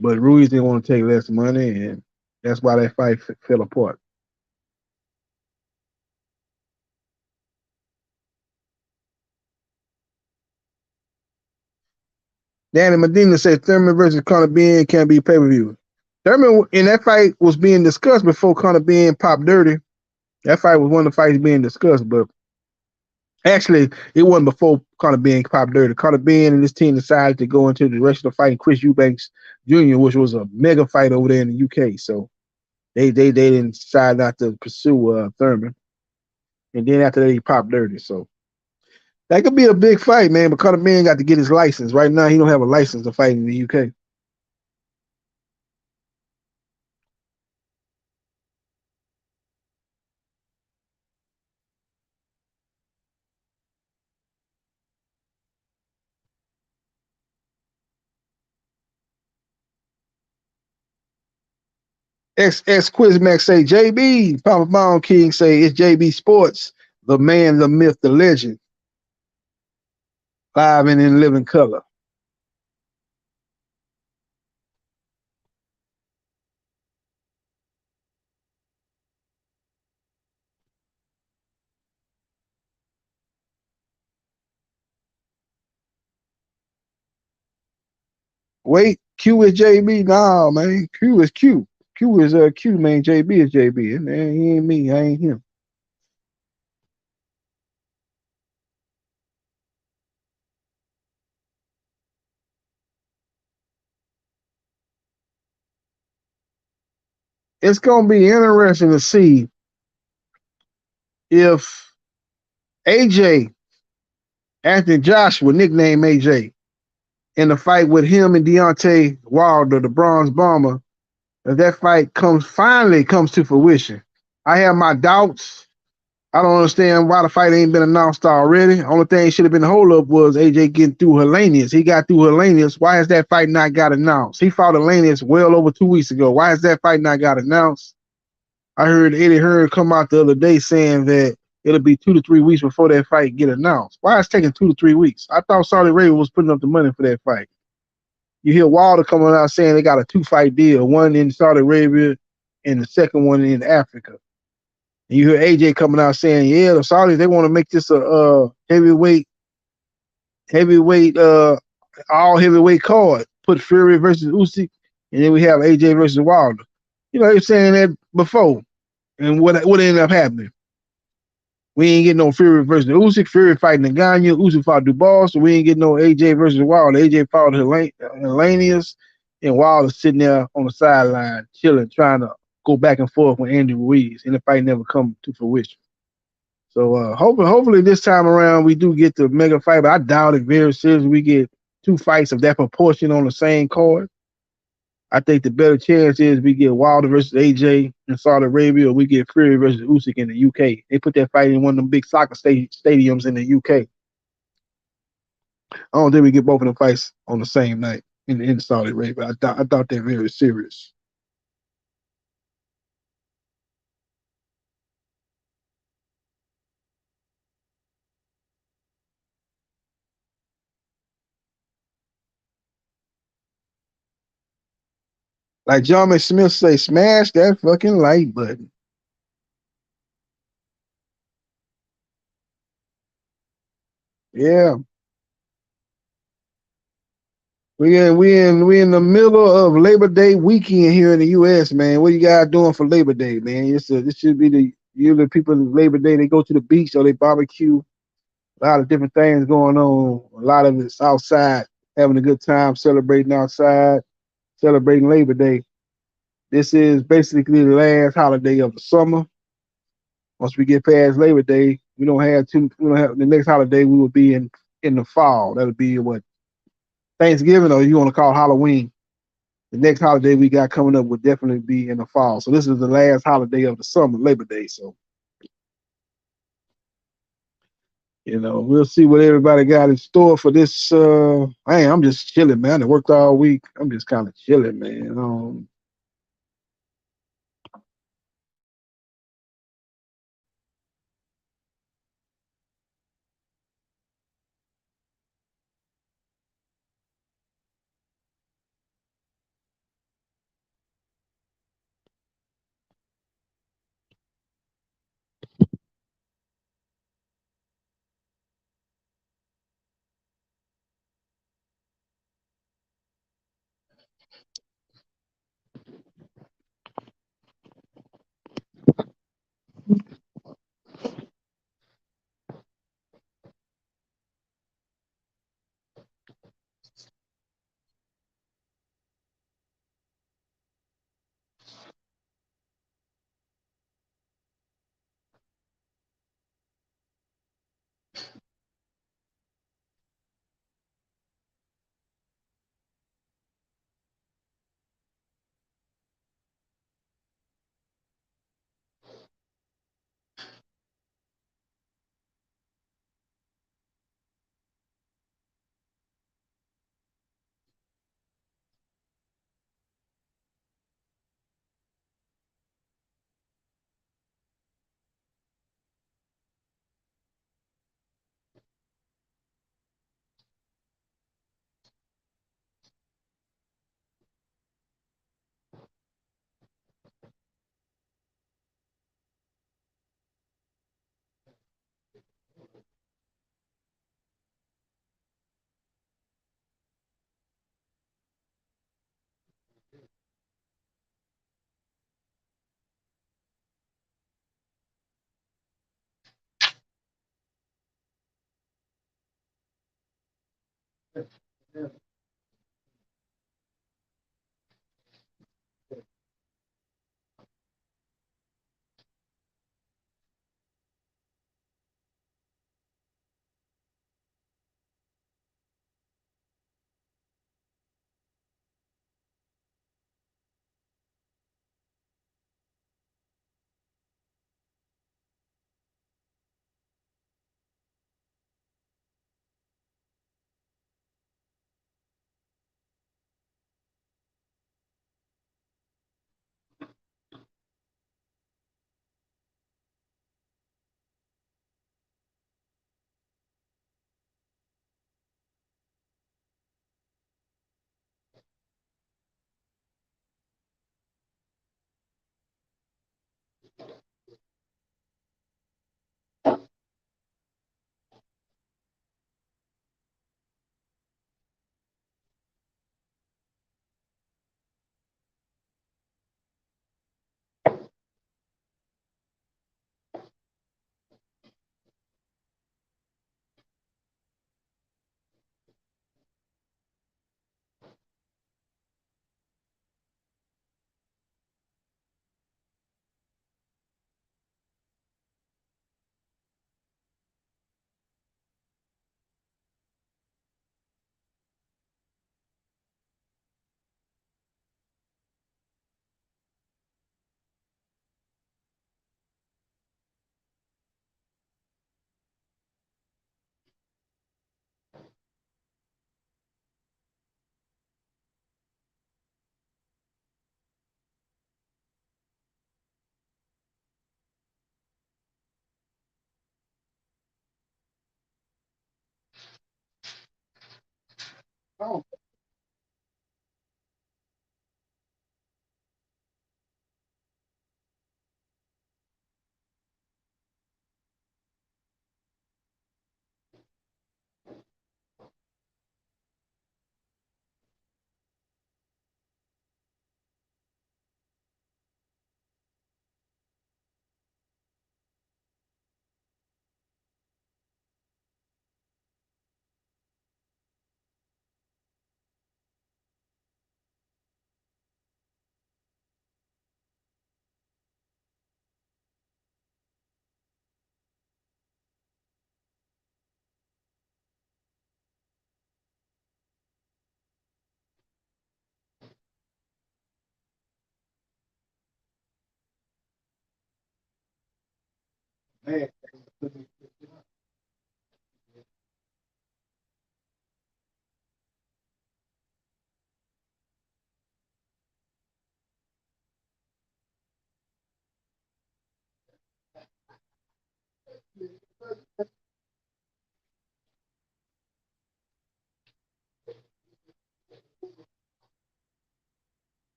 but Ruiz didn't want to take less money, and that's why that fight fell apart. Danny Medina said Thurman versus Conor Benn can't be pay-per-view. Thurman in that fight was being discussed before Conor Benn popped dirty. That fight was one of the fights being discussed, but actually it wasn't before Conor Benn popped dirty. Conor Benn and his team decided to go into the direction of fighting Chris Eubanks Jr., which was a mega fight over there in the UK. So they didn't decide not to pursue Thurman. And then after that he popped dirty. So that could be a big fight, man, but Conor Benn got to get his license. Right now, he don't have a license to fight in the UK. X Quizmax say, JB, Papa Bone King say, it's JB Sports, the man, the myth, the legend. Live and in living color. Wait, Q is JB? Nah, man. Q is Q. Q is Q, man. JB is JB. Man, he ain't me. I ain't him. It's gonna be interesting to see if AJ, Anthony Joshua, nicknamed AJ, in the fight with him and Deontay Wilder, the Bronze Bomber, if that fight finally comes to fruition. I have my doubts. I don't understand why the fight ain't been announced already. Only thing should have been the holdup was AJ getting through Hellenius. He got through Hellenius. Why has that fight not got announced? He fought Hellenius well over 2 weeks ago. Why has that fight not got announced? I heard Eddie Hearn come out the other day saying that it'll be 2 to 3 weeks before that fight get announced. Why is it taking 2 to 3 weeks? I thought Saudi Arabia was putting up the money for that fight. You hear Wilder coming out saying they got a 2-fight deal, one in Saudi Arabia and the second one in Africa. And you hear AJ coming out saying, yeah, the Saudis, they want to make this a heavyweight, all heavyweight card. Put Fury versus Usyk, and then we have AJ versus Wilder. You know, they were saying that before. And what ended up happening? We ain't getting no Fury versus Usyk. Fury fighting Ngannou. Usyk fought Dubois, so we ain't getting no AJ versus Wilder. AJ fought Hellenius, and Wilder sitting there on the sideline, chilling, trying to go back and forth with Andy Ruiz, and the fight never come to fruition. So hopefully this time around we do get the mega fight, but I doubt it very seriously. We get 2 fights of that proportion on the same card. I think the better chance is we get Wilder versus AJ in Saudi Arabia, or we get Fury versus Usyk in the UK. They put that fight in one of them big soccer stadiums in the UK. I don't think we get both of them fights on the same night in Saudi Arabia. I thought they're very serious. Like John McSmith say, smash that fucking like button. Yeah. We in the middle of Labor Day weekend here in the US, man. What you guys doing for Labor Day, man? This should be the usually people Labor Day, they go to the beach or they barbecue. A lot of different things going on. A lot of it's outside, having a good time, celebrating outside, celebrating Labor Day. This is basically the last holiday of the summer. Once we get past Labor Day, we don't have the next holiday. We will be in the fall. That'll be what, Thanksgiving, or you want to call Halloween. The next holiday we got coming up would definitely be in the fall. So this is the last holiday of the summer, Labor Day. So, we'll see what everybody got in store for this. I'm just chilling, man. I worked all week. I'm just kind of chilling, man.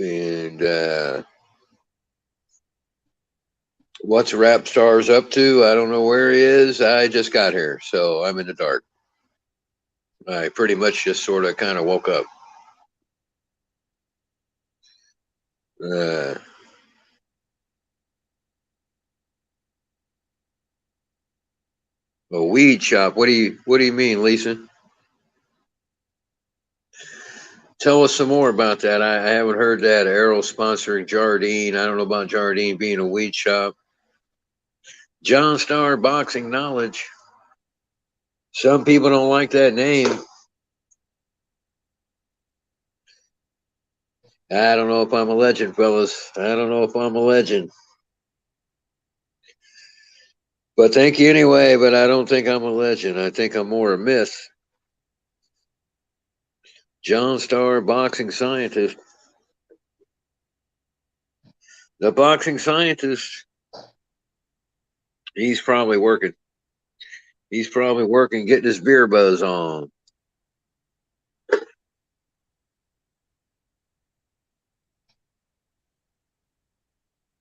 And what's Rap Stars up to? I don't know where he is. I just got here, so I'm in the dark. I pretty much just sort of kind of woke up. A weed shop. What do you mean, Lisa? Tell us some more about that. I haven't heard that. Arrow sponsoring Jardine. I don't know about Jardine being a weed shop. John Star Boxing Knowledge. Some people don't like that name. I don't know if I'm a legend, fellas. I don't know if I'm a legend. But thank you anyway, but I don't think I'm a legend. I think I'm more a myth. John Star Boxing Scientist. The boxing scientist. He's probably working. He's probably working, getting his beer buzz on.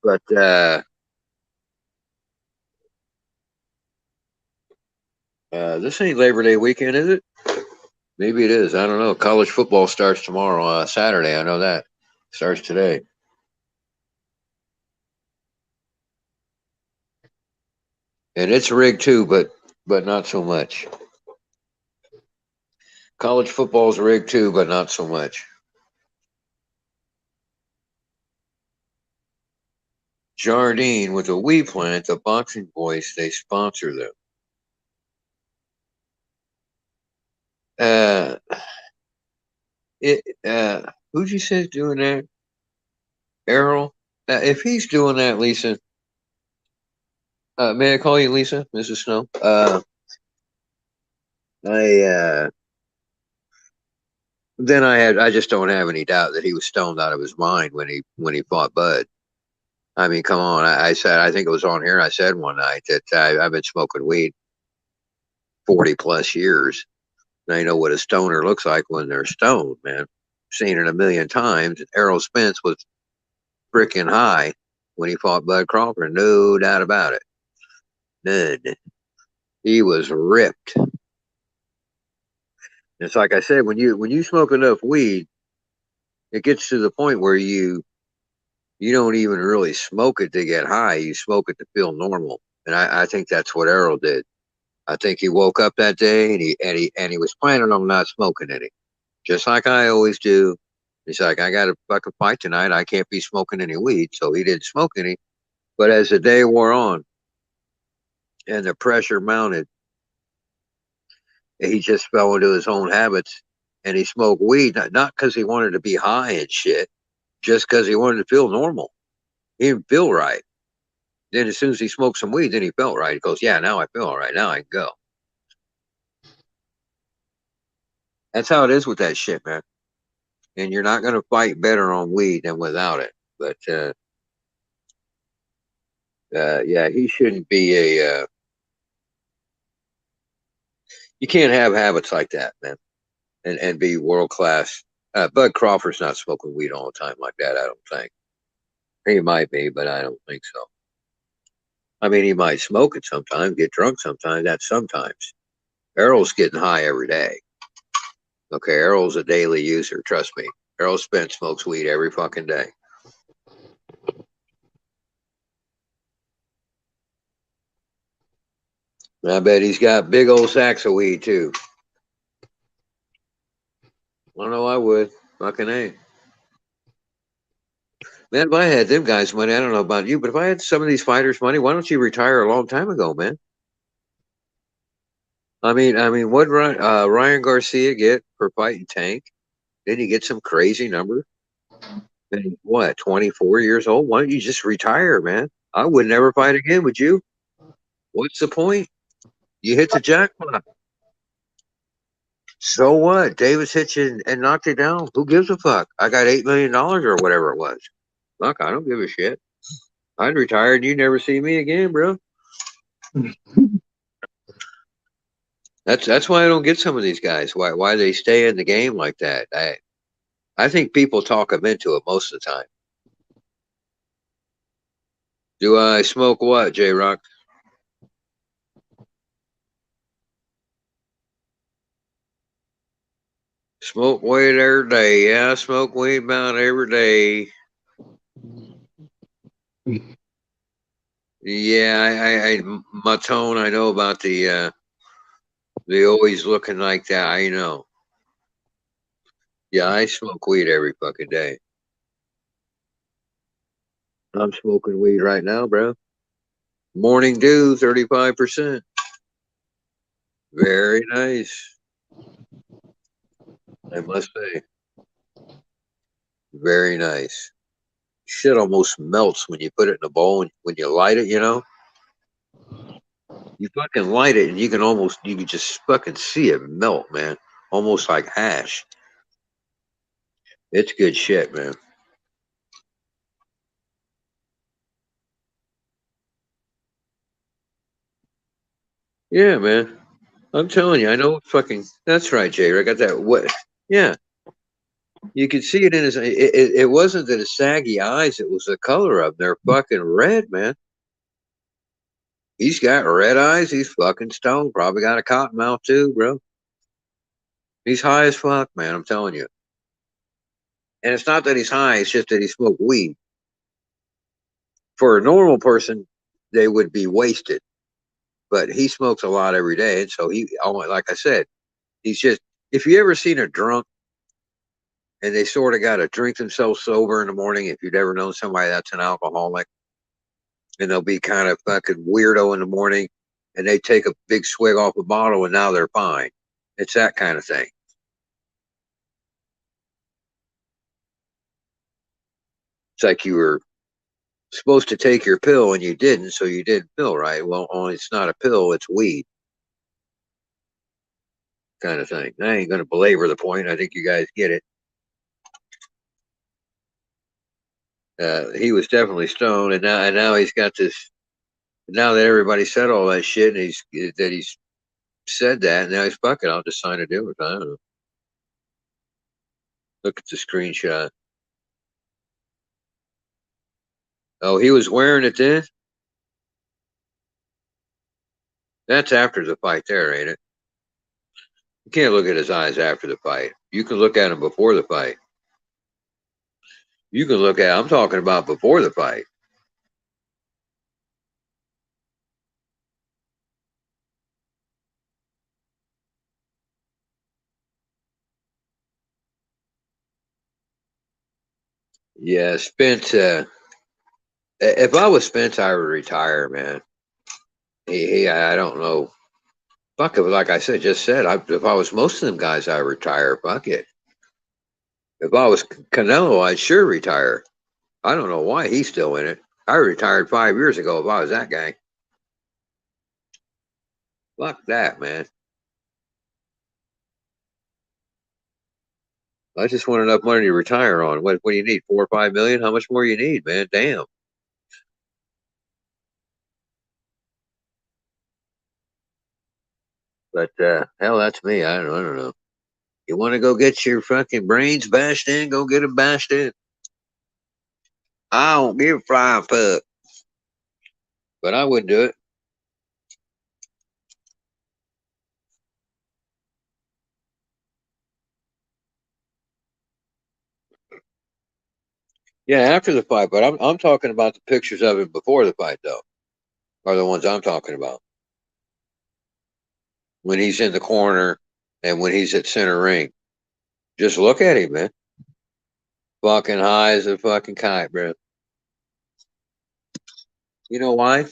But this ain't Labor Day weekend, is it? Maybe it is. I don't know. College football starts tomorrow, Saturday. I know that. Starts today. And it's rigged too, but not so much. College football's rigged too, but not so much. Jardine with a weed plant, the boxing voice, they sponsor them. Who'd you say is doing that? Errol? If he's doing that, Lisa, may I call you Lisa, Mrs. Snow? Then I just don't have any doubt that he was stoned out of his mind when he fought Bud. I mean, come on. I said, I think it was on here. I said one night that I've been smoking weed 40 plus years. And I know what a stoner looks like when they're stoned, man. Seen it a million times. Errol Spence was freaking high when he fought Bud Crawford. No doubt about it. None. He was ripped. It's like I said, when you smoke enough weed, it gets to the point where you don't even really smoke it to get high. You smoke it to feel normal. And I think that's what Errol did. I think he woke up that day and he was planning on not smoking any. Just like I always do. He's like, I got a fucking fight tonight. I can't be smoking any weed. So he didn't smoke any. But as the day wore on and the pressure mounted, he just fell into his own habits and he smoked weed, not because he wanted to be high and shit, just because he wanted to feel normal. He didn't feel right. Then as soon as he smoked some weed, then he felt right. He goes, yeah, now I feel all right. Now I can go. That's how it is with that shit, man. And you're not going to fight better on weed than without it. But, yeah, he shouldn't be you can't have habits like that, man, and be world class. Bud Crawford's not smoking weed all the time like that, I don't think. He might be, but I don't think so. I mean, he might smoke it sometimes, get drunk sometimes. That's sometimes. Errol's getting high every day. Okay, Errol's a daily user, trust me. Errol Spence smokes weed every fucking day. I bet he's got big old sacks of weed, too. I know I would. Fucking A. Man, if I had them guys' money, I don't know about you, but if I had some of these fighters' money, why don't you retire a long time ago, man? I mean, what Ryan Garcia get for fighting Tank? Didn't he get some crazy number? And what, 24 years old? Why don't you just retire, man? I would never fight again, would you? What's the point? You hit the jackpot. So what? Davis hit you and knocked you down. Who gives a fuck? I got $8 million or whatever it was. Look, I don't give a shit. I'd retire and you never see me again, bro. That's why I don't get some of these guys. Why they stay in the game like that. I think people talk him into it most of the time. Do I smoke what, J-Rock? Smoke weed every day. Yeah, I smoke weed about every day. Yeah, my tone, I know about the always looking like that. I know. Yeah, I smoke weed every fucking day. I'm smoking weed right now, bro. Morning dew, 35%. Very nice. I must say. Very nice. Shit almost melts when you put it in a bowl and when you light it, you know? You fucking light it and you can just fucking see it melt, man. Almost like hash. It's good shit, man. Yeah, man. I'm telling you, I know fucking. That's right, Jay. I got that. What? Yeah, you could see it in his. It wasn't that his saggy eyes. It was the color of them. They're fucking red, man. He's got red eyes. He's fucking stoned. Probably got a cotton mouth too, bro. He's high as fuck, man. I'm telling you. And it's not that he's high. It's just that he smoked weed. For a normal person, they would be wasted. But he smokes a lot every day, and so like I said, he's just. If you ever seen a drunk and they sort of got to drink themselves sober in the morning, if you've ever known somebody that's an alcoholic, and they'll be kind of fucking weirdo in the morning, and they take a big swig off a bottle, and now they're fine. It's that kind of thing. It's like you were supposed to take your pill and you didn't, so you did pill, right? Well, only it's not a pill, it's weed. Kind of thing. I ain't going to belabor the point. I think you guys get it. He was definitely stoned, and now he's got this. Now that everybody said all that shit, and he's said that, and now he's fucking. I'll just sign a deal with. I don't know. Look at the screenshot. Oh, he was wearing it then. That's after the fight, there, ain't it? You can't look at his eyes after the fight. You can look at him before the fight. You can look at. I'm talking about before the fight. Yeah, Spence. If I was Spence, I would retire, man. I don't know. Fuck it. Like I said, if I was most of them guys, I would retire. Fuck it. If I was Canelo, I'd sure retire. I don't know why he's still in it. I retired 5 years ago if I was that guy. Fuck that, man. I just want enough money to retire on. What do you need? 4 or 5 million? How much more you need, man? Damn. But hell, that's me. I don't know. You want to go get your fucking brains bashed in? Go get them bashed in. I don't give a flying fuck. But I wouldn't do it. Yeah, after the fight. But I'm talking about the pictures of him before the fight, though. Are the ones I'm talking about. When he's in the corner and when he's at center ring. Just look at him, man. Fucking high as a fucking kite, bro. You know why?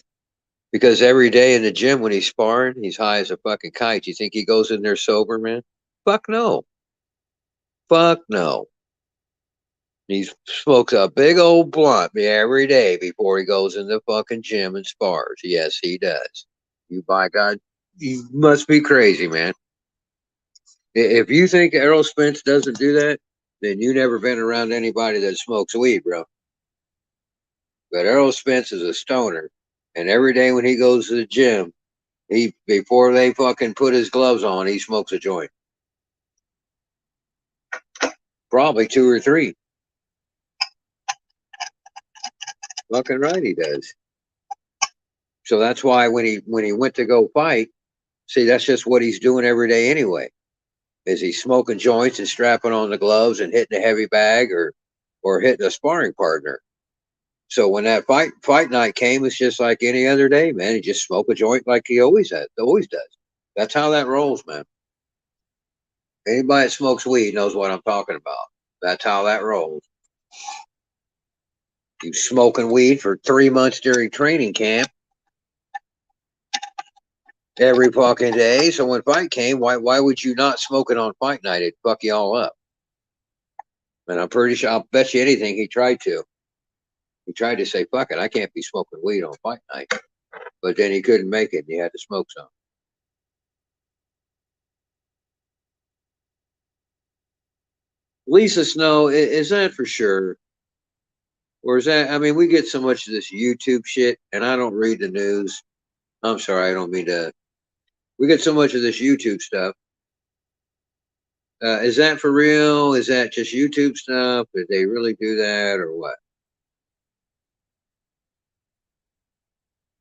Because every day in the gym when he's sparring, he's high as a fucking kite. You think he goes in there sober, man? Fuck no. Fuck no. He smokes a big old blunt every day before he goes in the fucking gym and spars. Yes, he does. You by God, you must be crazy, man. If you think Errol Spence doesn't do that, then you never been around anybody that smokes weed, bro. But Errol Spence is a stoner, and every day when he goes to the gym, before they fucking put his gloves on, he smokes a joint. Probably 2 or 3. Fucking right he does. So that's why when he went to go fight, see, that's just what he's doing every day anyway. Is he smoking joints and strapping on the gloves and hitting a heavy bag or hitting a sparring partner? So when that fight night came, it's just like any other day, man. He just smoked a joint like he always does. That's how that rolls, man. Anybody that smokes weed knows what I'm talking about. That's how that rolls. You smoking weed for 3 months during training camp every fucking day. So when fight came, why would you not smoke it on fight night? It'd fuck you all up. And I'm pretty sure, I'll bet you anything he tried to. He tried to say, fuck it, I can't be smoking weed on fight night. But then he couldn't make it. And he had to smoke some. Lisa Snow, is that for sure? Or is that, I mean, we get so much of this YouTube shit, and I don't read the news. I'm sorry, I don't mean to. We get so much of this YouTube stuff. Is that for real? Is that just YouTube stuff? Did they really do that or what?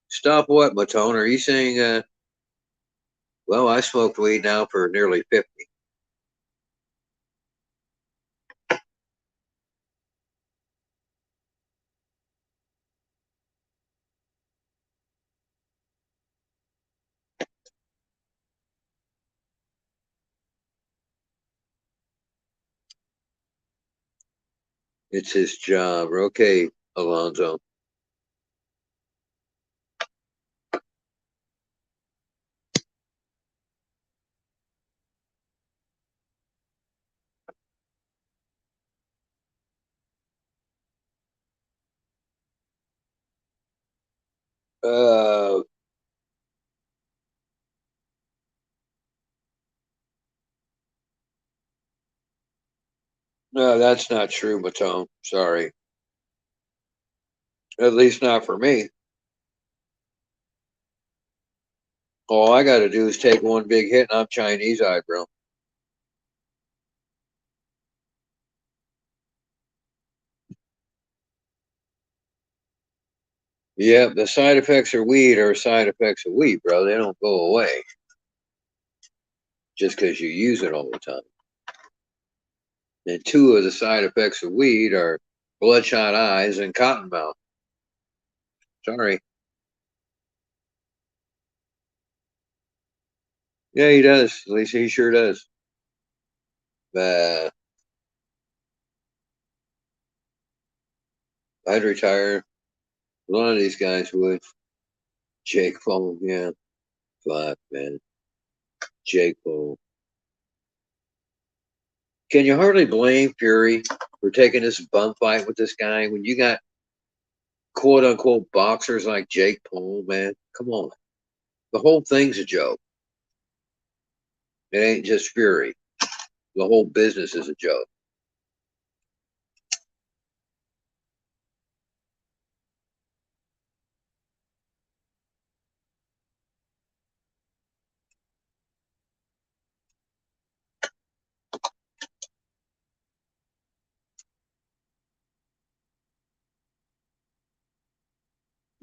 Stop what, Matone? Are you saying, well, I smoked weed now for nearly 50. It's his job. Okay, Alonzo. No, that's not true, Matone. Sorry. At least not for me. All I got to do is take one big hit and I'm Chinese eyed, bro. Yeah, the side effects of weed are side effects of weed, bro. They don't go away just because you use it all the time. And 2 of the side effects of weed are bloodshot eyes and cotton mouth. Sorry. Yeah, he does. At least he sure does. I'd retire. A lot of these guys would. Jake Paul, yeah. Fuck, man. Jake Paul. Can you hardly blame Fury for taking this bum fight with this guy when you got quote unquote boxers like Jake Paul, man? Come on. The whole thing's a joke. It ain't just Fury. The whole business is a joke.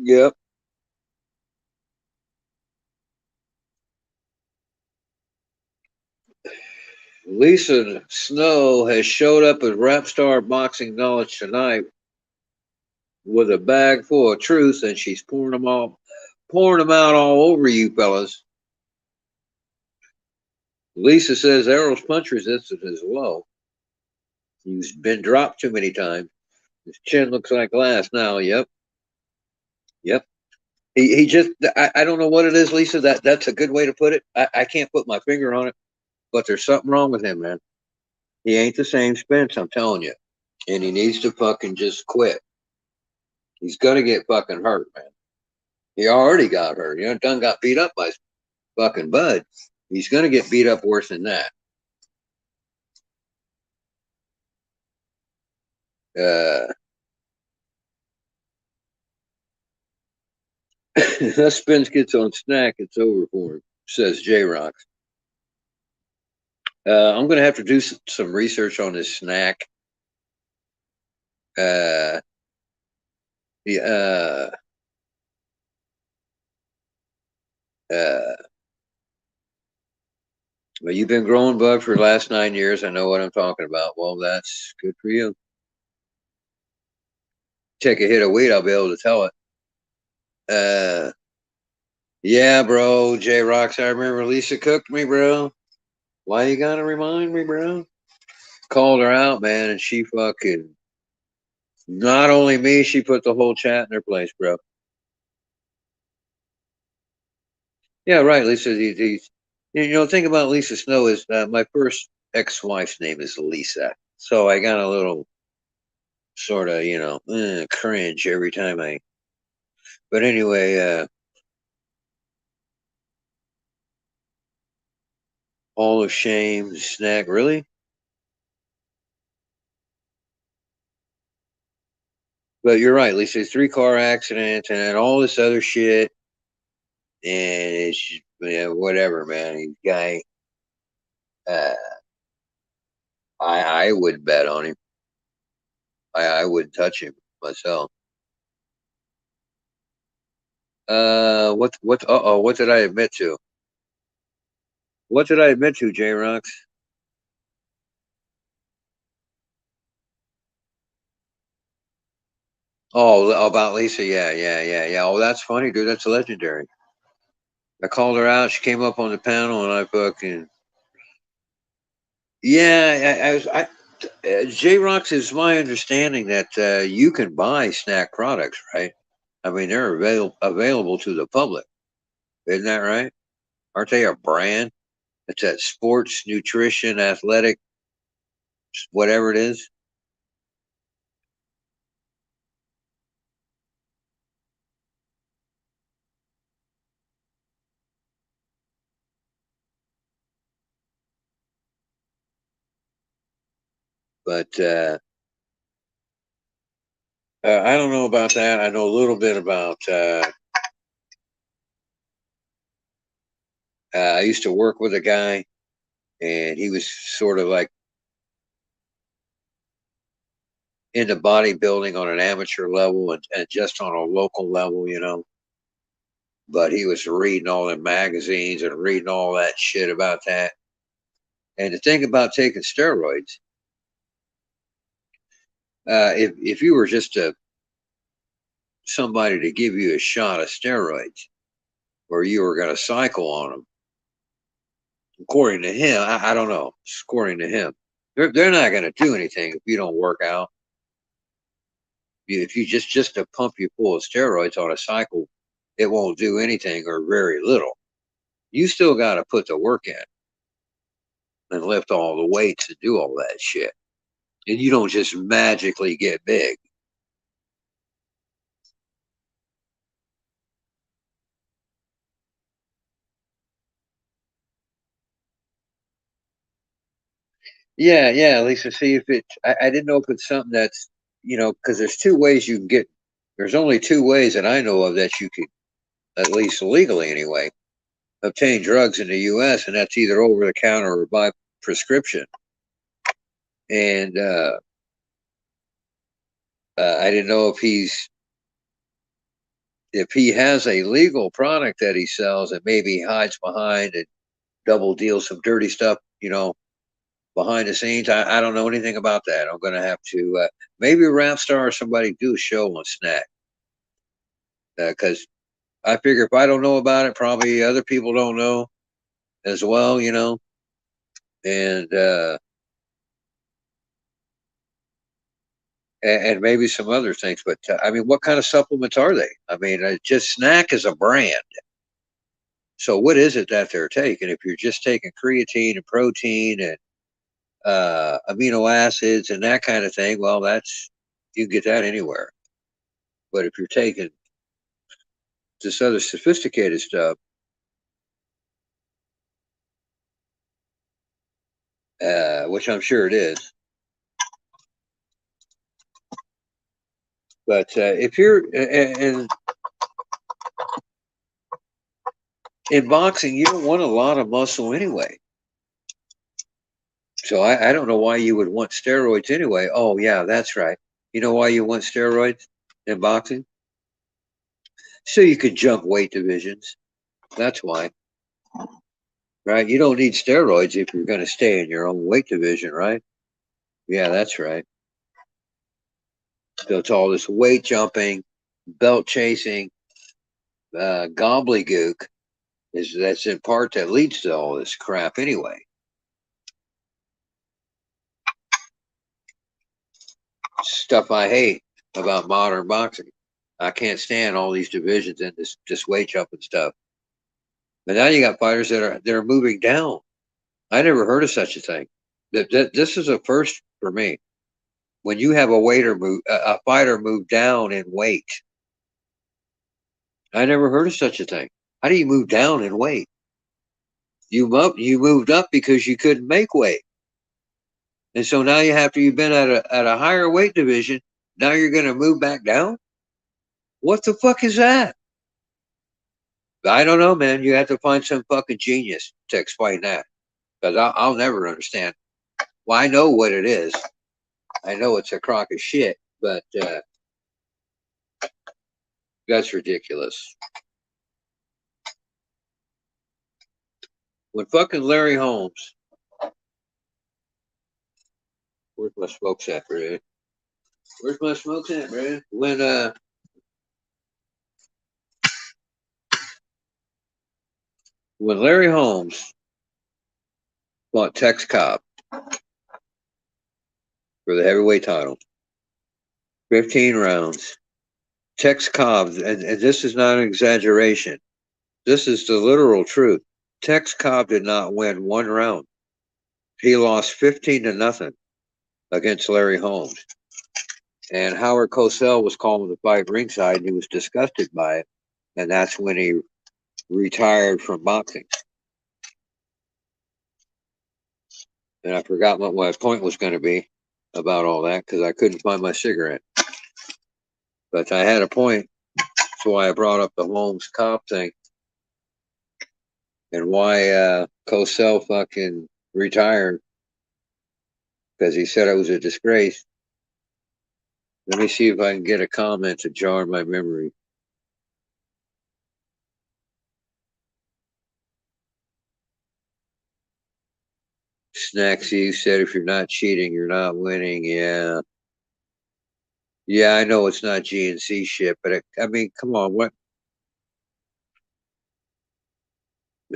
Yep. Lisa Snow has showed up at Rap Star Boxing Knowledge tonight with a bag full of truth, and she's pouring them out all over you fellas. Lisa says Errol's punch resistance is low. He's been dropped too many times. His chin looks like glass now. Yep. Yep. He just, I don't know what it is, Lisa. That's a good way to put it. I can't put my finger on it, but there's something wrong with him, man. He ain't the same Spence, I'm telling you. And he needs to fucking just quit. He's gonna get fucking hurt, man. He already got hurt. You know, done got beat up by fucking Bud. He's gonna get beat up worse than that. That Spence gets on snack, it's over for him, says J Rock. I'm going to have to do some research on this snack. Yeah. Well, you've been growing bug for the last 9 years. I know what I'm talking about. Well, that's good for you. Take a hit of weed, I'll be able to tell it. Yeah, bro. J Rocks, I remember Lisa cooked me, bro. Why you gotta remind me, bro? Called her out, man, and she fucking. Not only me, she put the whole chat in her place, bro. Yeah, right, Lisa. Think about Lisa Snow is my first ex-wife's name is Lisa, so I got a little sort of cringe every time I. But anyway, Hall of Shame snack, really? But you're right, Lisa. 3-car accident and all this other shit, and it's whatever, man. Guy, uh, I would bet on him. I would touch him myself. What? Uh-oh, what did I admit to? What did I admit to, J Rocks? Oh, about Lisa. Yeah. Oh, that's funny, dude. That's legendary. I called her out. She came up on the panel, and I fucking yeah. J Rocks is my understanding that you can buy snack products, right? I mean, they're available to the public. Isn't that right? Aren't they a brand? It's that sports, nutrition, athletic, whatever it is. But I don't know about that. I know a little bit about. I used to work with a guy, and he was sort of like into bodybuilding on an amateur level and just on a local level, But he was reading all the magazines and reading all that shit about that. And the thing about taking steroids, if you were just somebody to give you a shot of steroids, or you were going to cycle on them, according to him, I don't know, according to him, they're not going to do anything if you don't work out. If you just to pump you full of steroids on a cycle, it won't do anything or very little. You still got to put the work in and lift all the weights and do all that shit. And you don't just magically get big. Yeah, Lisa. See if I didn't know if it's something that's because there's two ways you can get. There's only two ways that I know of that you could, at least legally anyway, obtain drugs in the U.S. and that's either over the counter or by prescription. And I didn't know if he has a legal product that he sells and maybe hides behind and double deals some dirty stuff, behind the scenes. I don't know anything about that. I'm going to have to maybe Rapstar or somebody do a show on snack because I figure if I don't know about it, probably other people don't know as well, and and maybe some other things. But I mean, what kind of supplements are they? I mean, just snack is a brand. So what is it that they're taking? If you're just taking creatine and protein and amino acids and that kind of thing, well, you can get that anywhere. But if you're taking this other sophisticated stuff, which I'm sure it is, but if you're in boxing, you don't want a lot of muscle anyway. So I don't know why you would want steroids anyway. Oh, yeah, that's right. You know why you want steroids in boxing? So you could jump weight divisions. That's why. Right? You don't need steroids if you're going to stay in your own weight division, right? Yeah, that's right. So it's all this weight jumping, belt chasing, gobbledygook. That's in part that leads to all this crap anyway. Stuff I hate about modern boxing. I can't stand all these divisions and this weight jumping stuff. But now you got fighters that are moving down. I never heard of such a thing. This is a first for me. When you have a fighter move down in weight, I never heard of such a thing. How do you move down in weight? You moved up because you couldn't make weight, and so now you've been at a higher weight division. Now you're going to move back down. What the fuck is that? I don't know, man. You have to find some fucking genius to explain that, because I'll never understand. Well, I know what it is. I know it's a crock of shit, but that's ridiculous. When fucking Larry Holmes, where's my smokes at, bro? Where's my smokes at, bro? When Larry Holmes fought Tex Cobb for the heavyweight title, 15 rounds, Tex Cobb, and this is not an exaggeration, this is the literal truth. Tex Cobb did not win one round. He lost 15-0 against Larry Holmes. And Howard Cosell was calling the fight ringside, and he was disgusted by it. And that's when he retired from boxing. And I forgot what my point was going to be about all that because I couldn't find my cigarette. But I had a point. That's why I brought up the Holmes Cobb thing. And why Cosell fucking retired. Because he said it was a disgrace. Let me see if I can get a comment to jar my memory. Snacksy said if you're not cheating, you're not winning. Yeah. Yeah, I know it's not GNC shit, but I mean, come on, what?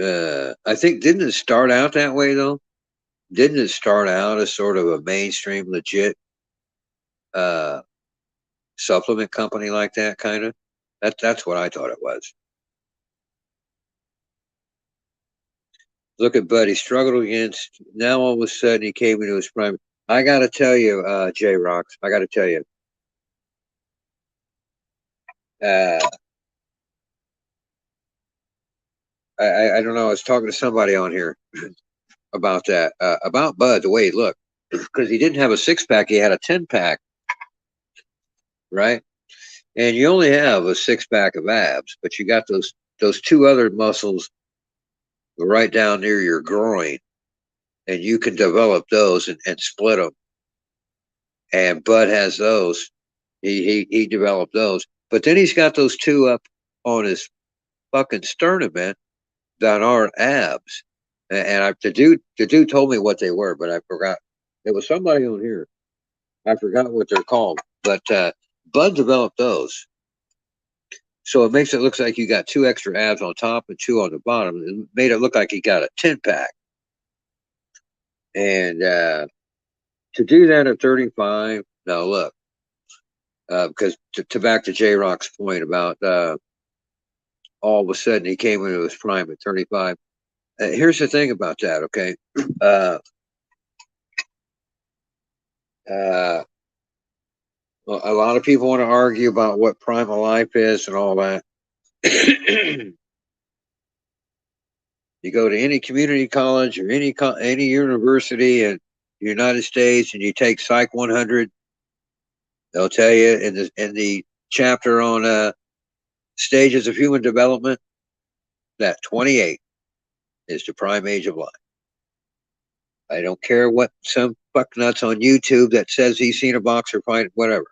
I think, didn't it start out that way though? Didn't it start out as sort of a mainstream, legit supplement company like that, kind of? That's what I thought it was. Look at Bud. He struggled against. Now all of a sudden he came into his prime. I got to tell you, J Rocks. I got to tell you. I don't know. I was talking to somebody on here about that, about Bud, the way he looked, because he didn't have a 6-pack, he had a 10-pack, right? And you only have a 6-pack of abs, but you got those two other muscles right down near your groin, and you can develop those and split them. And Bud has those. He developed those, but then he's got those two up on his fucking sternum, man, that aren't abs. And the dude told me what they were, but I forgot. There was somebody on here. I forgot what they're called, but Bud developed those. So it makes it look like you got 2 extra abs on top and 2 on the bottom. It made it look like he got a 10-pack. And to do that at 35, now look, because to back to J Rock's point about all of a sudden he came into his prime at 35. Here's the thing about that, okay? Well, a lot of people want to argue about what prime of life is and all that. You go to any community college or any university in the United States and you take Psych 100, they'll tell you in the chapter on stages of human development that 28 is the prime age of life. I don't care what some fucknuts on YouTube that says he's seen a boxer fight, whatever.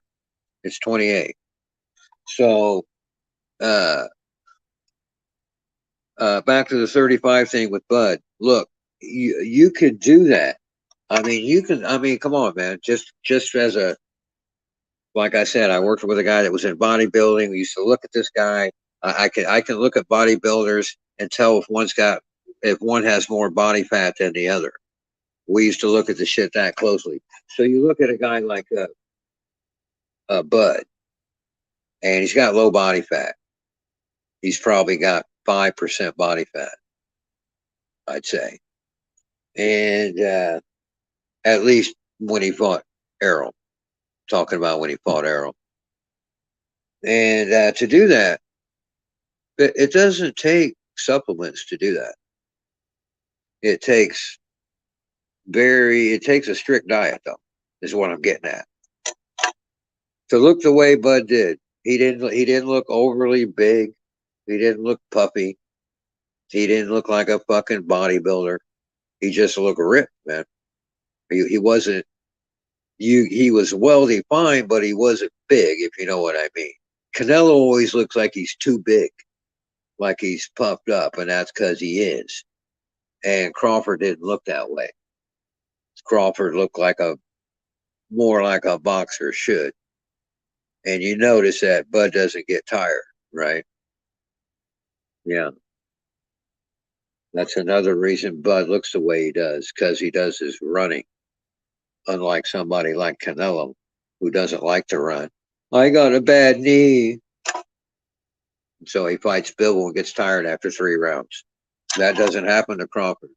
It's 28. So, back to the 35 thing with Bud. Look, you could do that. I mean, you can. I mean, come on, man. Just as a, like I said, I worked with a guy that was in bodybuilding. We used to look at this guy. I can look at bodybuilders and tell if one has more body fat than the other. We used to look at the shit that closely. So you look at a guy like Bud, and he's got low body fat. He's probably got 5% body fat, I'd say. And at least when he fought Errol, talking about when he fought Errol. And to do that, it doesn't take supplements to do that. It takes a strict diet, though, is what I'm getting at. To look the way Bud did, he didn't look overly big. He didn't look puffy. He didn't look like a fucking bodybuilder. He just looked ripped, man. He wasn't. He was well defined, but he wasn't big, if you know what I mean. Canelo always looks like he's too big, like he's puffed up, and that's because he is. And Crawford didn't look that way. Crawford looked more like a boxer should. And you notice that Bud doesn't get tired, right? Yeah. That's another reason Bud looks the way he does, because he does his running. Unlike somebody like Canelo, who doesn't like to run. I got a bad knee. So he fights Bivol and gets tired after 3 rounds. That doesn't happen to Crawford.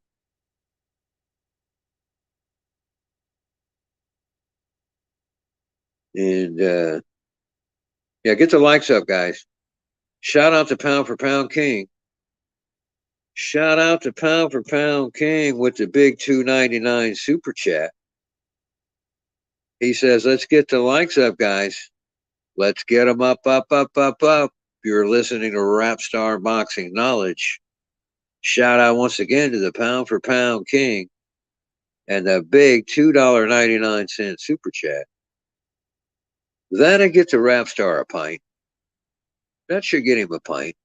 And yeah, get the likes up, guys. Shout out to Pound for Pound King. Shout out to Pound for Pound King with the big $2.99 super chat. He says, let's get the likes up, guys. Let's get them up, up, up, up, up. If you're listening to Rap Star Boxing Knowledge, shout out once again to the Pound for Pound King and the big $2.99 super chat. That'll get the Rap Star a pint. That should get him a pint.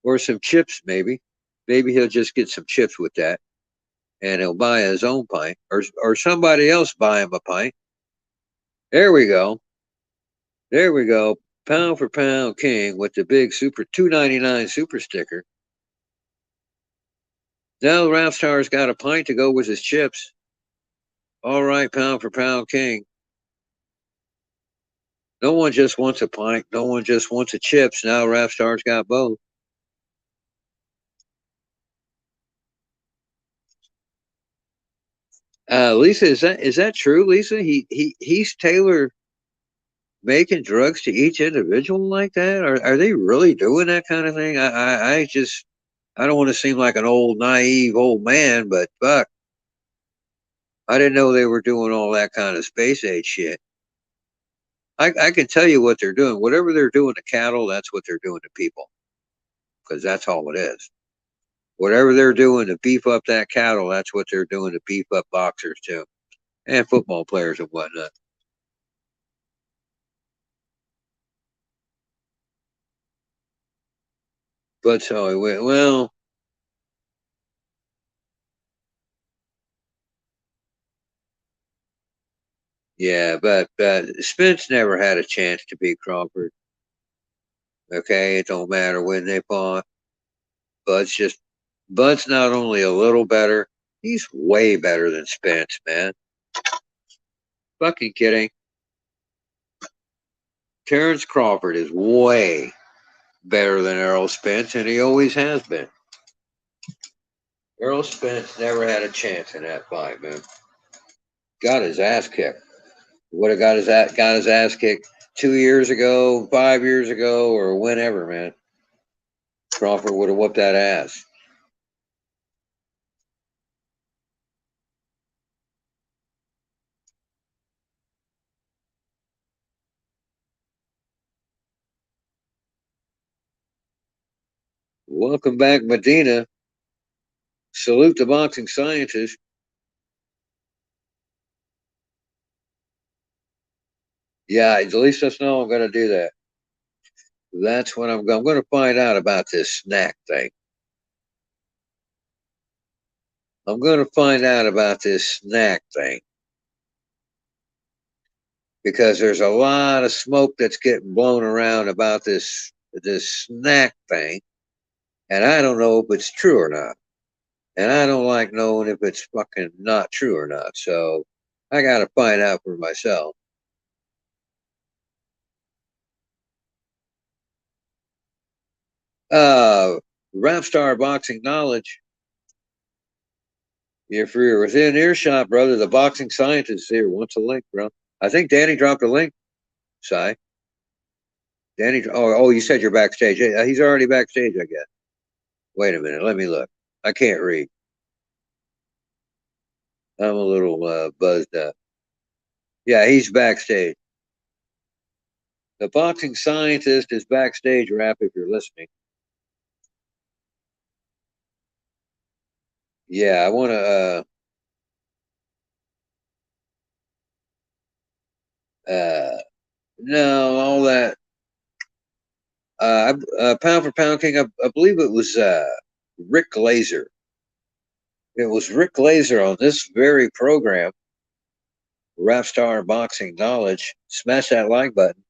Or some chips, maybe. Maybe he'll just get some chips with that. And he'll buy his own pint. Or somebody else buy him a pint. There we go. There we go. Pound for Pound King with the big super $2.99 super sticker. Now Rap Star's got a pint to go with his chips. All right, Pound for Pound King. No one just wants a pint. No one just wants a chips. Now Rap Star's got both. Lisa, is that true, Lisa? He's Taylor making drugs to each individual like that? Are they really doing that kind of thing? I don't want to seem like an old naive old man, but fuck, I didn't know they were doing all that kind of space age shit. I can tell you what they're doing. Whatever they're doing to cattle, that's what they're doing to people, because that's all it is. Whatever they're doing to beef up that cattle, that's what they're doing to beef up boxers too, and football players and whatnot. But so well. Yeah, but Spence never had a chance to beat Crawford. Okay, it don't matter when they fought. Bud's not only a little better, he's way better than Spence, man. Fucking kidding. Terrence Crawford is way better than Errol Spence, and he always has been. Errol Spence never had a chance in that fight, man. Got his ass kicked. Would have got his ass kicked 2 years ago, 5 years ago, or whenever, man. Crawford would have whooped that ass. Welcome back, Medina. Salute the boxing scientist. Yeah, at least us know I'm going to do that. That's what I'm going to find out about this snack thing. I'm going to find out about this snack thing. Because there's a lot of smoke that's getting blown around about this snack thing. And I don't know if it's true or not. And I don't like knowing if it's fucking not true or not. So I got to find out for myself. Rap star boxing knowledge. If you're within earshot, brother, the boxing scientist here wants a link, bro. I think Danny dropped a link. Si. Danny, oh, you said you're backstage. He's already backstage, I guess. Wait a minute, let me look. I can't read. I'm a little buzzed up. Yeah, he's backstage. The boxing scientist is backstage, Rap, if you're listening. Yeah, I want to no, all that. Pound for Pound King, I believe it was Rick Glazer. It was Rick Glazer on this very program, Rap Star Boxing Knowledge. Smash that like button.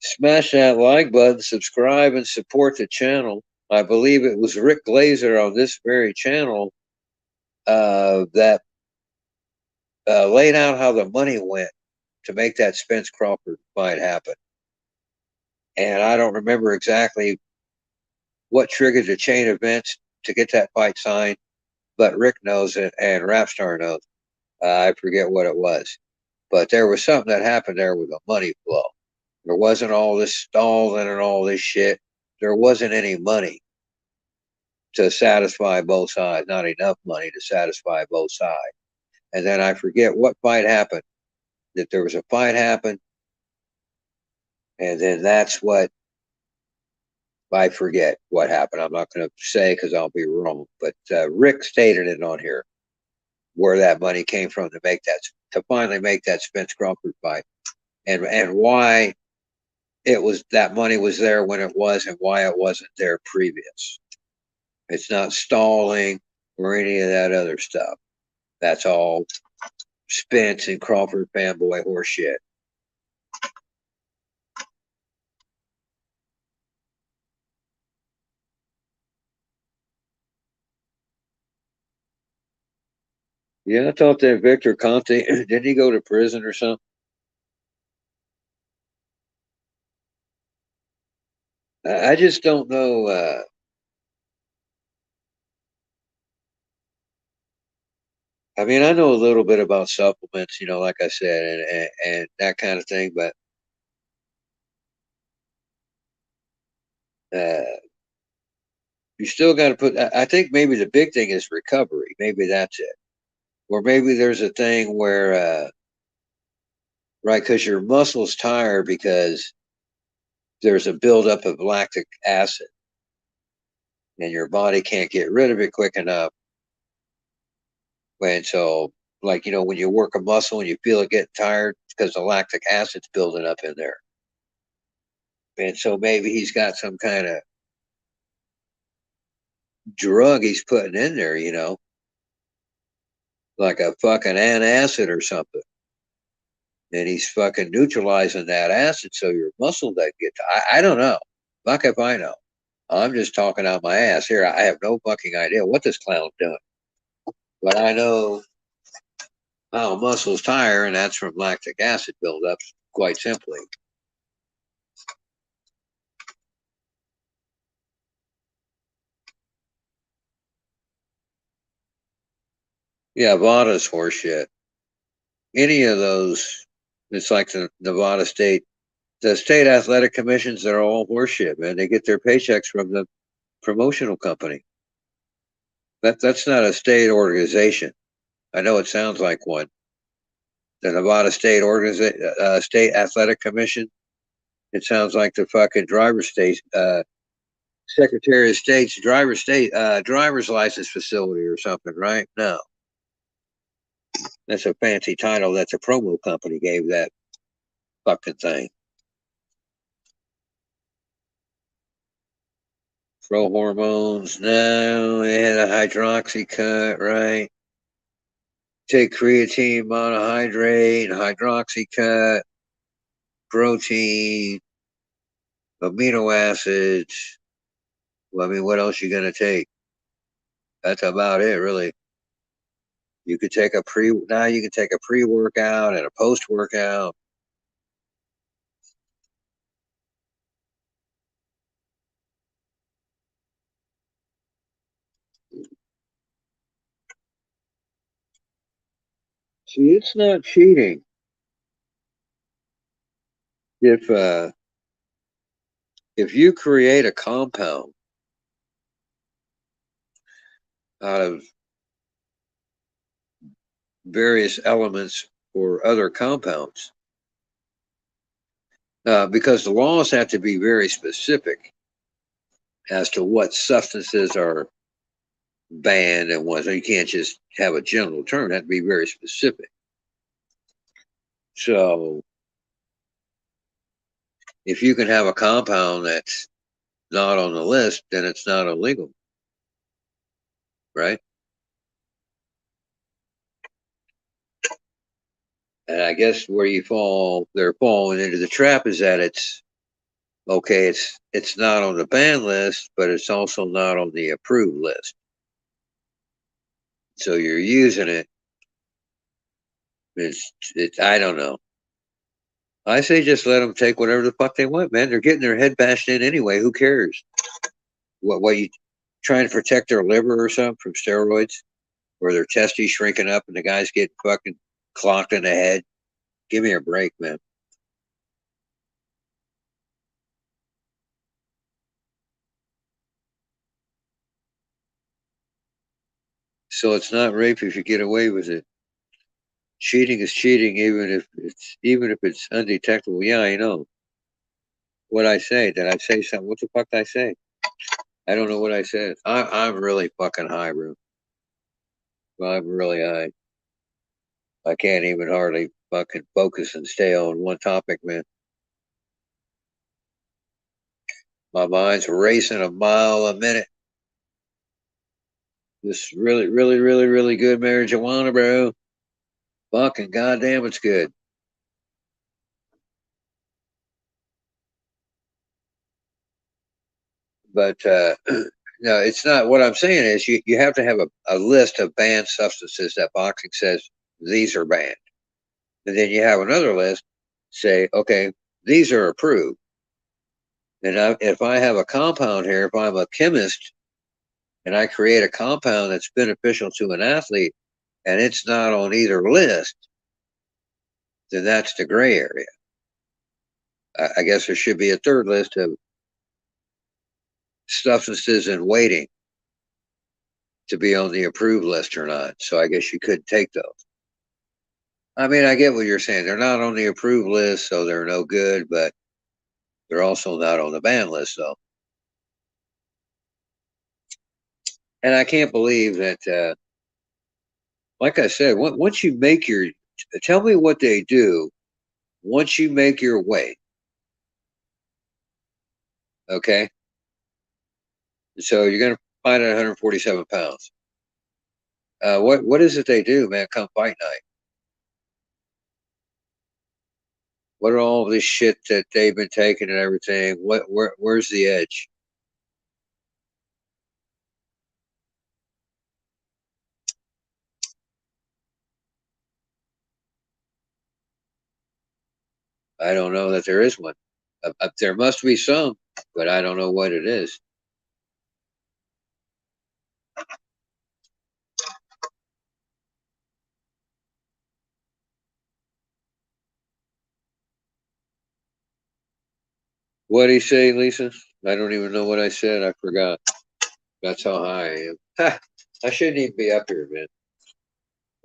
Smash that like button, subscribe, and support the channel. I believe it was Rick Glazer on this very channel that laid out how the money went to make that Spence Crawford fight happen. And I don't remember exactly what triggered the chain events to get that fight signed, but Rick knows it and Rapstar knows. I forget what it was. But there was something that happened there with the money flow. There wasn't all this stalling and all this shit. There wasn't any money to satisfy both sides, not enough money to satisfy both sides. And then I forget what fight happened, that there was a fight happen. And then that's what, I forget what happened. I'm not going to say because I'll be wrong. But Rick stated it on here where that money came from to make that, to finally make that Spence Crawford fight, and why it was, that money was there when it was, and why it wasn't there previous. It's not stalling or any of that other stuff. That's all Spence and Crawford fanboy horseshit. Yeah, I thought that Victor Conte, didn't he go to prison or something? I just don't know. I mean, I know a little bit about supplements, like I said, and that kind of thing, but you still got to put, I think maybe the big thing is recovery. Maybe that's it. Or maybe there's a thing where, right, because your muscles tire because there's a buildup of lactic acid and your body can't get rid of it quick enough. And so, like, when you work a muscle and you feel it get tired because the lactic acid's building up in there. And so maybe he's got some kind of drug he's putting in there, like a fucking antacid or something. And he's fucking neutralizing that acid so your muscle doesn't get tired. I don't know. Fuck if I know. I'm just talking out my ass here. I have no fucking idea what this clown's doing. But I know how muscles tire, and that's from lactic acid buildup, quite simply. Yeah, Nevada's horseshit. Any of those, it's like the Nevada State, the state athletic commissions, they're all horseshit, man. They get their paychecks from the promotional company. That's not a state organization. I know it sounds like one. The Nevada State State Athletic Commission. It sounds like the fucking driver's state Secretary of State's driver's license facility or something, right? No, that's a fancy title. That's a promo company gave that fucking thing. Pro hormones. No, they had a hydroxy cut, right? Take creatine monohydrate, hydroxy cut, protein, amino acids. Well, I mean, what else you gonna take? That's about it, really. You could take a pre-workout and a post-workout. See, it's not cheating if you create a compound out of various elements or other compounds, because the laws have to be very specific as to what substances are banned and what. So you can't just have a general term. It has to be very specific. So if you can have a compound that's not on the list, then it's not illegal, right? And I guess where they're falling into the trap is that it's okay. It's not on the ban list, but it's also not on the approved list. So you're using it. I don't know. I say just let them take whatever the fuck they want, man. They're getting their head bashed in anyway. Who cares? What you trying to protect their liver or something from steroids, or their testes shrinking up and the guys get fucking clocked in the head? Give me a break, man. So it's not rape if you get away with it. Cheating is cheating, even if it's undetectable. Yeah, I know. What I say? Did I say something? What the fuck did I say? I don't know what I said. I'm really fucking high, bro. I'm really high. I can't even hardly fucking focus and stay on one topic, man. My mind's racing a mile a minute. This really, really, really, really good marijuana, bro. Fucking goddamn, it's good. But no, it's not. What I'm saying is you have to have a list of banned substances that boxing says these are banned. And then you have another list, say, okay, these are approved. And if I have a compound here, if I'm a chemist and I create a compound that's beneficial to an athlete and it's not on either list, then that's the gray area. I guess there should be a third list of substances in waiting to be on the approved list or not. So I guess you could take those. I mean, I get what you're saying. They're not on the approved list, so they're no good, but they're also not on the ban list, though. And I can't believe that, like I said, once you make tell me what they do once you make your weight. Okay. So you're going to fight at 147 pounds. What is it they do, man, come fight night? What are all this shit that they've been taking and everything? Where's the edge? I don't know that there is one. There must be some, but I don't know what it is. What did he say, Lisa? I don't even know what I said. I forgot. That's how high I am. Ha! I shouldn't even be up here, man.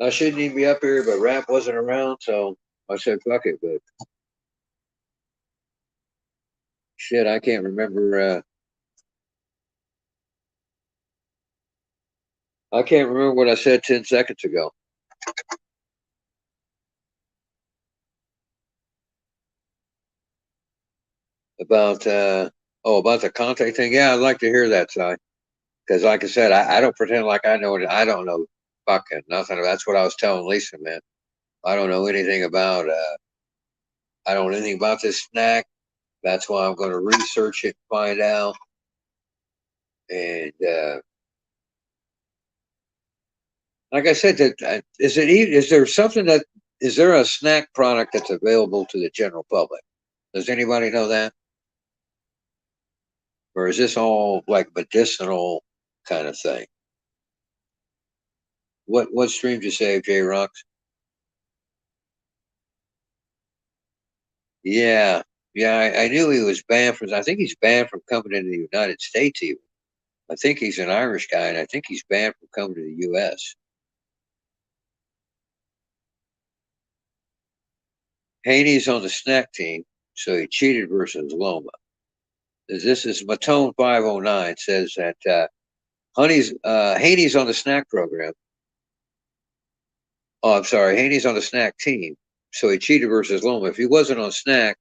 I shouldn't even be up here, but Rap wasn't around, so I said, fuck it. But shit, I can't remember I can't remember what I said 10 seconds ago. About the Conte thing. Yeah, I'd like to hear that, Si. Because like I said, I don't pretend like I know it. I don't know fucking nothing. That's what I was telling Lisa, man. I don't know anything about this snack. That's why I'm going to research it, find out. And like I said, is there a snack product that's available to the general public? Does anybody know that? Or is this all like medicinal kind of thing? What stream did you save, J Rocks? Yeah. Yeah, I knew he was banned from. I think he's banned from coming into the United States even. I think he's an Irish guy, and I think he's banned from coming to the U.S. Haney's on the snack team, so he cheated versus Loma. This is Matone 509 says that Haney's on the snack program. Oh, I'm sorry, Haney's on the snack team, so he cheated versus Loma. If he wasn't on snack,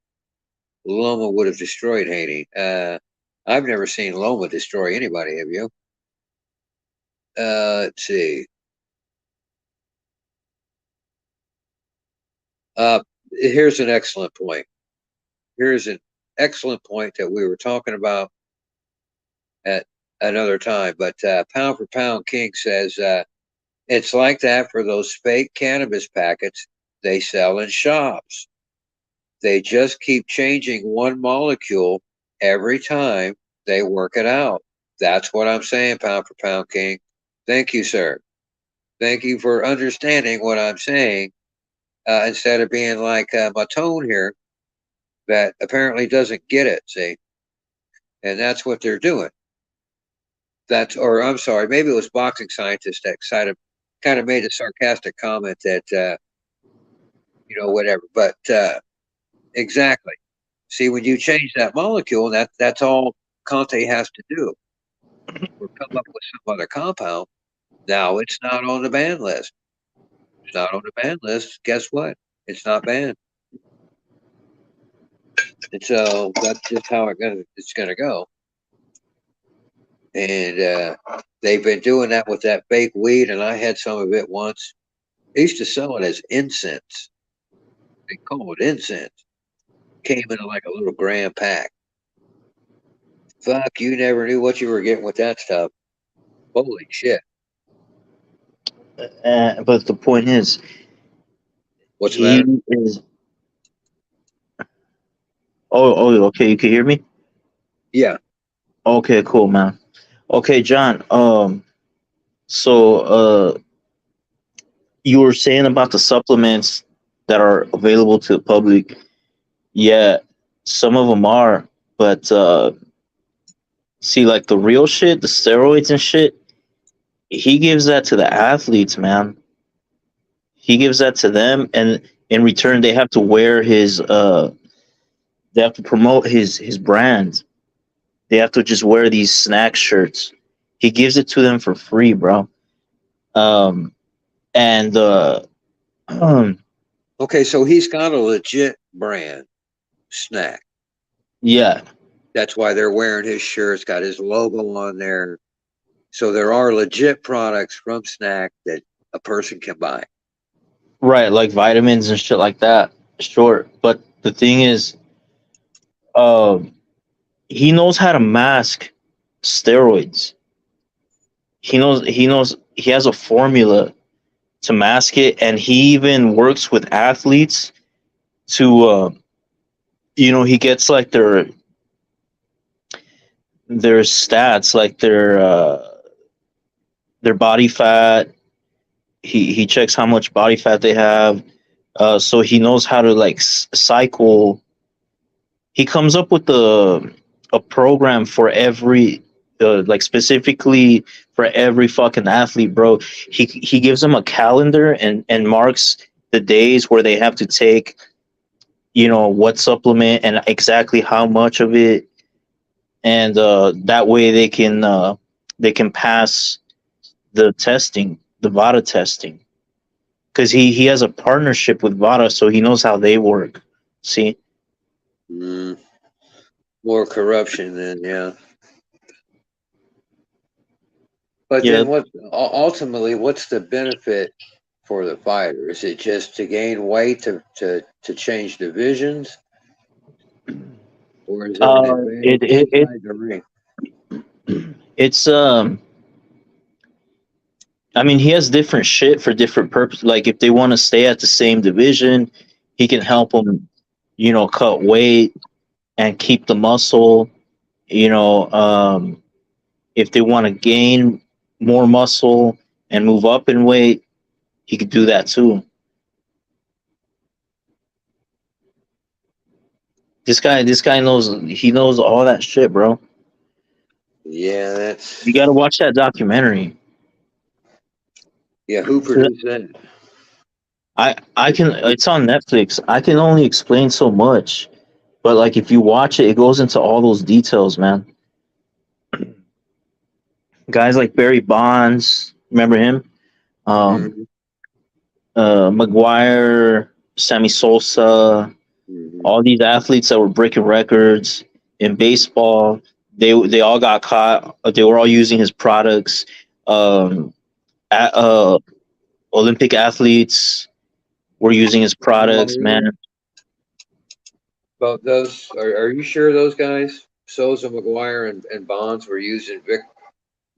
Loma would have destroyed Haney. I've never seen Loma destroy anybody, have you? Let's see. Here's an excellent point. Here's an excellent point that we were talking about at another time. But Pound for Pound King says it's like that for those fake cannabis packets they sell in shops. They just keep changing one molecule every time they work it out. That's what I'm saying, Pound for Pound King. Thank you, sir. Thank you for understanding what I'm saying. Instead of being like my tone here, that apparently doesn't get it, see? And that's what they're doing. I'm sorry, maybe it was Boxing Scientist that kind of made a sarcastic comment that, whatever. But exactly. See, when you change that molecule, that's all Conte has to do. Or come up with some other compound. Now it's not on the ban list. It's not on the ban list. Guess what? It's not banned. And so that's just how it's gonna go. And they've been doing that with that fake weed, and I had some of it once. They used to sell it as incense. They call it incense. Came in like a little gram pack. Fuck, you never knew what you were getting with that stuff. Holy shit. But the point is, what's the matter? Oh, okay. You can hear me? Yeah. Okay, cool, man. Okay, John. So you were saying about the supplements that are available to the public. Yeah, some of them are, but see, like the real shit, the steroids and shit, he gives that to the athletes, man. He gives that to them, and in return, they have to wear his. They have to promote his brand. They have to just wear these snack shirts. He gives it to them for free, bro. And okay, so he's got a legit brand, Snack. Yeah. That's why they're wearing his shirt. It's got his logo on there. So there are legit products from Snack that a person can buy. Right, like vitamins and shit like that. Sure. But the thing is, he knows how to mask steroids. He has a formula to mask it, and he even works with athletes to he gets like their stats, like their body fat. He checks how much body fat they have, so he knows how to like cycle. He comes up with a program for every like specifically for every fucking athlete, bro. He gives them a calendar and marks the days where they have to take what supplement and exactly how much of it, and that way they can pass the testing, the VADA testing, because he has a partnership with VADA, so he knows how they work. See? More corruption then, yeah. But Yeah. then ultimately what's the benefit for the fighter? Is it just to gain weight to change divisions? Or is there an advantage inside the ring? It's I mean, he has different shit for different purposes. Like if they want to stay at the same division, he can help them, cut weight and keep the muscle. If they want to gain more muscle and move up in weight, he could do that too. This guy knows all that shit, bro. Yeah, that's. You got to watch that documentary. Yeah, who produced that? It's on Netflix. I can only explain so much, but like if you watch it, it goes into all those details, man. Guys like Barry Bonds, remember him? McGuire, Sammy Sosa, all these athletes that were breaking records in baseball. They all got caught. They were all using his products. Olympic athletes were using his products, man. But those are you sure those guys, Sosa, McGuire, and Bonds, were using Vic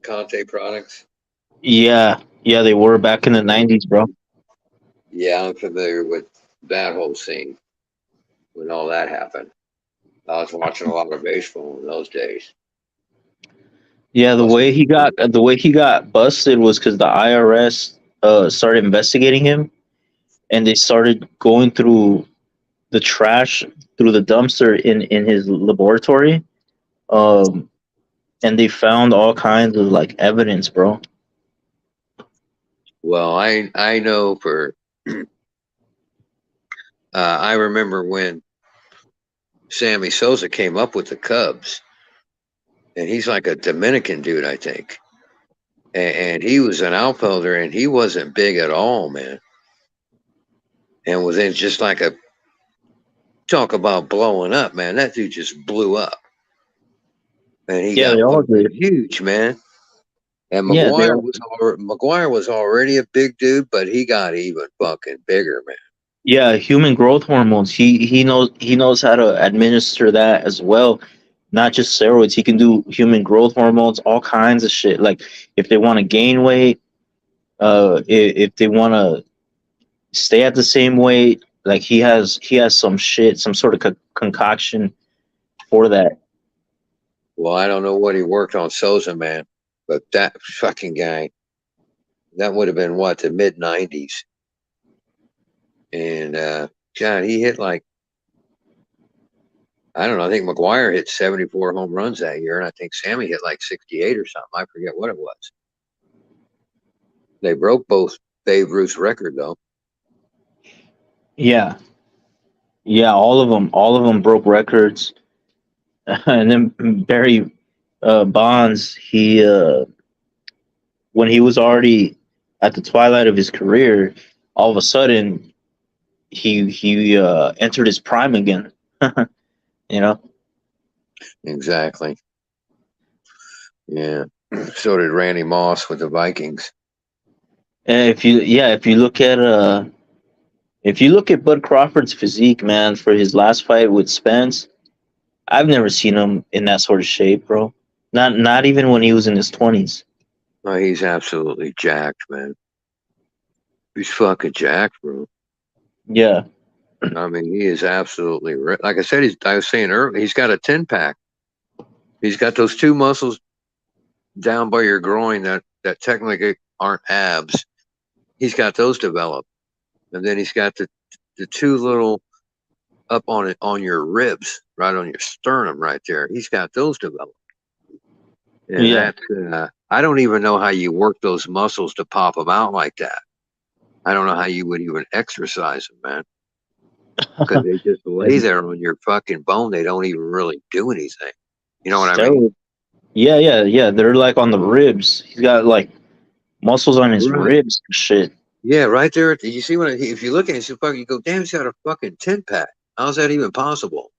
Conte products? Yeah, they were back in the 90s, bro. Yeah, I'm familiar with that whole scene when all that happened. I was watching a lot of baseball in those days. Yeah, the way he got busted was because the IRS started investigating him, and they started going through the trash through the dumpster in his laboratory, and they found all kinds of like evidence, bro. Well, I know for I remember when Sammy Sosa came up with the Cubs, and he's like a Dominican dude, I think, and he was an outfielder, and he wasn't big at all, man, and was in just like a talk about blowing up, man. That dude just blew up, and he got fucking huge, man. And McGuire was already a big dude, but he got even fucking bigger, man. Yeah, human growth hormones. He knows how to administer that as well. Not just steroids. He can do human growth hormones, all kinds of shit. Like if they want to gain weight, if they want to stay at the same weight, like he has some shit, some sort of concoction for that. Well, I don't know what he worked on Sosa, man, but that fucking guy, that would have been what, the mid 90s. And God, he hit like, I don't know, I think McGuire hit 74 home runs that year, and I think Sammy hit like 68 or something. I forget what it was. They broke both Babe Ruth's record though. Yeah, all of them broke records. And then Barry Bonds, when he was already at the twilight of his career, all of a sudden he entered his prime again. Exactly. Yeah. So did Randy Moss with the Vikings. And if you look at Bud Crawford's physique, man, for his last fight with Spence, I've never seen him in that sort of shape, bro. Not even when he was in his 20s. Oh, he's absolutely jacked, man. He's fucking jacked, bro. Yeah. I mean, he is absolutely like I said. I was saying earlier, he's got a 10-pack. He's got those two muscles down by your groin that technically aren't abs. He's got those developed, and then he's got the two little up on your ribs, right on your sternum, right there. He's got those developed. And that's I don't even know how you work those muscles to pop them out like that. I don't know how you would even exercise them, man. Because they just lay there on your fucking bone. They don't even really do anything. You know what I mean? Yeah. They're like on the ribs. He's got like muscles on his Right. ribs and shit. Yeah, right there. You see if you look at it, you go, damn, he's got a fucking 10-pack. How's that even possible?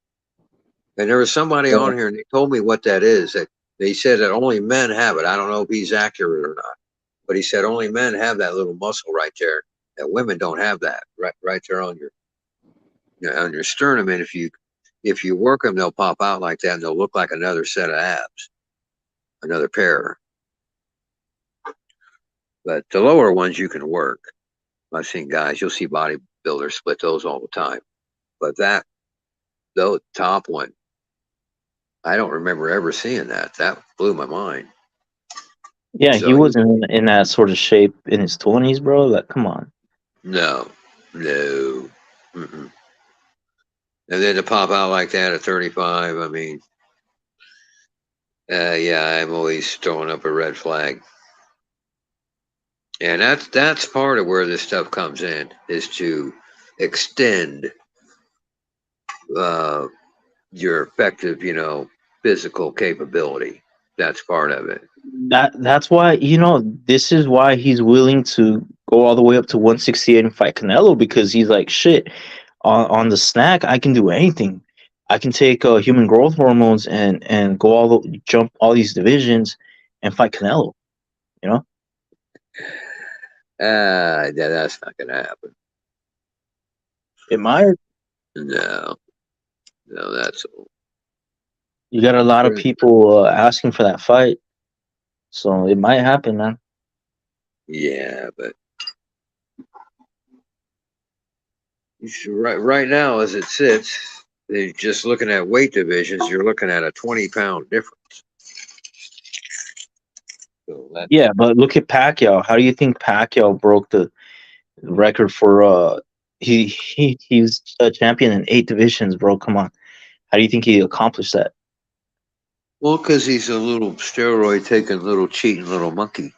And there was somebody Yeah. on here, and they told me what that is. That they said that only men have it. I don't know if he's accurate or not, but he said only men have that little muscle right there. That women don't have that right there on your sternum. And if you work them, they'll pop out like that, and they'll look like another set of abs, another pair. But the lower ones you can work. I've seen guys, you'll see bodybuilders split those all the time. But the top one, I don't remember ever seeing that. That blew my mind. Yeah, he So wasn't in that sort of shape in his 20s, bro. Like, come on. no. Mm-mm. And then to pop out like that at 35, I mean, yeah, I'm always throwing up a red flag. And that's part of where this stuff comes in, is to extend your effective, physical capability. That's part of it. That's why, this is why he's willing to go all the way up to 168 and fight Canelo, because he's like, shit, on the snack, I can do anything. I can take human growth hormones and go jump all these divisions and fight Canelo, you know? Yeah, that's not gonna happen. It might. No, that's all. You got a lot of people asking for that fight, so it might happen, man. Yeah, but right now, as it sits, they're just looking at weight divisions. You're looking at a 20-pound difference. So Yeah, but look at Pacquiao. How do you think Pacquiao broke the record for he's a champion in 8 divisions, bro? Come on. How do you think he accomplished that? Well, because he's a little steroid taking, little cheating little monkey.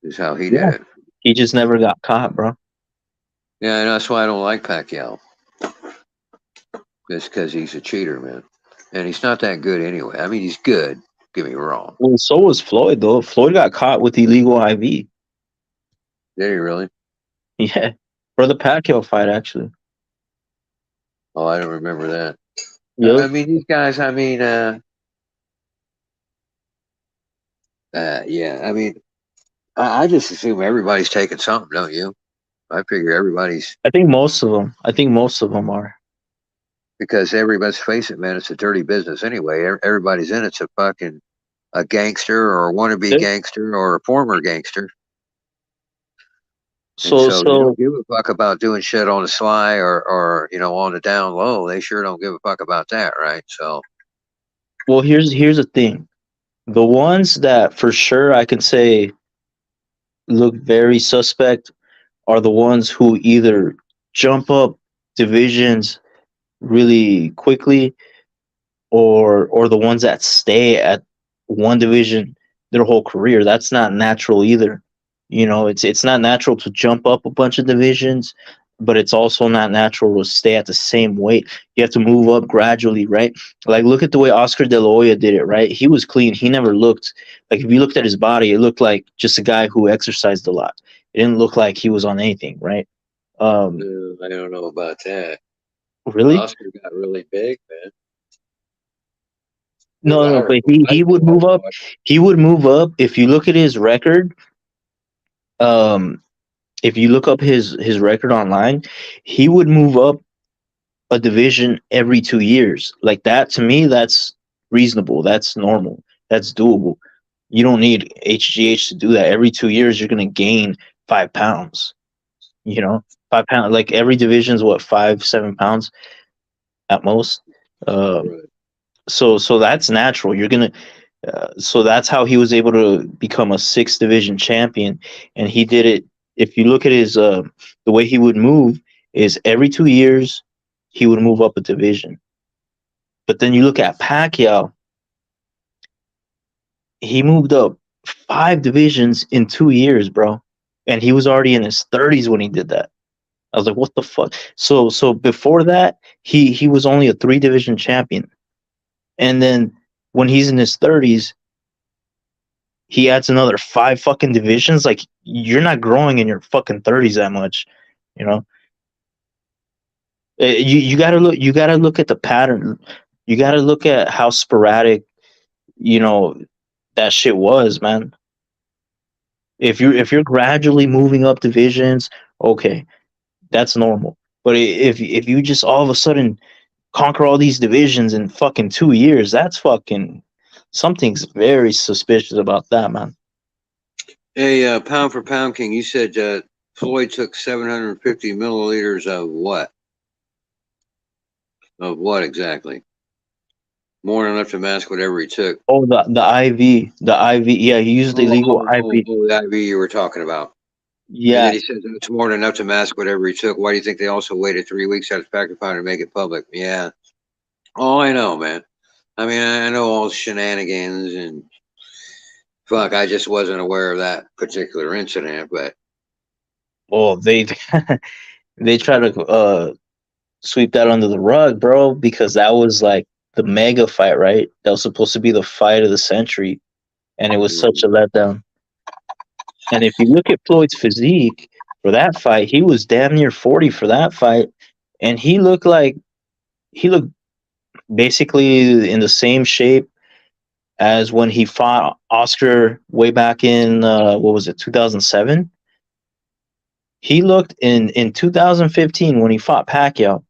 Is how he did it. He just never got caught, bro. Yeah, and that's why I don't like Pacquiao. It's because he's a cheater, man. And he's not that good anyway. I mean, he's good. Get me wrong. Well, so was Floyd, though. Floyd got caught with illegal IV. Did he really? Yeah, for the Pacquiao fight, actually. Oh, I don't remember that. Yep. I mean, these guys, yeah, I mean, I just assume everybody's taking something, don't you? I figure everybody's. I think most of them are. Because let's face it, man, it's a dirty business anyway. Everybody's in it's a gangster or a wannabe gangster or a former gangster. So you don't give a fuck about doing shit on the sly or on the down low. They sure don't give a fuck about that, right? So. Well, here's the thing. The ones that for sure I can say look very suspect are the ones who either jump up divisions really quickly or the ones that stay at one division their whole career. That's not natural either. It's not natural to jump up a bunch of divisions, but it's also not natural to stay at the same weight. You have to move up gradually, right? Like, look at the way Oscar De La Hoya did it, right? He was clean. He never looked like, if you looked at his body, it looked like just a guy who exercised a lot. It didn't look like he was on anything, right? I don't know about that. Really? Oscar got really big, man. No, but he would move up. He would move up. If you look at his record, if you look up his record online, he would move up a division every 2 years. Like that, to me, that's reasonable. That's normal. That's doable. You don't need HGH to do that. Every 2 years, you're gonna gain 5 pounds. 5 pounds. Like every division's what, 5-7 pounds at most. So that's natural. You're gonna. So that's how he was able to become a 6th division champion, and he did it. If you look at his the way he would move is every 2 years he would move up a division. But then you look at Pacquiao, he moved up 5 divisions in 2 years, bro, and he was already in his 30s when he did that. I was like, what the fuck? So before that, he was only a 3 division champion, and then when he's in his 30s, he adds another 5 fucking divisions. Like, you're not growing in your fucking 30s that much, you know. You gotta look. You gotta look at the pattern. You gotta look at how sporadic, you know, that shit was, man. If you're gradually moving up divisions, okay, that's normal. But if you just all of a sudden conquer all these divisions in fucking 2 years, that's fucking something's very suspicious about that, man. Hey, pound for pound king, you said Floyd took 750 milliliters of what? Of what exactly? More than enough to mask whatever he took. Oh, the IV. Yeah, he used the illegal IV. The IV you were talking about. Yeah. And then he said it's more than enough to mask whatever he took. Why do you think they also waited 3 weeks after factory finder to make it public? Yeah. Oh, I know, man. I mean, I know all the shenanigans and fuck. I just wasn't aware of that particular incident, but Oh, they they try to sweep that under the rug, bro, because that was like the mega fight, right? That was supposed to be the fight of the century, and it was such a letdown. And if you look at Floyd's physique for that fight, he was damn near 40 for that fight, and he looked basically in the same shape as when he fought Oscar way back in what was it, 2007? He looked in 2015 when he fought Pacquiao.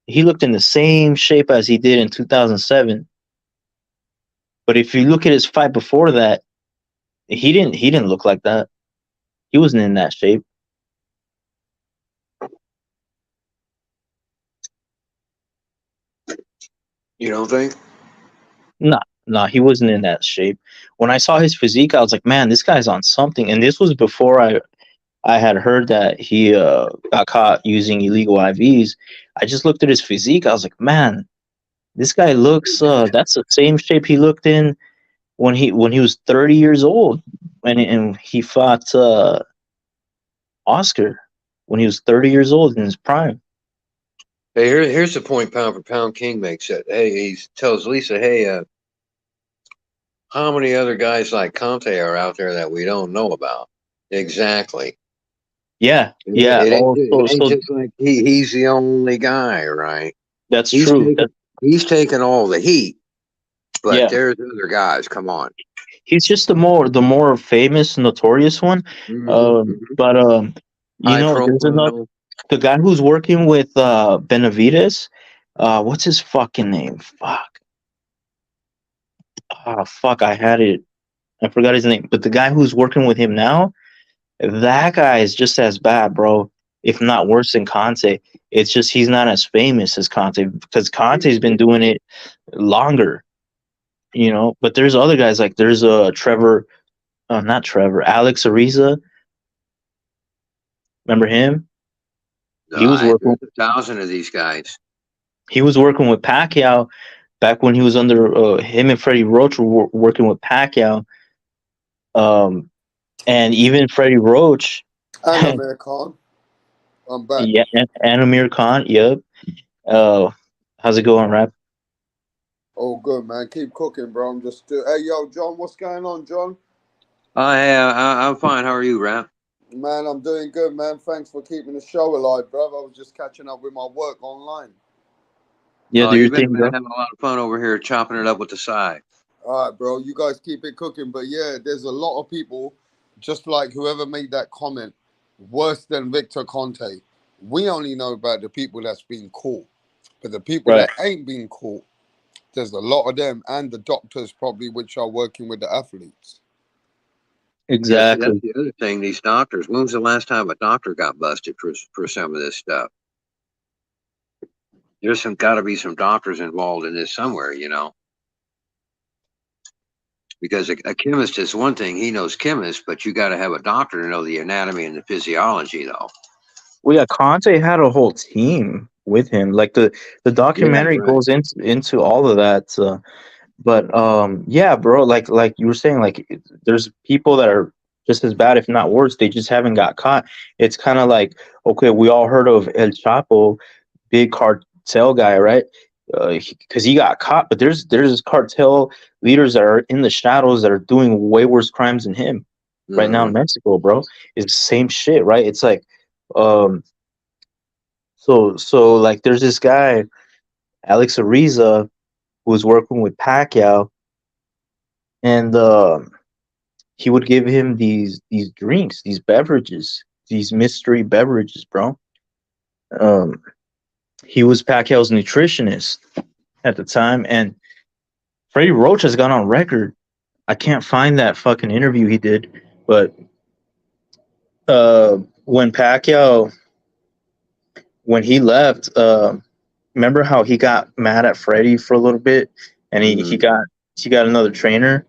He looked in the same shape as he did in 2007. But if you look at his fight before that, he didn't look like that. He wasn't in that shape. you don't think? Nah, he wasn't in that shape. When I saw his physique, I was like, man, this guy's on something. And this was before I had heard that he got caught using illegal IVs. I just looked at his physique. I was like, man, this guy looks that's the same shape he looked in when he was 30 years old, and he fought Oscar when he was 30 years old in his prime. Hey, here's the point pound for pound king makes it. Hey, he tells Lisa, hey, how many other guys like Conte are out there that we don't know about? Exactly. Yeah. It ain't just like he's the only guy, right? That's true. He's taking all the heat, but Yeah. there's other guys. Come on. He's just the more famous, notorious one. But you know, there's another, the guy who's working with Benavides. What's his fucking name? Fuck. Oh, fuck, I had it. I forgot his name. But the guy who's working with him now, that guy is just as bad, bro. If not worse than Conte. It's just he's not as famous as Conte because Conte's been doing it longer. You know, but there's other guys like there's Alex Ariza. Remember him? He was working with 1,000 of these guys. He was working with Pacquiao back when he was under him and Freddie Roach were working with Pacquiao. And even Freddie Roach and Amir Khan. I'm back. Yeah, and Amir Khan, yep. How's it going, Rap? Oh, good, man. Keep cooking, bro. I'm just... Hey, yo, John, what's going on, John? I'm fine. How are you, Rap? Man, I'm doing good, man. Thanks for keeping the show alive, bro. I was just catching up with my work online. Yeah, you've been having a lot of fun over here chopping it up with the side. All right, bro. You guys keep it cooking. But, yeah, there's a lot of people, just like whoever made that comment, worse than Victor Conte. We only know about the people that's been caught. But the people that ain't been caught, there's a lot of them, and the doctors probably, which are working with the athletes. Exactly. Yeah, that's the other thing, these doctors. When was the last time a doctor got busted for some of this stuff? There's got to be some doctors involved in this somewhere, you know. Because a chemist is one thing. He knows chemists, but you got to have a doctor to know the anatomy and the physiology, though. Well, yeah, Conte had a whole team with him. Like the documentary goes into all of that. But yeah, bro, like you were saying, like there's people that are just as bad, if not worse. They just haven't got caught. It's kind of like, okay, we all heard of El Chapo, big cartel guy, right? because he got caught. But there's cartel leaders that are in the shadows that are doing way worse crimes than him right now in Mexico, bro. It's the same shit, right? It's like, so like there's this guy, Alex Ariza, who was working with Pacquiao, and he would give him these drinks, these beverages, these mystery beverages, bro. He was Pacquiao's nutritionist at the time, and Freddie Roach has gone on record. I can't find that fucking interview he did, but when Pacquiao, when he left, remember how he got mad at Freddie for a little bit, and he got another trainer.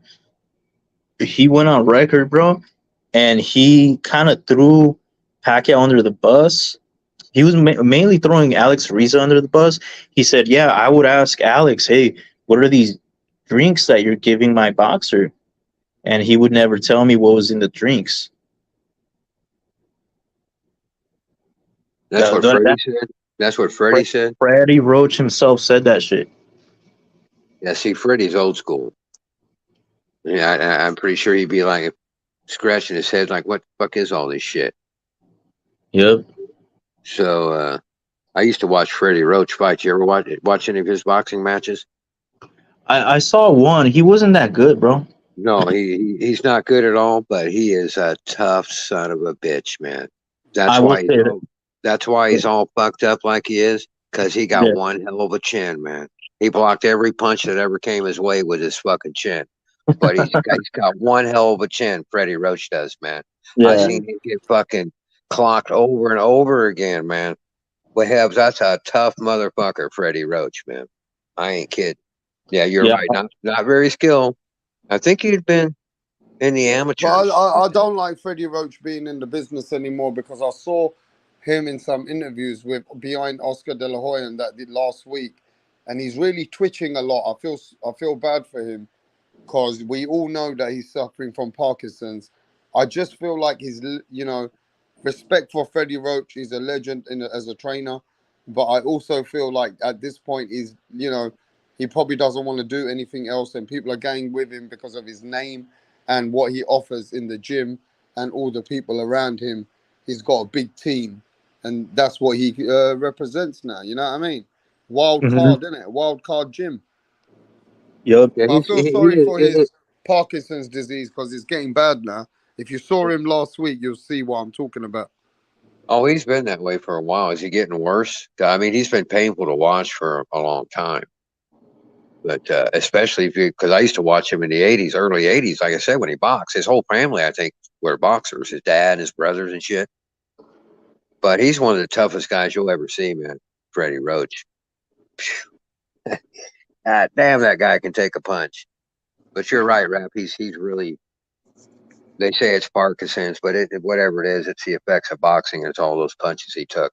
He went on record, bro, and he kind of threw Pacquiao under the bus. He was mainly throwing Alex Ariza under the bus. He said, "Yeah, I would ask Alex, hey, what are these drinks that you're giving my boxer?" And he would never tell me what was in the drinks. That's what Freddie said. That's what Freddie said. Freddie Roach himself said that shit. Yeah, see, Freddie's old school. Yeah, I'm pretty sure he'd be like scratching his head, like, "What the fuck is all this shit?" Yep. So I used to watch Freddie Roach fight. You ever watch any of his boxing matches? I saw one. He wasn't that good, bro. No, he's not good at all. But he is a tough son of a bitch, man. That's why he's all fucked up like he is, because he got one hell of a chin, man. He blocked every punch that ever came his way with his fucking chin. But he's got one hell of a chin, Freddie Roach does, man. Yeah. I've seen him get fucking clocked over and over again, man. But Hebs, that's a tough motherfucker, Freddie Roach, man. I ain't kidding. Yeah, you're right. Not very skilled. I think he'd been in the amateurs. But I don't like Freddie Roach being in the business anymore, because I saw him in some interviews with behind Oscar De La Hoya and that did last week, and he's really twitching a lot. I feel bad for him, because we all know that he's suffering from Parkinson's. I just feel like his, respect for Freddie Roach. He's a legend as a trainer, but I also feel like at this point he probably doesn't want to do anything else, and people are going with him because of his name and what he offers in the gym and all the people around him. He's got a big team, and that's what he represents now. You know what I mean? Wild card, isn't it? Wild card gym. Yep. But I feel sorry for his Parkinson's disease, because it's getting bad now. If you saw him last week, you'll see what I'm talking about. Oh, he's been that way for a while. Is he getting worse? I mean, he's been painful to watch for a long time. But especially because I used to watch him in the 80s, early 80s, like I said, when he boxed. His whole family, I think, were boxers, his dad, his brothers and shit. But he's one of the toughest guys you'll ever see, man, Freddie Roach. God damn, that guy can take a punch. But you're right, Rap. He's really, they say it's Parkinson's, but whatever it is, it's the effects of boxing. It's all those punches he took.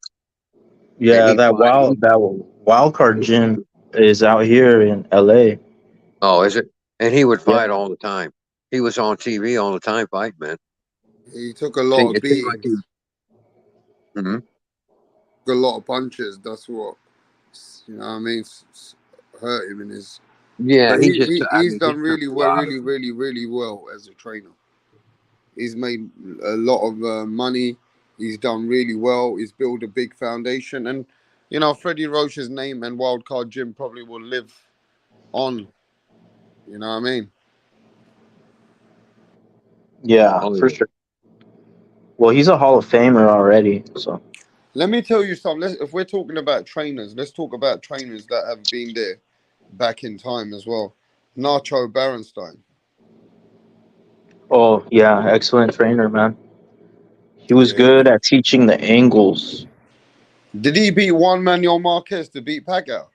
Yeah, that wild card gym is out here in LA. Oh, is it? And he would fight all the time. He was on TV all the time fighting, man. He took a lot of beatings. A lot of punches. That's what, what I mean, hurt him in his. Yeah, but he's done really well as a trainer. He's made a lot of money. He's done really well. He's built a big foundation, and Freddie Roach's name and Wildcard Gym probably will live on. You know what I mean? Yeah, for sure. Well, he's a Hall of Famer already, so. Let me tell you something. If we're talking about trainers, let's talk about trainers that have been there back in time as well. Nacho Berenstein. Oh, yeah, excellent trainer, man. He was good at teaching the angles. Did he beat Juan Manuel Marquez to beat Pacquiao?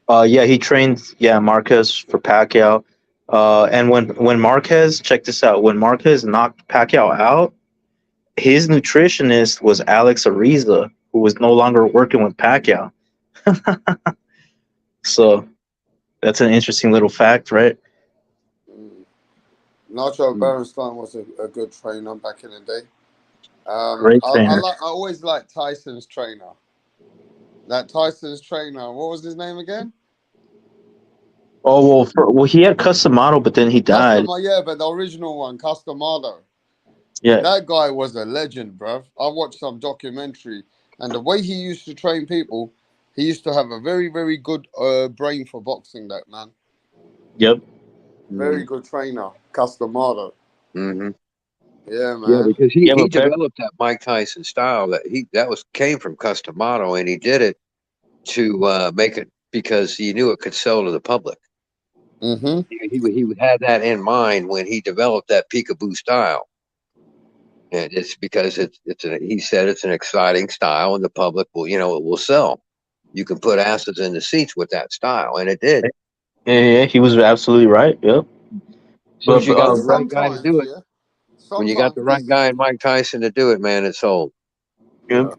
Yeah, he trained Marquez for Pacquiao. And when Marquez, check this out, when Marquez knocked Pacquiao out, his nutritionist was Alex Ariza, who was no longer working with Pacquiao. So that's an interesting little fact, right? Nacho Berenstein was a good trainer back in the day. Great trainer. I always liked Tyson's trainer. That Tyson's trainer. What was his name again? Oh well, he had custom model, but then he died. Yeah, but the original one, Customado. Yeah. That guy was a legend, bruv. I watched some documentary, and the way he used to train people, he used to have a very, very good brain for boxing. That man. Yep. Very good trainer, Customado. Mm-hmm. Yeah, Yeah, man. because he developed that Mike Tyson style that came from Customado, and he did it to make it because he knew it could sell to the public. Mm-hmm. He had that in mind when he developed that peekaboo style, and it's because he said it's an exciting style, and the public will it will sell. You can put asses in the seats with that style, and it did. Yeah, he was absolutely right. Yep. As soon as you got the right guy to Sometimes, do it, yeah. when you got the right guy in Mike Tyson to do it, man, it's sold. Yeah.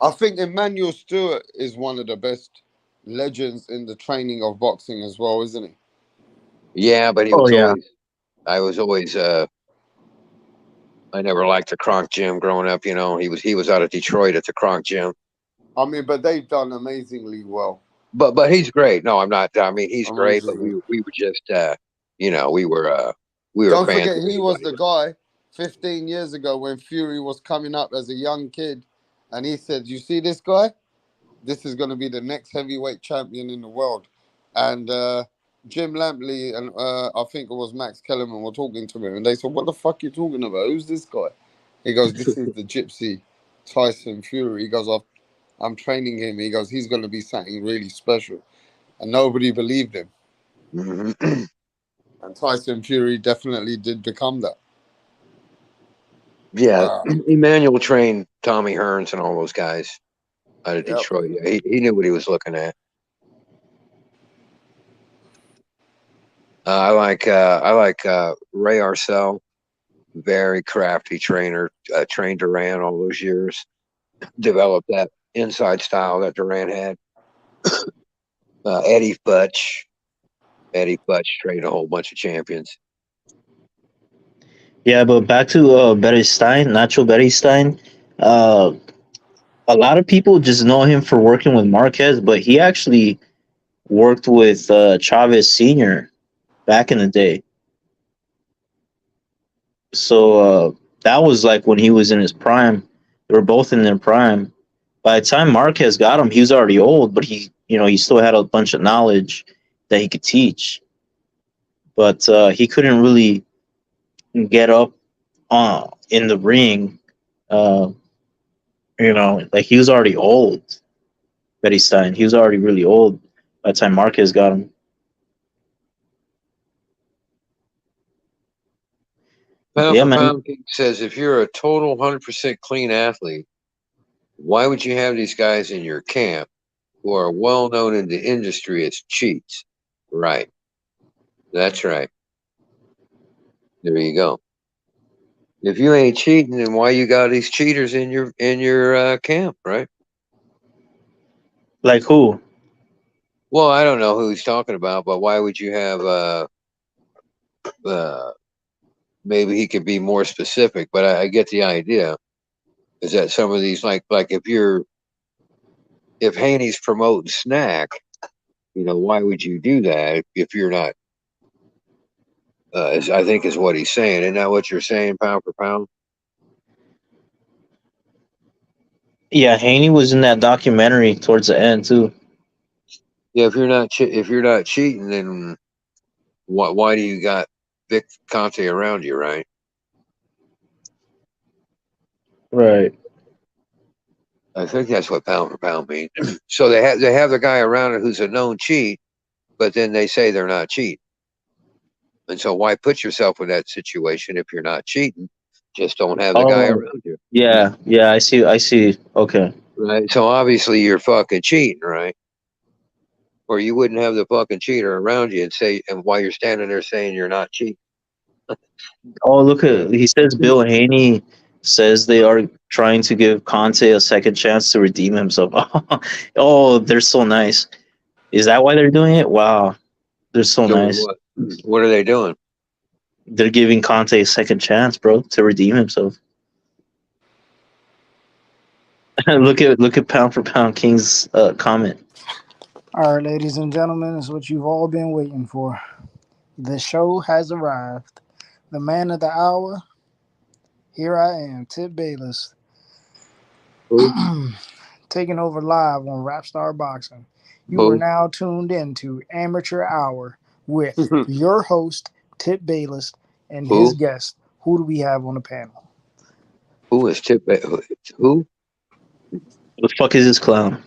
I think Emmanuel Stewart is one of the best legends in the training of boxing as well, isn't he? Yeah, but I was always I never liked the Kronk gym growing up. He was out of Detroit at the Kronk gym. I mean, but they've done amazingly well. But he's great. No, I'm not. I mean, he's great. But Amazingly. we were just we were Don't fans. forget, he was the guy 15 years ago when Fury was coming up as a young kid, and he said, "You see this guy? This is going to be the next heavyweight champion in the world." And Jim Lampley and I think it was Max Kellerman were talking to him, and they said, "What the fuck are you talking about? Who's this guy?" He goes, "This is the Gypsy Tyson Fury." He goes, I'm training him. He goes, "He's going to be something really special," and nobody believed him. Mm-hmm. And Tyson Fury definitely did become that. Yeah, Wow. Emmanuel trained Tommy Hearns and all those guys out of Detroit. Yeah, he knew what he was looking at. I like Ray Arcel, very crafty trainer. Trained Duran all those years. Developed that inside style that Duran had. Eddie Futch trained a whole bunch of champions. Yeah, but back to Betty Stein, Nacho Betty Stein. A lot of people just know him for working with Marquez, but he actually worked with Chavez Sr. back in the day. So that was like when he was in his prime. They were both in their prime. By the time Marquez got him, he was already old, but he still had a bunch of knowledge that he could teach. But he couldn't really get up in the ring. Like he was already old. Betty Stein, he was already really old by the time Marquez got him. Pound Yeah, for man. Pound King says, if you're a total 100% clean athlete, why would you have these guys in your camp who are well known in the industry as cheats? Right. That's right. There you go. If you ain't cheating, then why you got these cheaters in your camp, right? Like who? Well, I don't know who he's talking about, but why would you have maybe he could be more specific, but I get the idea. Is that some of these like if Haney's promoting snack, why would you do that if you're not? I think is what he's saying. Isn't that what you're saying, pound for pound? Yeah, Haney was in that documentary towards the end too. Yeah, if you're not cheating, then why do you got Vic Conte around you, right? Right. I think that's what pound for pound means. So they have the guy around it who's a known cheat, but then they say they're not cheating. And so why put yourself in that situation if you're not cheating? Just don't have the guy around you. Yeah, I see. Okay. Right. So obviously you're fucking cheating, right? Or you wouldn't have the fucking cheater around you and while you're standing there saying you're not cheating. Oh, look at he says Bill Haney says they are trying to give Conte a second chance to redeem himself. Oh, they're so nice. Is that why they're doing it? Wow, they're so nice. What are they doing? They're giving Conte a second chance, bro, to redeem himself. look at Pound for Pound King's comment. All right, ladies and gentlemen, it's what you've all been waiting for. The show has arrived. The man of the hour. Here I am, Tip Bayless, taking over live on Rapstar Boxing. You are now tuned into Amateur Hour with your host, Tip Bayless, and his guest. Who do we have on the panel? Who is Tip Bayless? Who? Who the fuck is this clown?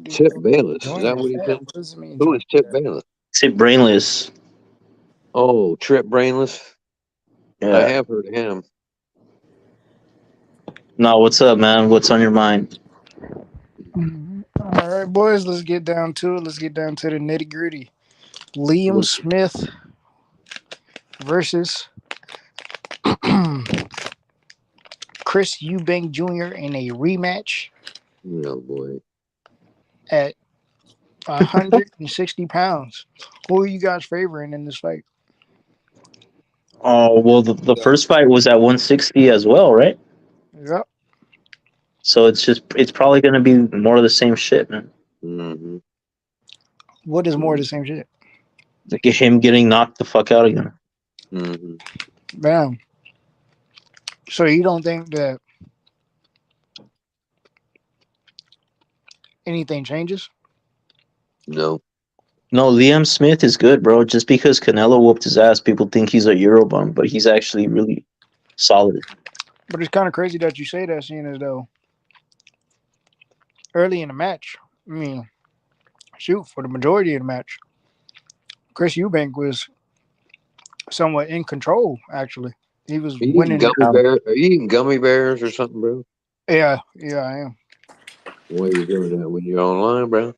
Tip Bayless. Is that what he said? Who is Tip Bayless? Tip Brainless. Oh, Trip Brainless. Yeah. I have heard of him. No, what's up, man? What's on your mind? All right, boys, let's get down to it. Let's get down to the nitty gritty. Liam Smith versus Chris Eubank Jr. in a rematch. Oh boy. At 160 pounds. Who are you guys favoring in this fight? Oh, well, the first fight was at 160 as well, right? Yep. So it's probably going to be more of the same shit, man. Mm-hmm. What is more of the same shit? Like him getting knocked the fuck out again. Mm-hmm. Damn. So you don't think that anything changes? No. No, Liam Smith is good, bro. Just because Canelo whooped his ass, people think he's a Eurobum, but he's actually really solid. But it's kind of crazy that you say that, seeing as though early in the match, I mean, shoot, for the majority of the match, Chris Eubank was somewhat in control, actually. He was winning. Are you eating gummy bears or something, bro? Yeah, I am. Why are you doing that when you're online, bro?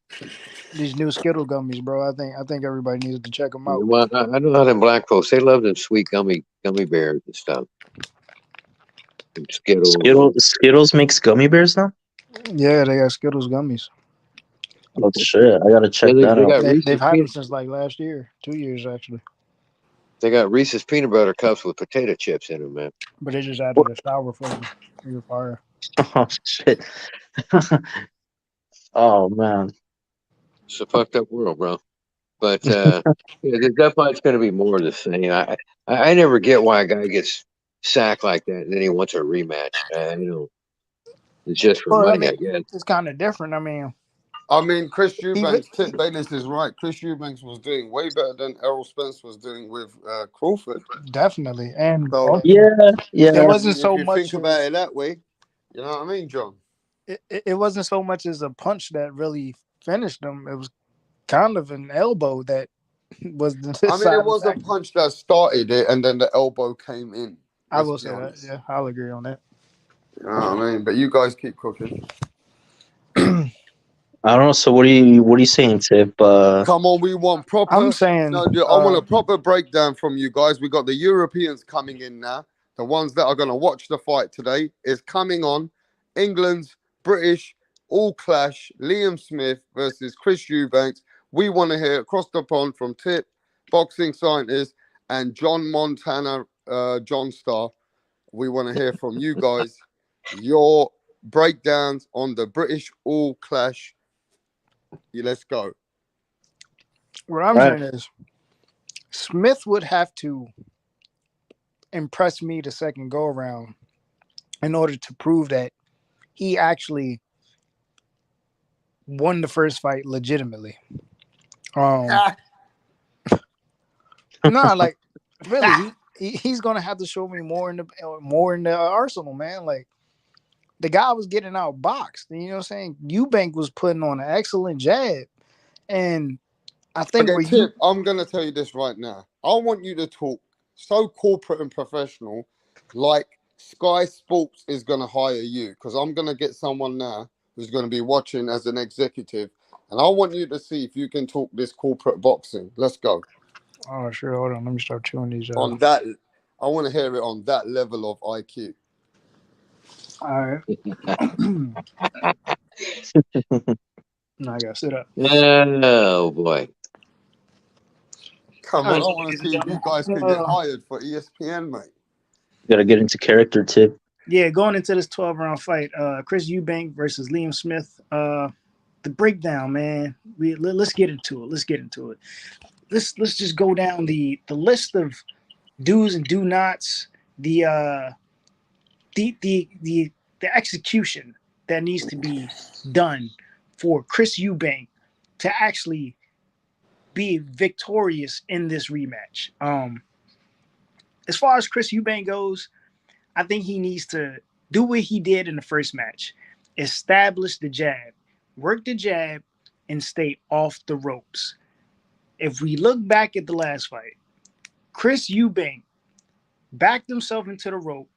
These new Skittle gummies, bro. I think everybody needs to check them out. Well, I know how them black folks, they love them sweet gummy bears and stuff. And Skittles makes gummy bears now? Yeah, they got Skittles gummies. Oh shit! I gotta check that out. They've had them since like last year, 2 years actually. They got Reese's peanut butter cups with potato chips in them, man. But they just added a sour flavor. You're fire. Oh shit! Oh man, it's a fucked up world, bro. But that fight's going to be more of the same. I never get why a guy gets sacked like that and then he wants a rematch. It's just for money, I guess. It's kind of different. I mean, Chris Eubanks, Tip Bayless is right. Chris Eubanks was doing way better than Errol Spence was doing with Crawford. Definitely, and so, yeah. It wasn't so if you much. Think about it that way. You know what I mean, John? It wasn't so much as a punch that really finished him. It was kind of an elbow that was. It was a punch that started it, and then the elbow came in. I will say that. Yeah, I'll agree on that. You know what I mean? But you guys keep cooking. I don't know. So what are you saying, Tip? Come on, we want proper. I'm saying. No, dude, I want a proper breakdown from you guys. We got the Europeans coming in now. The ones that are going to watch the fight today is coming on. England's British all clash. Liam Smith versus Chris Eubanks. We want to hear across the pond from Tip, boxing scientist, and John Montana, John Star. We want to hear from you guys your breakdowns on the British all clash. Let's go. What I'm saying is, Smith would have to impress me the second go around in order to prove that he actually won the first fight legitimately. No, like really, he's gonna have to show me more in the arsenal, man. Like the guy was getting out boxed. You know what I'm saying? Eubank was putting on an excellent jab, and I think. Tip, I'm gonna tell you this right now. I want you to talk so corporate and professional, like Sky Sports is gonna hire you, because I'm gonna get someone now who's gonna be watching as an executive. And I want you to see if you can talk this corporate boxing. Let's go. Oh, sure. Hold on. Let me start chewing these out. On that, I want to hear it on that level of IQ. All right. No, I got to sit up. Oh, boy. Come on. I want to see if you guys can get hired for ESPN, mate. Gotta get into character tip. Yeah, going into this 12-round fight, Chris Eubank versus Liam Smith. The breakdown, man. Let's get into it. Let's get into it. Let's just go down the list of do's and do nots. The execution that needs to be done for Chris Eubank to actually be victorious in this rematch. As far as Chris Eubank goes, I think he needs to do what he did in the first match. Establish the jab. Work the jab and stay off the ropes. If we look back at the last fight, Chris Eubank backed himself into the rope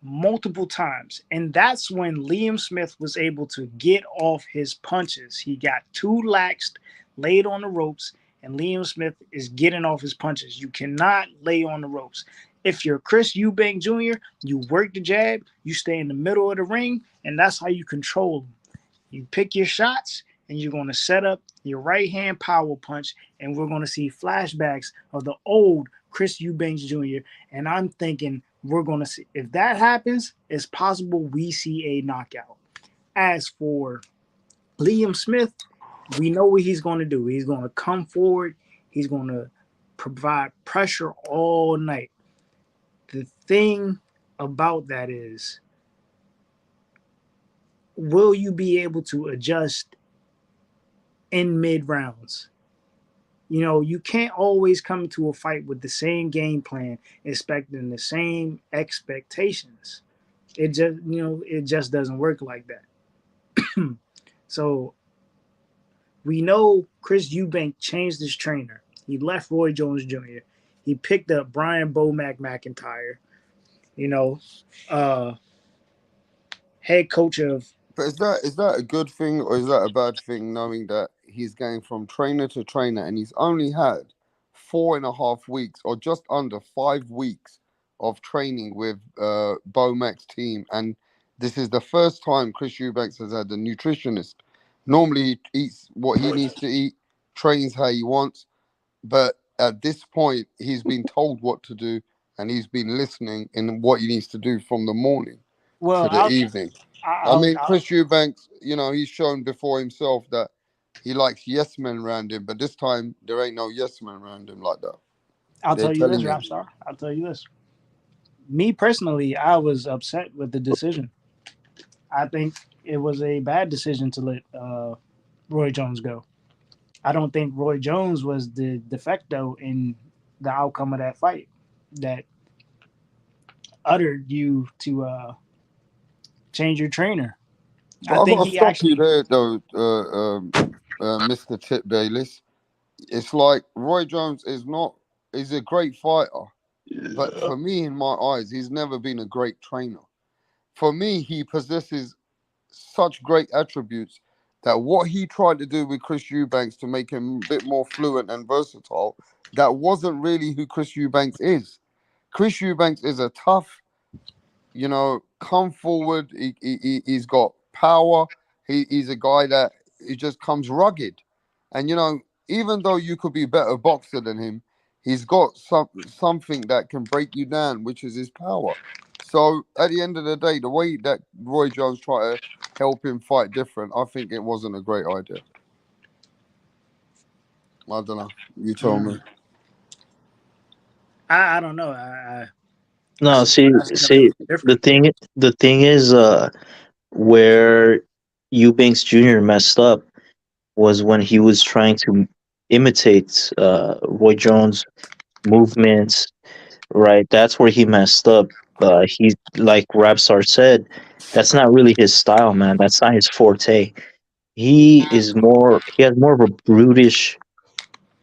multiple times. And that's when Liam Smith was able to get off his punches. He got too laxed, laid on the ropes, and Liam Smith is getting off his punches. You cannot lay on the ropes. If you're Chris Eubank Jr., you work the jab, you stay in the middle of the ring, and that's how you control him. You pick your shots, and you're going to set up your right hand power punch, and we're going to see flashbacks of the old Chris Eubanks Jr. And I'm thinking we're going to see, if that happens, it's possible we see a knockout. As for Liam Smith, we know what he's going to do. He's going to come forward. He's going to provide pressure all night. The thing about that is, will you be able to adjust in mid rounds? You know, you can't always come to a fight with the same game plan, expecting the same expectations. It just doesn't work like that. So we know Chris Eubank changed his trainer. He left Roy Jones Jr. He picked up Brian Bomac McIntyre, head coach of. But is that a good thing or is that a bad thing, knowing that he's going from trainer to trainer and he's only had 4.5 weeks or just under 5 weeks of training with Bomac's team, and this is the first time Chris Eubanks has had a nutritionist. Normally he eats what he needs to eat, trains how he wants, but at this point he's been told what to do and he's been listening in what he needs to do from the morning to the evening. I mean, Chris Eubanks, he's shown before himself that he likes yes men around him, but this time there ain't no yes men around him like that. I'll They're tell you this, telling him. Rapstar. I'll tell you this. Me personally, I was upset with the decision. I think it was a bad decision to let Roy Jones go. I don't think Roy Jones was the de facto in the outcome of that fight that uttered you to change your trainer. But I've got to stop you there, though, Mr. Tip Bayless. It's like Roy Jones is a great fighter, but for me, in my eyes, he's never been a great trainer. For me, he possesses such great attributes that what he tried to do with Chris Eubanks to make him a bit more fluent and versatile, that wasn't really who Chris Eubanks is. Chris Eubanks is a tough, come forward. He's got power. He's a guy that he just comes rugged. And, even though you could be a better boxer than him, he's got something that can break you down, which is his power. So at the end of the day, the way that Roy Jones tried to help him fight different, I think it wasn't a great idea. I don't know. You tell me. I don't know. No, see, the thing is, where Eubanks Jr. messed up was when he was trying to imitate Roy Jones' movements. Right, that's where he messed up. He, like Rapstar said, that's not really his style, man. That's not his forte. He has more of a brutish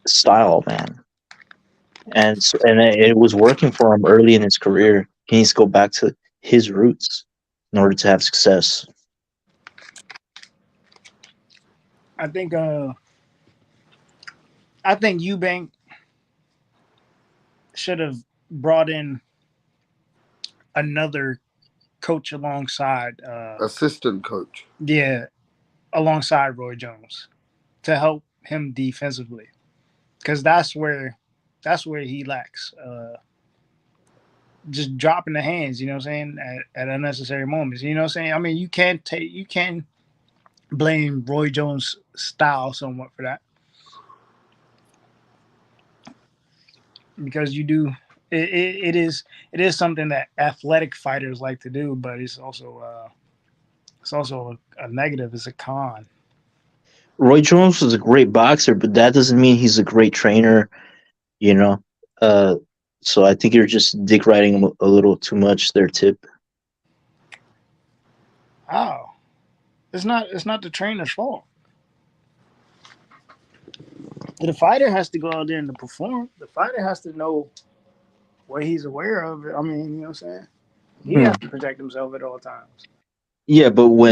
style, man. And it was working for him early in his career. He needs to go back to his roots in order to have success. I think Eubank should have brought in another coach alongside assistant coach. Yeah, alongside Roy Jones to help him defensively, because that's where he lacks. just dropping the hands. You know what I'm saying? At unnecessary moments. You know what I'm saying? I mean, you can blame Roy Jones' style somewhat for that because you do. It is something that athletic fighters like to do, but it's also a negative. It's a con. Roy Jones was a great boxer, but that doesn't mean he's a great trainer. You know, uh, so I think you're just dick riding him a little too much there, Tip. Oh, it's not the trainer's fault. The fighter has to go out there and to perform. The fighter has to know what he's aware of. I mean, you know what I'm saying? He Hmm. has to protect himself at all times. Yeah, but There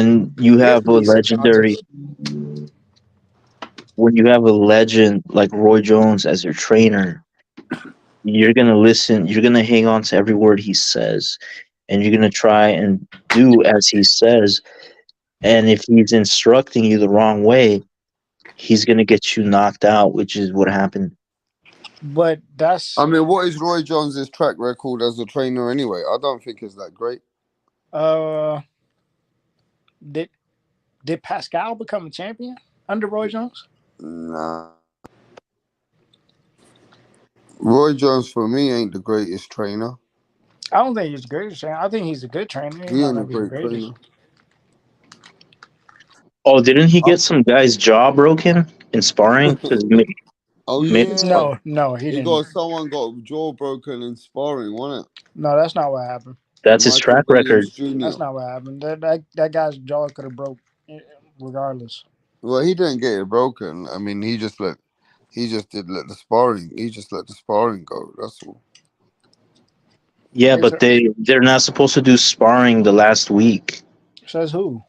has to be subconscious. when you have a legend like Roy Jones as your trainer, you're gonna listen. You're gonna hang on to every word he says, and you're gonna try and do as he says. And if he's instructing you the wrong way, he's gonna get you knocked out, which is what happened. But that's I mean, what is Roy Jones's track record as a trainer anyway? I don't think it's that great. Did Pascal become a champion under Roy Jones? Nah. Roy Jones for me ain't the greatest trainer. I don't think he's the greatest trainer. I think he's a good trainer. He He might ain't a not be the great greatest. trainer. Oh, didn't he get some guy's jaw broken in sparring? Oh yeah. No, he didn't. Someone got jaw broken in sparring, wasn't it? No, that's not what happened. That's his Michael track Williams record. Jr. That's not what happened. That guy's jaw could have broke regardless. Well, he didn't get it broken. I mean, he just let the sparring go. That's all. Yeah, but they're not supposed to do sparring the last week. Says who?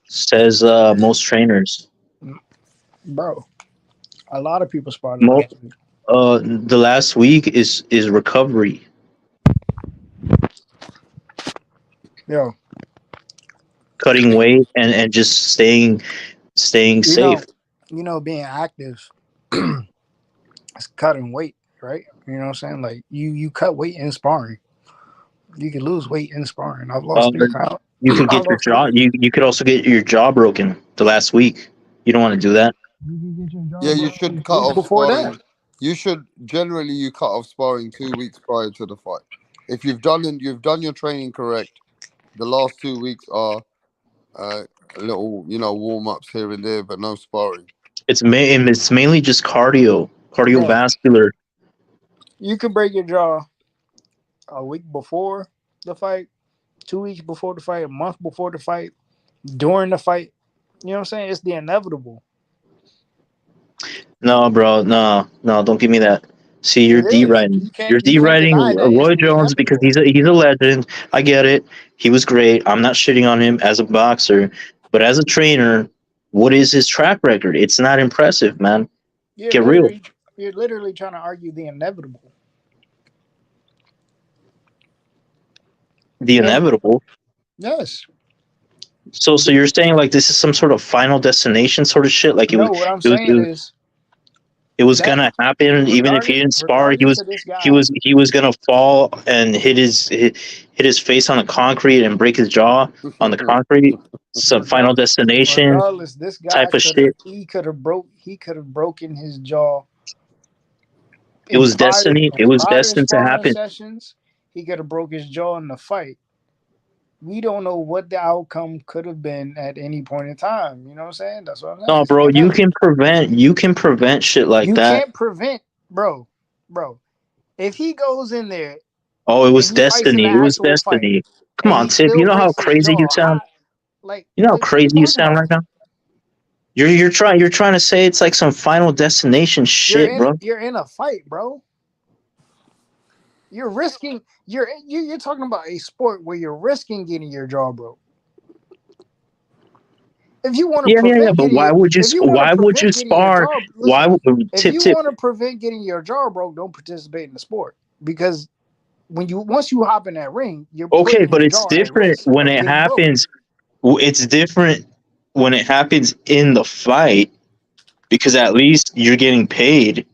Says most trainers. Bro, a lot of people sparred last week. The last week is recovery. Yo, cutting weight and just staying safe. Being active is cutting weight, right? You know what I'm saying? Like you cut weight in sparring. You can lose weight in sparring. I've lost 3 pounds. You can get your jaw. You could also get your jaw broken the last week. You don't want to do that. Yeah, you should cut off sparring. You should you cut off sparring 2 weeks prior to the fight. If you've done your training correct, the last 2 weeks are little warm ups here and there, but no sparring. It's mainly just cardiovascular. You could break your jaw a week before the fight, 2 weeks before the fight, a month before the fight, during the fight. You know what I'm saying? It's the inevitable. No, bro. No, don't give me that. See, you're deriding. You're deriding Roy Jones because he's a legend. I get it. He was great. I'm not shitting on him as a boxer, but as a trainer, what is his track record? It's not impressive, man. Get real. You're literally trying to argue the inevitable. The inevitable. Yes. So you're saying like this is some sort of final destination sort of shit? Like what I'm saying is it was gonna happen even if he didn't spar. He was gonna fall and hit his face on the concrete and break his jaw on the concrete. Some final destination. Regardless, this guy type of shit. He could have broken his jaw. It was destiny. It was destined to happen. Sessions, he could have broke his jaw in the fight. We don't know what the outcome could have been at any point in time. You know what I'm saying? That's what I'm saying. No, bro, you can prevent shit like that. You can't prevent, bro. If he goes in there, it was destiny. It was destiny. Come on, Tip. You know how crazy you sound. You know how crazy you sound right now. You're trying to say it's like some final destination shit, bro. You're in a fight, bro. You're risking. You're talking about a sport where you're risking getting your jaw broke. If you want to but why would you spar? If you want to prevent getting your jaw broke, don't participate in the sport because once you hop in that ring, you're okay. But it's different when it happens. It's different when it happens in the fight because at least you're getting paid.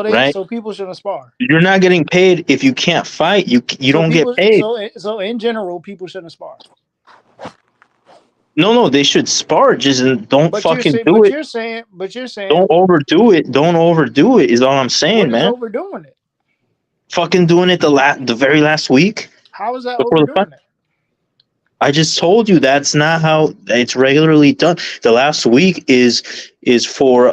right? So people shouldn't spar. You're not getting paid if you can't fight. You So don't get people, paid. so in general, people shouldn't spar. No, they should spar. Just don't But you're fucking saying, do but it. you're saying, but you're Don't saying, overdo it. Don't overdo it. Is all I'm saying, what is man. overdoing it? Fucking doing it the very last week How is that before the fight. overdoing it? I just told you that's not how it's regularly done. The last week is for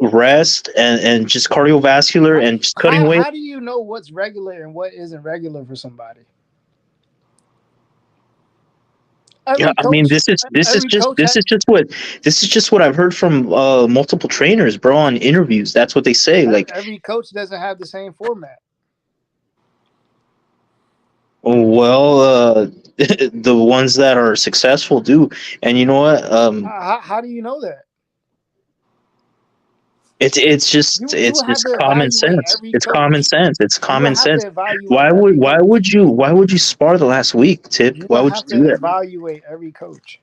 rest and just cardiovascular and just cutting weight. How do you know what's regular and what isn't regular for somebody? Yeah, Every I mean coach, this is every coach, just what I've heard from multiple trainers, bro, on interviews. That's what they say. Like, every coach doesn't have the same format. well, the ones that are successful do, and you know what? How do you know that? It's just You it's have just to common evaluate sense. every It's common coach. sense. It's You would common have sense. to evaluate every Why would you spar the last week, Tip? You Why would would have you do to that? evaluate every coach.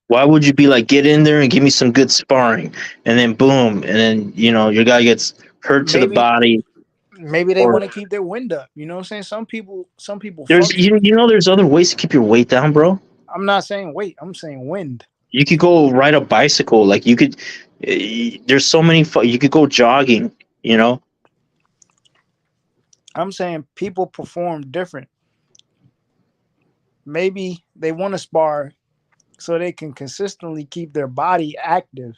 Why would you be like, get in there and give me some good sparring, and then boom, and then your guy gets hurt to the Maybe body, they or want to keep their wind up. You know what I'm saying? Some people there's function. there's other ways to keep your weight down, bro. I'm not saying weight. I'm saying wind. You could go ride a bicycle, like you could. There's so many. You could go jogging. I'm saying people perform different. Maybe they want to spar so they can consistently keep their body active.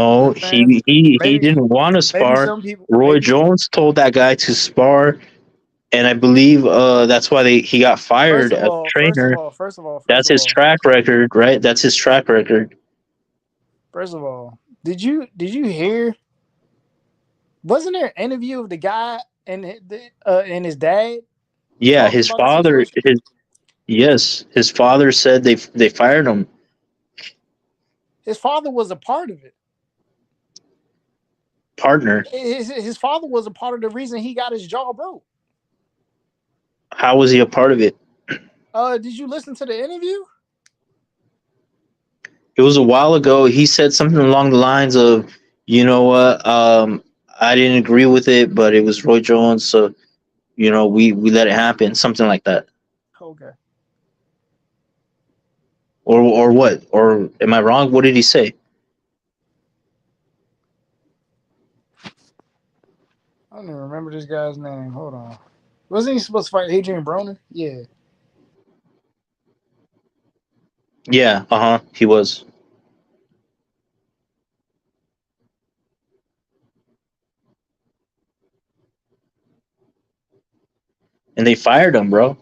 You know No, what I'm saying? he didn't want to Maybe spar. some people. Roy Maybe Jones told that guy to spar, and I believe that's why he got fired as a trainer. That's his track record, right? That's his track record. First of all, did you hear? Wasn't there an interview of the guy and his dad Yeah, talking his about the father. situation? His father said they fired him. His father was a part of it. Partner. His father was a part of the reason he got his jaw broke. How was he a part of it? Did you listen to the interview? It was a while ago. He said something along the lines of, you know what, I didn't agree with it, but it was Roy Jones, so we let it happen, something like that. Okay. Or what? Or am I wrong? What did he say? I don't even remember this guy's name. Hold on. Wasn't he supposed to fight Adrian Broner? Yeah. Yeah, he was. And they fired him, bro.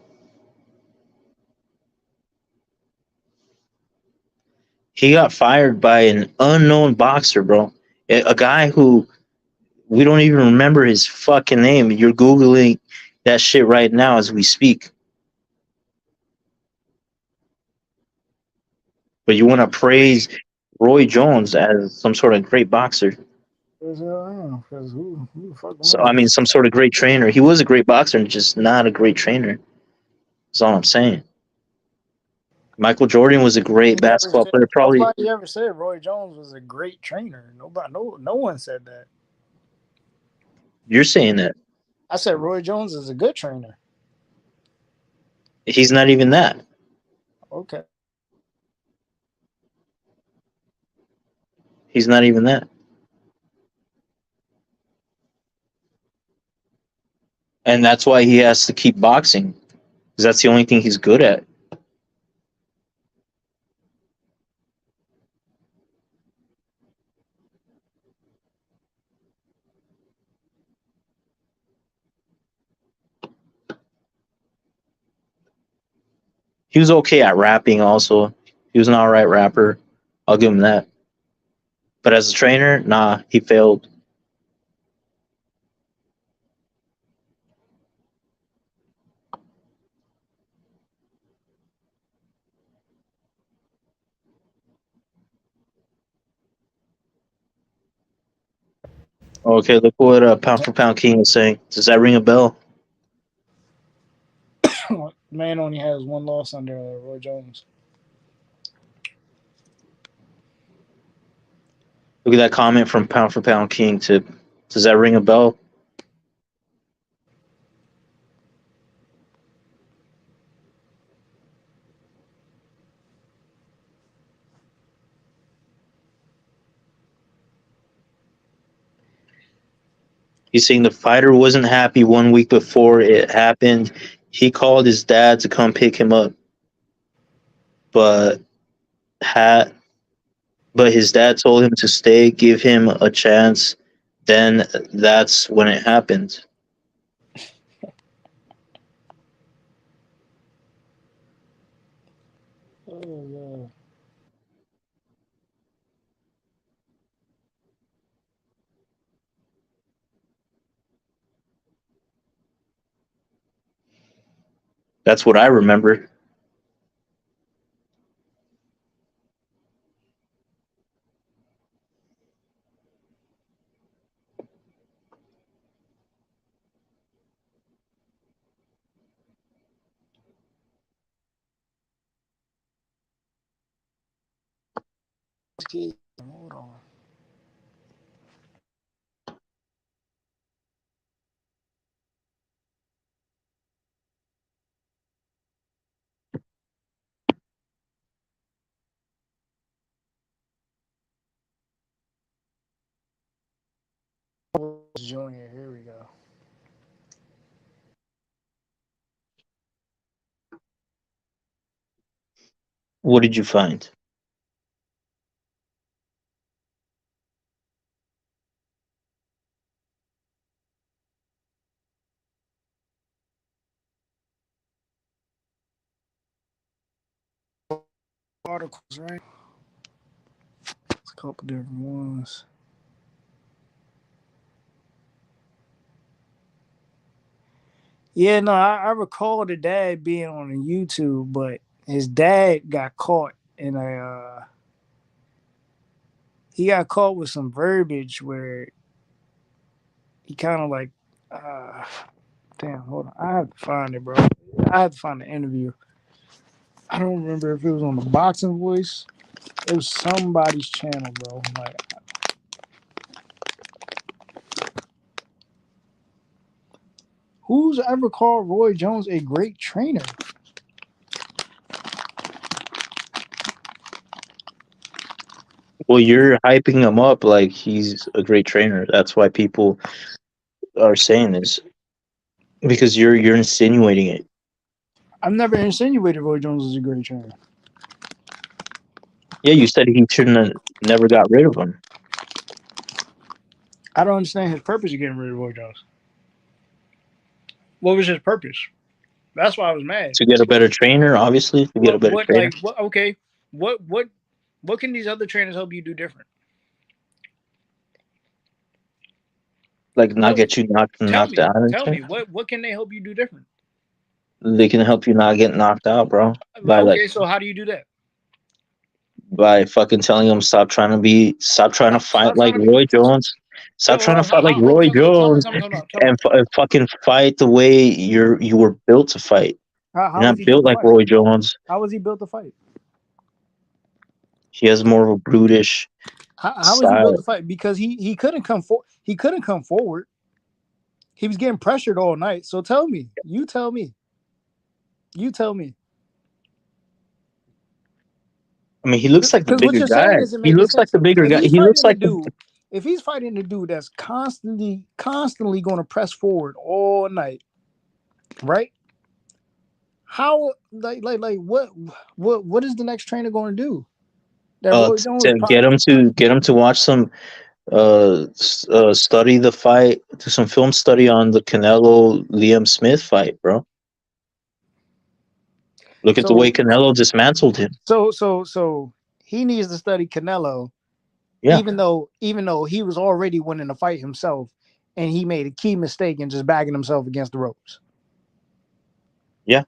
He got fired by an unknown boxer, bro. A guy who we don't even remember his fucking name. You're Googling that shit right now as we speak. But you want to praise Roy Jones as some sort of great boxer. Because who the fuck So, knows? I mean, some sort of great trainer. He was a great boxer, just not a great trainer. That's all I'm saying. Michael Jordan was a great basketball player. Probably Nobody ever said Roy Jones was a great trainer. Nobody, no one said that. you're saying that. I said Roy Jones is a good trainer. He's not even that. Okay. He's not even that. And that's why he has to keep boxing, because that's the only thing he's good at. He was okay at rapping also. He was an alright rapper. I'll give him that. But as a trainer, nah, he failed. Okay, look what Pound for Pound King is saying. Does that ring a bell? Man only has one loss under Roy Jones. Look at that comment from Pound for Pound King. Does that ring a bell? He's saying the fighter wasn't happy 1 week before it happened. He called his dad to come pick him up, but his dad told him to stay, give him a chance. Then that's when it happened. Oh, That's what I remember. Hold on. Junior, here we go. What did you find? Articles, right? It's a couple different ones. Yeah, no, I recall the dad being on YouTube, but his dad got caught in he got caught with some verbiage where he kind of like, damn, hold on, I have to find it, bro. I have to find the interview. I don't remember if it was on the Boxing Voice. It was somebody's channel, bro. Like, who's ever called Roy Jones a great trainer? Well, you're hyping him up like he's a great trainer. That's why people are saying this. Because you're insinuating it. I've never insinuated Roy Jones is a great trainer. Yeah, you said he shouldn't have never got rid of him. I don't understand his purpose of getting rid of Roy Jones. What was his purpose? That's why I was mad. To get a better trainer, obviously. To get a better trainer. Okay, what can these other trainers help you do different? Like not get you knocked out. Tell me, what can they help you do different? They can help you not get knocked out, bro. So how do you do that? By fucking telling them stop trying to fight like Roy Jones. Stop trying to fight like Roy Jones and fucking fight the way you were built to fight. You're not built like Roy Jones. How was he built to fight? He has more of a brutish. How was he built to fight? Because he couldn't come he couldn't come forward. He was getting pressured all night. So tell me. You tell me. I mean, he looks like the bigger guy. He looks like the bigger guy. He looks like if he's fighting the dude that's constantly going to press forward all night, right? How like what is the next trainer going to do? To get him to watch some study the fight, do some film study on the Canelo Liam Smith fight, bro. Look at the way Canelo dismantled him. So he needs to study Canelo, even though he was already winning the fight himself, and he made a key mistake in just bagging himself against the ropes. Yeah.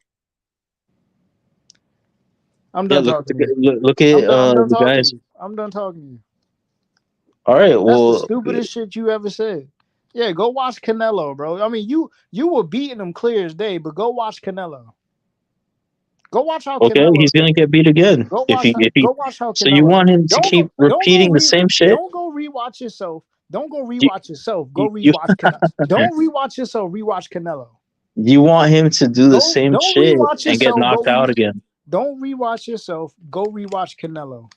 I'm done talking to you. Look at the guys. I'm done talking to you. All right. That's the stupidest shit you ever said. Yeah, go watch Canelo, bro. I mean, you were beating him clear as day, but go watch Canelo. Go watch how Canelo. He's gonna get beat again. Go watch how so you want him to keep repeating the same shit? Don't go rewatch yourself. Don't go You, rewatch yourself. Go you, rewatch Canelo. Don't rewatch yourself. Rewatch Canelo. you want him to do the same Don't shit rewatch and get yourself. knocked out again. Don't rewatch yourself. Go rewatch Canelo.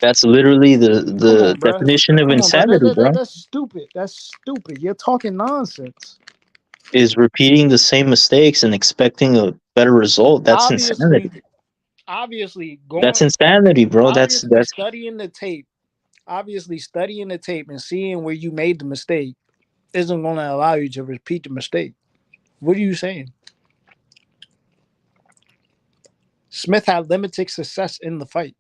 That's literally Come the on, bro. definition of Come on, bro. insanity, bro. That's stupid. That's stupid. You're talking nonsense. Is repeating the same mistakes and expecting a better result. That's insanity. Obviously, That's insanity, bro. That's studying the tape. Obviously, studying the tape and seeing where you made the mistake isn't going to allow you to repeat the mistake. What are you saying? Smith had limited success in the fight.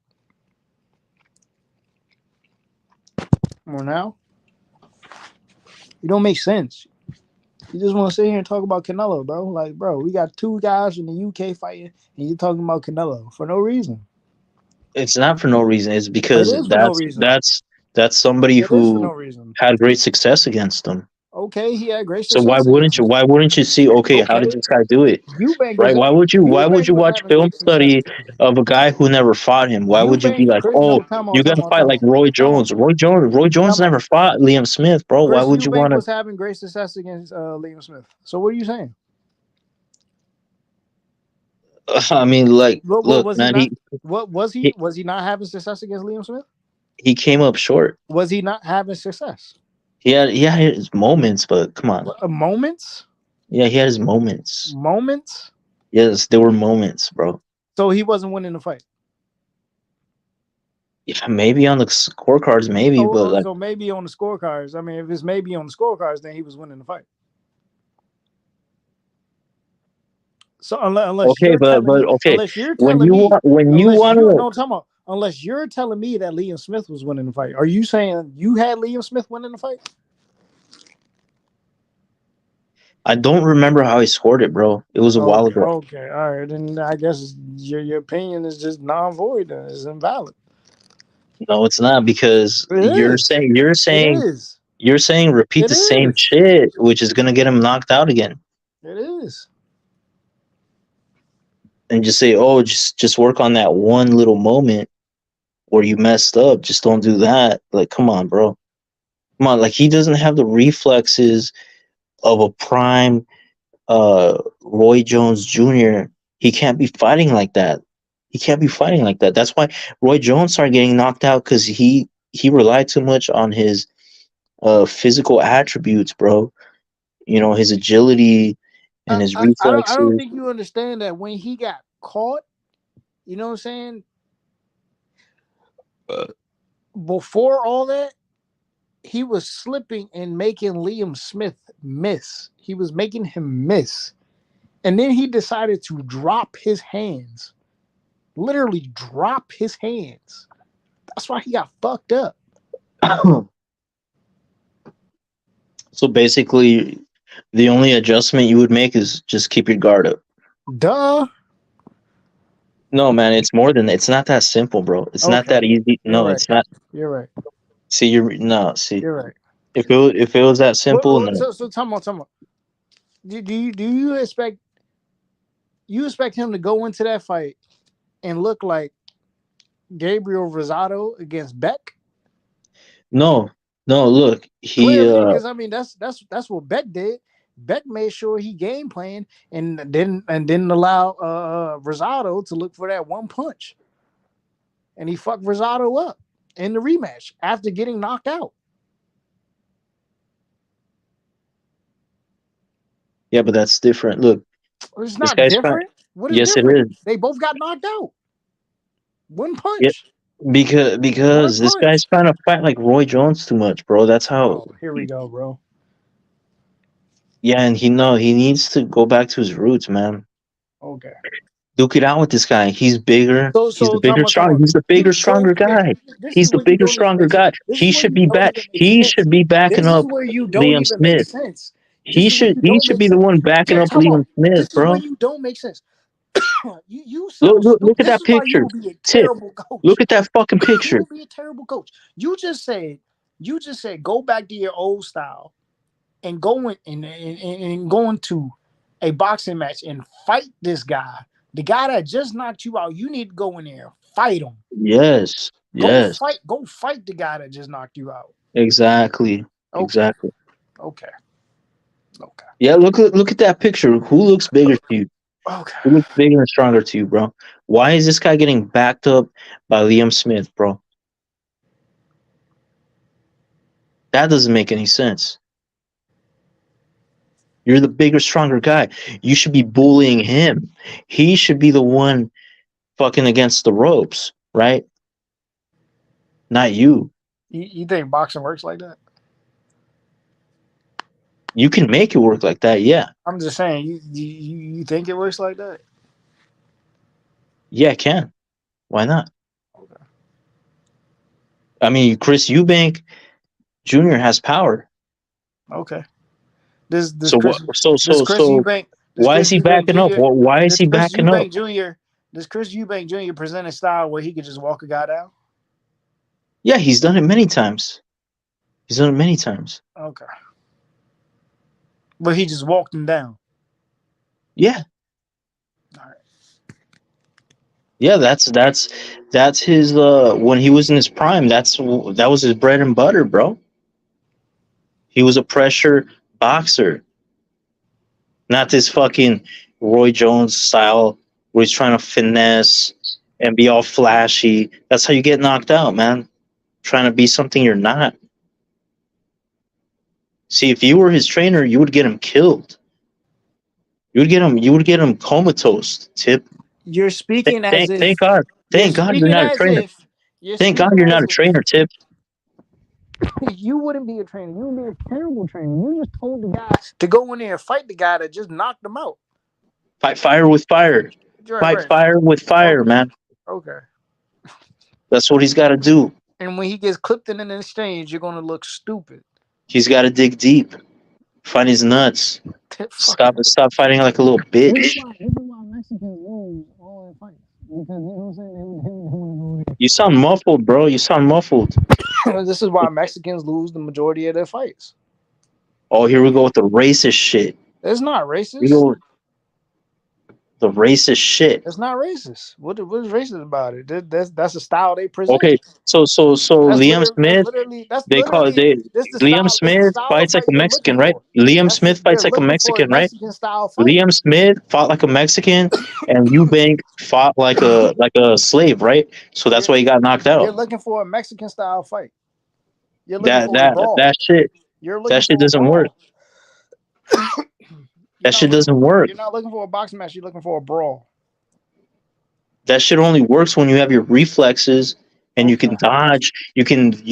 Come on now. You don't make sense. You just want to sit here and talk about Canelo, bro. Like, bro, we got two guys in the UK fighting, and you're talking about Canelo for no reason. It's not for no reason. It's It because is for no reason. that's somebody It is for no who reason. had great success against them. Okay, he had great So success. why wouldn't you see, okay, how did this guy do it? EUBANK Right? Why would you watch having film great success. study of a guy who never fought him? Why would you be like, oh, you gotta fight like Roy Jones? Roy Jones never fought Liam Smith, bro. Why would you EUBANK want was to? having great success against Liam Smith. So what are you saying? I mean, like, What look, was man, he not? What was he? Was he not having success against Liam Smith? he came up short. Was he not having success? He had his moments, but come on. Moments? Yeah, he had his moments. Moments? Yes, there were moments, bro. So he wasn't winning the fight. Yeah, maybe on the scorecards, maybe, but like, so maybe on the scorecards. I mean, if it's maybe on the scorecards, then he was winning the fight. So unless okay, you're telling me, okay, unless you're telling me, unless you're telling me that Liam Smith was winning the fight, are you saying you had Liam Smith winning the fight? I don't remember how he scored it, bro. It was a while ago. Okay, all right. Then I guess your opinion is just non-void. It's invalid. No, it's not, because you're saying repeat the same shit, which is gonna get him knocked out again. It is. And just say, oh, just work on that one little moment where you messed up. Just don't do that. Like, come on, bro. Come on, like, he doesn't have the reflexes of a prime Roy Jones Jr. He can't be fighting like that. That's why Roy Jones started getting knocked out, because he relied too much on his physical attributes, bro. You know, his agility and his reflexes. I don't think you understand that when he got caught, you know what I'm saying? Before all that, he was slipping and making Liam Smith miss. He was making him miss. And then he decided to drop his hands. Literally drop his hands. That's why he got fucked up. So basically, the only adjustment you would make is just keep your guard up. Duh. No, man, it's more than that. It's not that simple, bro. It's not that easy. No, it's not. You're right. See, you're right. If it was that simple, no. So tell me. Do you expect him to go into that fight and look like Gabriel Rosado against Beck? No. Look, because I mean that's what Beck did. Beck made sure he game planned and didn't allow Rosado to look for that one punch, and he fucked Rosado up in the rematch after getting knocked out. Yeah, but that's different. Look, it's not different. What is different? It is. They both got knocked out. One punch. Yeah, because this guy's trying to fight like Roy Jones too much, bro. That's how. Oh, here we go, bro. Yeah, and he needs to go back to his roots, man. Okay. Duke it out with this guy. He's bigger. He's the bigger, stronger. He's the bigger, stronger guy. He's the bigger, stronger guy. He should be back. He should be backing up Liam Smith. He should be the one backing up Liam Smith, bro. This is where you don't make sense. you look at that picture. Look at that fucking picture. You would be a terrible coach. You just said go back to your old style and go into a boxing match and fight this guy. The guy that just knocked you out, you need to go in there, fight him. Yes. Yes, Go fight the guy that just knocked you out. exactly, Okay. exactly. Okay. Yeah, look at that picture. Who looks bigger to you? Okay. Who looks bigger and stronger to you, bro? Why is this guy getting backed up by Liam Smith, bro? That doesn't make any sense. You're the bigger, stronger guy. You should be bullying him. He should be the one fucking against the ropes, right? Not you. You think boxing works like that? You can make it work like that, yeah. I'm just saying. You think it works like that? Yeah, it can. Why not? I mean, Chris Eubank Jr. has power. Okay. This So Chris Eubank. why is he backing up? Why is he backing up? Does Chris Eubank Jr. present a style where he could just walk a guy down? Yeah, he's done it many times. He's done it many times. Okay. But he just walked him down. Yeah. All right. Yeah, that's his when he was in his prime, that was his bread and butter, bro. He was a pressure boxer. Not this fucking Roy Jones style where he's trying to finesse and be all flashy. That's how you get knocked out, man. Trying to be something you're not. See, if you were his trainer, you would get him killed. You would get him comatose, Tip. You're speaking as if. Thank God. Thank God you're not a trainer. Thank God you're not a trainer, Tip. You wouldn't be a trainer. You would be a terrible trainer. You just told the guy to go in there and fight the guy that just knocked him out. Fight fire with fire. Fight fire with fire, man. Okay. That's what he's got to do. And when he gets clipped in an exchange, you're going to look stupid. He's got to dig deep. Find his nuts. Stop fighting like a little bitch. This is why Mexicans lose all their fights. Because you know what I'm saying? You sound muffled, bro. You sound muffled. This is why Mexicans lose the majority of their fights. Oh, here we go with the racist shit. It's not racist. We go the racist shit. It's not racist. What is racist about it? That's a style they present. Okay, so Liam Smith, Liam Smith fights like a Mexican, right? Liam Smith fights like a Mexican, right? Liam Smith fought like a Mexican, and Eubank fought like a slave, right? So that's why he got knocked out. You're looking for a Mexican style fight. You're looking for a brawl. That shit doesn't work. That shit doesn't work. You're not looking for a boxing match. You're looking for a brawl. That shit only works when you have your reflexes and you can dodge. You can bob.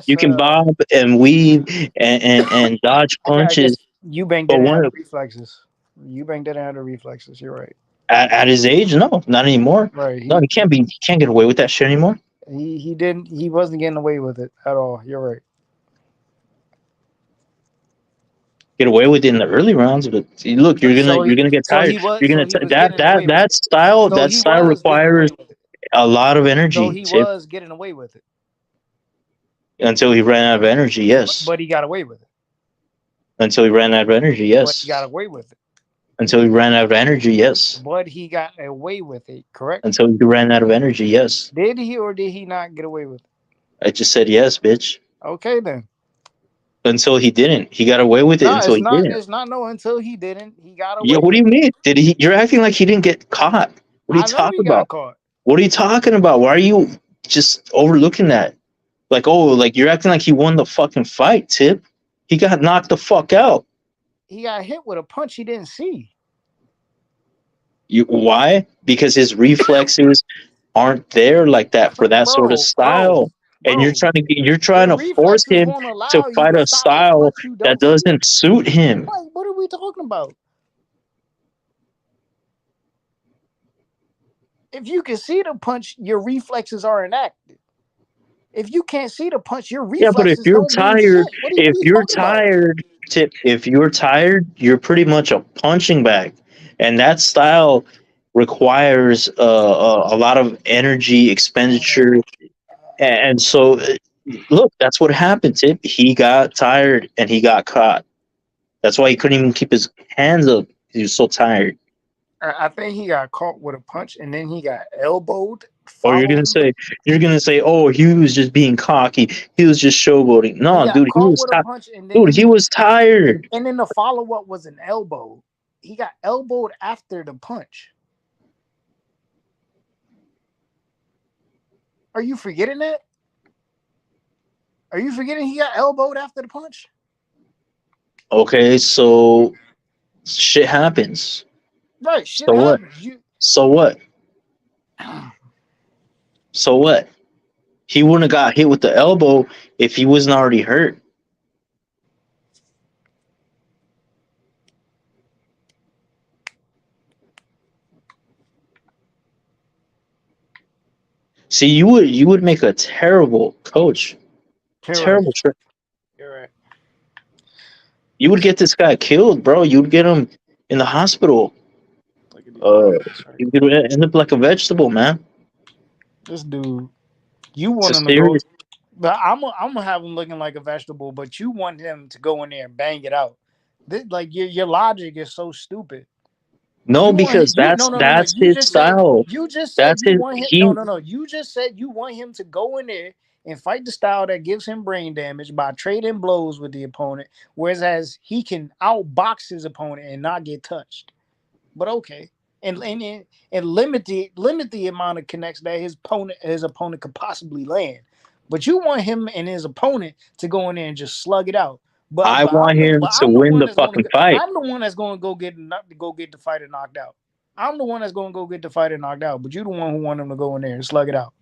You can bob and weave and dodge punches. Eubank didn't have the reflexes. Eubank didn't have the reflexes. You're right. At his age, no, not anymore. Right. No, he can't get away with that shit anymore. He didn't. He wasn't getting away with it at all. You're right. Get away with it in the early rounds, but look, you're gonna get tired. That style requires a lot of energy. So he was getting away with it until he ran out of energy. Yes, but he got away with it. Until he ran out of energy. Yes, but he got away with it. Until he ran out of energy. Yes, but he got away with it. Correct. Until he ran out of energy. Yes. Did he or did he not get away with it? I just said yes, bitch. Okay then. Until he didn't. He got away with it until he didn't. It's not until he didn't. He got away. Yeah, what do you mean? Did he? You're acting like he didn't get caught. What are you talking about? What are you talking about? Why are you just overlooking that? Like, you're acting like he won the fucking fight, Tip. He got knocked the fuck out. He got hit with a punch he didn't see. Why? Because his reflexes aren't there like that for that sort of style. And you're trying to force him to fight a style that doesn't suit him. What are we talking about? If you can see the punch, your reflexes are enacted. If you can't see the punch, your reflexes but if you're tired, if you're tired, you're pretty much a punching bag, and that style requires a lot of energy expenditure. And so, look, that's what happened, Tip. He got tired and he got caught. That's why he couldn't even keep his hands up. He was so tired. I think he got caught with a punch, and then he got elbowed. Or you're gonna say, oh, he was just being cocky. He was just showboating. He No, got dude, caught with a punch, and dude, he then was tired. the follow up was an elbow. He got elbowed after the punch. Are you forgetting that? Are you forgetting he got elbowed after the punch? Okay, so shit happens. Right, shit So what? happens. So what? So what? He wouldn't have got hit with the elbow if he wasn't already hurt. See, you would make a terrible coach. Terrible. You're right. You would get this guy killed, bro. You would get him in the hospital. You would end up like a vegetable, man. This dude, you It's want a him to go, serious. but I'm gonna have him looking like a vegetable. But you want him to go in there and bang it out. Like your logic is so stupid. No, You want because no. that's his style. You just said That's you his. want him. He No. You just said you want him to go in there and fight the style that gives him brain damage by trading blows with the opponent, whereas he can outbox his opponent and not get touched. But okay, and limit the amount of connects that his opponent could possibly land. But you want him and his opponent to go in there and just slug it out. I want him to I'm the win one the that's fucking fight. I'm the one that's going to go get the fighter knocked out. I'm the one that's going to go get the fighter knocked out. But you're the one who want him to go in there and slug it out.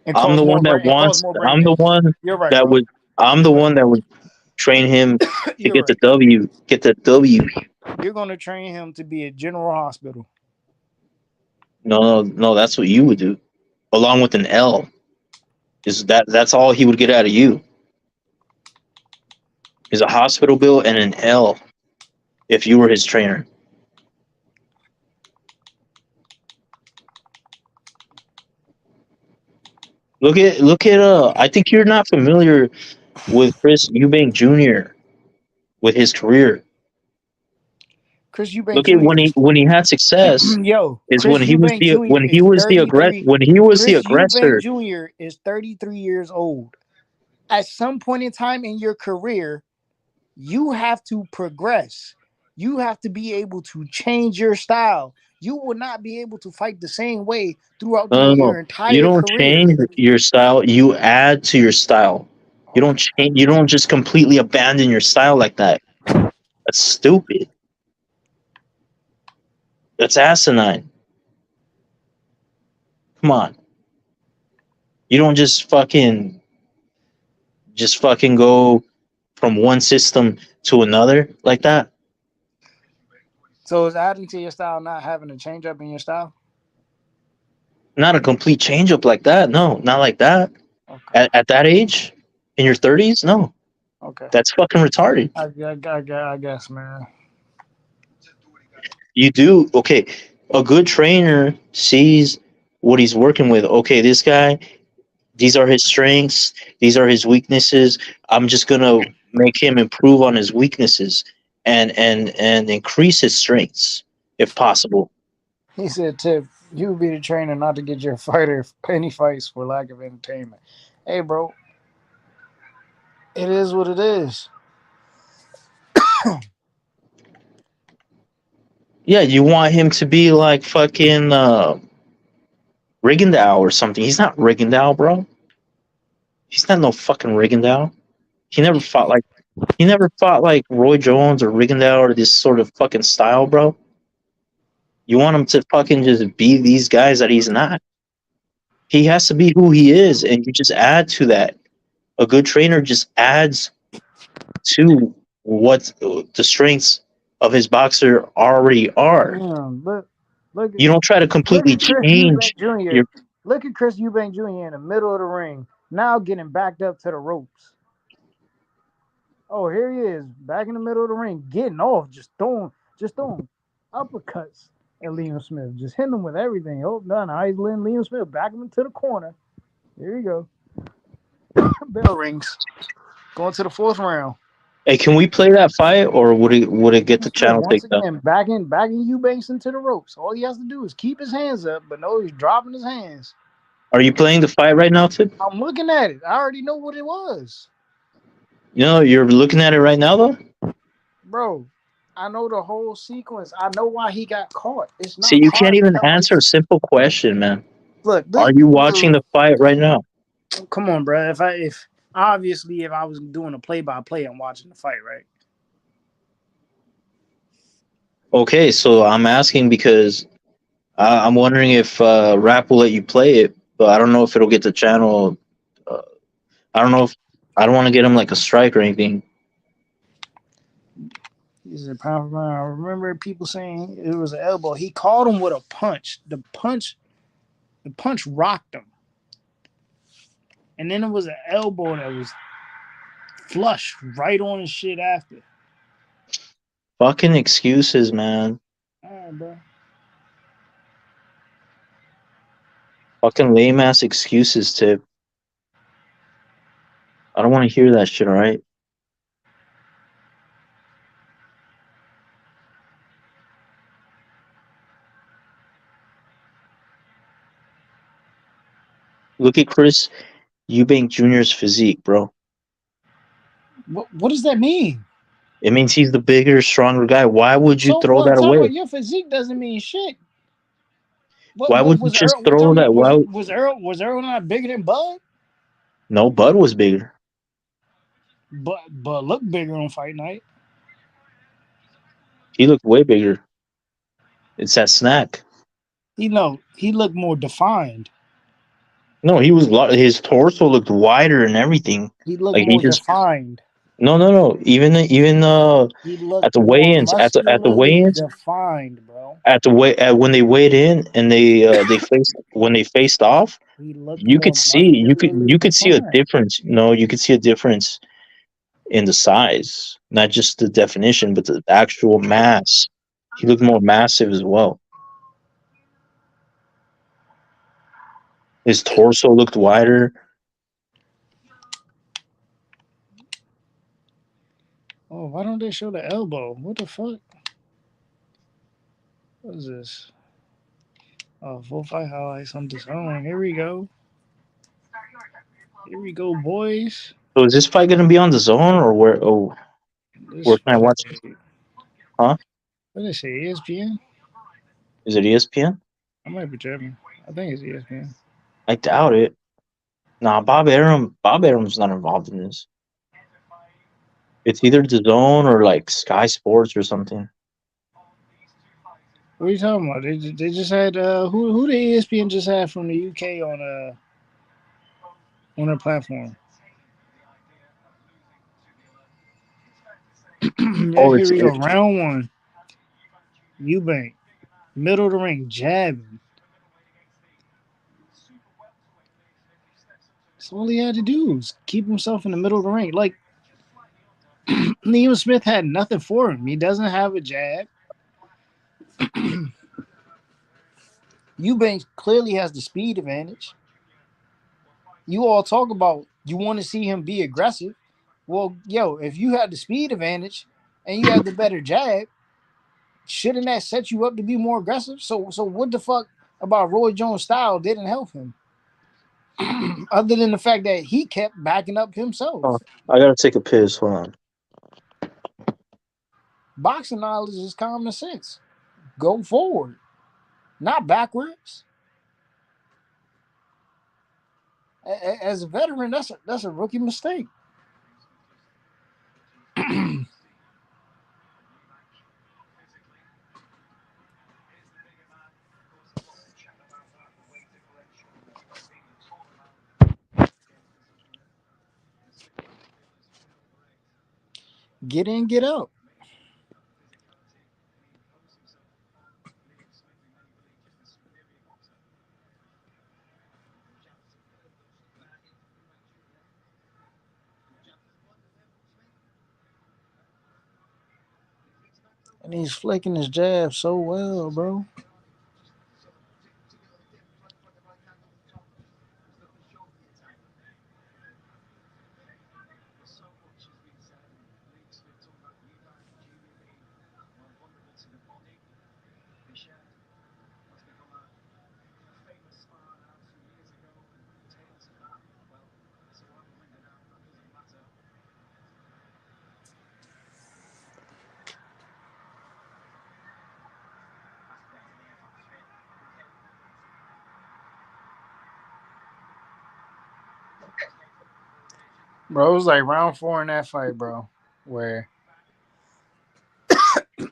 And I'm the one that wants. I'm the one You're right, that bro. would. I'm the one that would train him to You're get the right. W. Get the W. You're going to train him to be a general hospital. No. That's what you would do, along with an L. That's all he would get out of you? Is a hospital bill and an L, if you were his trainer. Look at I think you're not familiar with Chris Eubank Jr. with his career. Chris Eubank Look Jr. at when he had success Yo, is Chris Eubank Jr. when he was the aggressor. Eubank Jr. is 33 years old. At some point in time in your career, you have to progress. You have to be able to change your style. You will not be able to fight the same way throughout No. your You entire don't career. change your style. You add to your style. You don't change. You don't just completely abandon your style like that. That's stupid. That's asinine. Come on. You don't just fucking go from one system to another like that. So is adding to your style not having a change up in your style? Not a complete change up like that. No, not like that. Okay. At that age, in your 30s, no. Okay. That's fucking retarded. I guess, man. You do okay. A good trainer sees what he's working with. Okay, this guy, these are his strengths, these are his weaknesses. I'm just gonna make him improve on his weaknesses and increase his strengths if possible. He said, Tip, you would be the trainer not to get your fighter penny fights for lack of entertainment. Hey, bro, it is what it is. Yeah, you want him to be like fucking Rigondeaux or something. He's not Rigondeaux, bro. He's not no fucking Rigondeaux. He never fought like Roy Jones or Rigondeaux or this sort of fucking style, bro. You want him to fucking just be these guys that he's not. He has to be who he is, and you just add to that. A good trainer just adds to what the strengths of his boxer already are. Look You don't try to completely change your. Look at Chris Eubank Jr. in the middle of the ring, now getting backed up to the ropes. Oh, here he is, back in the middle of the ring, getting off, just throwing uppercuts at Liam Smith, just hitting him with everything. Oh, no, he's letting Liam Smith back him into the corner. Here you go. Bell rings. Going to the fourth round. Hey, can we play that fight, or would it get the channel Once taken down? again, backing Eubanks into the ropes. All he has to do is keep his hands up, but no, he's dropping his hands. Are you playing the fight right now, Tip? I'm looking at it. I already know what it was, You know, you're looking at it right now, though. bro. I know the whole sequence. I know why he got caught. It's See, not you can't hard to even tell. answer a simple question, man. Look, Are you watching the fight right now? come on, bro. If obviously if I was doing a play-by-play, I'm watching the fight, right? Okay, so I'm asking because I'm wondering if Rap will let you play it, but I don't know if it'll get the channel. Uh, I don't know if I don't want to get him like a strike or anything. He's a pound for pound. I remember people saying it was an elbow. He caught him with a punch. The punch rocked him, and then it was an elbow that was flush right on his shit after. Fucking excuses, man. All right, bro. Fucking lame ass excuses, Tip. I don't want to hear that shit. All right. Look at Chris Eubank Jr.'s physique, bro. What does that mean? It means he's the bigger, stronger guy. Why would you So throw what? that Talk away? about your physique doesn't mean shit. Why would you Was just Earl? We're throw talking that? about Why? Was Earl not bigger than Bud? No, Bud was bigger. But looked bigger on fight night. He looked way bigger. It's that snack. He looked more defined. No, his torso looked wider and everything. He looked Like he more just defined. no. Even He at looked the more weigh-ins muscularly defined, bro. when they weighed in and they faced off, He looked you could more see muscularly you could see a defined. difference. No, you could see a difference in the size, not just the definition, but the actual mass. He looked more massive as well. His torso looked wider. Oh, why don't they show the elbow? What the fuck? What is this? Oh, full fight highlights on this. Oh, here we go. Here we go, boys. So is this fight gonna be on the zone or where? Oh, where This can I watch it? Huh? what did they say? ESPN? Is it ESPN? I might be tripping. I think it's ESPN. I doubt it. Nah, Bob Arum's not involved in this. It's either the zone or like Sky Sports or something. What are you talking about? They just had who the ESPN just had from the UK on their platform. Yeah, Oh, here we go. Round one. Eubank. Middle of the ring, jabbing. That's all he had to do was keep himself in the middle of the ring. Like Liam Smith had nothing for him. He doesn't have a jab. Eubanks clearly has the speed advantage. You all talk about you want to see him be aggressive. Well, yo, if you had the speed advantage and you have the better jab, shouldn't that set you up to be more aggressive? So what the fuck about Roy Jones' style didn't help him? Other than the fact that he kept backing up Oh, himself. I gotta take a piss. Hold on. Boxing knowledge is common sense. Go forward, not backwards. As a veteran, that's a rookie mistake. Get in, get out. And he's flicking his jab so well, bro. Bro, it was like round 4 in that fight, bro, where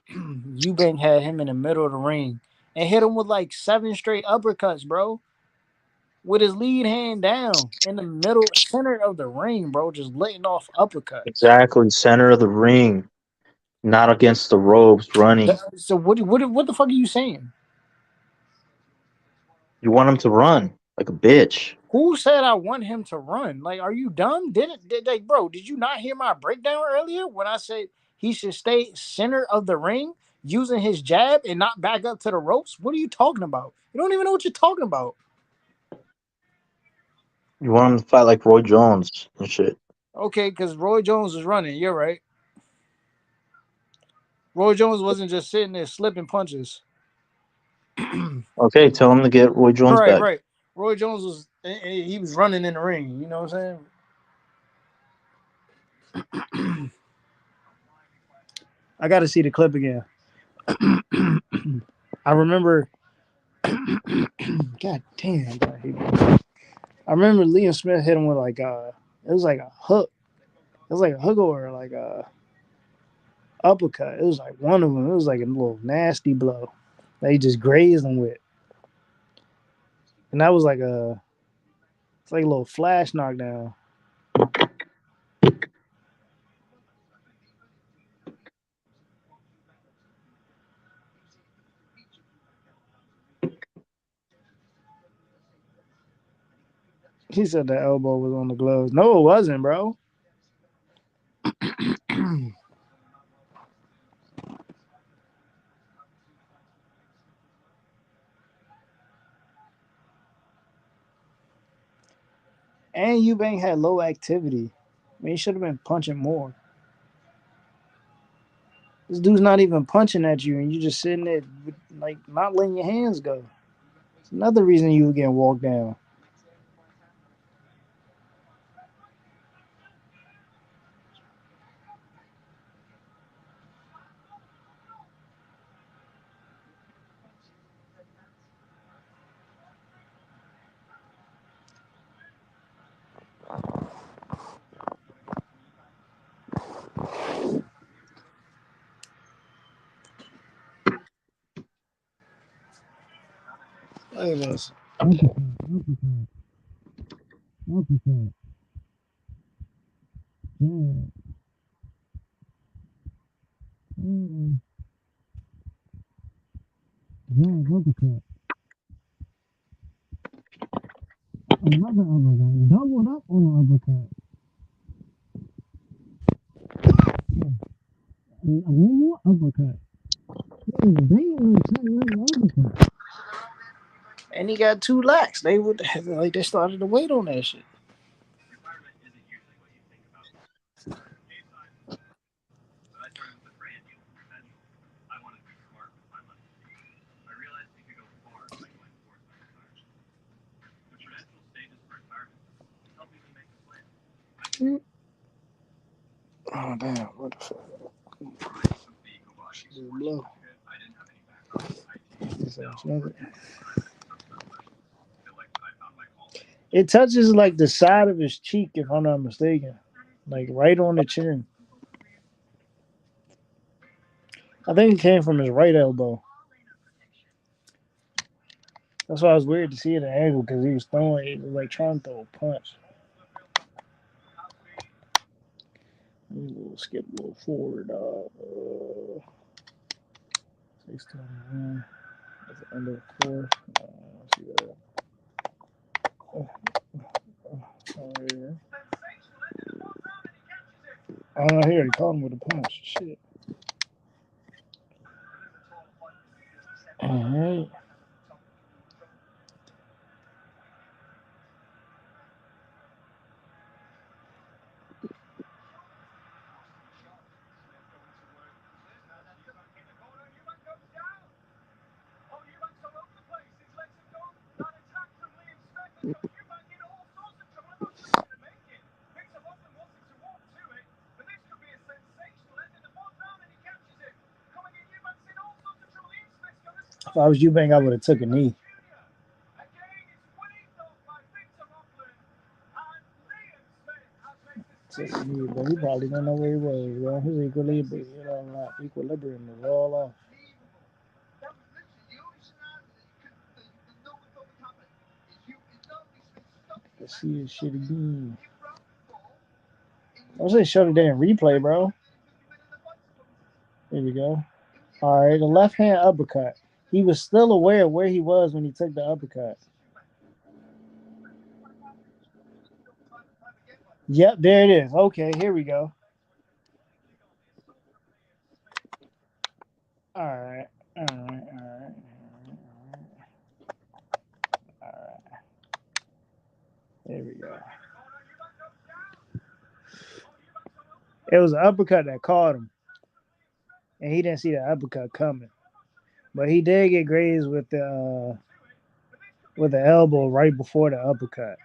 Eubank had him in the middle of the ring and hit him with like 7 straight uppercuts, bro, with his lead hand down in the middle center of the ring, bro, just letting off uppercuts. Exactly, center of the ring, not against the ropes, running. So what the fuck are you saying? You want him to run like a bitch. Who said I want him to run? Like, are you dumb? Bro, did you not hear my breakdown earlier when I said he should stay center of the ring using his jab and not back up to the ropes? What are you talking about? You don't even know what you're talking about. You want him to fight like Roy Jones and shit. Okay, because Roy Jones was running. You're right. Roy Jones wasn't just sitting there slipping punches. Okay, tell him to get Roy Jones Right, back. right. Roy Jones was running in the ring. You know what I'm saying? I got to see the clip again. I remember. God damn. I remember Liam Smith hit him with like it was like a hook. It was like a hook or like a uppercut. It was like one of them. It was like a little nasty blow that he just grazed him with. And that was like it's like a little flash knockdown. He said the elbow was on the gloves. No, it wasn't, bro. And Eubank had low activity. I mean, he should have been punching more. This dude's not even punching at you, and you just sitting there, like, not letting your hands go. It's another reason you were getting walked down. Look at this. Another uppercut. Doubled up on the uppercut. One more uppercut. And he got 2 lacks. They started to wait on that shit. Oh damn! What the fuck? Blow. It touches like the side of his cheek, if I'm not mistaken, like right on the chin. I think it came from his right elbow. That's why it was weird to see the angle because he was throwing it, was like trying to throw a punch. We'll skip a little forward. 6:21. That's the end of the 4th. Let's see that. Yeah. Oh no, he already caught him with a punch. Shit. All right. If I was Eubank, I would have took a knee. But he probably don't know where he was, bro. His equilibrium is all off. Let's see this shit again. I say shut it down replay, bro. There we go. All right, the left hand uppercut. He was still aware of where he was when he took the uppercut. Yep, there it is. Okay, here we go. All right. There we go. It was an uppercut that caught him, and he didn't see the uppercut coming. But he did get grazed with the elbow right before the uppercut.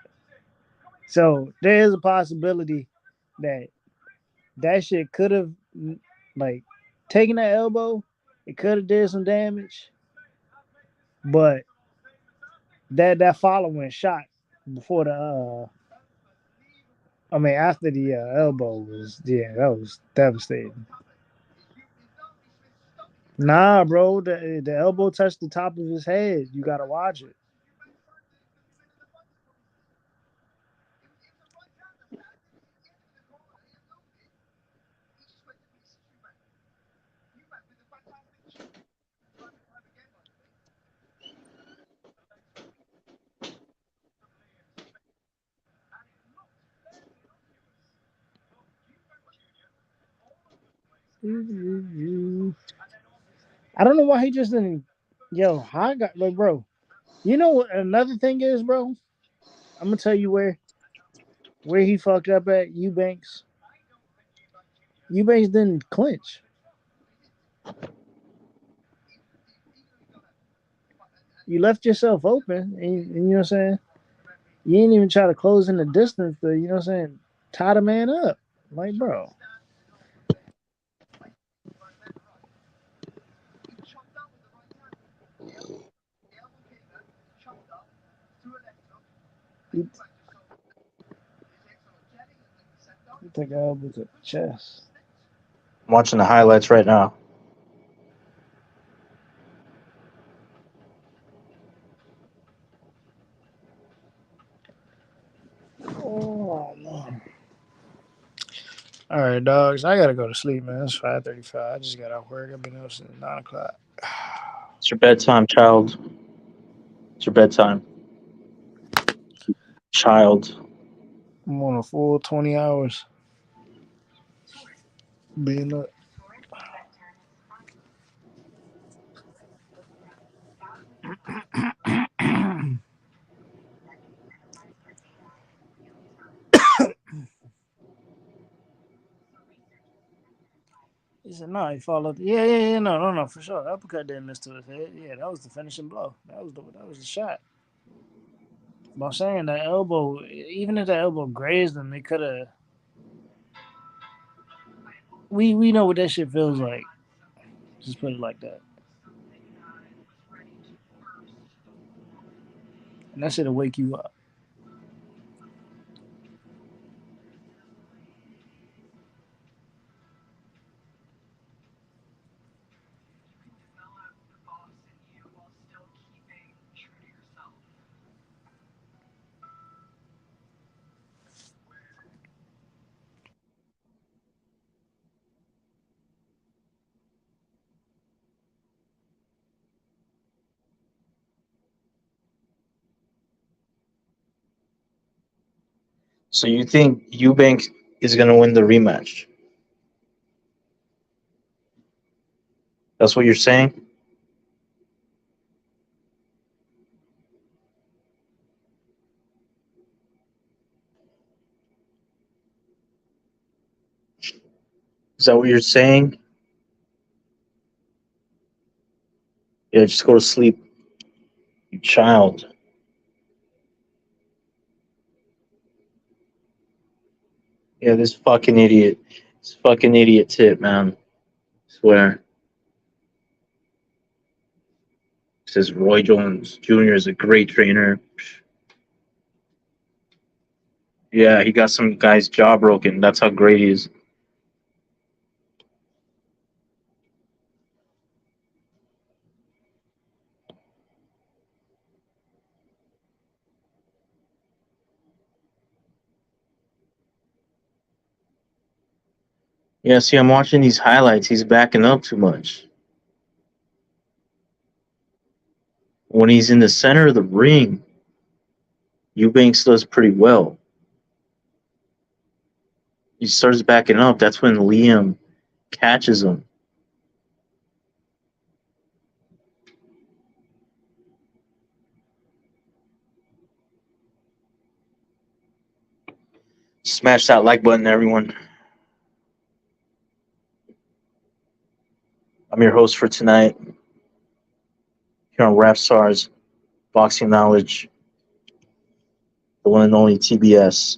So there is a possibility that shit could have like taken that elbow. It could have did some damage, but that following shot before after the elbow was that was devastating. Nah, bro, the elbow touched the top of his head. You gotta watch it. I don't know why he just didn't. Yo, I got like, bro. You know what? Another thing is, bro. I'm gonna tell you where he fucked up at EUBANKs. EUBANKs didn't clinch. You left yourself open, and you know what I'm saying. You ain't even try to close in the distance to, you know what I'm saying, tie the man up. Like, bro. You take an elbow to the chest. I'm watching the highlights right now. Oh, man. All right, dogs. I gotta go to sleep, man. It's 5:35. I just got off work. I've been up since 9 o'clock. It's your bedtime, child. It's your bedtime. Child. I'm on a full 20 hours. Being up. He said, no, he followed. Yeah, no, for sure. The uppercut didn't miss to his head. Yeah, that was the finishing blow. That was the shot. But I'm saying that elbow, even if that elbow grazed him, it could have. We know what that shit feels like. Just put it like that. And that shit'll wake you up. So you think EUBANK is gonna win the rematch? That's what you're saying? Is that what you're saying? Yeah, just go to sleep, you child. Yeah, this fucking idiot. This fucking idiot tip, man. I swear. Says Roy Jones Jr. is a great trainer. Yeah, he got some guy's jaw broken. That's how great he is. Yeah, see, I'm watching these highlights. He's backing up too much. When he's in the center of the ring, Eubanks does pretty well. He starts backing up. That's when Liam catches him. Smash that like button, everyone. I'm your host for tonight here on Rap Stars Boxing Knowledge, the one and only TBS,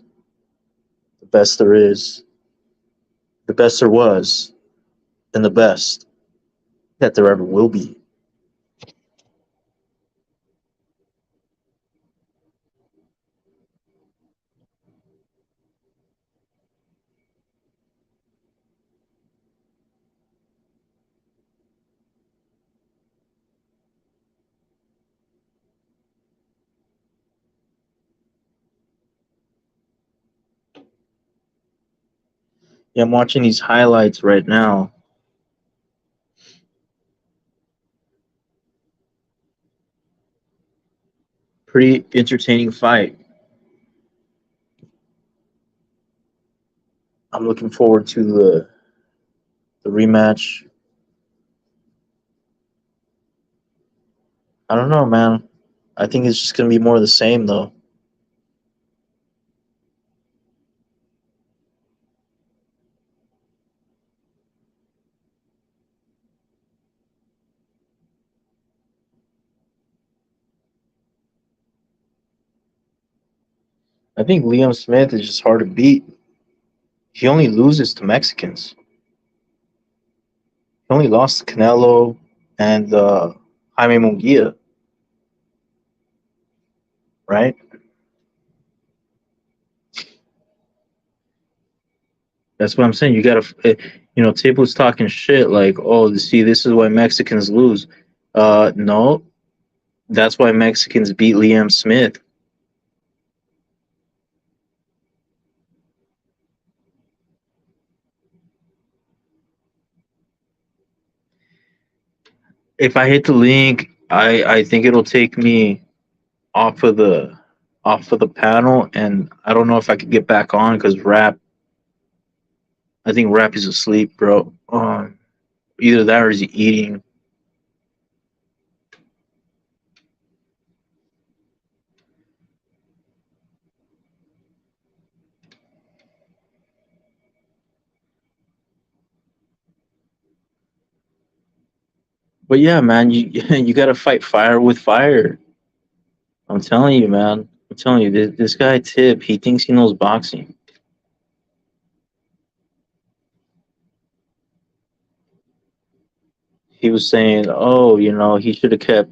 the best there is, the best there was, and the best that there ever will be. Yeah, I'm watching these highlights right now. Pretty entertaining fight. I'm looking forward to the rematch. I don't know, man. I think it's just gonna be more of the same, though. I think Liam Smith is just hard to beat. He only loses to Mexicans. He only lost to Canelo and Jaime Munguia, right? That's what I'm saying. You gotta, Table's talking shit like, oh, see, this is why Mexicans lose. No, that's why Mexicans beat Liam Smith. If I hit the link, I think it'll take me off of the panel, and I don't know if I could get back on because I think Rap is asleep, bro. Either that or he's eating. But yeah, man, you you gotta fight fire with fire. I'm telling you, man. I'm telling you, this guy Tip, he thinks he knows boxing. He was saying, oh, he should have kept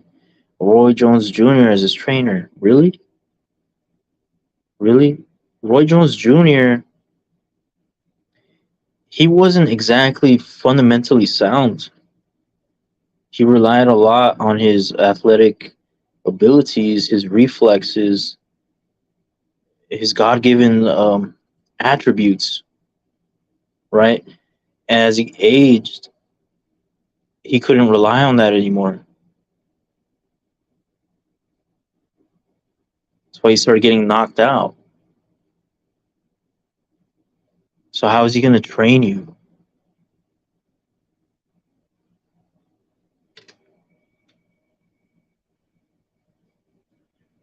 Roy Jones Jr. as his trainer. Really? Really? Roy Jones Jr., he wasn't exactly fundamentally sound. He relied a lot on his athletic abilities, his reflexes, his God given attributes, right? As he aged, he couldn't rely on that anymore. That's why he started getting knocked out. So how is he going to train you?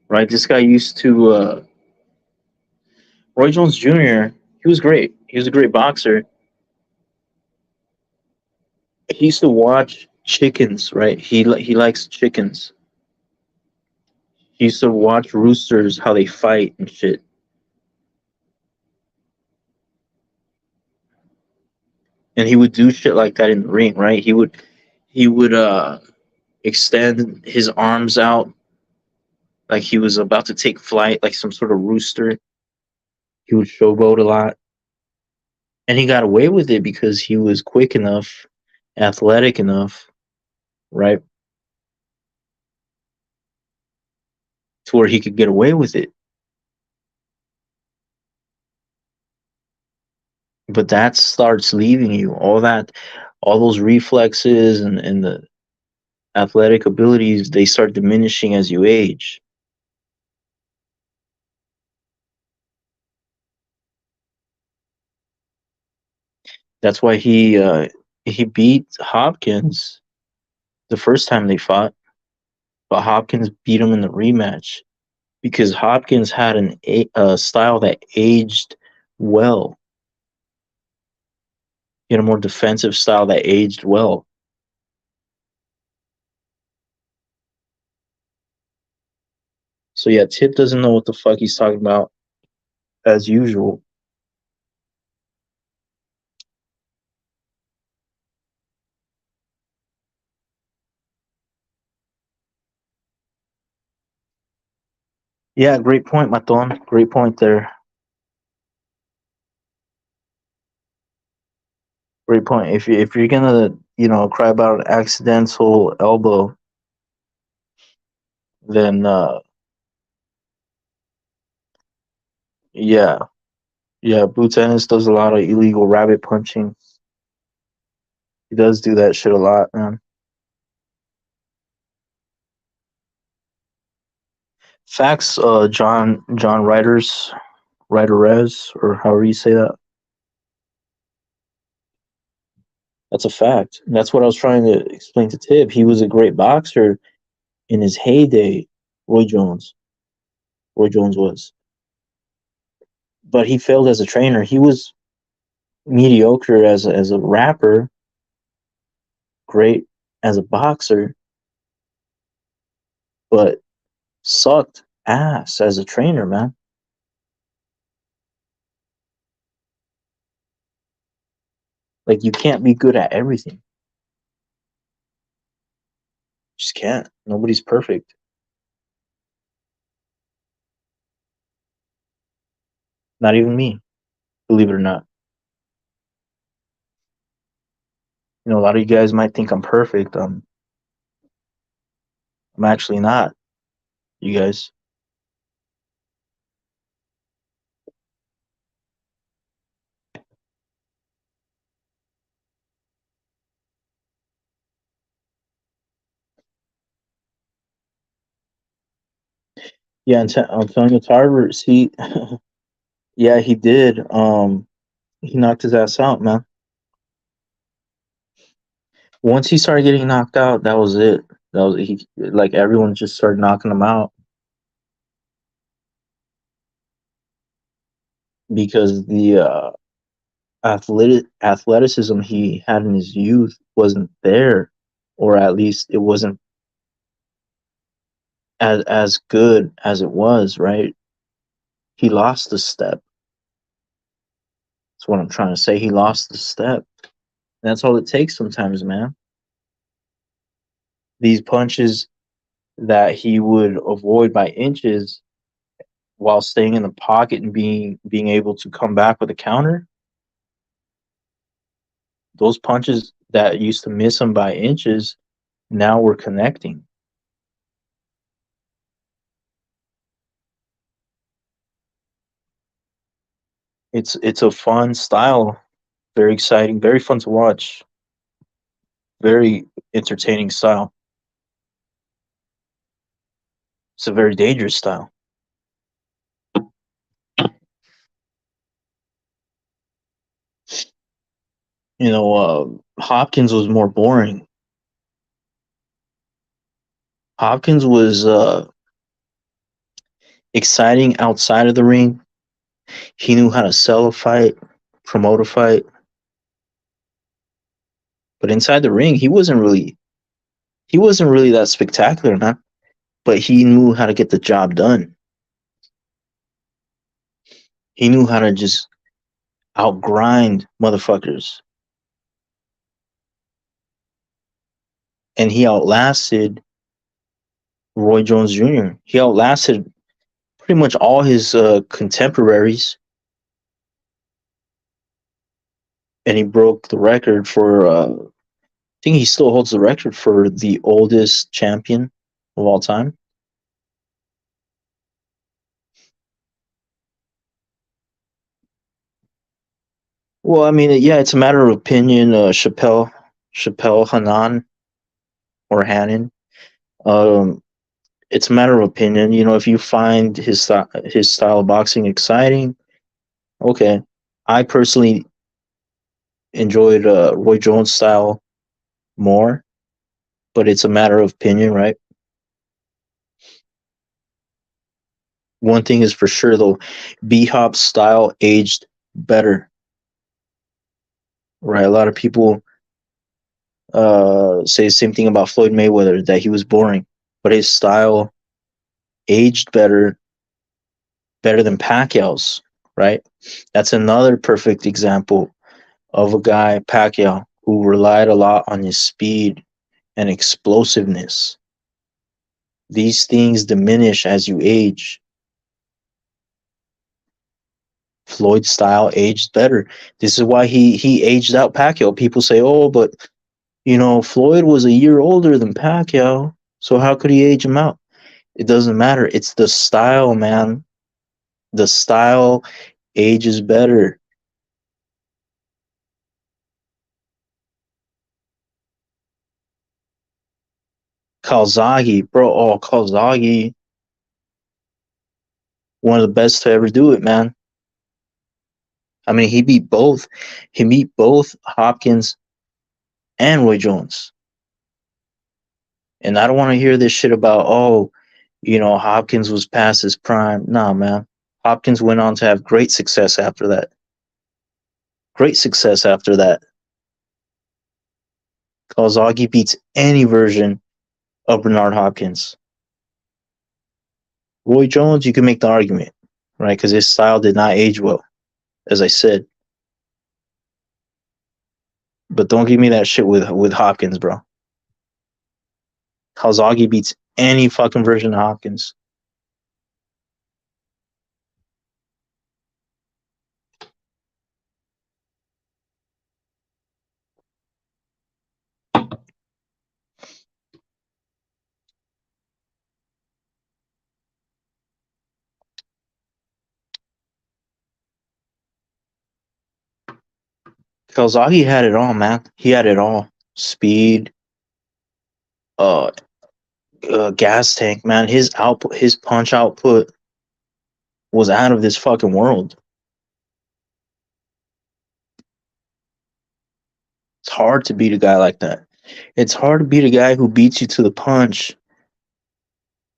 Right? This guy used to Roy Jones Jr. He was great. He was a great boxer. He used to watch chickens, right? He likes chickens. He used to watch roosters how they fight and shit. And he would do shit like that in the ring, right? He would extend his arms out like he was about to take flight, like some sort of rooster. He would showboat a lot. And he got away with it because he was quick enough, athletic enough, right? To where he could get away with it. But that starts leaving you. All those reflexes and the athletic abilities, they start diminishing as you age. That's why he beat Hopkins the first time they fought, but Hopkins beat him in the rematch because Hopkins had a style that aged well. He had a more defensive style that aged well. So yeah, Tip doesn't know what the fuck he's talking about, as usual. Yeah, great point, Maton. Great point there. Great point. If you're gonna cry about an accidental elbow, then yeah, Boots Ennis does a lot of illegal rabbit punching. He does do that shit a lot, man. Facts, John Ryder's Ryderez, or however you say that. That's a fact. And that's what I was trying to explain to Tib. He was a great boxer in his heyday, Roy Jones. Roy Jones was. But he failed as a trainer. He was mediocre as a rapper, great as a boxer, but sucked ass as a trainer, man. Like, you can't be good at everything. Just can't. Nobody's perfect. Not even me, believe it or not. A lot of you guys might think I'm perfect. I'm actually not, you guys. Yeah, Antonio Tarver, see, yeah, he did. He knocked his ass out, man. Once he started getting knocked out, that was it. Like, everyone just started knocking him out because the athleticism he had in his youth wasn't there, or at least it wasn't as good as it was, right? He lost the step. That's what I'm trying to say. He lost the step. And that's all it takes sometimes, man. These punches that he would avoid by inches while staying in the pocket and being able to come back with a counter, those punches that used to miss him by inches now were connecting. It's a fun style, very exciting, very fun to watch, very entertaining style. It's a very dangerous style. Hopkins was more boring. Hopkins was exciting outside of the ring. He knew how to sell a fight, promote a fight. But inside the ring, he wasn't really that spectacular, man. But he knew how to get the job done. He knew how to just outgrind motherfuckers. And he outlasted Roy Jones Jr. He outlasted pretty much all his contemporaries. and he broke the record for. I think he still holds the record for the oldest champion of all time. Well, I mean, yeah, it's a matter of opinion. Chappelle Hanan or Hannon. Um, it's a matter of opinion. You know, if you find his style of boxing exciting, okay. I personally enjoyed Roy Jones' style more, but it's a matter of opinion, right? One thing is for sure though, B Hop's style aged better, right? A lot of people say the same thing about Floyd Mayweather, that he was boring, but his style aged better than Pacquiao's, right? That's another perfect example of a guy, Pacquiao, who relied a lot on his speed and explosiveness. These things diminish as you age. Floyd's style aged better. This is why he aged out Pacquiao. People say, "Oh, but you know, Floyd was a year older than Pacquiao, so how could he age him out?" It doesn't matter. It's the style, man. The style ages better. Calzaghe, bro. Oh, Calzaghe, one of the best to ever do it, man. I mean, he beat both. He beat both Hopkins and Roy Jones. And I don't want to hear this shit about, oh, you know, Hopkins was past his prime. Nah, man. Hopkins went on to have great success after that. Great success after that. Calzaghe beats any version of Bernard Hopkins. Roy Jones, you can make the argument, right? Because his style did not age well, as I said. But don't give me that shit with Hopkins, bro. Calzaghe beats any fucking version of Hopkins. Calzaghe had it all, man. He had it all. Speed, uh, gas tank, man. His output, his punch output was out of this fucking world. It's hard to beat a guy like that. It's hard to beat a guy who beats you to the punch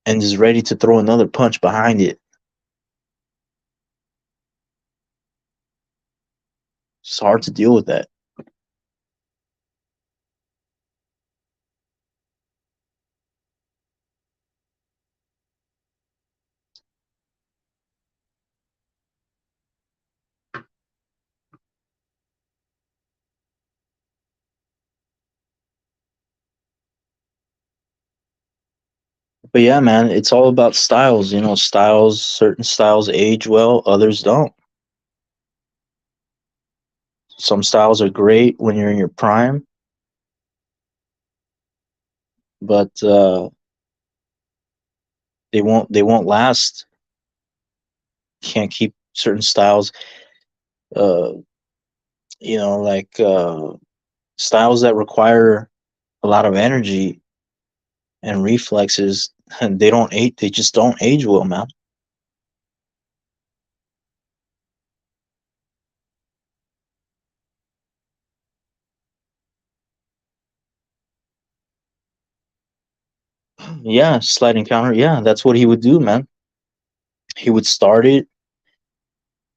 and is ready to throw another punch behind it. It's hard to deal with that. But yeah, man, it's all about styles. You know, styles, certain styles age well, others don't. Some styles are great when you're in your prime, but they won't last. Can't keep certain styles. Uh, you know, like styles that require a lot of energy and reflexes. And they don't age. They just don't age well, man. Yeah, sliding counter. Yeah, that's what he would do, man. He would start it.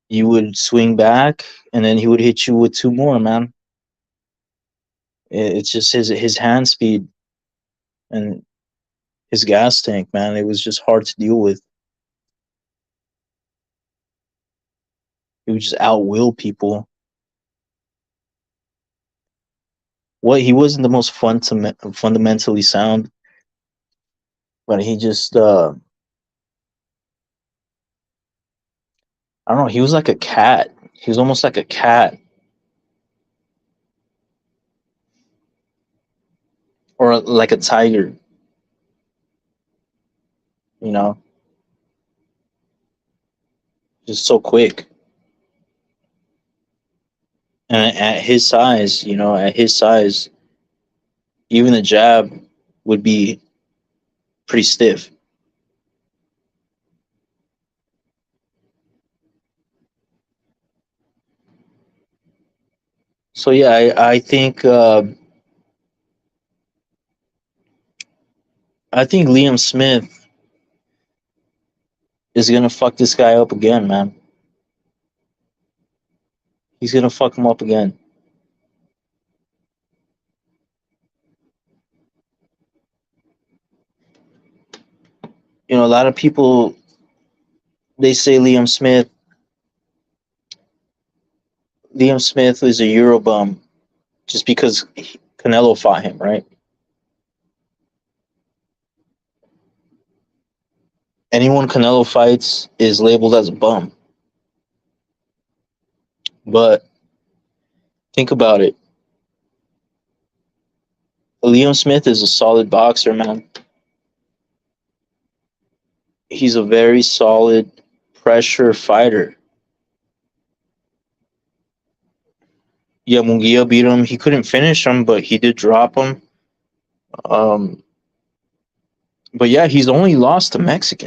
You would swing back, and then he would hit you with two more, man. It's just his hand speed and his gas tank, man. It was just hard to deal with. He would just outwill people. What he wasn't the most fundamentally sound, but he just I don't know. He was like a cat. He was almost like a cat. or like a tiger, you know, just so quick. And at his size, you know, at his size, even the jab would be pretty stiff. So yeah, I think Liam Smith is gonna fuck this guy up again, man. He's gonna fuck him up again. You know, a lot of people, they say Liam Smith is a Euro bum just because Canelo fought him, right? Anyone Canelo fights is labeled as a bum. But think about it. Liam Smith is a solid boxer, man. He's a very solid pressure fighter. Yeah, Munguia beat him. He couldn't finish him, but he did drop him. But yeah, he's only lost to Mexican.